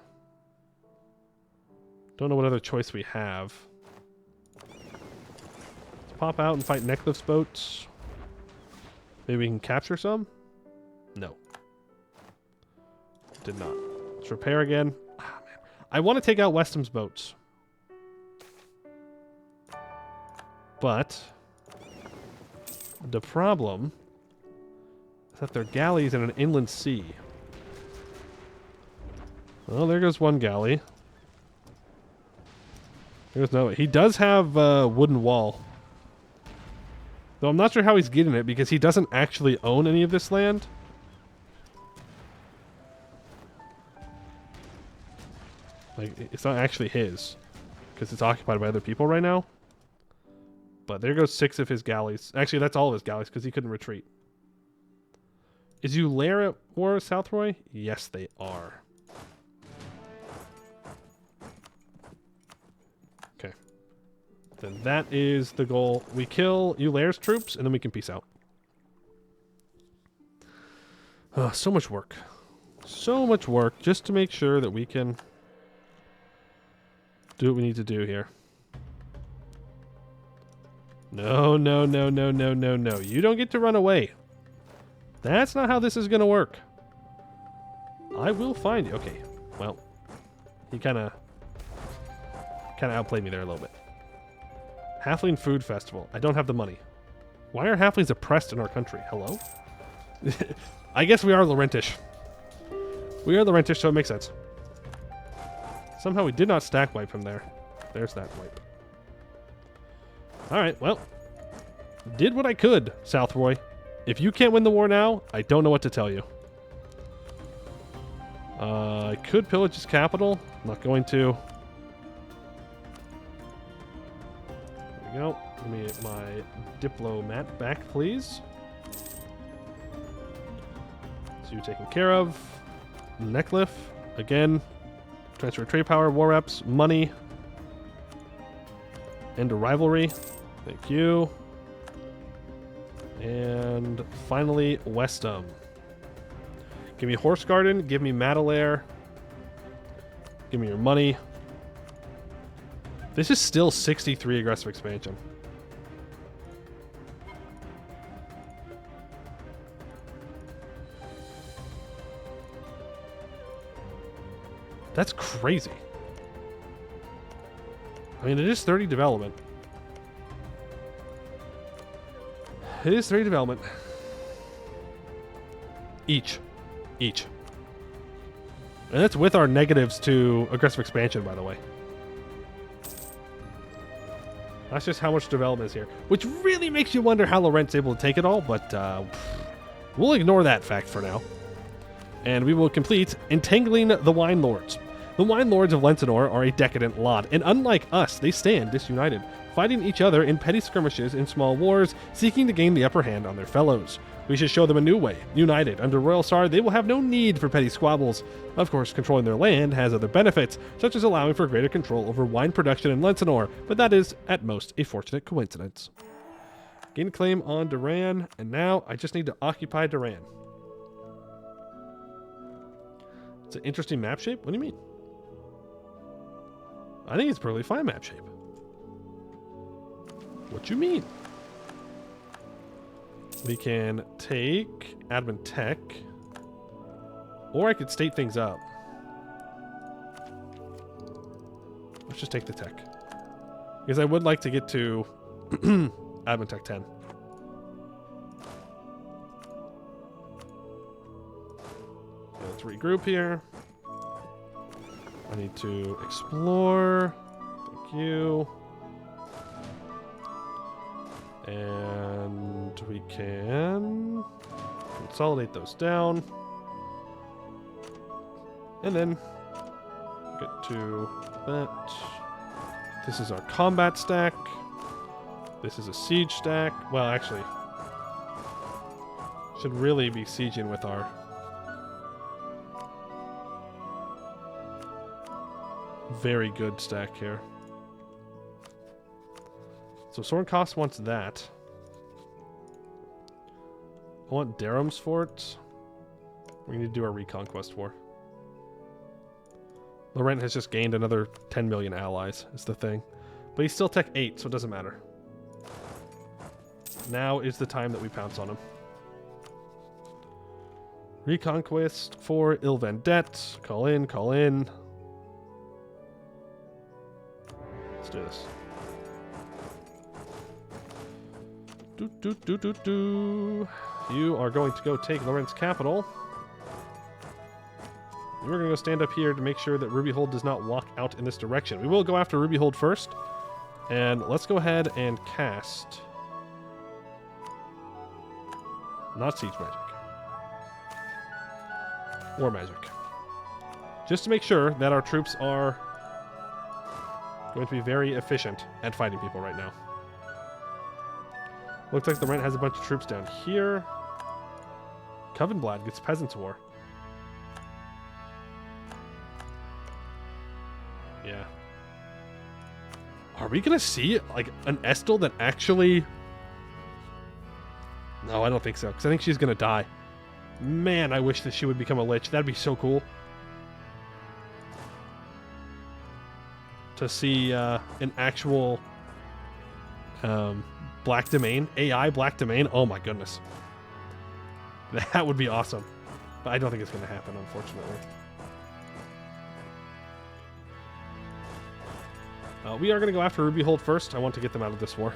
don't know what other choice we have. pop out and fight Necklif's boats. Maybe we can capture some? No. Did not. Let's repair again. Ah, man. I want to take out Weston's boats. But the problem is that they're galleys in an inland sea. Well, there goes one galley. There's no... He does have a wooden wall. Though I'm not sure how he's getting it because he doesn't actually own any of this land. Like, it's not actually his. Because it's occupied by other people right now. But there goes 6 of his galleys. Actually, that's all of his galleys because he couldn't retreat. Is Ulair at war with Southroy? Yes, they are. Okay. Then that is the goal. We kill Ulair's troops and then we can peace out. So much work. So much work just to make sure that we can do what we need to do here. No, no, no, no, no, no, no. You don't get to run away. That's not how this is going to work. I will find you. Okay. Well, he kind of outplayed me there a little bit. Halfling Food Festival. I don't have the money. Why are halflings oppressed in our country? Hello? I guess we are Lorentish. We are Lorentish, so it makes sense. Somehow we did not stack wipe him there. There's that wipe. Alright, well. Did what I could, Southroy. If you can't win the war now, I don't know what to tell you. I could pillage his capital. I'm not going to. There we go. Give me my diplomat back, please. So you're taken care of. Necklif, again. Transfer trade power, war reps, money. End a rivalry. Thank you. And finally, Westham. Give me Horse Garden. Give me Madelair. Give me your money. This is still 63 aggressive expansion. That's crazy. I mean, it is 30 development. It is 3 development. Each. And that's with our negatives to aggressive expansion, by the way. That's just how much development is here. Which really makes you wonder how Lorent's able to take it all, but we'll ignore that fact for now. And we will complete Entangling the Wine Lords. The Wine Lords of Lentinor are a decadent lot, and unlike us, they stand disunited, fighting each other in petty skirmishes and small wars, seeking to gain the upper hand on their fellows. We should show them a new way. United under Royal Sar, they will have no need for petty squabbles. Of course, controlling their land has other benefits, such as allowing for greater control over wine production in Lentinor, but that is, at most, a fortunate coincidence. Gain a claim on Duran, and now I just need to occupy Duran. It's an interesting map shape? What do you mean? I think it's a perfectly fine map shape. What you mean? We can take admin tech, or I could state things up. Let's just take the tech, because I would like to get to admin tech 10. Okay, let's regroup here. I need to explore. Thank you. And we can consolidate those down. And then get to that. This is our combat stack. This is a siege stack. Well, actually, should really be sieging with our very good stack here. So Sorenkost wants that. I want Darum's Fort. We need to do our reconquest war. Lorent has just gained another 10 million allies, is the thing. But he's still tech 8, so it doesn't matter. Now is the time that we pounce on him. Reconquest for Il Vendette. Call in, call in. Let's do this. You are going to go take Lorent's capital. We're going to go stand up here to make sure that Rubyhold does not walk out in this direction. We will go after Rubyhold first. And let's go ahead and cast... Not Siege Magic. War Magic. Just to make sure that our troops are going to be very efficient at fighting people right now. Looks like the Lorent has a bunch of troops down here. Covenblad gets Peasants' War. Yeah. Are we going to see, like, an Estel that actually... No, I don't think so, because I think she's going to die. Man, I wish that she would become a Lich. That'd be so cool. To see an actual Black Domain, AI Black Domain. Oh my goodness. That would be awesome. But I don't think it's going to happen, unfortunately. We are going to go after Rubyhold first. I want to get them out of this war.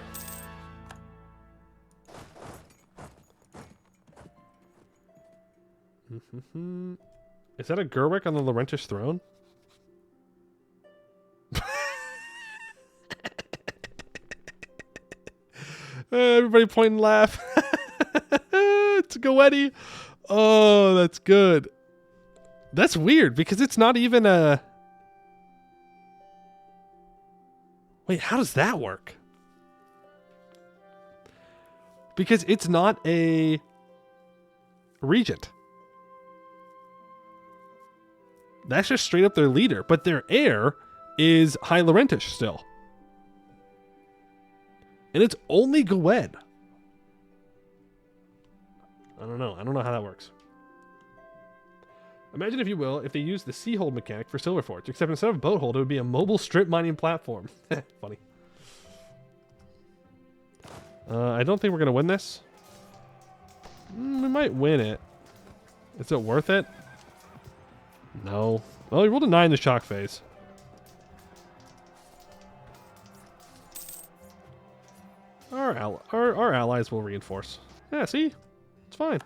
Is that a Gerwick on the Lorentish throne? Everybody point and laugh. It's a Goetti. Oh, that's good. That's weird because it's not even a... Wait, how does that work? Because it's not a regent. That's just straight up their leader, but their heir is High Lorentish still. And it's only Gwed. I don't know. I don't know how that works. Imagine, if you will, if they used the Seahold mechanic for Silverforge, except instead of Boathold, it would be a mobile strip mining platform. Funny. I don't think we're going to win this. We might win it. Is it worth it? No. Well, he rolled a 9 in the shock phase. Our allies will reinforce. Yeah, see? It's fine.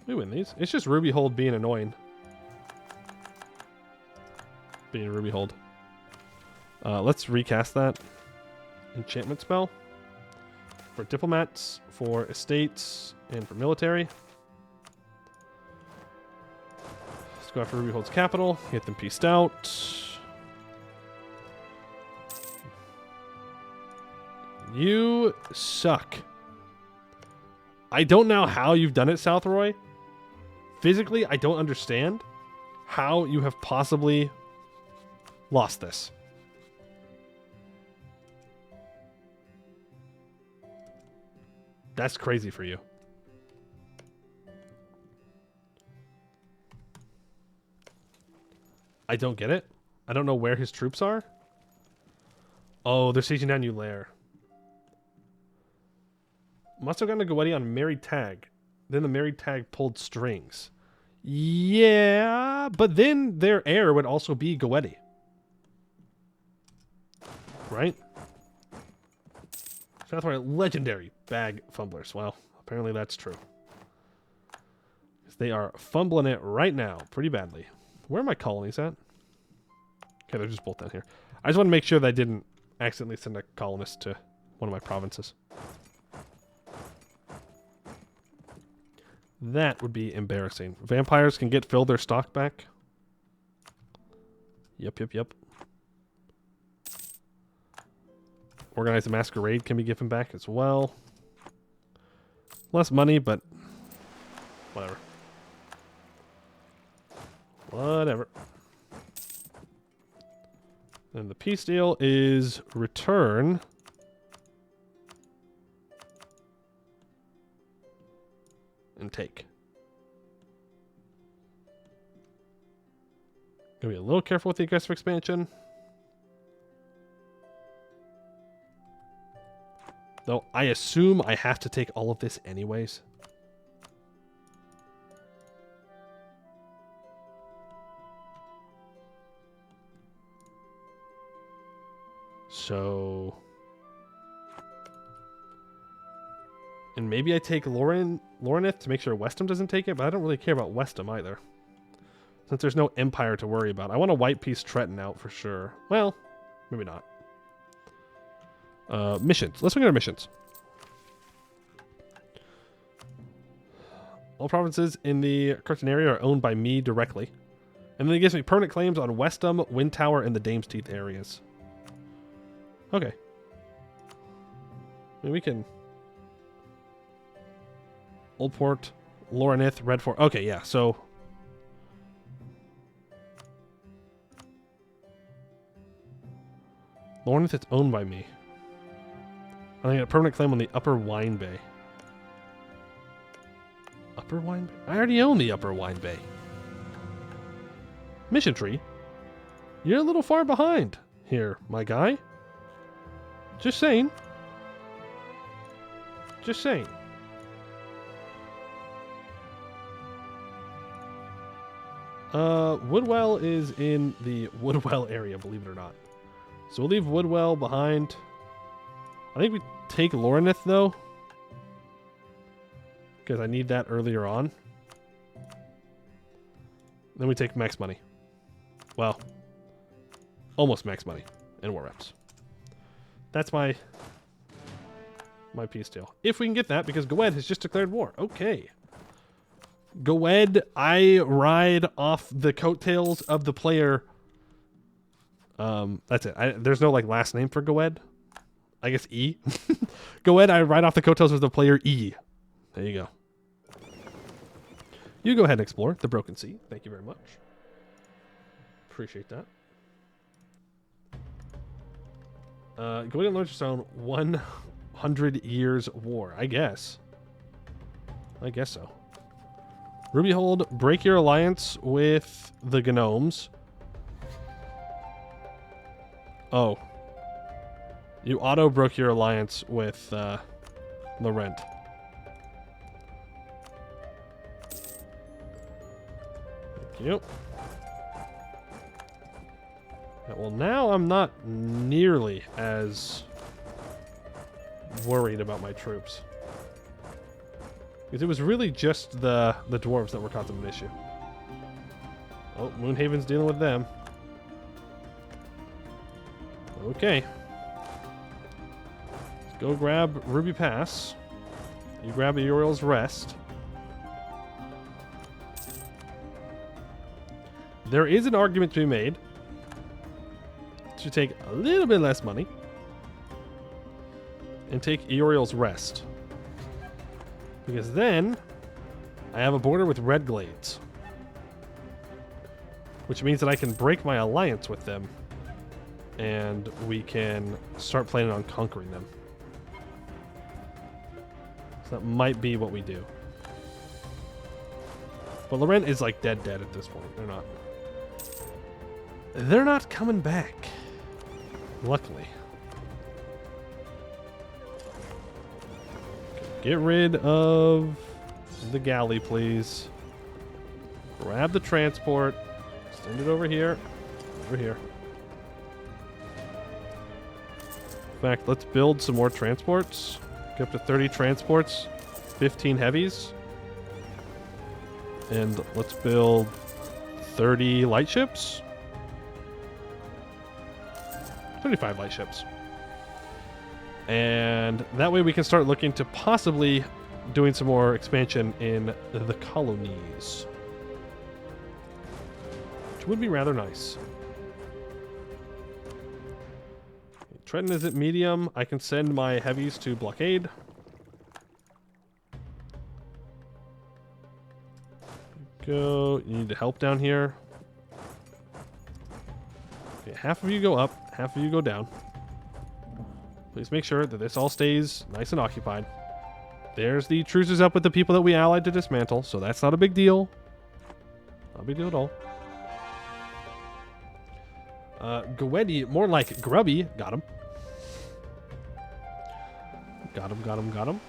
We win these. It's just Rubyhold being annoying. Being Rubyhold. Let's recast that. Enchantment spell. For diplomats, for estates, and for military. Let's go after Rubyhold's capital. Get them pieced out. You suck. I don't know how you've done it, Southroy. Physically, I don't understand how you have possibly lost this. That's crazy for you. I don't get it. I don't know where his troops are. Oh, they're sieging down New Lair. Must have gotten a Gwedi on Married Tag. Then the Married Tag pulled strings. Yeah, but then their heir would also be Gwedi. Right? Southward legendary bag fumblers. Well, apparently that's true. They are fumbling it right now pretty badly. Where are my colonies at? Okay, they're just both down here. I just want to make sure that I didn't accidentally send a colonist to one of my provinces. That would be embarrassing. Vampires can fill their stock back. Yep. Organize a Masquerade can be given back as well. Less money, but whatever. Whatever. And the peace deal is return and take. Gonna be a little careful with the aggressive expansion. Though I assume I have to take all of this anyways. So... And maybe I take Lorent to make sure Westham doesn't take it, but I don't really care about Westham either. Since there's no Empire to worry about. I want a white piece Tretton out for sure. Well, maybe not. Missions. Let's look at our missions. All provinces in the Curtin area are owned by me directly. And then it gives me permanent claims on Westham, Wind Tower, and the Dame's Teeth areas. Okay. I mean, we can... Old Port, Lorent, Red Fort. Okay, yeah, so... Lorent is owned by me. I get a permanent claim on the Upper Wine Bay. Upper Wine Bay? I already own the Upper Wine Bay. Mission tree? You're a little far behind here, my guy. Just saying. Just saying. Woodwell is in the Woodwell area, believe it or not. So we'll leave Woodwell behind. I think we take Lorent, though. Because I need that earlier on. Then we take max money. Well, almost max money and war reps. That's my peace deal. If we can get that, because Goed has just declared war. Okay. Goed, I ride off the coattails of the player. That's it. There's no like last name for Goed. I guess E. Goed, I ride off the coattails of the player E. There you go. You go ahead and explore the Broken Sea. Thank you very much. Appreciate that. Go ahead and launch its own 100 years war. I guess. I guess so. Rubyhold, break your alliance with the Gnomes. Oh. You auto broke your alliance with Lorent. Thank you. Yeah, well, now I'm not nearly as worried about my troops. Because it was really just the dwarves that were causing an issue. Oh, Moonhaven's dealing with them. Okay. Let's go grab Ruby Pass. You grab Uriel's Rest. There is an argument to be made to take a little bit less money and take Uriel's Rest. Because then I have a border with Red Glades, which means that I can break my alliance with them and we can start planning on conquering them. So that might be what we do. But Lorent is like dead at this point. They're not coming back. Luckily. Get rid of the galley, please. Grab the transport. Send it over here. Over here. In fact, let's build some more transports. Get up to 30 transports. 15 heavies. And let's build 30 light ships. 35 light ships. And that way we can start looking to possibly doing some more expansion in the colonies. Which would be rather nice. Trenton is at medium. I can send my heavies to blockade. Go. You need to help down here. Okay, half of you go up, half of you go down. Please make sure that this all stays nice and occupied. There's the truces up with the people that we allied to dismantle, so that's not a big deal. Not a big deal at all. Goetti, more like Grubby. Got him. Got him, got him, got him.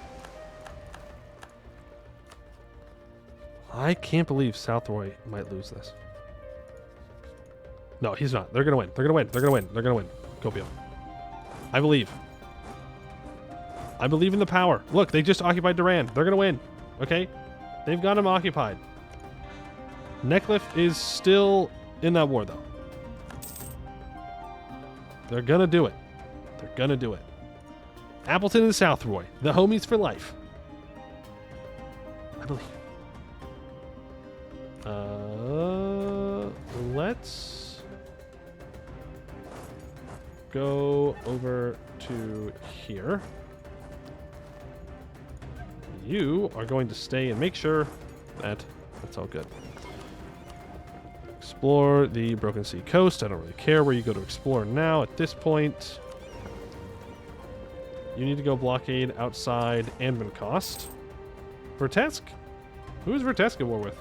I can't believe South Roy might lose this. No, he's not. They're going to win. They're going to win. They're going to win. They're going to win. Copio. I believe. I believe in the power. Look, they just occupied Durand. They're going to win. Okay? They've got him occupied. Neckcliff is still in that war, though. They're going to do it. They're going to do it. Appleton and South Roy. The homies for life. I believe. Let's go over to here. You are going to stay and make sure that that's all good. Explore the Broken Sea coast. I don't really care where you go to explore now at this point. You need to go blockade outside Anbennar. Vertesk? Who is Vertesk at war with?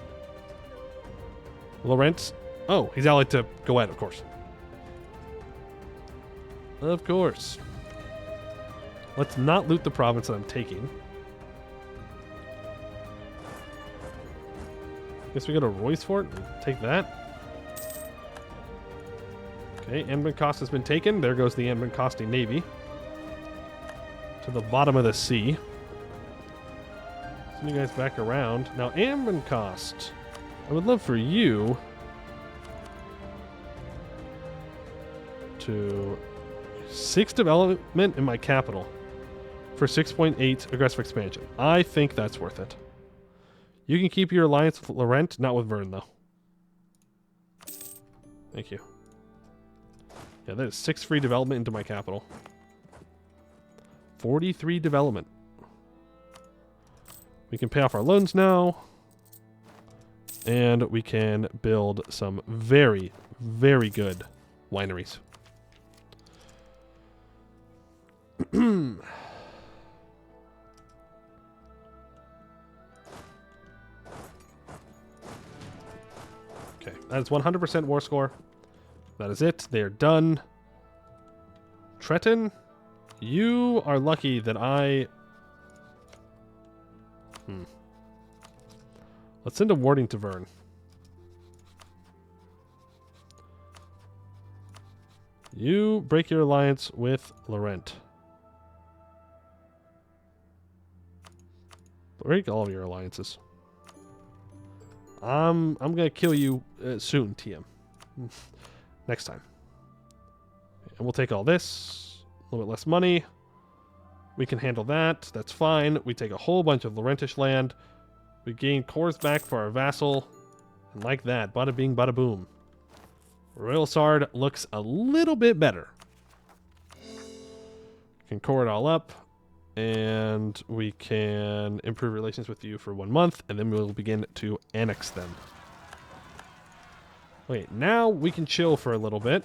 Lorent? Oh, he's allied to Goed, of course. Of course. Let's not loot the province that I'm taking. Guess we go to Roycefort and take that. Okay, Anbennar has been taken. There goes the Anbennar Navy. To the bottom of the sea. Send you guys back around. Now, Anbennar, I would love for you to 6 development in my capital for 6.8 aggressive expansion. I think that's worth it. You can keep your alliance with Lorent, not with Vern, though. Thank you. Yeah, that is 6 free development into my capital. 43 development. We can pay off our loans now. And we can build some very, very good wineries. Okay, that is 100% war score. That is it. They are done. Treton, you are lucky that I... Let's send a warding to Vern. You break your alliance with Lorent. Break all of your alliances. I'm gonna kill you soon, TM. Next time. And we'll take all this. A little bit less money. We can handle that. That's fine. We take a whole bunch of Lorentish land. We gain cores back for our vassal. And like that, bada bing, bada boom. Royal Sard looks a little bit better. Can core it all up. And we can improve relations with you for 1 month. And then we'll begin to annex them. Wait, now we can chill for a little bit.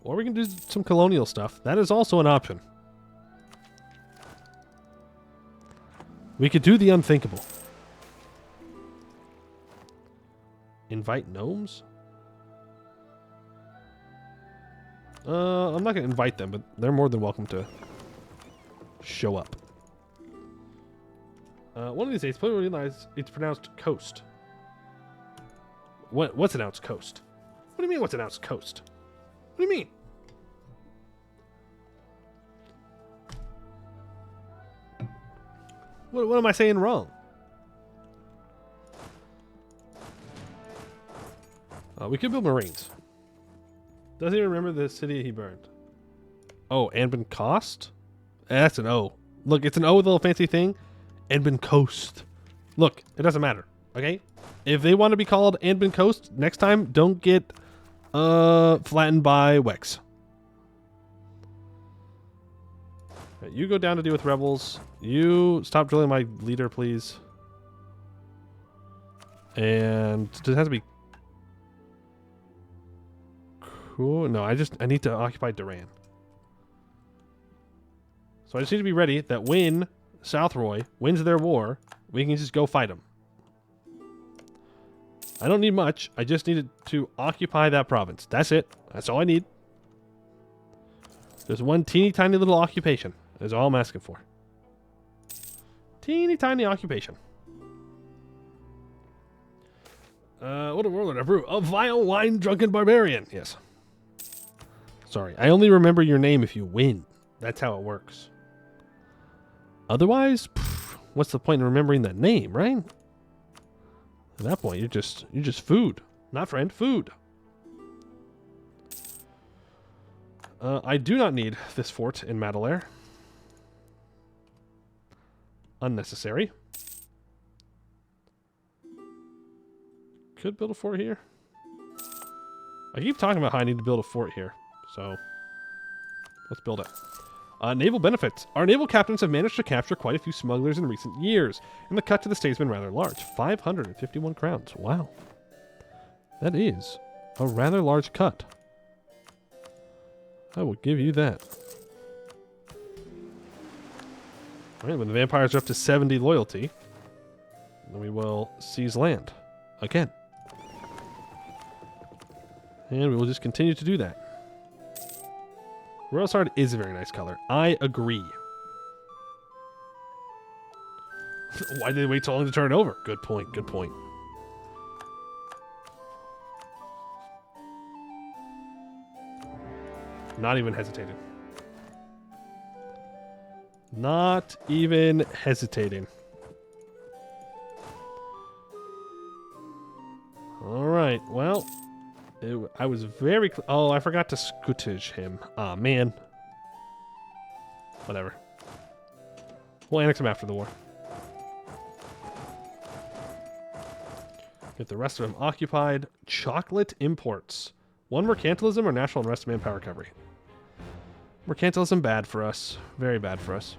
Or we can do some colonial stuff. That is also an option. We could do the unthinkable. Invite gnomes? I'm not going to invite them, but they're more than welcome to show up. One of these days, people realize it's pronounced coast. What's announced coast? What do you mean what's announced coast? What do you mean? What am I saying wrong? We could build marines. Doesn't he remember the city he burned? Oh, Anbennar? That's an O. Look, it's an O with a little fancy thing. Anbennar. Look, it doesn't matter. Okay? If they want to be called Anbennar, next time, don't get flattened by Wex. Right, you go down to deal with rebels. You stop drilling my leader, please. And does it have to be cool? No, I need to occupy Durand. So I just need to be ready that when South Roy wins their war, we can just go fight them. I don't need much. I just needed to occupy that province. That's it. That's all I need. There's one teeny tiny little occupation. Is all I'm asking for. Teeny tiny occupation. What a warlord I brew. A vile wine drunken barbarian. Yes. Sorry. I only remember your name if you win. That's how it works. Otherwise, what's the point in remembering that name, right? At that point, you're just food. Not friend, food. I do not need this fort in Madelaire. Unnecessary. Could build a fort here. I keep talking about how I need to build a fort here, so let's build it. Naval benefits. Our naval captains have managed to capture quite a few smugglers in recent years, and the cut to the state has been rather large. 551 crowns. Wow. That is a rather large cut. I will give you that. Alright, when the vampires are up to 70 loyalty, then we will seize land. Again. And we will just continue to do that. Royal Sard is a very nice color. I agree. Why did they wait so long to turn it over? Good point, good point. Not even hesitating. Not even hesitating. Alright, well... I was very... Oh, I forgot to scootage him. Aw, man. Whatever. We'll annex him after the war. Get the rest of them occupied. Chocolate imports. 1 mercantilism or national unrest manpower recovery. Mercantilism bad for us. Very bad for us.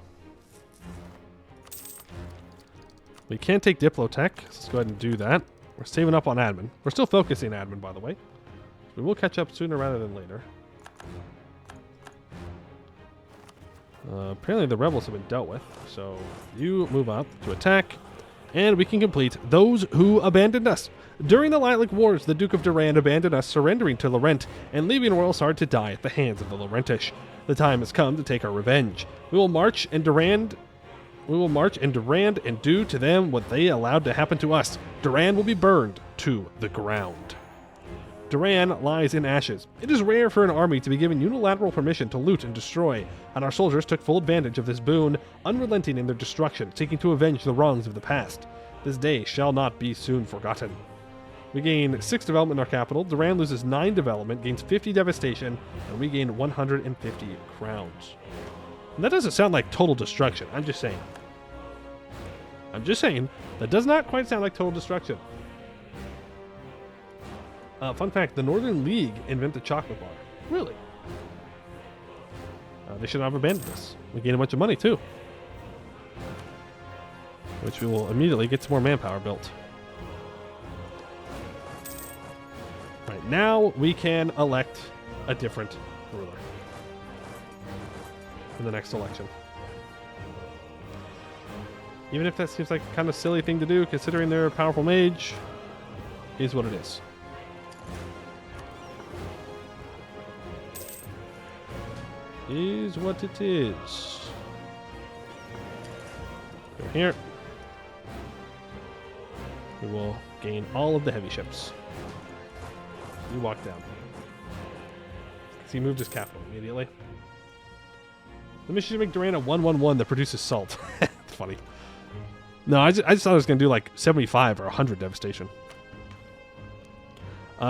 We can take Diplotech. So let's go ahead and do that. We're saving up on admin. We're still focusing admin, by the way. We will catch up sooner rather than later. Apparently the rebels have been dealt with, so you move up to attack, and we can complete Those Who Abandoned Us. During the Lilac Wars, the Duke of Durand abandoned us, surrendering to Lorent and leaving Royal Sard to die at the hands of the Lorentish. The time has come to take our revenge. We will march and Durand and do to them what they allowed to happen to us. Durand will be burned to the ground. Durand lies in ashes. It is rare for an army to be given unilateral permission to loot and destroy, and our soldiers took full advantage of this boon, unrelenting in their destruction, seeking to avenge the wrongs of the past. This day shall not be soon forgotten. We gain 6 development in our capital. Durand loses 9 development, gains 50 devastation, and we gain 150 crowns. And that doesn't sound like total destruction. I'm just saying. That does not quite sound like total destruction. Fun fact, the Northern League invented chocolate bar. Really? They should not have abandoned us. We gain a bunch of money, too. Which we will immediately get some more manpower built. Right, now we can elect a different ruler in the next election. Even if that seems like a kind of silly thing to do, considering they're a powerful mage, is what it is. Is what it is. Go here. We will gain all of the heavy ships. You walk down. So he moved his capital immediately. The mission to make Durand a 1/1/1 that produces salt. It's funny. No, I just thought I was going to do like 75 or 100 devastation.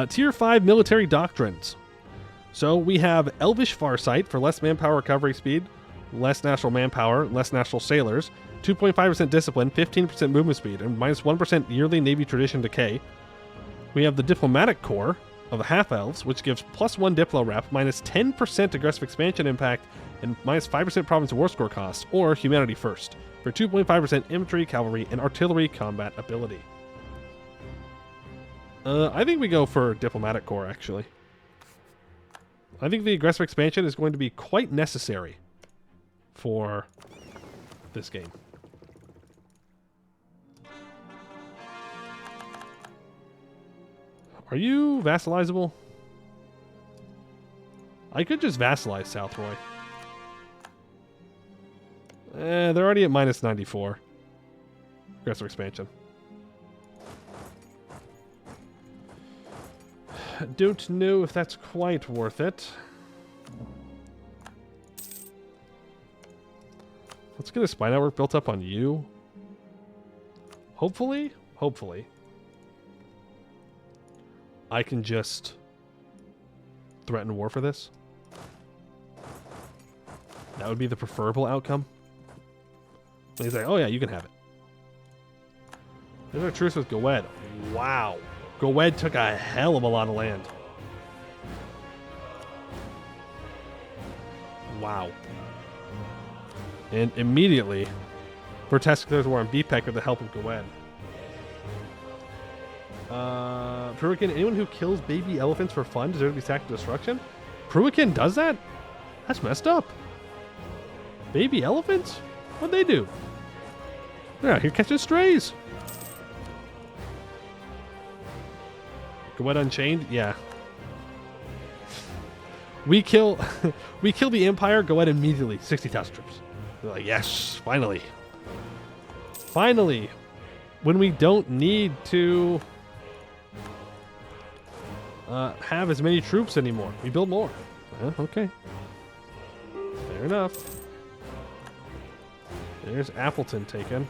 Tier 5 military doctrines. So we have Elvish Farsight for less manpower recovery speed, less natural manpower, less natural sailors, 2.5% discipline, 15% movement speed, and minus 1% yearly Navy tradition decay. We have the Diplomatic Corps of the Half-Elves, which gives plus 1 Diplo rep, minus 10% aggressive expansion impact, and minus 5% province war score costs, or Humanity First, for 2.5% infantry, cavalry, and artillery combat ability. I think we go for Diplomatic Corps, actually. I think the aggressive expansion is going to be quite necessary for this game. Are you vassalizable? I could just vassalize South Roy. They're already at minus 94. Aggressive expansion. Don't know if that's quite worth it. Let's get a spy network built up on you. Hopefully, I can just threaten war for this. That would be the preferable outcome. And he's like, oh yeah, you can have it. There's our truce with Goed. Wow. Goed took a hell of a lot of land. Wow. And immediately, Vertesk declares war on BPEC with the help of Goed. Pruikin, anyone who kills baby elephants for fun deserves to be sacked to destruction? Pruikin does that? That's messed up. Baby elephants? What'd they do? They're out here catching strays. Goed Unchained? Yeah. We kill the Empire, Goed immediately. 60,000 troops. They're like, yes, finally. Finally. When we don't need to have as many troops anymore. We build more. Okay. Fair enough. There's Appleton taken.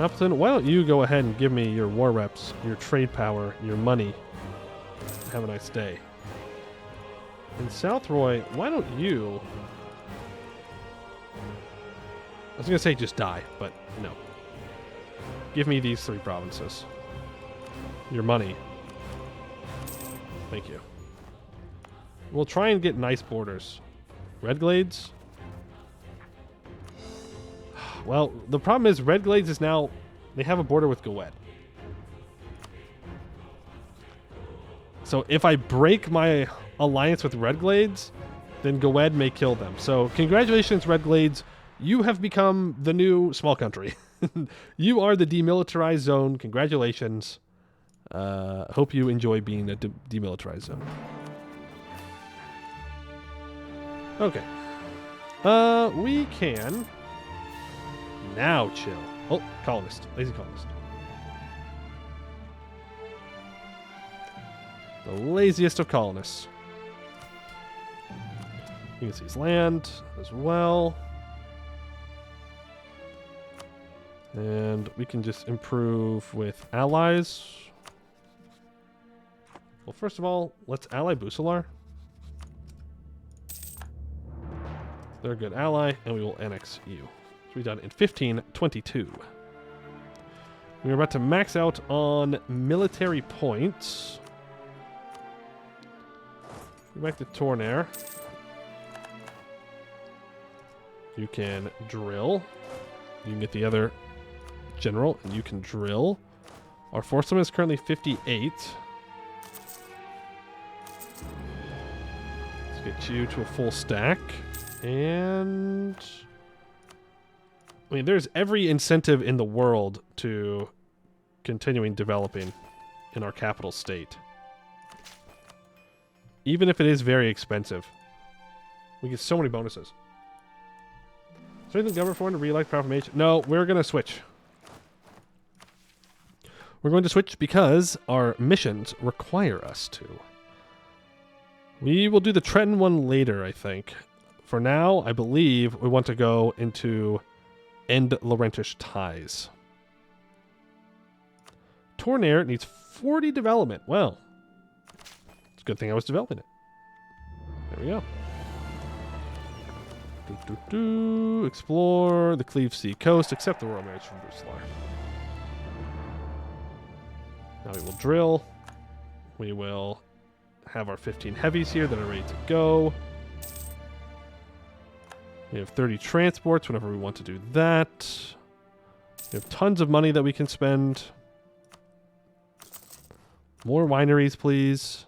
Appleton, why don't you go ahead and give me your war reps, your trade power, your money. Have a nice day. And South Roy, why don't you... I was going to say just die, but no. Give me these 3 provinces. Your money. Thank you. We'll try and get nice borders. Redglades? Well, the problem is Redglades is now... They have a border with Goed. So if I break my alliance with Redglades, then Goed may kill them. So congratulations, Redglades. You have become the new small country. You are the demilitarized zone. Congratulations. Hope you enjoy being a demilitarized zone. Okay. We can now chill. Oh, colonist. Lazy colonist. The laziest of colonists. You can seize land as well. And we can just improve with allies. Well, first of all, let's ally Busalar. They're a good ally, and we will annex you. So we've done in 1522. We're about to max out on military points. Go back to Tornair. You can drill. You can get the other general, and you can drill. Our force limit is currently 58. Let's get you to a full stack. And... I mean, there's every incentive in the world to continuing developing in our capital state. Even if it is very expensive. We get so many bonuses. Is there anything government for to re-elect proclamation? No, we're going to switch. We're going to switch because our missions require us to. We will do the Trenton one later, I think. For now, I believe we want to go into end Lorentish ties. Tornair needs 40 development. Well, it's a good thing I was developing it. There we go. Explore the Cleve Sea coast, except the royal marriage from Brucelar. Now we will drill. We will have our 15 heavies here that are ready to go. We have 30 transports whenever we want to do that. We have tons of money that we can spend. More wineries, please.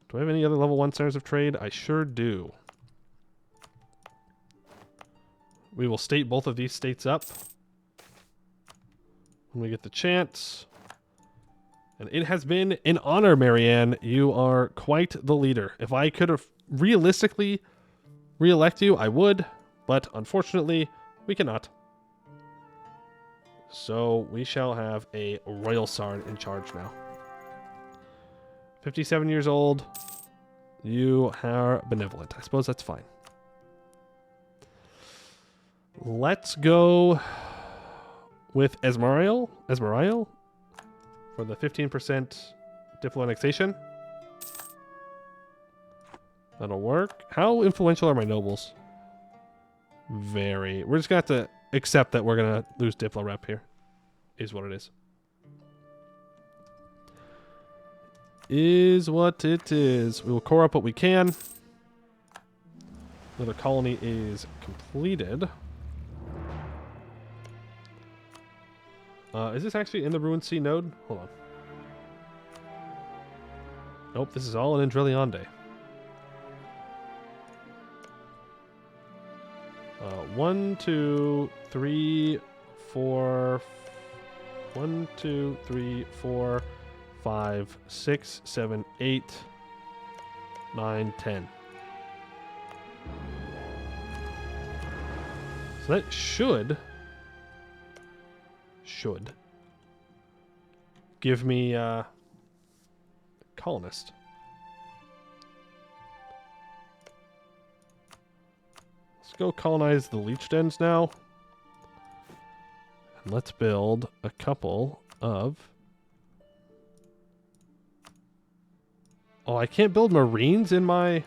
Do I have any other level 1 centers of trade? I sure do. We will state both of these states up when we get the chance. And it has been an honor, Marianne. You are quite the leader. If I could have realistically re-elect you, I would, but unfortunately, we cannot. So we shall have a Royal Sard in charge now. 57 years old. You are benevolent. I suppose that's fine. Let's go with Esmariel for the 15% Diplo annexation. That'll work. How influential are my nobles? Very. We're just going to have to accept that we're going to lose Diplo rep here. Is what it is. Is what it is. We will core up what we can. Another colony is completed. Is this actually in the Ruined Sea node? Hold on. Nope, this is all in Andreliande. 1, 2, 3, 4. 1, 2, 3, 4, 5, 6, 7, 8, 9, 10. So that should give me colonist. Let's go colonize the Leech Dens now. And let's build a couple of... Oh, I can't build Marines in my...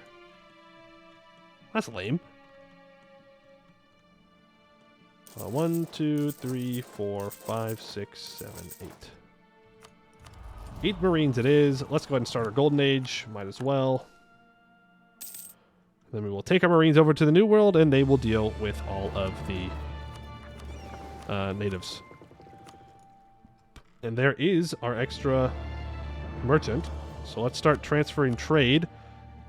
That's lame. 1, 2, 3, 4, 5, 6, 7, 8. 8 Marines it is. Let's go ahead and start our Golden Age. Might as well. Then we will take our Marines over to the New World, and they will deal with all of the natives. And there is our extra merchant. So let's start transferring trade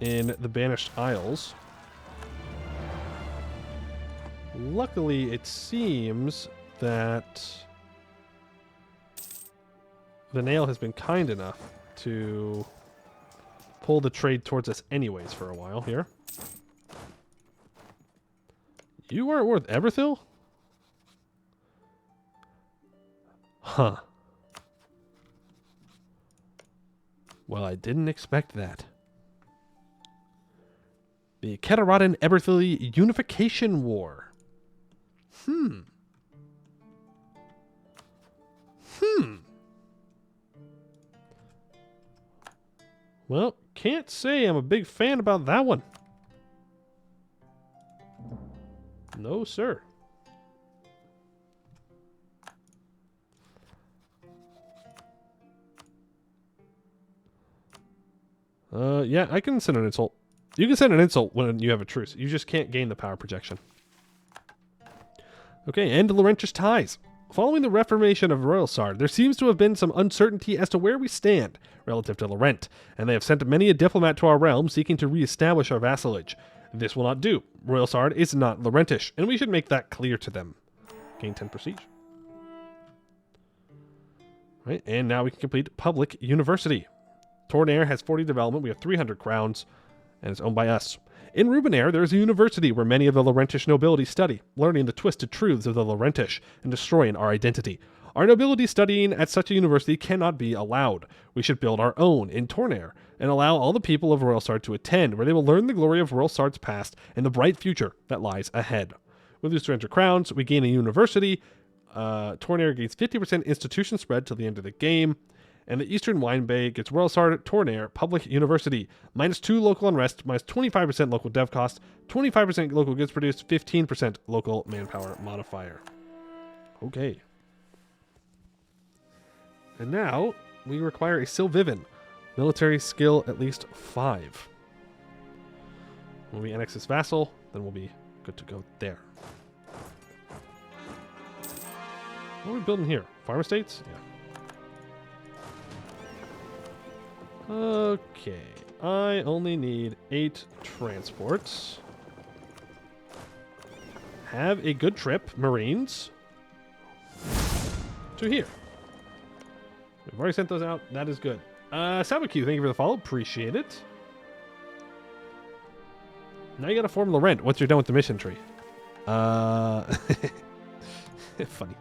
in the Banished Isles. Luckily, it seems that the Nail has been kind enough to pull the trade towards us anyways for a while here. You aren't worth Eberthil? Huh. Well, I didn't expect that. The Ketaradan Eberthil Unification War. Well, can't say I'm a big fan about that one. No, sir. Yeah, I can send an insult. You can send an insult when you have a truce. You just can't gain the power projection. Okay, and Laurentius ties. Following the reformation of Royal Sard, there seems to have been some uncertainty as to where we stand relative to Lorent, and they have sent many a diplomat to our realm seeking to re-establish our vassalage. This will not do. Royal Sard is not Laurentish, and we should make that clear to them. Gain 10 prestige. Right, and now we can complete Public University. Tornair has 40 development, we have 300 crowns, and it's owned by us. In Rubenair, there is a university where many of the Laurentish nobility study, learning the twisted truths of the Laurentish and destroying our identity. Our nobility studying at such a university cannot be allowed. We should build our own in Tornair and allow all the people of Royal Sard to attend, where they will learn the glory of Royal Sard's past and the bright future that lies ahead. We lose 300 crowns, we gain a university. Tornair gains 50% institution spread till the end of the game. And the Eastern Wine Bay gets Royal Sard Tornair Public University. -2 local unrest, -25% local dev cost, 25% local goods produced, 15% local manpower modifier. Okay. And now, we require a Silvivan. Military skill at least 5. When we annex this vassal, then we'll be good to go there. What are we building here? Farm estates? Yeah. Okay, I only need 8 transports. Have a good trip, Marines. To here. We've already sent those out. That is good. Sabaku, thank you for the follow. Appreciate it. Now you gotta form Lorent once you're done with the mission tree. Funny.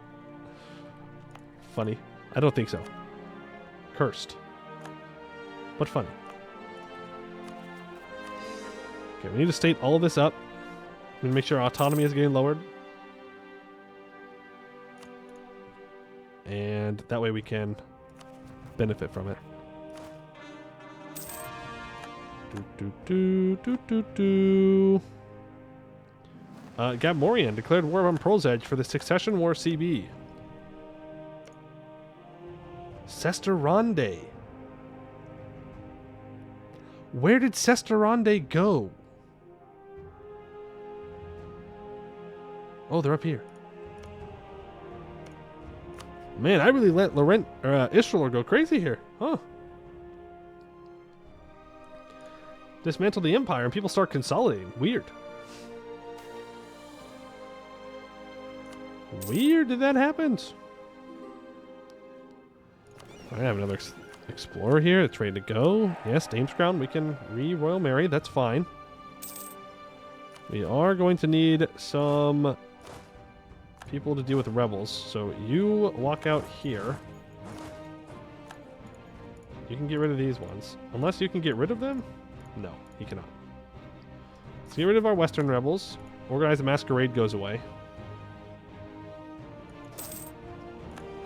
Funny. I don't think so. Cursed. But funny. Okay, we need to state all of this up. We need to make sure our autonomy is getting lowered. And that way we can benefit from it. Gabmorian declared war on Pearl's Edge for the Succession War CB. Sesterande. Where did Sesterande go? Oh, they're up here. Man, I really let Lorent or Ishralor go crazy here. Huh. Dismantle the Empire and people start consolidating. Weird. Weird that happens. I have another explorer here. It's ready to go. Yes, Dame's Crown. We can re-Royal Marry. That's fine. We are going to need some people to deal with the rebels. So you walk out here. You can get rid of these ones. Unless you can get rid of them? No, he cannot. Let's get rid of our Western rebels. Organize the Masquerade goes away.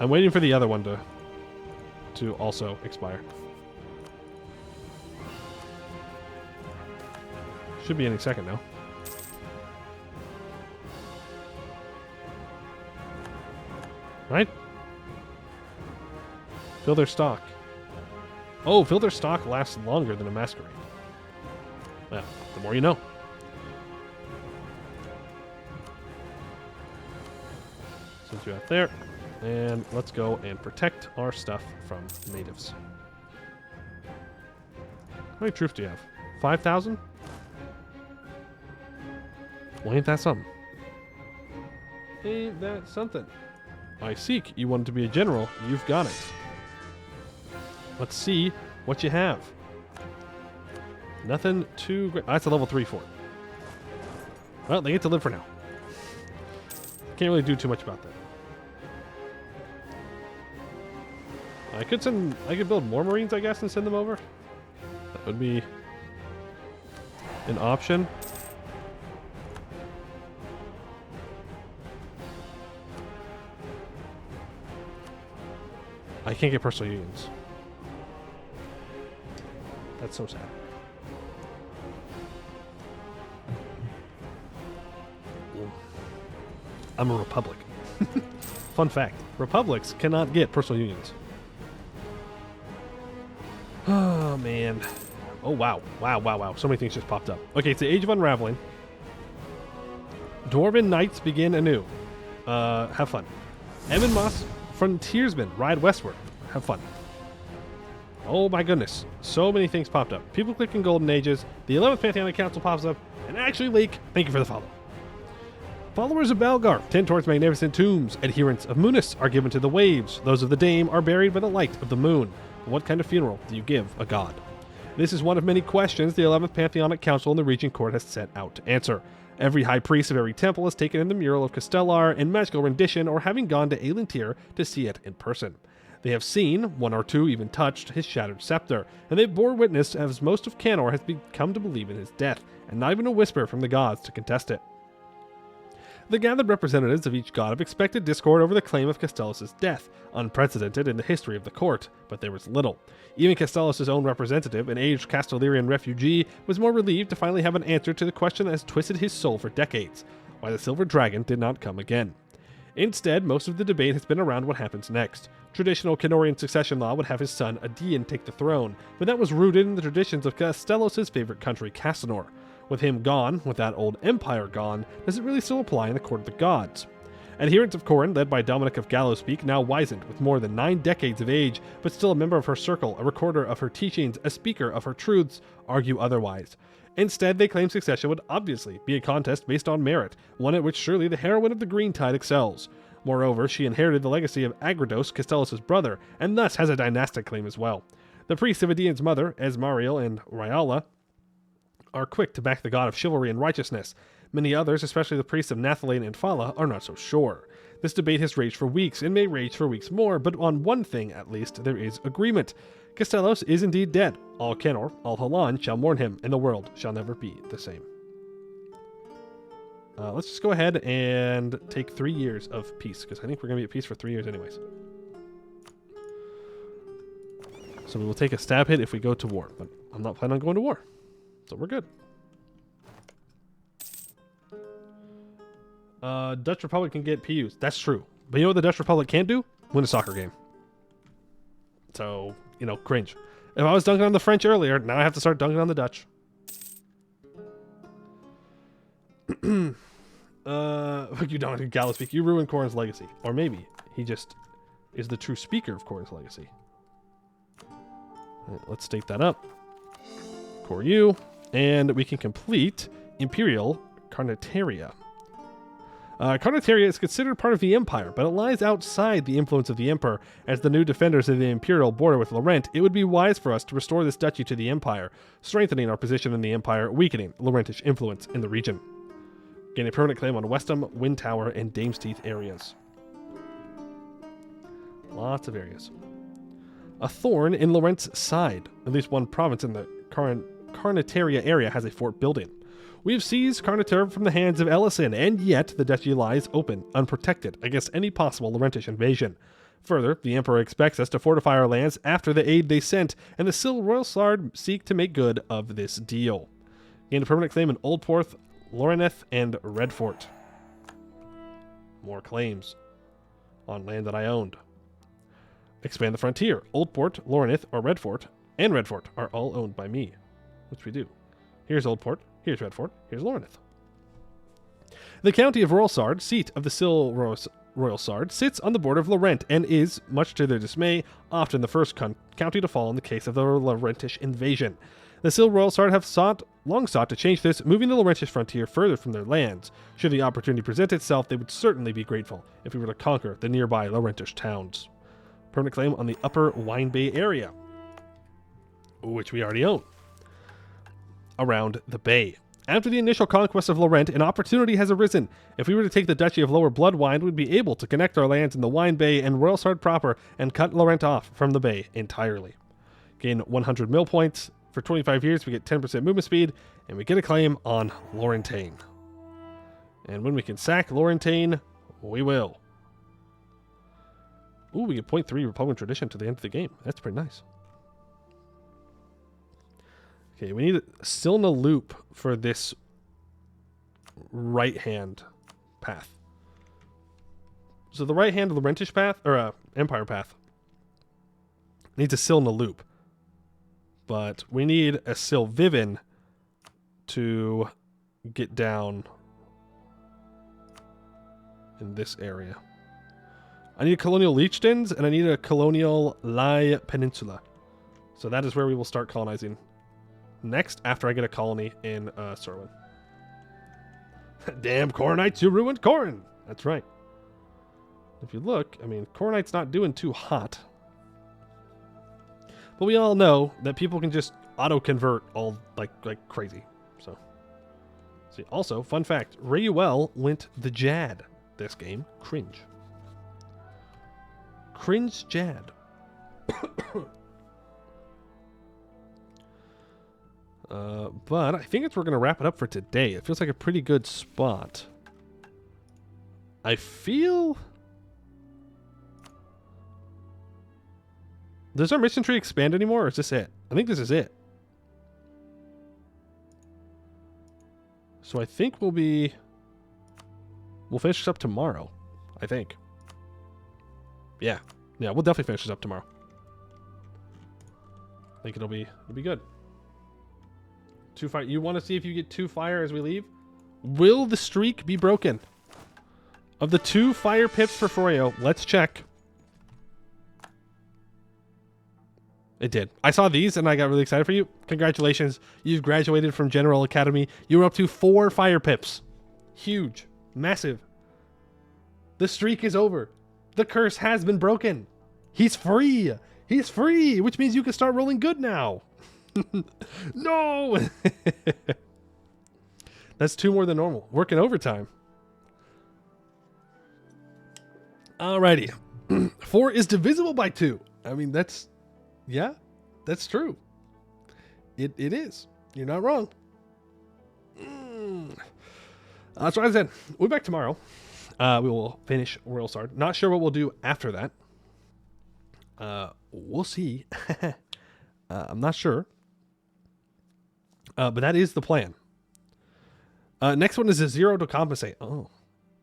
I'm waiting for the other one to also expire. Should be any second now. Right? Fill their stock. Oh, fill their stock lasts longer than a Masquerade. Well, the more you know. Send you out there. And let's go and protect our stuff from natives. How many troops do you have? 5,000? Well, ain't that something? Ain't that something? I seek. You wanted to be a general. You've got it. Let's see what you have. Nothing too great. Oh, that's a level 3 fort. Well, they get to live for now. Can't really do too much about that. I could build more Marines, I guess, and send them over. That would be an option. I can't get personal unions. That's so sad. I'm a republic. Fun fact. Republics cannot get personal unions. Oh, man. Oh, wow. Wow, wow, wow. So many things just popped up. Okay, it's the Age of Unraveling. Dwarven Knights begin anew. Have fun. Emmenmoss Frontiersmen ride westward. Have fun. Oh, my goodness. So many things popped up. People clicking Golden Ages. The 11th Pantheonic Council pops up. And actually, Lake, thank you for the follow. Followers of Balgar tend towards magnificent tombs. Adherents of Munis are given to the waves. Those of the Dame are buried by the light of the moon. What kind of funeral do you give a god? This is one of many questions the 11th Pantheonic Council and the Regent Court has set out to answer. Every high priest of every temple has taken in the mural of Castellar in magical rendition or having gone to Aelintir to see it in person. They have seen, one or two even touched, his shattered scepter, and they bore witness as most of Canor has become to believe in his death, and not even a whisper from the gods to contest it. The gathered representatives of each god have expected discord over the claim of Castellus' death, unprecedented in the history of the court, but there was little. Even Castellus' own representative, an aged Castellarian refugee, was more relieved to finally have an answer to the question that has twisted his soul for decades: why the Silver Dragon did not come again. Instead, most of the debate has been around what happens next. Traditional Canorian succession law would have his son Adian take the throne, but that was rooted in the traditions of Castellus' favorite country, Cassanor. With him gone, with that old empire gone, does it really still apply in the court of the gods? Adherents of Corin, led by Dominic of Gallowspeak, now wizened with more than 9 decades of age, but still a member of her circle, a recorder of her teachings, a speaker of her truths, argue otherwise. Instead, they claim succession would obviously be a contest based on merit, one at which surely the heroine of the Green Tide excels. Moreover, she inherited the legacy of Agrados, Castellus' brother, and thus has a dynastic claim as well. The priests of Adian's mother, Esmariel and Ryala, are quick to back the god of chivalry and righteousness. Many others, especially the priests of Nathalane and Fala, are not so sure. This debate has raged for weeks, and may rage for weeks more, but on one thing, at least, there is agreement. Castellos is indeed dead. All Kenor, all Halan shall mourn him, and the world shall never be the same. Let's just go ahead and take 3 years of peace, because I think we're going to be at peace for 3 years anyways. So we will take a stab hit if we go to war, but I'm not planning on going to war. So we're good. Dutch Republic can get PUs. That's true. But you know what the Dutch Republic can't do? Win a soccer game. So, you know, cringe. If I was dunking on the French earlier, now I have to start dunking on the Dutch. Fuck you, Dominic Gallo speak. You ruined Corin's legacy. Or maybe he just is the true speaker of Corin's legacy. Right, let's stake that up. Core U. And we can complete Imperial Carnitaria. Carnitaria is considered part of the Empire, but it lies outside the influence of the Emperor. As the new defenders of the Imperial border with Lorent, it would be wise for us to restore this duchy to the Empire, strengthening our position in the Empire, weakening Lorentish influence in the region. Gain a permanent claim on Westham, Wind Tower, and Dame's Teeth areas. Lots of areas. A thorn in Lorent's side. At least one province in the Carnitaria area has a fort building. We have seized Carnitaria from the hands of Ellison, and yet the duchy lies open, unprotected, against any possible Lorentish invasion. Further, the Emperor expects us to fortify our lands after the aid they sent, and the Sil Royal Sard seek to make good of this deal. Gain a permanent claim in Old Porth, Loreneth, and Redfort. More claims on land that I owned. Expand the frontier. Old Port, Loreneth, or Redfort, and Redfort are all owned by me, which we do. Here's Old Port. Here's Redfort. Here's Loreneth. The county of Royalsard, seat of the Sil Royal Sard, sits on the border of Lorent and is, much to their dismay, often the first county to fall in the case of the Lorentish invasion. The Sil Royal Sard have long sought to change this, moving the Lorentish frontier further from their lands. Should the opportunity present itself, they would certainly be grateful if we were to conquer the nearby Lorentish towns. Permanent claim on the Upper Wine Bay area, which we already own. Around the bay. After the initial conquest of Lorent, an opportunity has arisen. If we were to take the Duchy of Lower Bloodwine, we'd be able to connect our lands in the Wine Bay and Royalsard proper and cut Lorent off from the bay entirely. Gain 100 mill points. For 25 years, we get 10% movement speed, and we get a claim on Lorentaine. And when we can sack Lorentaine, we will. Ooh, we get 0.3 Republican tradition to the end of the game. That's pretty nice. Okay, we need a Silna loop for this right-hand path. So the right-hand Lorentish path, or Empire path, needs a Silna loop. But we need a Silvivin to get down in this area. I need a Colonial Liechten's, and I need a Colonial Lai Peninsula. So that is where we will start colonizing next, after I get a colony in Saloren. Damn Coronites, you ruined Corin! That's right. If you look, I mean, Coronite's not doing too hot. But we all know that people can just auto-convert all like crazy. So, see. Also, fun fact, Rayuel went the Jad this game. Cringe. Cringe Jad. But I think we're going to wrap it up for today. It feels like a pretty good spot. I feel... Does our mission tree expand anymore, or is this it? I think this is it. So I think we'll finish this up tomorrow. I think. Yeah, we'll definitely finish this up tomorrow. I think it'll be good. 2 fire. You want to see if you get 2 fire as we leave? Will the streak be broken? Of the 2 fire pips for Froyo, let's check. It did. I saw these and I got really excited for you. Congratulations. You've graduated from General Academy. You were up to 4 fire pips. Huge. Massive. The streak is over. The curse has been broken. He's free. He's free, which means you can start rolling good now. No! That's 2 more than normal. Working overtime. Alrighty. 4 is divisible by 2. I mean, that's true. It is. You're not wrong. That's what I said. We'll be back tomorrow. We will finish Royal Sard. Not sure what we'll do after that. We'll see. I'm not sure. But that is the plan. Next one is a 0 to compensate. Oh,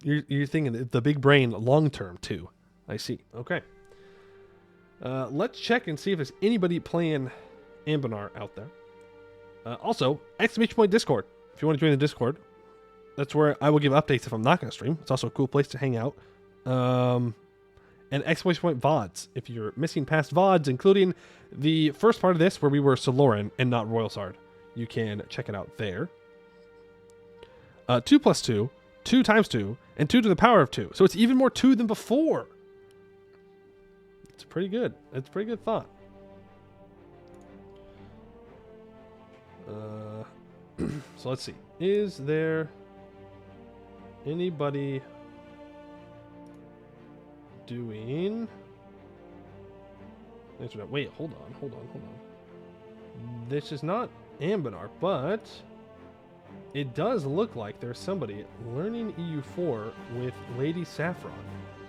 you're thinking the big brain long term too. I see. Okay. Let's check and see if there's anybody playing Anbennar out there. Also, ! Discord. If you want to join the Discord, that's where I will give updates if I'm not going to stream. It's also a cool place to hang out. And ! VODs. If you're missing past VODs, including the first part of this where we were Saloren and not Royal Sard, you can check it out there. 2 plus 2, 2 times 2, and 2 to the power of 2. So it's even more 2 than before. It's pretty good. It's a pretty good thought. So let's see. Is there anybody doing... Wait, hold on. This is not Anbennar, but it does look like there's somebody learning EU4 with Lady Saffron.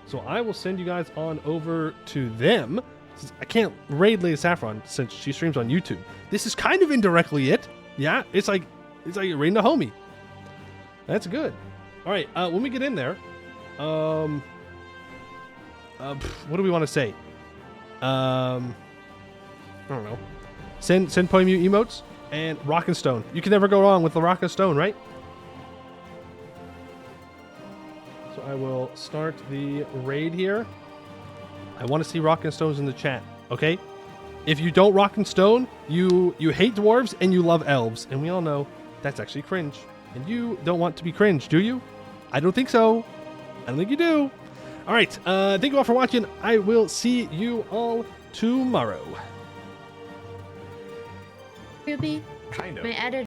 So I will send you guys on over to them. I can't raid Lady Saffron since she streams on YouTube. This is kind of indirectly it. Yeah, it's like you're raiding a homie. That's good. All right, when we get in there, what do we want to say? I don't know. Send Poem You emotes and Rock and Stone. You can never go wrong with the Rock and Stone, right? So I will start the raid here. I want to see Rock and Stones in the chat, okay? If you don't Rock and Stone, you hate dwarves and you love elves. And we all know that's actually cringe. And you don't want to be cringe, do you? I don't think so. I don't think you do. All right, thank you all for watching. I will see you all tomorrow. Ruby, Kind of. my editor.